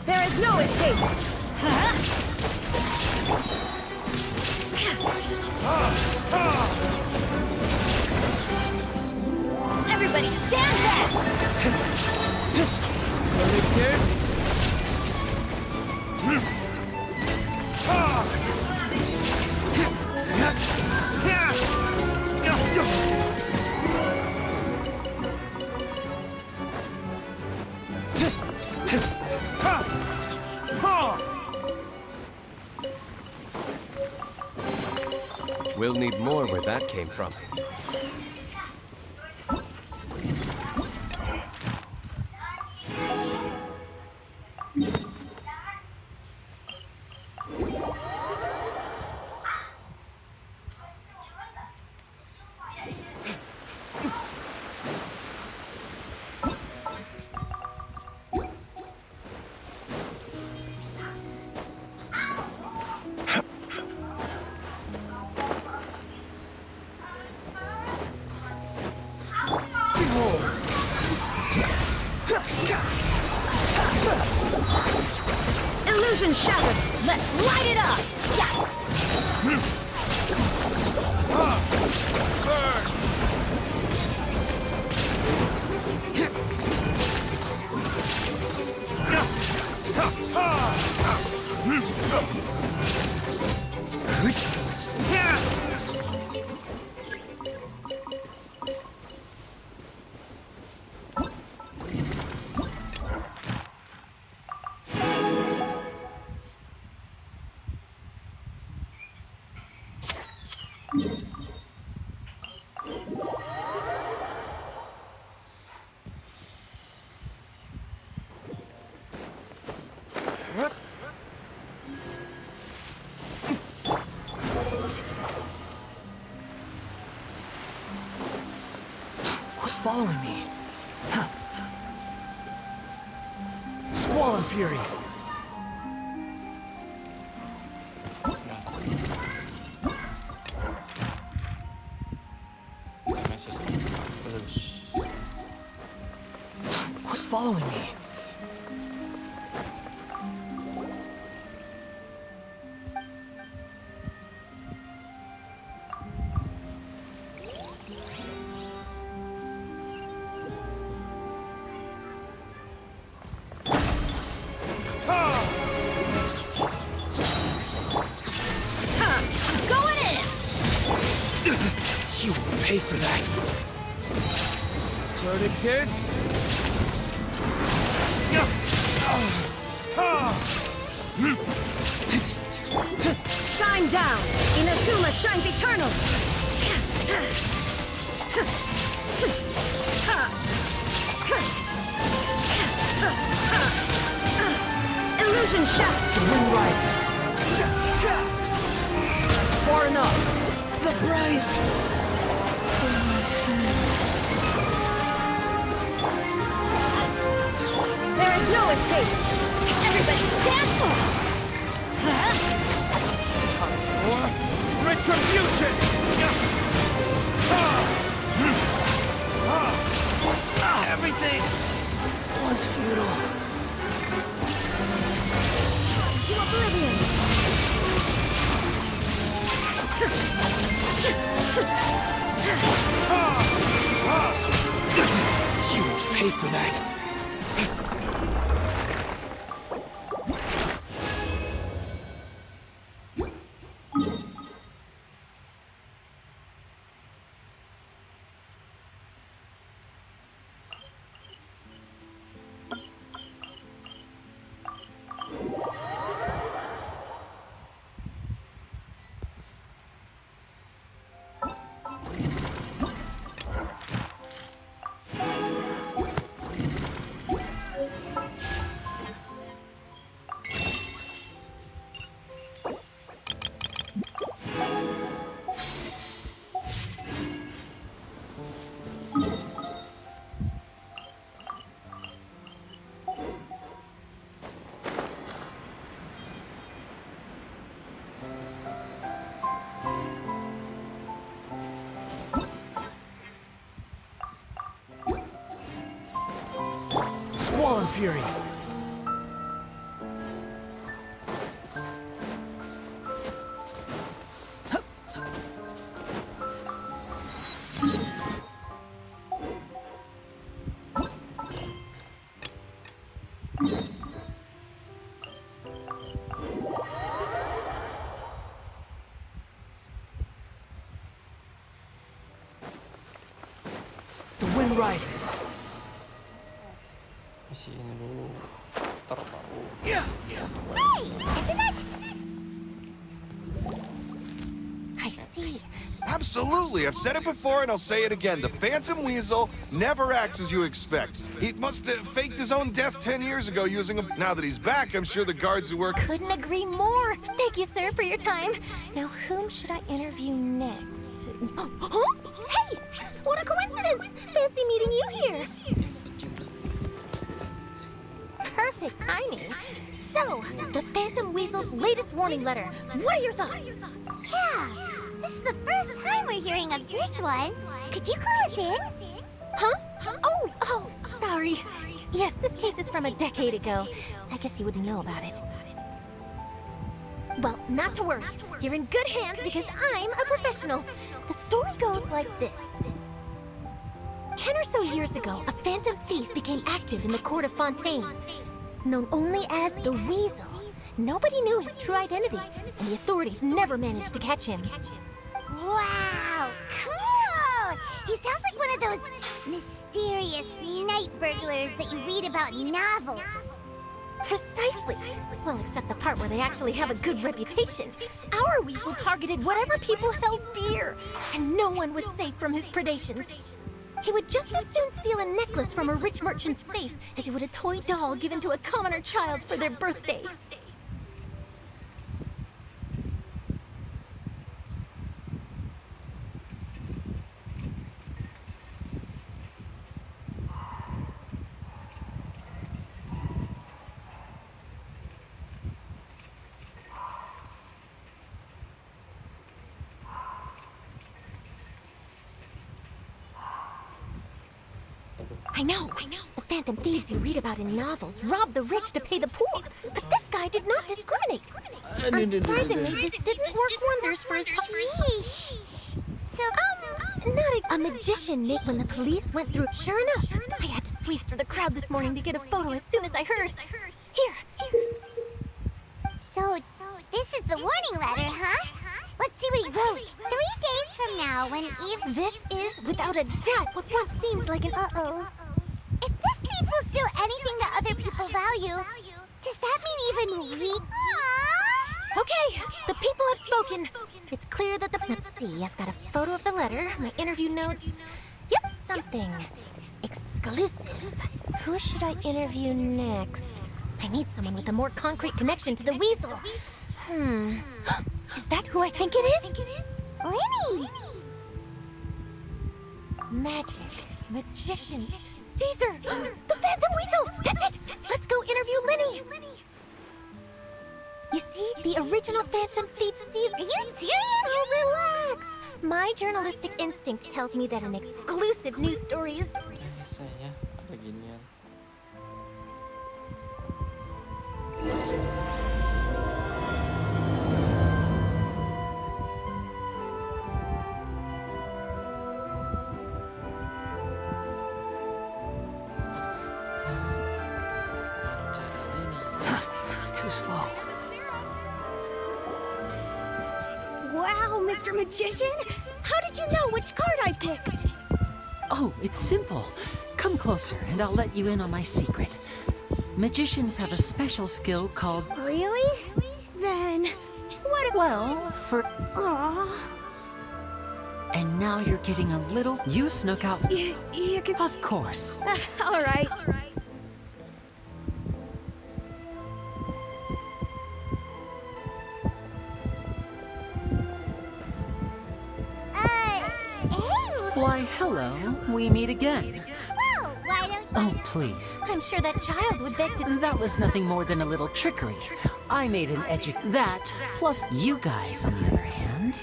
There is no escape! Everybody stand back! We'll need more where that came from. Illusion shattered! Let's light it up! Following me. Huh. Squall and fury. Quit following me. pay for that. Verdict is... Shine down! Inazuma shines eternal! Illusion shaft! The wind rises. That's far enough. The price. There is no escape! Everybody stand for! Retribution! Everything was futile. To oblivion! You will pay for that. Squall and Fury. The wind rises. Isi ini dulu. Ntar baru. Hey! Isn't it? I see. Absolutely. I've said it before and I'll say it again. The Phantom Weasel never acts as you expect. He must have faked his own death 10 years ago using him. Now that he's back, I'm sure the guards who work... Couldn't agree more. Thank you, sir, for your time. Now, whom should I interview next? Huh? Hey! What a coincidence! Fancy meeting you here. Perfect timing. So, the Phantom Weasel's latest warning letter. What are your thoughts? Yeah, this is the first time we're hearing of this one. Could you clue us in? Huh? Oh, sorry. Yes, this case is from a decade ago. I guess you wouldn't know about it. Well, not to worry. You're in good hands because I'm a professional. The story goes like this. 10 or so years ago, a phantom thief became active in the court of Fontaine. Known only as the Weasel. Nobody knew his true identity, and the authorities never managed to catch him. Wow, cool! He sounds like one of those mysterious night burglars that you read about in novels. Precisely. Well, except the part where they actually have a good reputation. Our Weasel targeted whatever people held dear, and no one was safe from his predations. He would just as soon steal a necklace from a rich merchant's safe as he would a toy doll given to a commoner child for their birthday. I know. The phantom thieves you read about in novels rob the rich to pay the poor. But this guy did not discriminate. Unsurprisingly, this didn't work wonders for his So, not a magician, Nick, when the police went through. Sure enough, I had to squeeze through the crowd this morning to get a photo as soon as I heard. Here. So this is the warning letter, huh? Let's see what he wrote. 3 days from now, when Eve... This is, without a doubt, what seems like an... Uh-oh. If this leaf will steal anything that other people value, does that mean even we... Okay, the people have spoken. It's clear that the... Let's see, I've got a photo of the letter, my interview notes. Yep, something exclusive. Who should I interview next? I need someone with a more concrete connection to the weasel. Is that who I think it is? Lenny! Magic, magician, Caesar, the Phantom Weasel. That's it. Let's go interview Lenny. You see, the original Phantom Thief Caesar. Are you serious? Oh, relax. My journalistic instinct tells me that an exclusive news story is... Biasa ya, ada ginian. Too slow. Wow, Mr. Magician! How did you know which card I picked? Oh, it's simple. Come closer, and I'll let you in on my secret. Magicians have a special skill called... Really? Then, what... Well, for... Aww. And now you're getting a little... You snuck out... You could... Of course. All right. Why, hello. We meet again. Well, why don't you... Oh, please. I'm sure that child would beg to... That was nothing more than a little trickery. I made an That, plus you guys, on the other hand...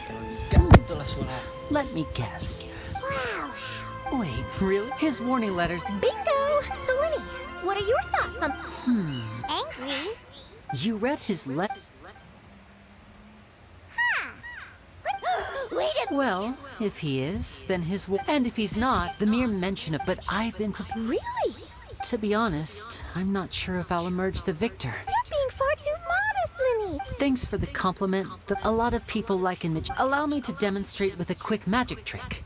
Let me guess. Wow. Wait, really? His warning letters... Bingo! So, Lenny, what are your thoughts on... Angry? You read his letters... Wait a... Well, if he is, then his... And if he's not, the mere mention of... But I've been... Really? To be honest, I'm not sure if I'll emerge the victor. You're being far too modest, Lenny. Thanks for the compliment. A lot of people like in Allow me to demonstrate with a quick magic trick.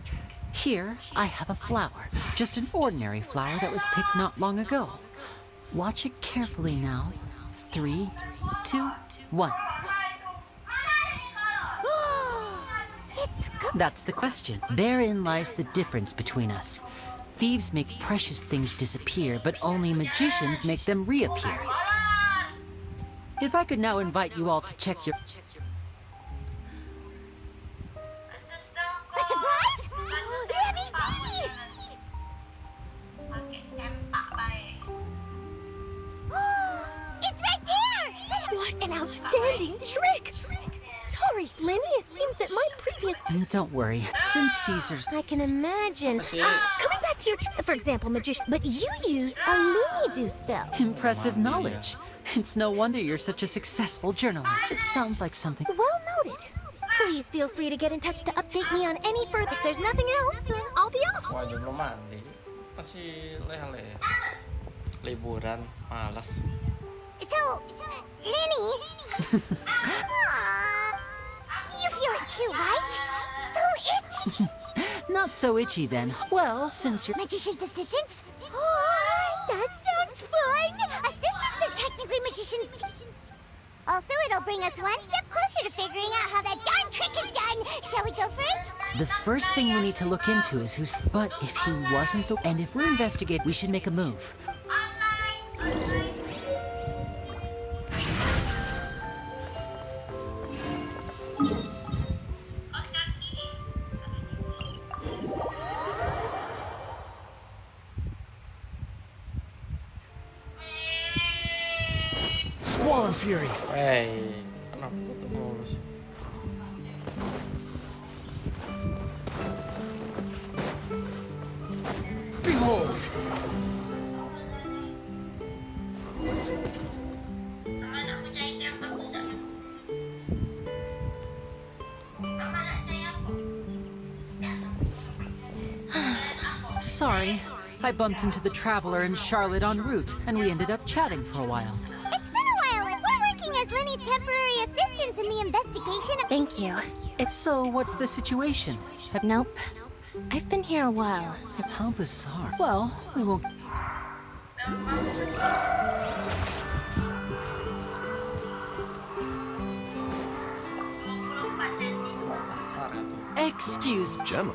Here, I have a flower. Just an ordinary flower that was picked not long ago. Watch it carefully now. 3, 2, 1. That's the question. Therein lies the difference between us. Thieves make precious things disappear, but only magicians make them reappear. If I could now invite you all to check your... A surprise? Let me see! It's right there! What an outstanding trick! Sorry, Lenny, it seems that my previous... Don't worry, since Caesar's... I can imagine. Coming back to your... For example, magician... But you used a Looney-Doo spell. Impressive knowledge. It's no wonder you're such a successful journalist. It sounds like something... Well noted. Please feel free to get in touch to update me on any further... If there's nothing else, I'll be off. Wah, belum mandi. Masih leha-leha. Liburan, malas. So, Lenny... You feel it too, right? So itchy. Not so itchy then. Well, since you're... Magician's assistants? Oh, that sounds fun! Assistants are technically magicians. Also, it'll bring us one step closer to figuring out how that darn trick is done. Shall we go for it? The first thing we need to look into is who's... But if he wasn't the... And if we're investigating, we should make a move. Squall and Fury. Hey, kenapa tutup mulus? Behold. Sorry, I bumped into the Traveler and Charlotte en route, and we ended up chatting for a while. It's been a while, and we're working as Lenny's temporary assistants in the investigation of... Thank you. So, what's the situation? Nope. I've been here a while. How bizarre. Well, we won't... Excuse... Gemma?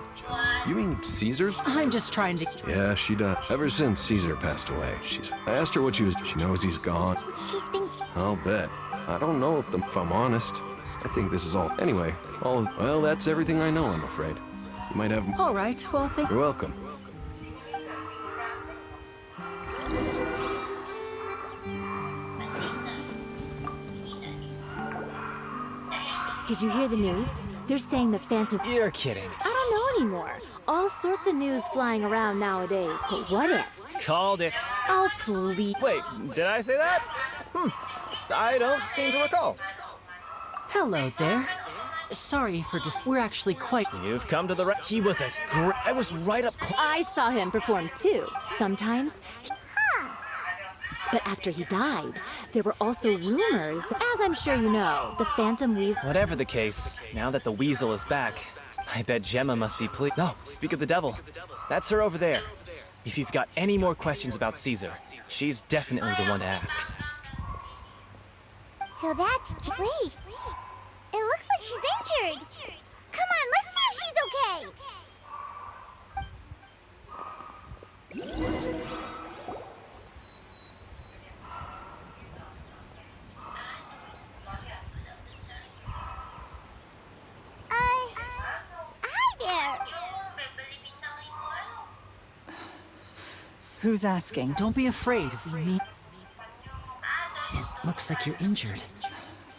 You mean Caesar's? I'm just trying to... Yeah, she does. Ever since Caesar passed away, I asked her what she was... She knows he's gone. She's been... I'll bet. I don't know if I'm honest. I think this is all... Anyway, well, that's everything I know, I'm afraid. You might have... All right, well, thank... You're welcome. Did you hear the news? They're saying the Phantom... You're kidding. I don't know anymore. All sorts of news flying around nowadays, but what if? Called it. Oh, please. Wait, did I say that? I don't seem to recall. Hello there. Sorry for just... We're actually quite... You've come to the right... He was a great... I was right up... I saw him perform too. Sometimes... But after he died, there were also rumors, as I'm sure you know, the Phantom Weasel... Whatever the case, now that the Weasel is back, I bet Gemma must be pleased. Oh, speak of the devil. That's her over there. If you've got any more questions about Caesar, she's definitely the one to ask. So that's... Wait. It looks like she's injured. Come on, let's see if she's okay. Hi there. Who's asking? Don't be afraid. We meet... It looks like you're injured.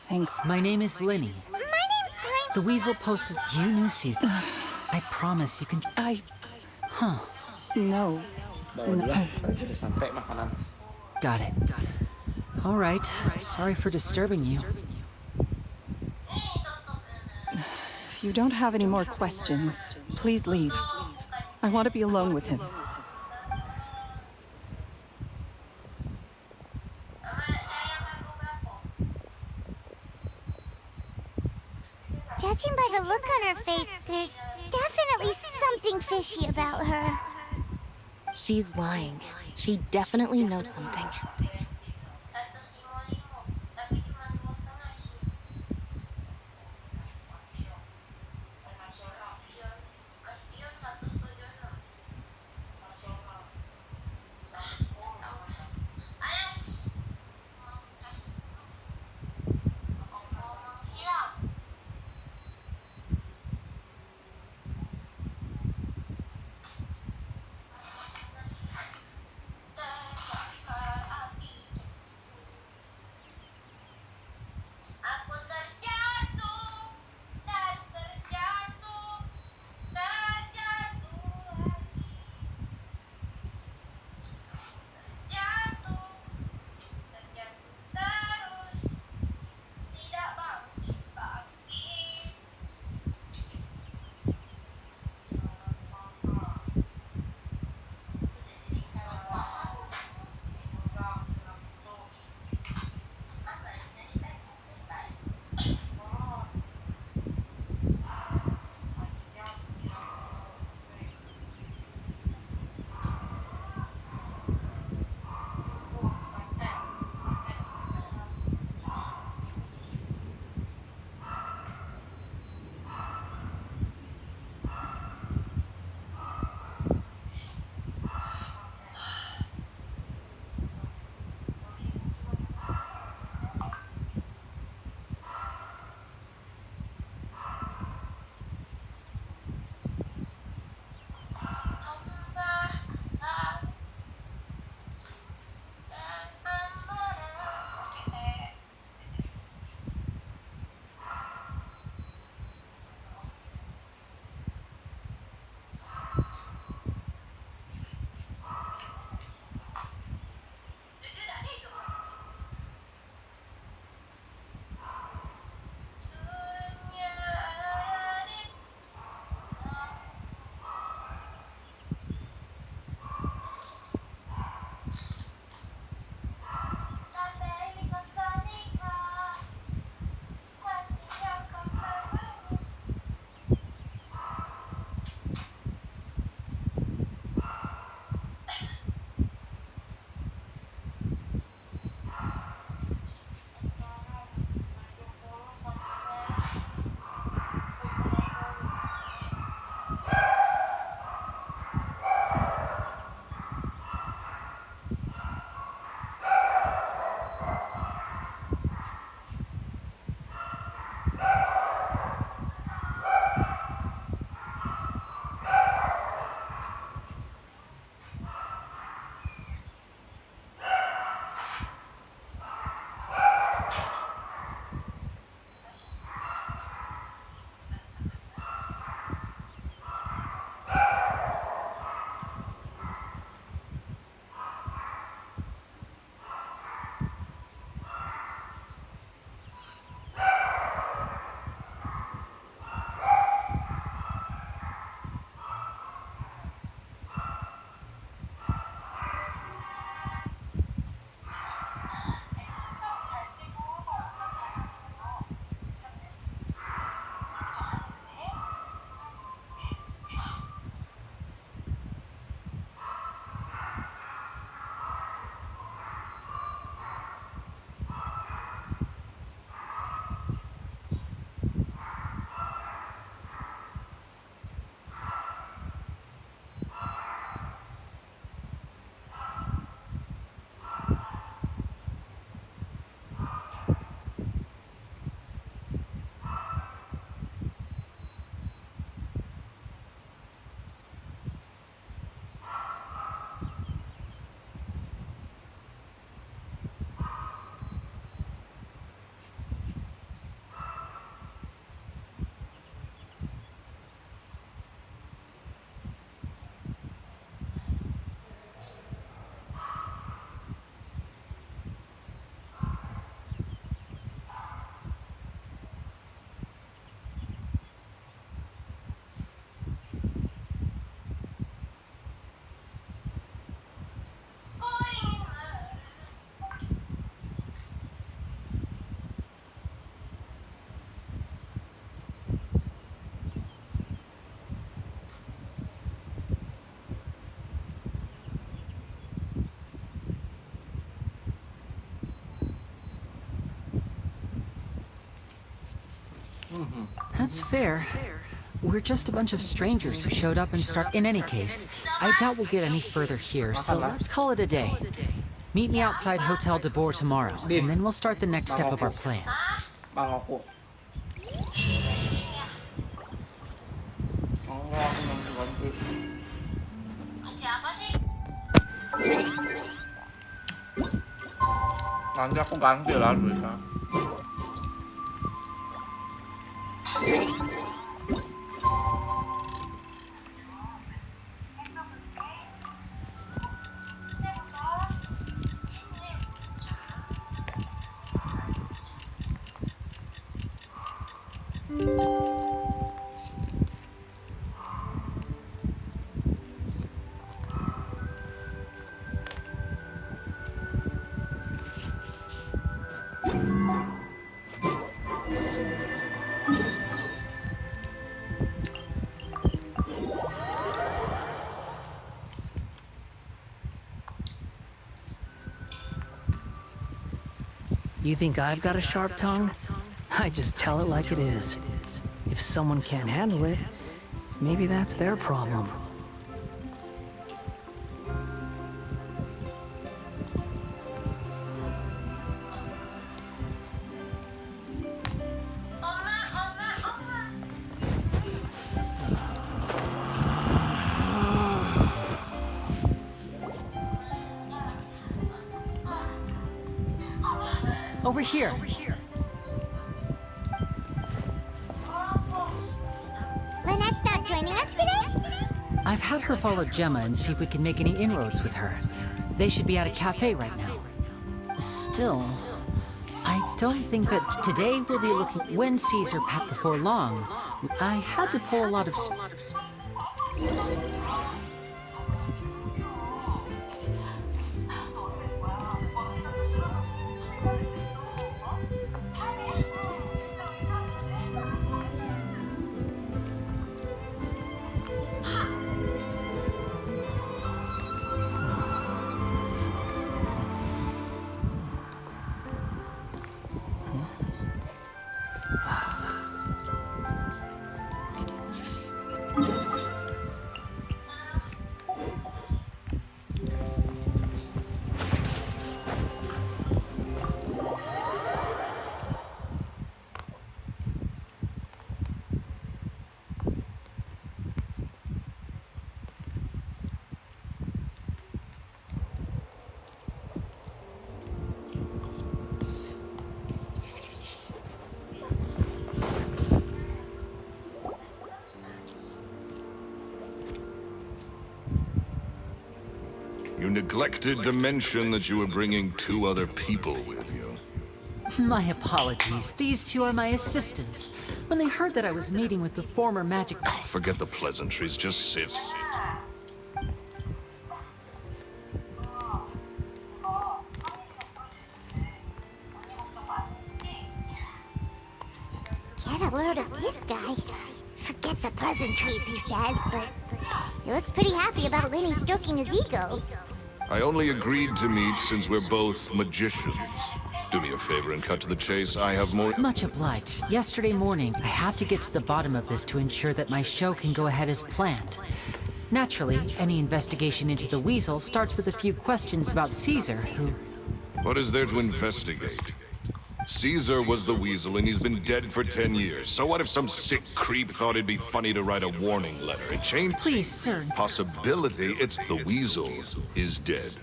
Thanks. My name is Linny. My name's Pine. The Weasel posted... You knew Caesar. I promise you can... Huh. No. Got it. All right. Sorry for disturbing you. If you don't have any more questions, please leave. I want to be alone with him. Judging by the look on her face, there's definitely something fishy about her. She's lying. She definitely knows something. That's fair. We're just a bunch of strangers who showed up and start. In any case, I doubt we'll get any further here, so let's call it a day. Meet me outside Hotel de Boer tomorrow, and then we'll start the next step of our plan. Bang aku. Oh, aku ganti. Nanti aku ganti lah duitnya. You think I've got a sharp tongue? I just tell it like it is. If someone can't handle it, maybe that's their problem. Over here. Lynette's not joining us today? I've had her follow Gemma and see if we can make any inroads with her. They should be at a cafe right now. Still, I don't think that today we'll be looking. When Caesar passed before long, I had to pull a lot of. You neglected to mention that you were bringing 2 other people with you. My apologies. These 2 are my assistants. When they heard that I was meeting with the former magic... Oh, forget the pleasantries, just sit. Get a load of this guy. Forget the pleasantries, he says, but he looks pretty happy about Lenny stroking his ego. I only agreed to meet since we're both magicians. Do me a favor and cut to the chase. I have more... Much obliged. Yesterday morning, I have to get to the bottom of this to ensure that my show can go ahead as planned. Naturally, any investigation into the Weasel starts with a few questions about Caesar, who... What is there to investigate? Caesar was the Weasel, and he's been dead for 10 years. So what if some sick creep thought it'd be funny to write a warning letter? It changed... Please, sir. Possibility, it's the Weasel is dead.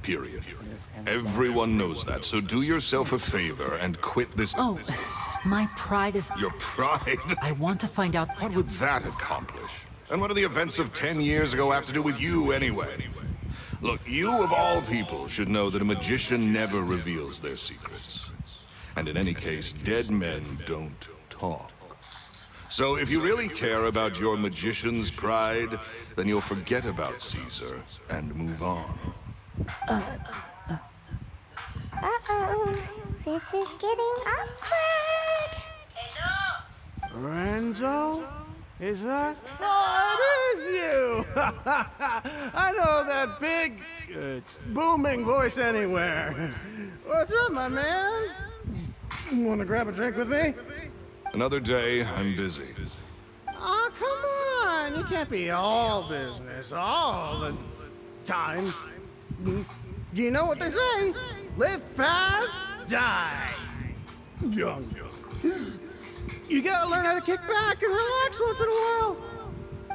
Period. Everyone knows that, so do yourself a favor and quit this... Oh, my pride is... Your pride? I want to find out... What would that accomplish? And what do the events of 10 years ago have to do with you anyway? Look, you of all people should know that a magician never reveals their secrets. And in any case, dead men don't talk. So if you really care about your magician's pride, then you'll forget about Caesar and move on. Uh-oh. This is getting awkward. Renzo? Is that? Oh, it is you! I know that big, booming voice anywhere. What's up, my man? Want to grab a drink with me? Another day, I'm busy. Oh, come on! You can't be all business all the time. You know what they say? Live fast, die young. You gotta learn how to kick back and relax once in a while.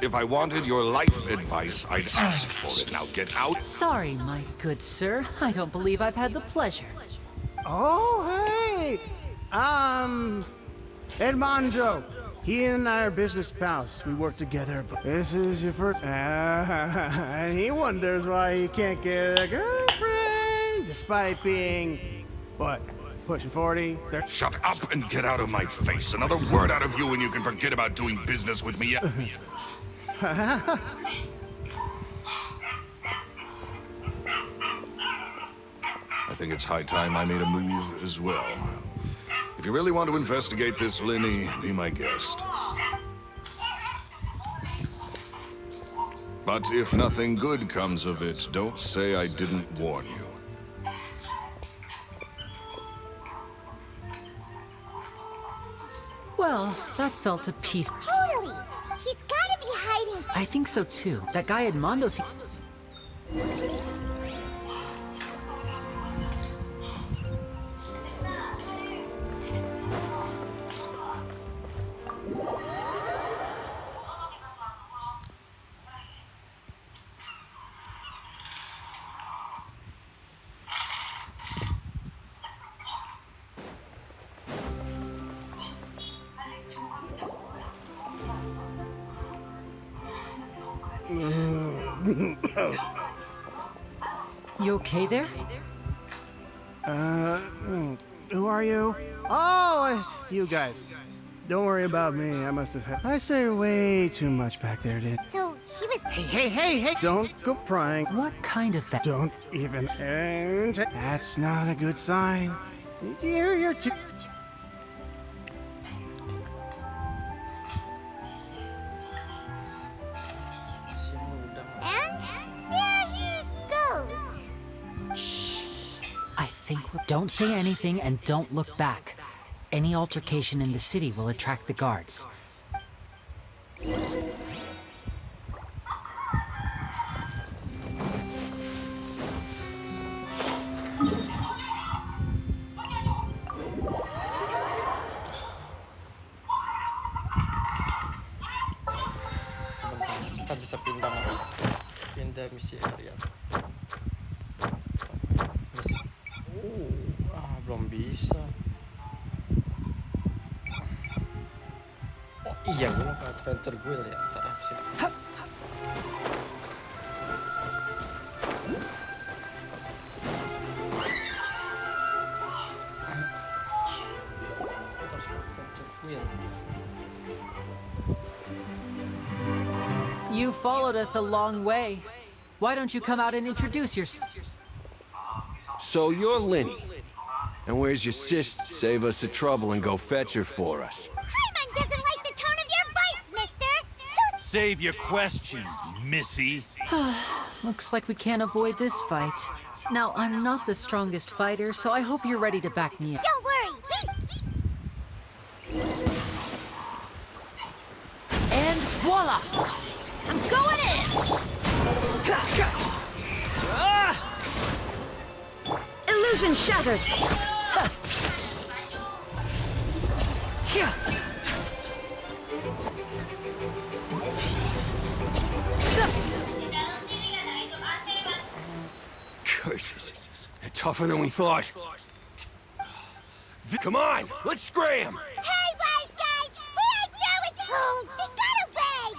If I wanted your life advice, I'd ask for it. Now get out. Sorry, my good sir. I don't believe I've had the pleasure. Oh, hey! Edmondo. He and I are business pals. We work together, but this is your first... and he wonders why he can't get a girlfriend, despite being... what? Pushing 40? Shut up and get out of my face. Another word out of you and you can forget about doing business with me. I think it's high time I made a move as well. If you really want to investigate this, Linny, be my guest. But if nothing good comes of it, don't say I didn't warn you. Well, that felt a piece. Totally! He's gotta be hiding. I think so too. That guy Edmondo You okay there? Who are you? Oh, it's you guys. Don't worry about me. I must have had... I said way too much back there, didn't... So, he was... Hey! Don't go prying. What kind of that? Don't even... That's not a good sign. You're too... And there he goes. I think we're... Don't say anything and don't look back. Any altercation in the city will attract the guards. Kita bisa pindah misi area. Belum bisa. Oh iya, gue mau ke adventure guild ya. Ntar habis ini. Terus adventure guild. You followed us a long way. Why don't you come out and introduce yourself? So you're Linny. And where's your sis? Save us the trouble and go fetch her for us. Paimon doesn't like the tone of your voice, mister! Save your questions, missy. Looks like we can't avoid this fight. Now, I'm not the strongest fighter, so I hope you're ready to back me up. Don't worry! And voila! I'm going in! Illusion shattered! Curses. They're tougher than we thought. Come on, let's scram! Hey, wise guys! We ain't through with home! They got away!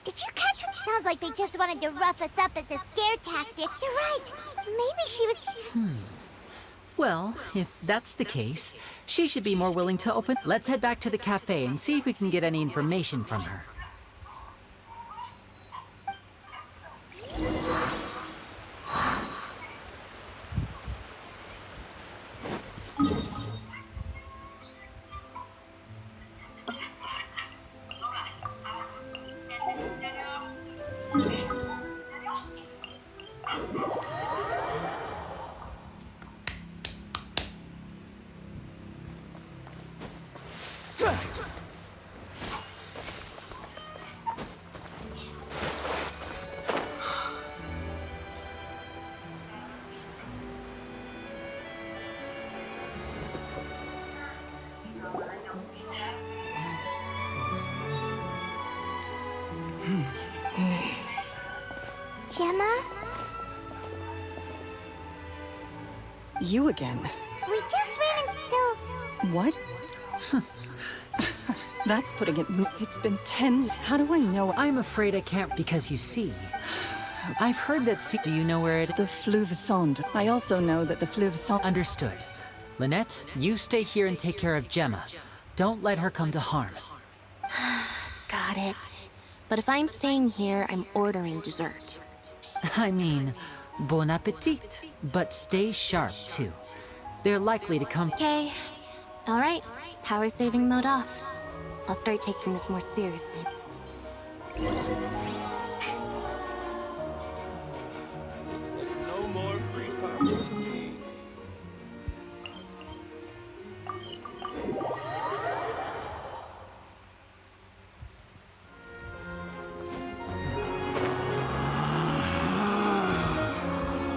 Did you catch what? Sounds like they just wanted to rough us up as a scare tactic. You're right. Maybe she was... Well, if that's the case, she should be more willing to open. Let's head back to the cafe and see if we can get any information from her. Gemma? You again. We just ran into... What? That's putting it... It's been 10... How do I know? I'm afraid I can't because you see. I've heard that... Do you know where it... The Fleuve Sonde. I also know that the Fleuve Sonde... Understood. Lynette, you stay here and take care of Gemma. Don't let her come to harm. Got it. But if I'm staying here, I'm ordering dessert. I mean, bon appetit. But stay sharp, too. They're likely to come... Okay. Alright. Power saving mode off. I'll start taking this more seriously. Looks like no more free coffee for me.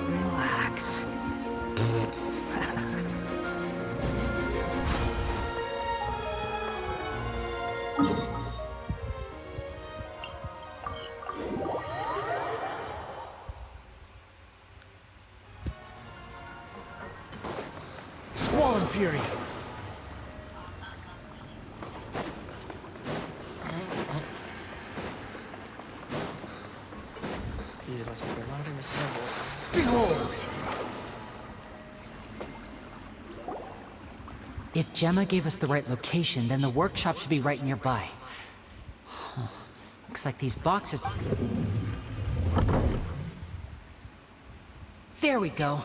Relax. Squall and Fury. Gila, sampai lari mestinya, Bo. Behold! If Gemma gave us the right location, then the workshop should be right nearby. Looks like these boxes... There we go.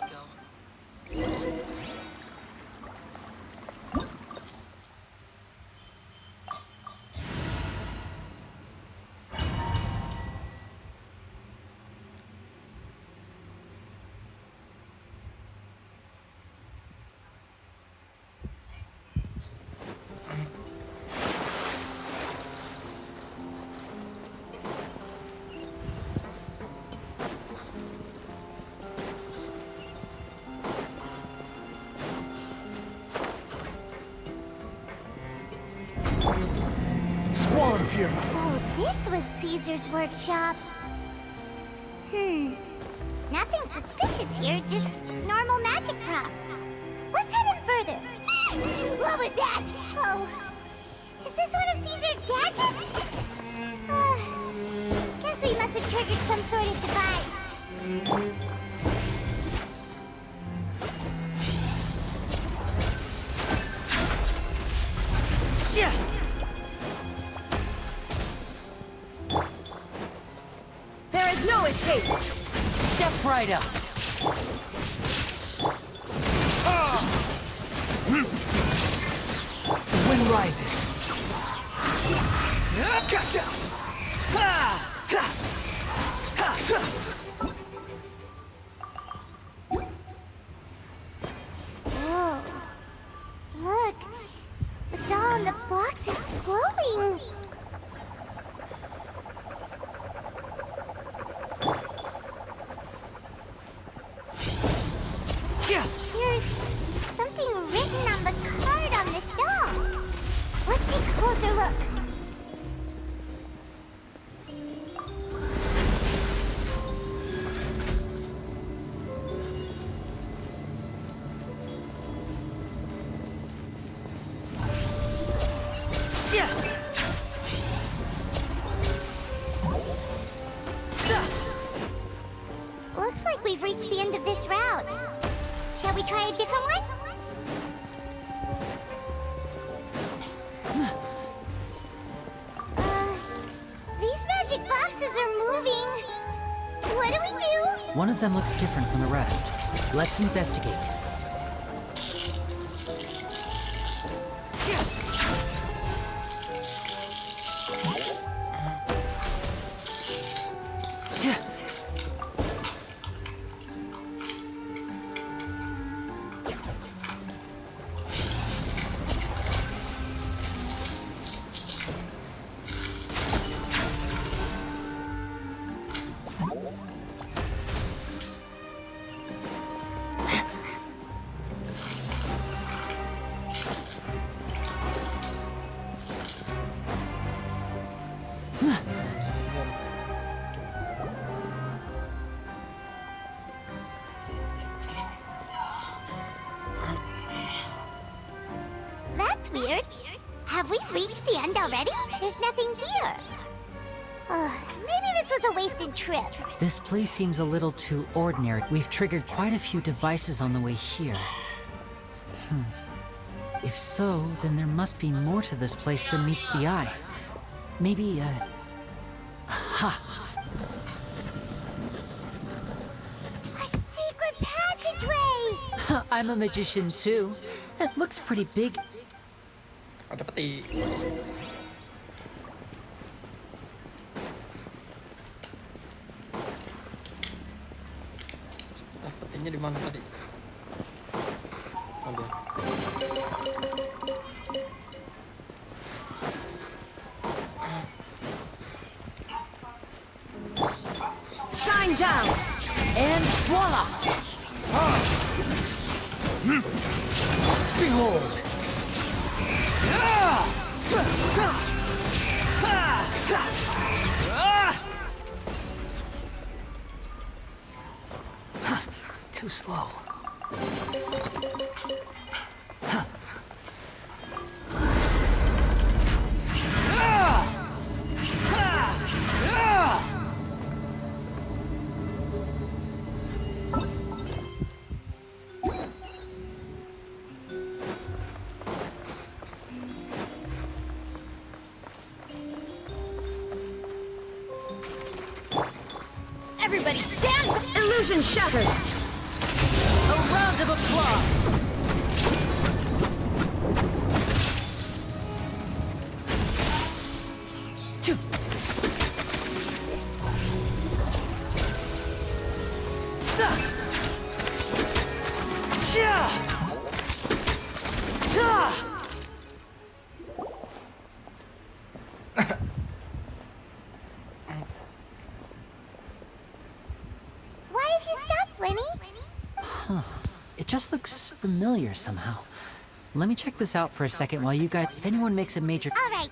Squall and Fury. So this was Caesar's workshop. Nothing suspicious here, just normal magic props. Let's head in further. What was that? Oh, is this one of Caesar's gadgets? Guess we must have triggered some sort of device. Yes! There is no escape! Step right up. The wind rises. Gotcha! Whoa. Look. The doll in the box is glowing. There's something written on the card on this doll. Let's take a closer look. Yes! Looks like we've reached the end of this route. Shall we try a different one? These magic boxes are moving. What do we do? One of them looks different from the rest. Let's investigate. weird. Have we reached the end already? There's nothing here. Maybe this was a wasted trip. This place seems a little too ordinary. We've triggered quite a few devices on the way here. If so, then there must be more to this place than meets the eye. Maybe, aha! A secret passageway! I'm a magician too. It looks pretty big. Ada peti. Sebentar, petinya di mana tadi? Ada. Shine down! And voila! Behold! Too slow. Everybody stand! Illusion shattered! A round of applause! Why have you stopped, Lenny? It just looks familiar somehow. Let me check this out for a second while you guys... If anyone makes a major... All right.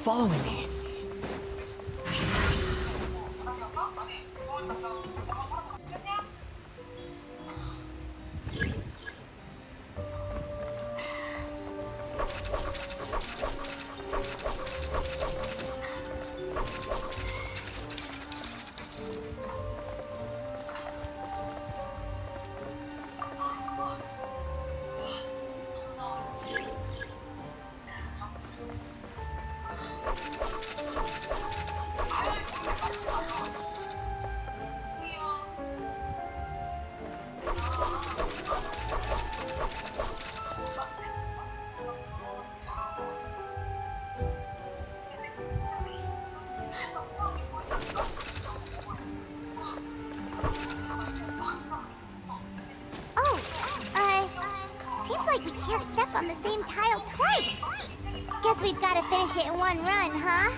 Following me. Seems like we can't step on the same tile twice. Guess we've got to finish it in one run, huh?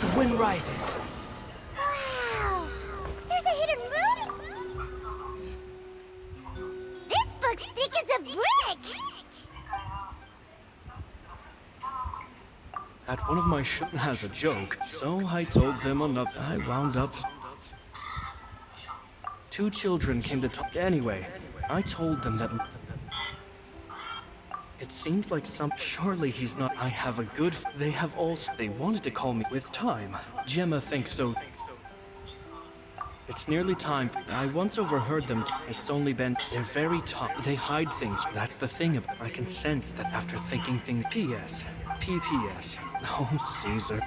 The wind rises. Wow! There's a hidden room! This book's thick as a brick! At one of my has a joke, so I told them another. I wound up. Two children came to talk. Anyway, I told them that. It seems like surely he's not. I have a good. They have also. They wanted to call me with time. Gemma thinks so. It's nearly time. I once overheard them. It's only been. They're very tough. They hide things. That's the thing. I can sense that after thinking things. P.S. P.P.S. Oh, Caesar.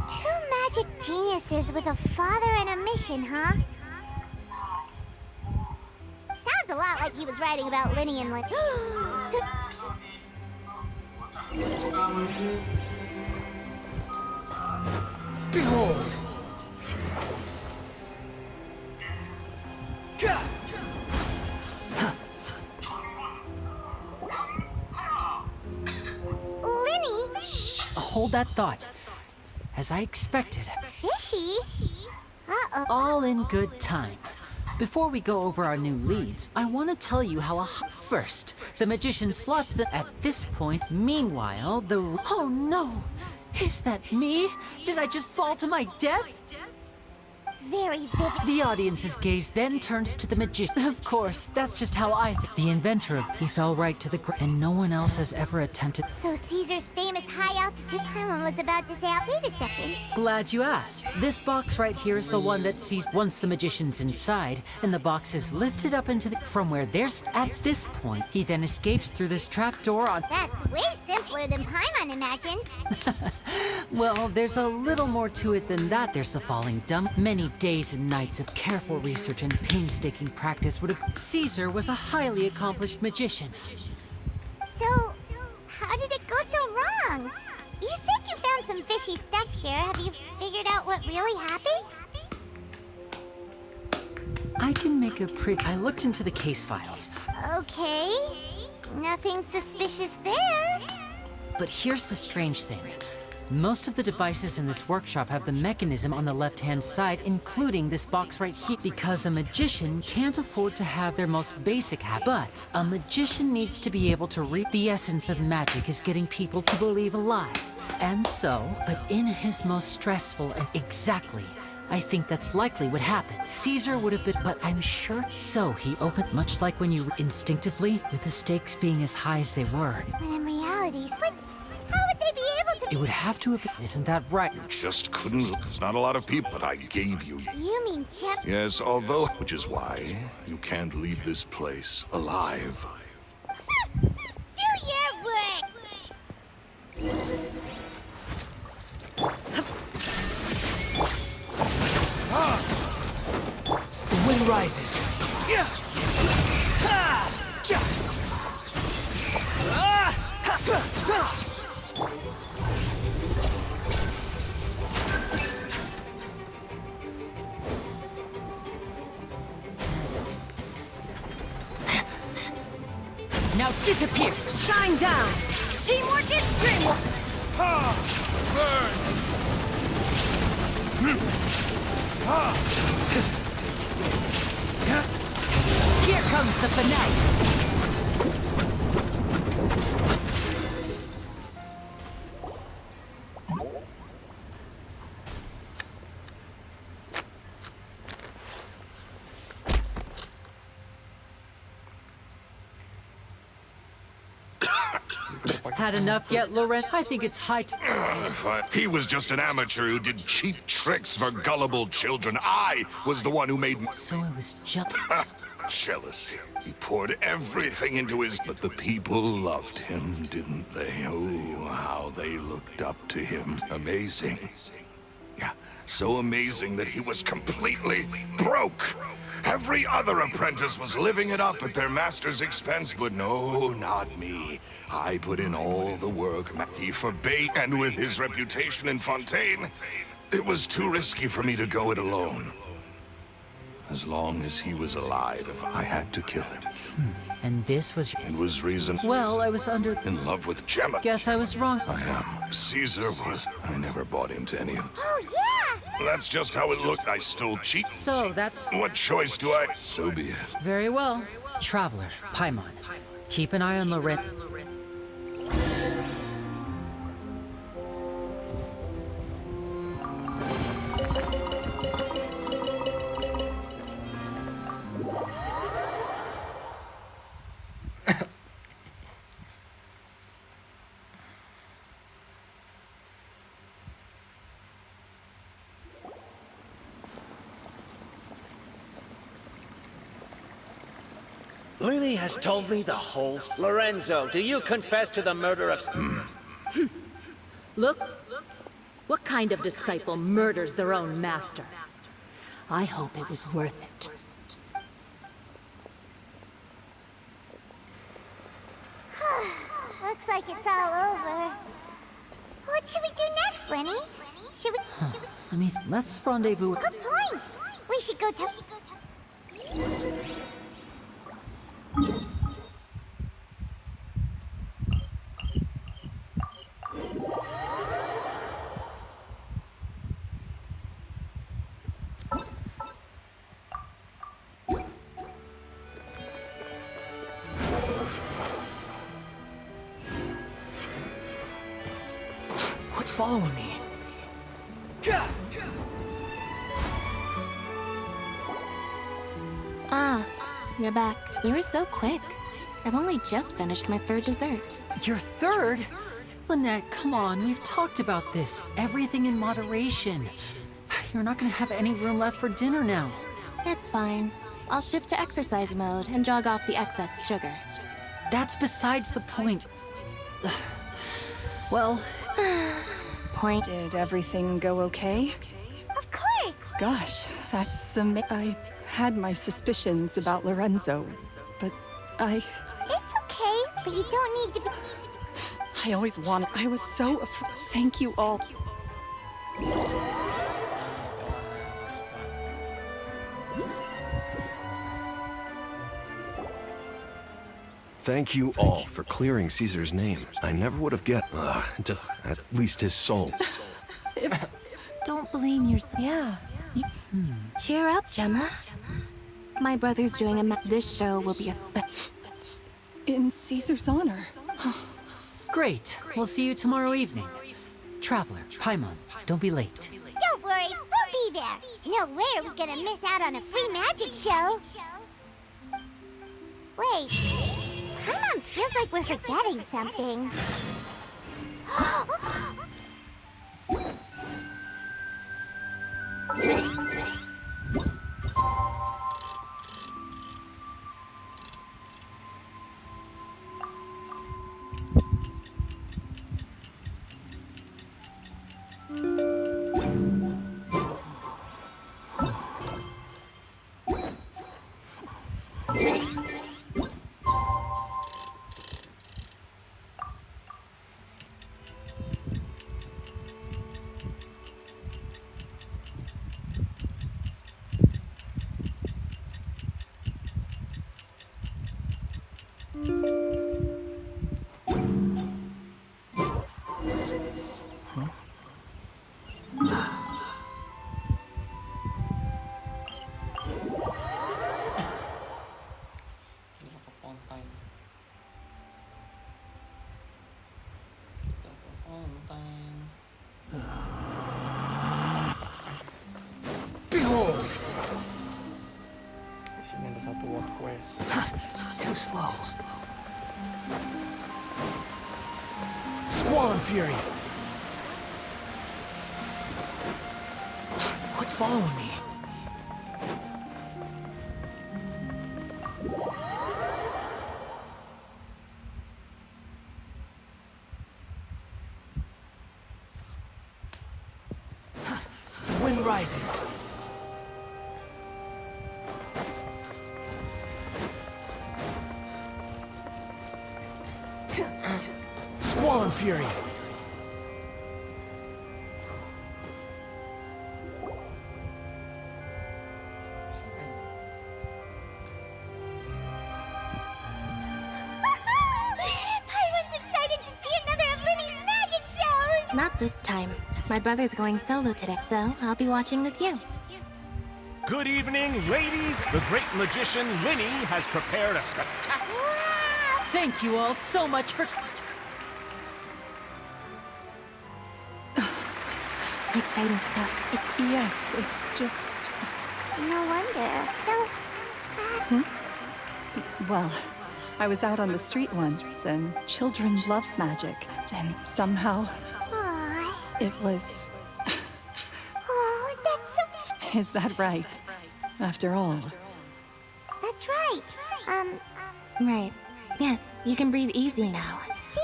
Two magic geniuses with a father and a mission, huh? Sounds a lot like he was writing about Linny and like. Behold! Linny? Hold that thought. As I expected. Fishy? Uh-oh. All in good time. Before we go over our new leads, I want to tell you how first, the magician slots them at this point. Meanwhile, Oh no! Is that me? Did I just fall to my death? Very vivid. The audience's gaze then turns to the magician. Of course, that's just how I think. The inventor of he fell right to the ground, and no one else has ever attempted. So Caesar's famous high-altitude Paimon was about to say, wait a second. Glad you asked. This box right here is the one that sees once the magician's inside, and the box is lifted up into the from where there's at this point. He then escapes through this trapdoor on. That's way simpler than Paimon imagined. Well, there's a little more to it than that. There's the falling dumb. Many days and nights of careful research and painstaking practice would have. Caesar was a highly accomplished magician. So, how did it go so wrong? You said you found some fishy stuff here. Have you figured out what really happened? I can make a pretty. I looked into the case files. Okay. Nothing suspicious there. But here's the strange thing. Most of the devices in this workshop have the mechanism on the left-hand side, including this box right here, because a magician can't afford to have their most basic habit. But a magician needs to be able to reap the essence of magic is getting people to believe a lie. And so, but in his most stressful and exactly, I think that's likely what happened. Caesar would have been, but I'm sure so he opened, much like when you instinctively, with the stakes being as high as they were. But in reality, how would they be able to? It would have to have been, isn't that right? Just couldn't. There's not a lot of people, but I gave you. You mean Jep? Yes, although, which is why you can't leave this place alive. Do your work. The wind rises. Now disappear! Shine down! Teamwork is dreamwork! Here comes the finale! Had enough yet, Laurent? I think it's high time. He was just an amateur who did cheap tricks for gullible children. I was the one who made... So I was jealous. Jealous. He poured everything into his... But the people loved him, didn't they? Oh, how they looked up to him. Amazing. Yeah, so amazing that he was completely broke. Every other apprentice was living it up at their master's expense, but no, not me. I put in all the work. He forbade, and with his reputation in Fontaine, it was too risky for me to go it alone. As long as he was alive, if I had to kill him. And this was... It was reason... Well, I was under... In love with Gemma. Guess I was wrong. I am. Caesar was... I never bought into any of... Oh, yeah! That's just how it looked. I still cheat. So, that's... What choice do I... So be it. Very well. Traveler, Paimon. Keep an eye on Laurent. Lenny has told me the whole... Lorenzo, do you confess to the murder of... Look, what kind of disciple murders their own master? I hope it was worth it. Looks like it's all over. What should we do next, Lenny? Should we... Let's rendezvous. Good point. We should go tell... Quit following me. Ah, you're back. You were so quick. I've only just finished my third dessert. Your third? Lynette, come on, we've talked about this. Everything in moderation. You're not gonna have any room left for dinner now. It's fine. I'll shift to exercise mode and jog off the excess sugar. That's besides the point. Well... Point. Did everything go okay? Of course! Gosh, that's I had my suspicions about Lorenzo, but It's okay, but you don't need to be... I always wanted... I was so... Thank you all. Thank you all for clearing Caesar's name. I never would have at least his soul. Don't blame yourself. Yeah. Cheer up, Gemma. My brother's doing this show will be a In Caesar's honor. Great. We'll see you tomorrow evening. Traveler, Paimon, don't be late. Don't worry, we'll be there. No way are we gonna miss out on a free magic show. Wait, Paimon feels like we're forgetting something. Behold! Di sini ada satu world quest. Too slow. Squall's Fury! Quit following me. Wind rises. Squall's Fury! Paimon's excited to see another of Linny's magic shows! Not this time. My brother's going solo today, so I'll be watching with you. Good evening, ladies. The great magician Linny has prepared a spectacular... Thank you all so much for... Exciting stuff. Yes, it's just... No wonder. So, Well, I was out on the street once, and children love magic, and somehow... It was... oh, that's so... Is that right? After all. That's right. Right. Yes, you can breathe easy now. See?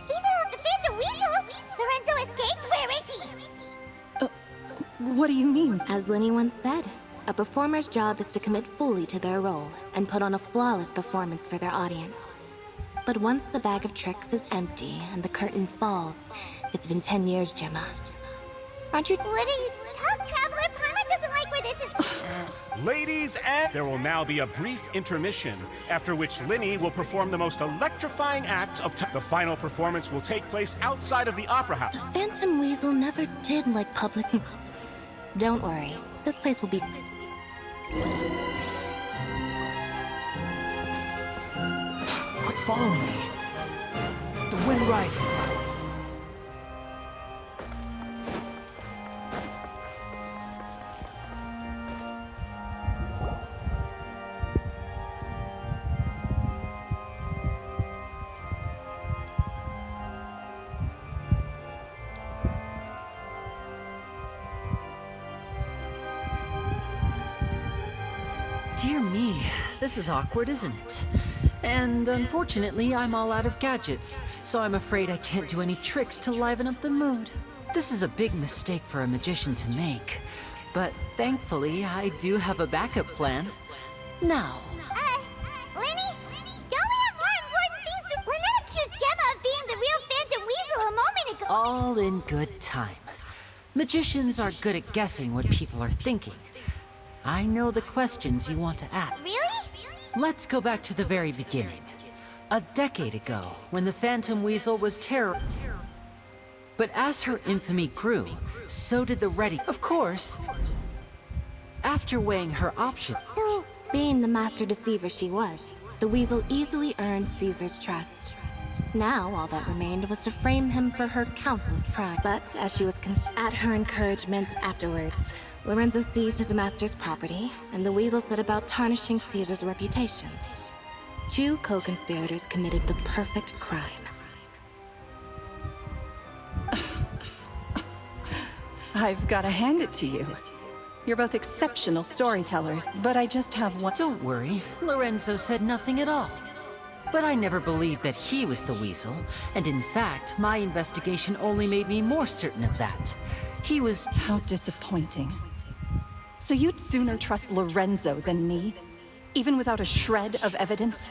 Even with the Phantom Weasel, Lorenzo escaped. Where is he? What do you mean? As Linny once said, a performer's job is to commit fully to their role and put on a flawless performance for their audience. But once the bag of tricks is empty and the curtain falls, it's been 10 years, Gemma. Aren't you? What are you talking, Traveler? Paimon doesn't like where this is. Ladies and... There will now be a brief intermission, after which Linny will perform the most electrifying act of time. The final performance will take place outside of the Opera House. The Phantom Weasel never did like public... Don't worry, this place will be... Quit following me. The wind rises. Dear me, this is awkward, isn't it? And unfortunately, I'm all out of gadgets, so I'm afraid I can't do any tricks to liven up the mood. This is a big mistake for a magician to make, but thankfully, I do have a backup plan. Now, Linny? Don't we have more important things to... Lynette accused Gemma of being the real Phantom Weasel a moment ago. all in good time. Magicians are good at guessing what people are thinking. I know the questions you want to ask. Really? Let's go back to the very beginning. A decade ago, when the Phantom Weasel was terrorized. But as her infamy grew, so did the ready. Of course, after weighing her options. So, being the master deceiver she was, the Weasel easily earned Caesar's trust. Now, all that remained was to frame him for her countless crimes. But as she was at her encouragement afterwards, Lorenzo seized his master's property, and the Weasel set about tarnishing Caesar's reputation. Two co-conspirators committed the perfect crime. I've got to hand it to you. You're both exceptional storytellers, but I just have one. Don't worry, Lorenzo said nothing at all. But I never believed that he was the Weasel, and in fact, my investigation only made me more certain of that. He was... How disappointing. So you'd sooner trust Lorenzo than me? Even without a shred of evidence?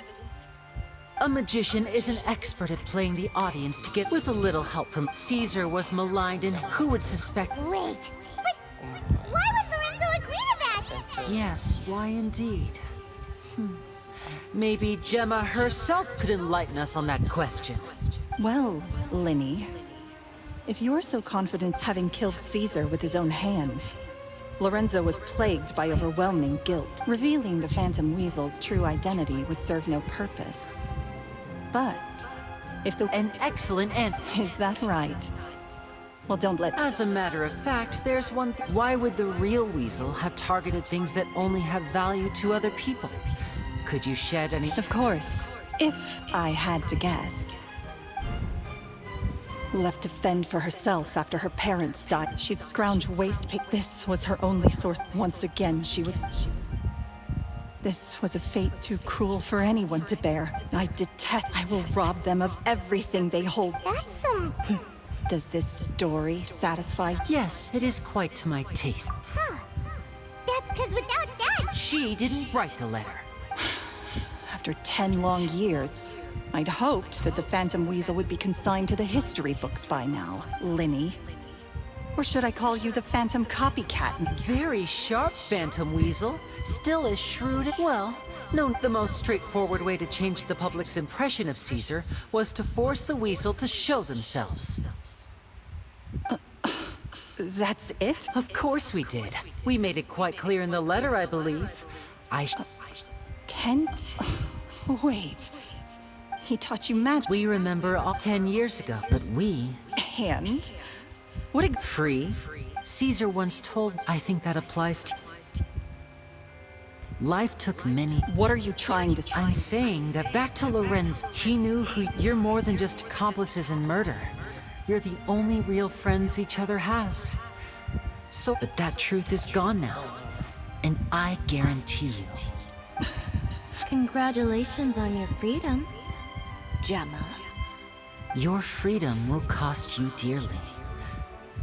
A magician is an expert at playing the audience to get with a little help from... Caesar was maligned, and who would suspect... Wait, but why would Lorenzo agree to that? Yes, why indeed? Maybe Gemma herself could enlighten us on that question. Well, Linny, if you're so confident having killed Caesar with his own hands, Lorenzo was plagued by overwhelming guilt. Revealing the Phantom Weasel's true identity would serve no purpose. But if the... An excellent answer. Is that right? Well, don't let... As a matter of fact, there's one thing. Why would the real Weasel have targeted things that only have value to other people? Could you shed any... Of course. If I had to guess. Left to fend for herself after her parents died. She'd scrounge waste paper. This was her only source. Once again, she was... This was a fate too cruel for anyone to bear. I detest... I will rob them of everything they hold. That's some... Does this story satisfy? Yes, it is quite to my taste. Huh. That's because without that... She didn't write the letter. After 10 long years, I'd hoped that the Phantom Weasel would be consigned to the history books by now, Linny. Or should I call you the Phantom Copycat? Very sharp, Phantom Weasel. Still as shrewd. Well, no, the most straightforward way to change the public's impression of Caesar was to force the Weasel to show themselves. That's it? Of course we did. We made it quite clear in the letter, I believe. 10? Wait. He taught you magic. We remember all 10 years ago, but we... And? What a... Free? Caesar once told... I think that applies to... Life took many... What are you trying to say? I'm saying that back to Lorenzo, he knew who... You're more than just accomplices in murder. You're the only real friends each other has. So, but that truth is gone now. And I guarantee you... Congratulations on your freedom, Gemma. Your freedom will cost you dearly.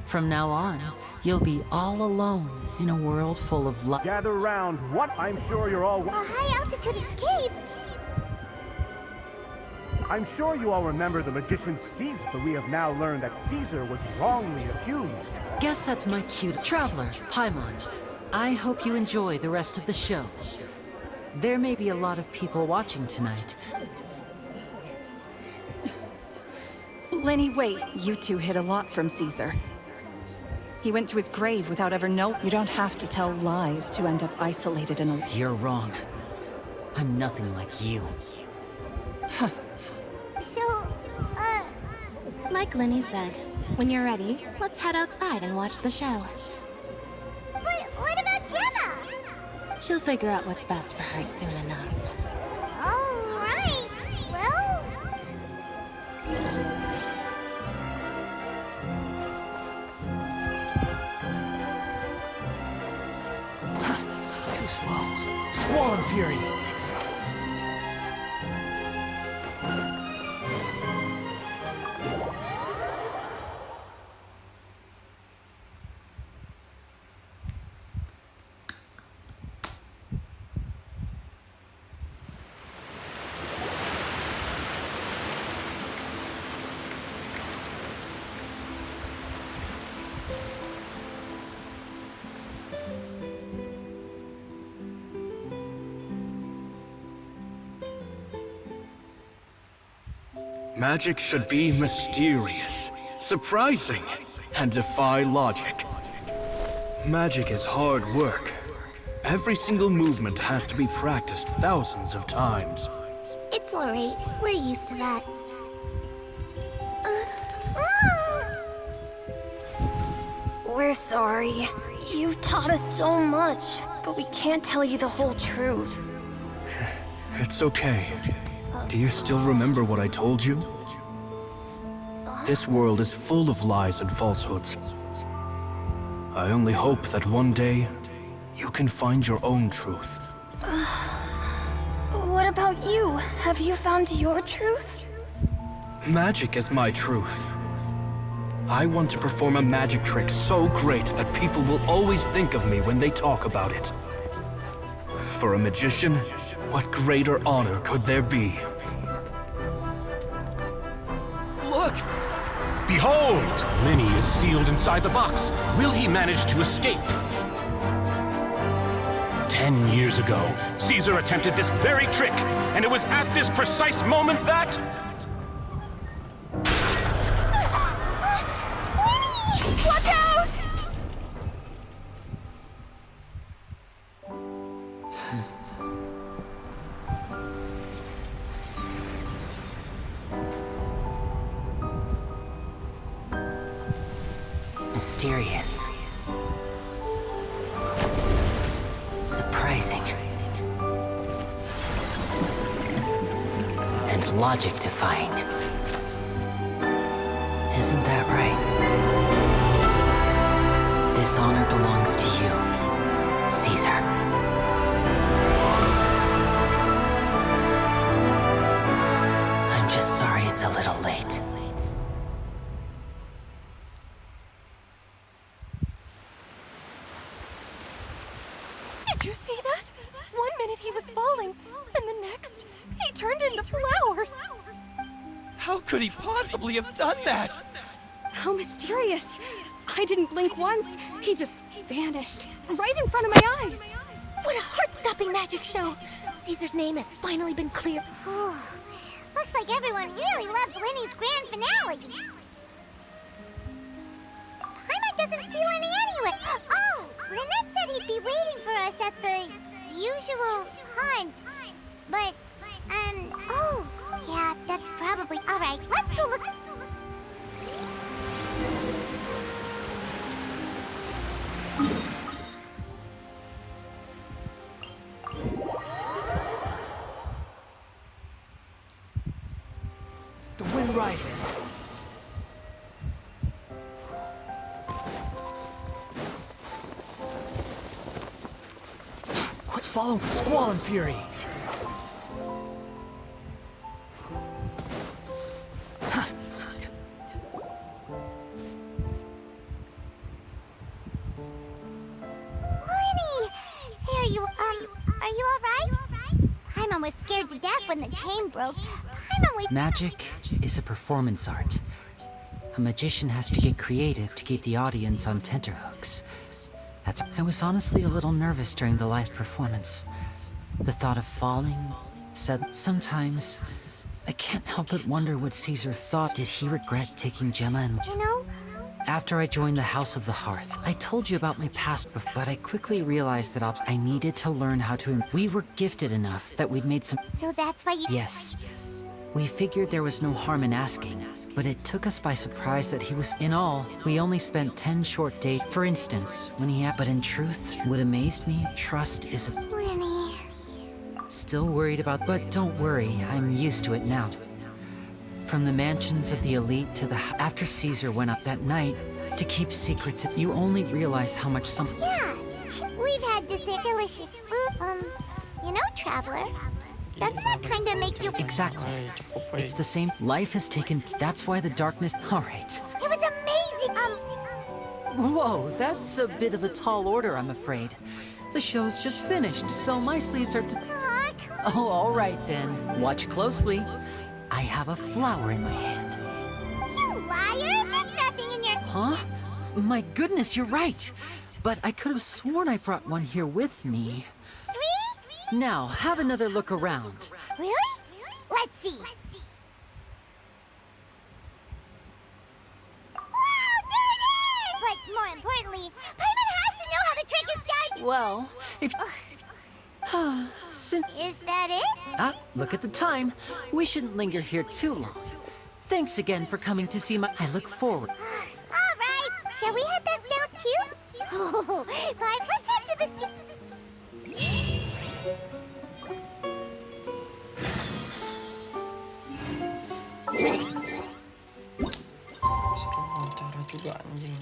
From now on, you'll be all alone in a world full of love. Gather round. What? I'm sure you're all... A high-altitude escape! I'm sure you all remember the magician Caesar, but we have now learned that Caesar was wrongly accused. Guess that's my cue. Traveler, Paimon, I hope you enjoy the rest of the show. There may be a lot of people watching tonight. Lenny, wait. You two hid a lot from Caesar. He went to his grave without ever knowing. You don't have to tell lies to end up isolated in a... You're wrong. I'm nothing like you. So, Like Lenny said, when you're ready, let's head outside and watch the show. but what about Gemma? She'll figure out what's best for her soon enough. All right. Well, Too slow. Squall and Fury. Magic should be mysterious, surprising, and defy logic. Magic is hard work. Every single movement has to be practiced thousands of times. it's all right. We're used to that. We're sorry. You've taught us so much, but we can't tell you the whole truth. It's okay. Do you still remember what I told you? This world is full of lies and falsehoods. I only hope that one day, you can find your own truth. What about you? Have you found your truth? Magic is my truth. I want to perform a magic trick so great that people will always think of me when they talk about it. For a magician, what greater honor could there be? Look! Behold! Lenny is sealed inside the box. Will he manage to escape? 10 years ago, Caesar attempted this very trick, and it was at this precise moment that... Watch out! Mysterious. Surprising. And logic-defying. Isn't that right? This honor belongs to you, Caesar. I'm just sorry it's a little late. Did you see that? 1 minute he was falling, and the next, he turned into flowers. How could he possibly have done that? How mysterious. I didn't blink once. He just vanished, right in front of my eyes. What a heart-stopping magic show! Caesar's name has finally been cleared. Looks like everyone really loved Lenny's grand finale. Paimon doesn't see Lenny anywhere. Oh, Lynette said he'd be waiting for us at the usual hunt. But, oh, yeah, that's probably... All right, let's go look. The wind rises. Quit following Squall and Fury. Paimon was scared to death when the chain broke. Paimon was... Magic is a performance art. A magician has to get creative to keep the audience on tenterhooks. I was honestly a little nervous during the live performance. The thought of falling, sometimes I can't help but wonder what Caesar thought. Did he regret taking Gemma and... You know? After I joined the House of the Hearth, I told you about my past, but I quickly realized that I needed to learn how to... We were gifted enough that we'd made some... So that's why you... Yes. We figured there was no harm in asking, but it took us by surprise that he was... In all, we only spent 10 short days. For instance, when he had... But in truth, what amazed me, trust is a... Lenny... Still worried about... But don't worry, I'm used to it now. From the mansions of the elite to the... After Caesar went up that night, to keep secrets, you only realize how much some... Yeah, we've had this delicious food. You know, Traveler, doesn't that kind of make you... Exactly. It's the same. Life has taken... That's why the darkness... All right. It was amazing. Whoa, that's a bit of a tall order, I'm afraid. The show's just finished, so my sleeves are... Oh, all right then. Watch closely. I have a flower in my hand. You liar! There's nothing in your... Huh? My goodness, you're right. But I could have sworn I brought one here with me. Now, have another look around. Really? Let's see. Wow, there it is! But more importantly, Paimon has to know how the trick is done! Well, if... Is that it? Look at the time. We shouldn't linger here too long. Thanks again for coming to see my... I look forward. All right. Shall we head back down too? Oh, but let's head to the... Serem wawancara juga anjing.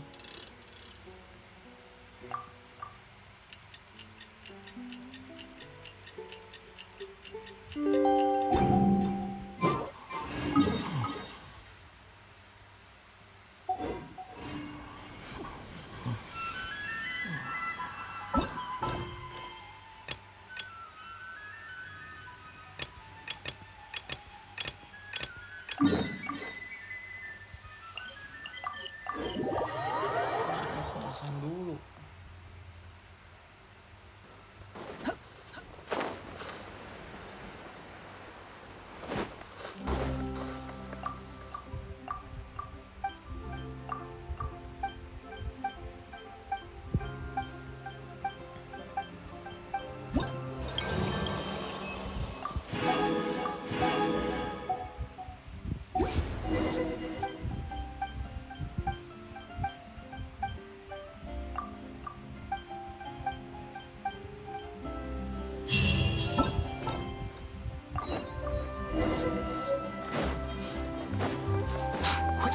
Selesaiin dulu.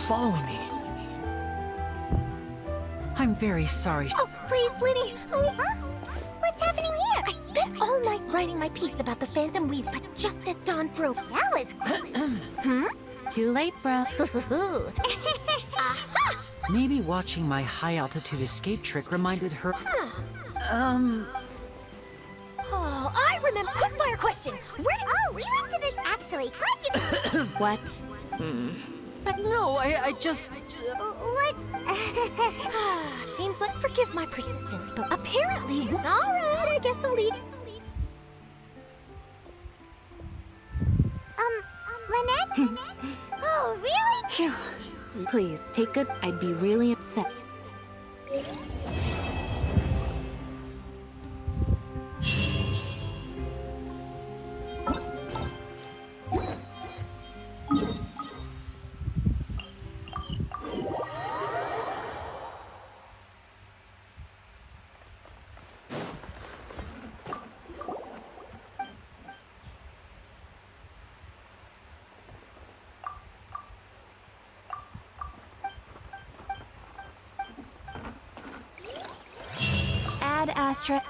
Following me. I'm very sorry. Oh, please, Lenny. What's happening here? I spent all night writing my piece about the Phantom Weave, but just as dawn broke, that was... Too late, bro. Maybe watching my high-altitude escape trick reminded her... Oh, I remember. Quickfire question. Where did... Oh, we went to this actually. Question. What? No, I just... What? Seems like... Forgive my persistence, but apparently... All right, I guess I'll leave. Lynette? Oh, really? Phew. Please, take good. I'd be really upset. Ad Astra.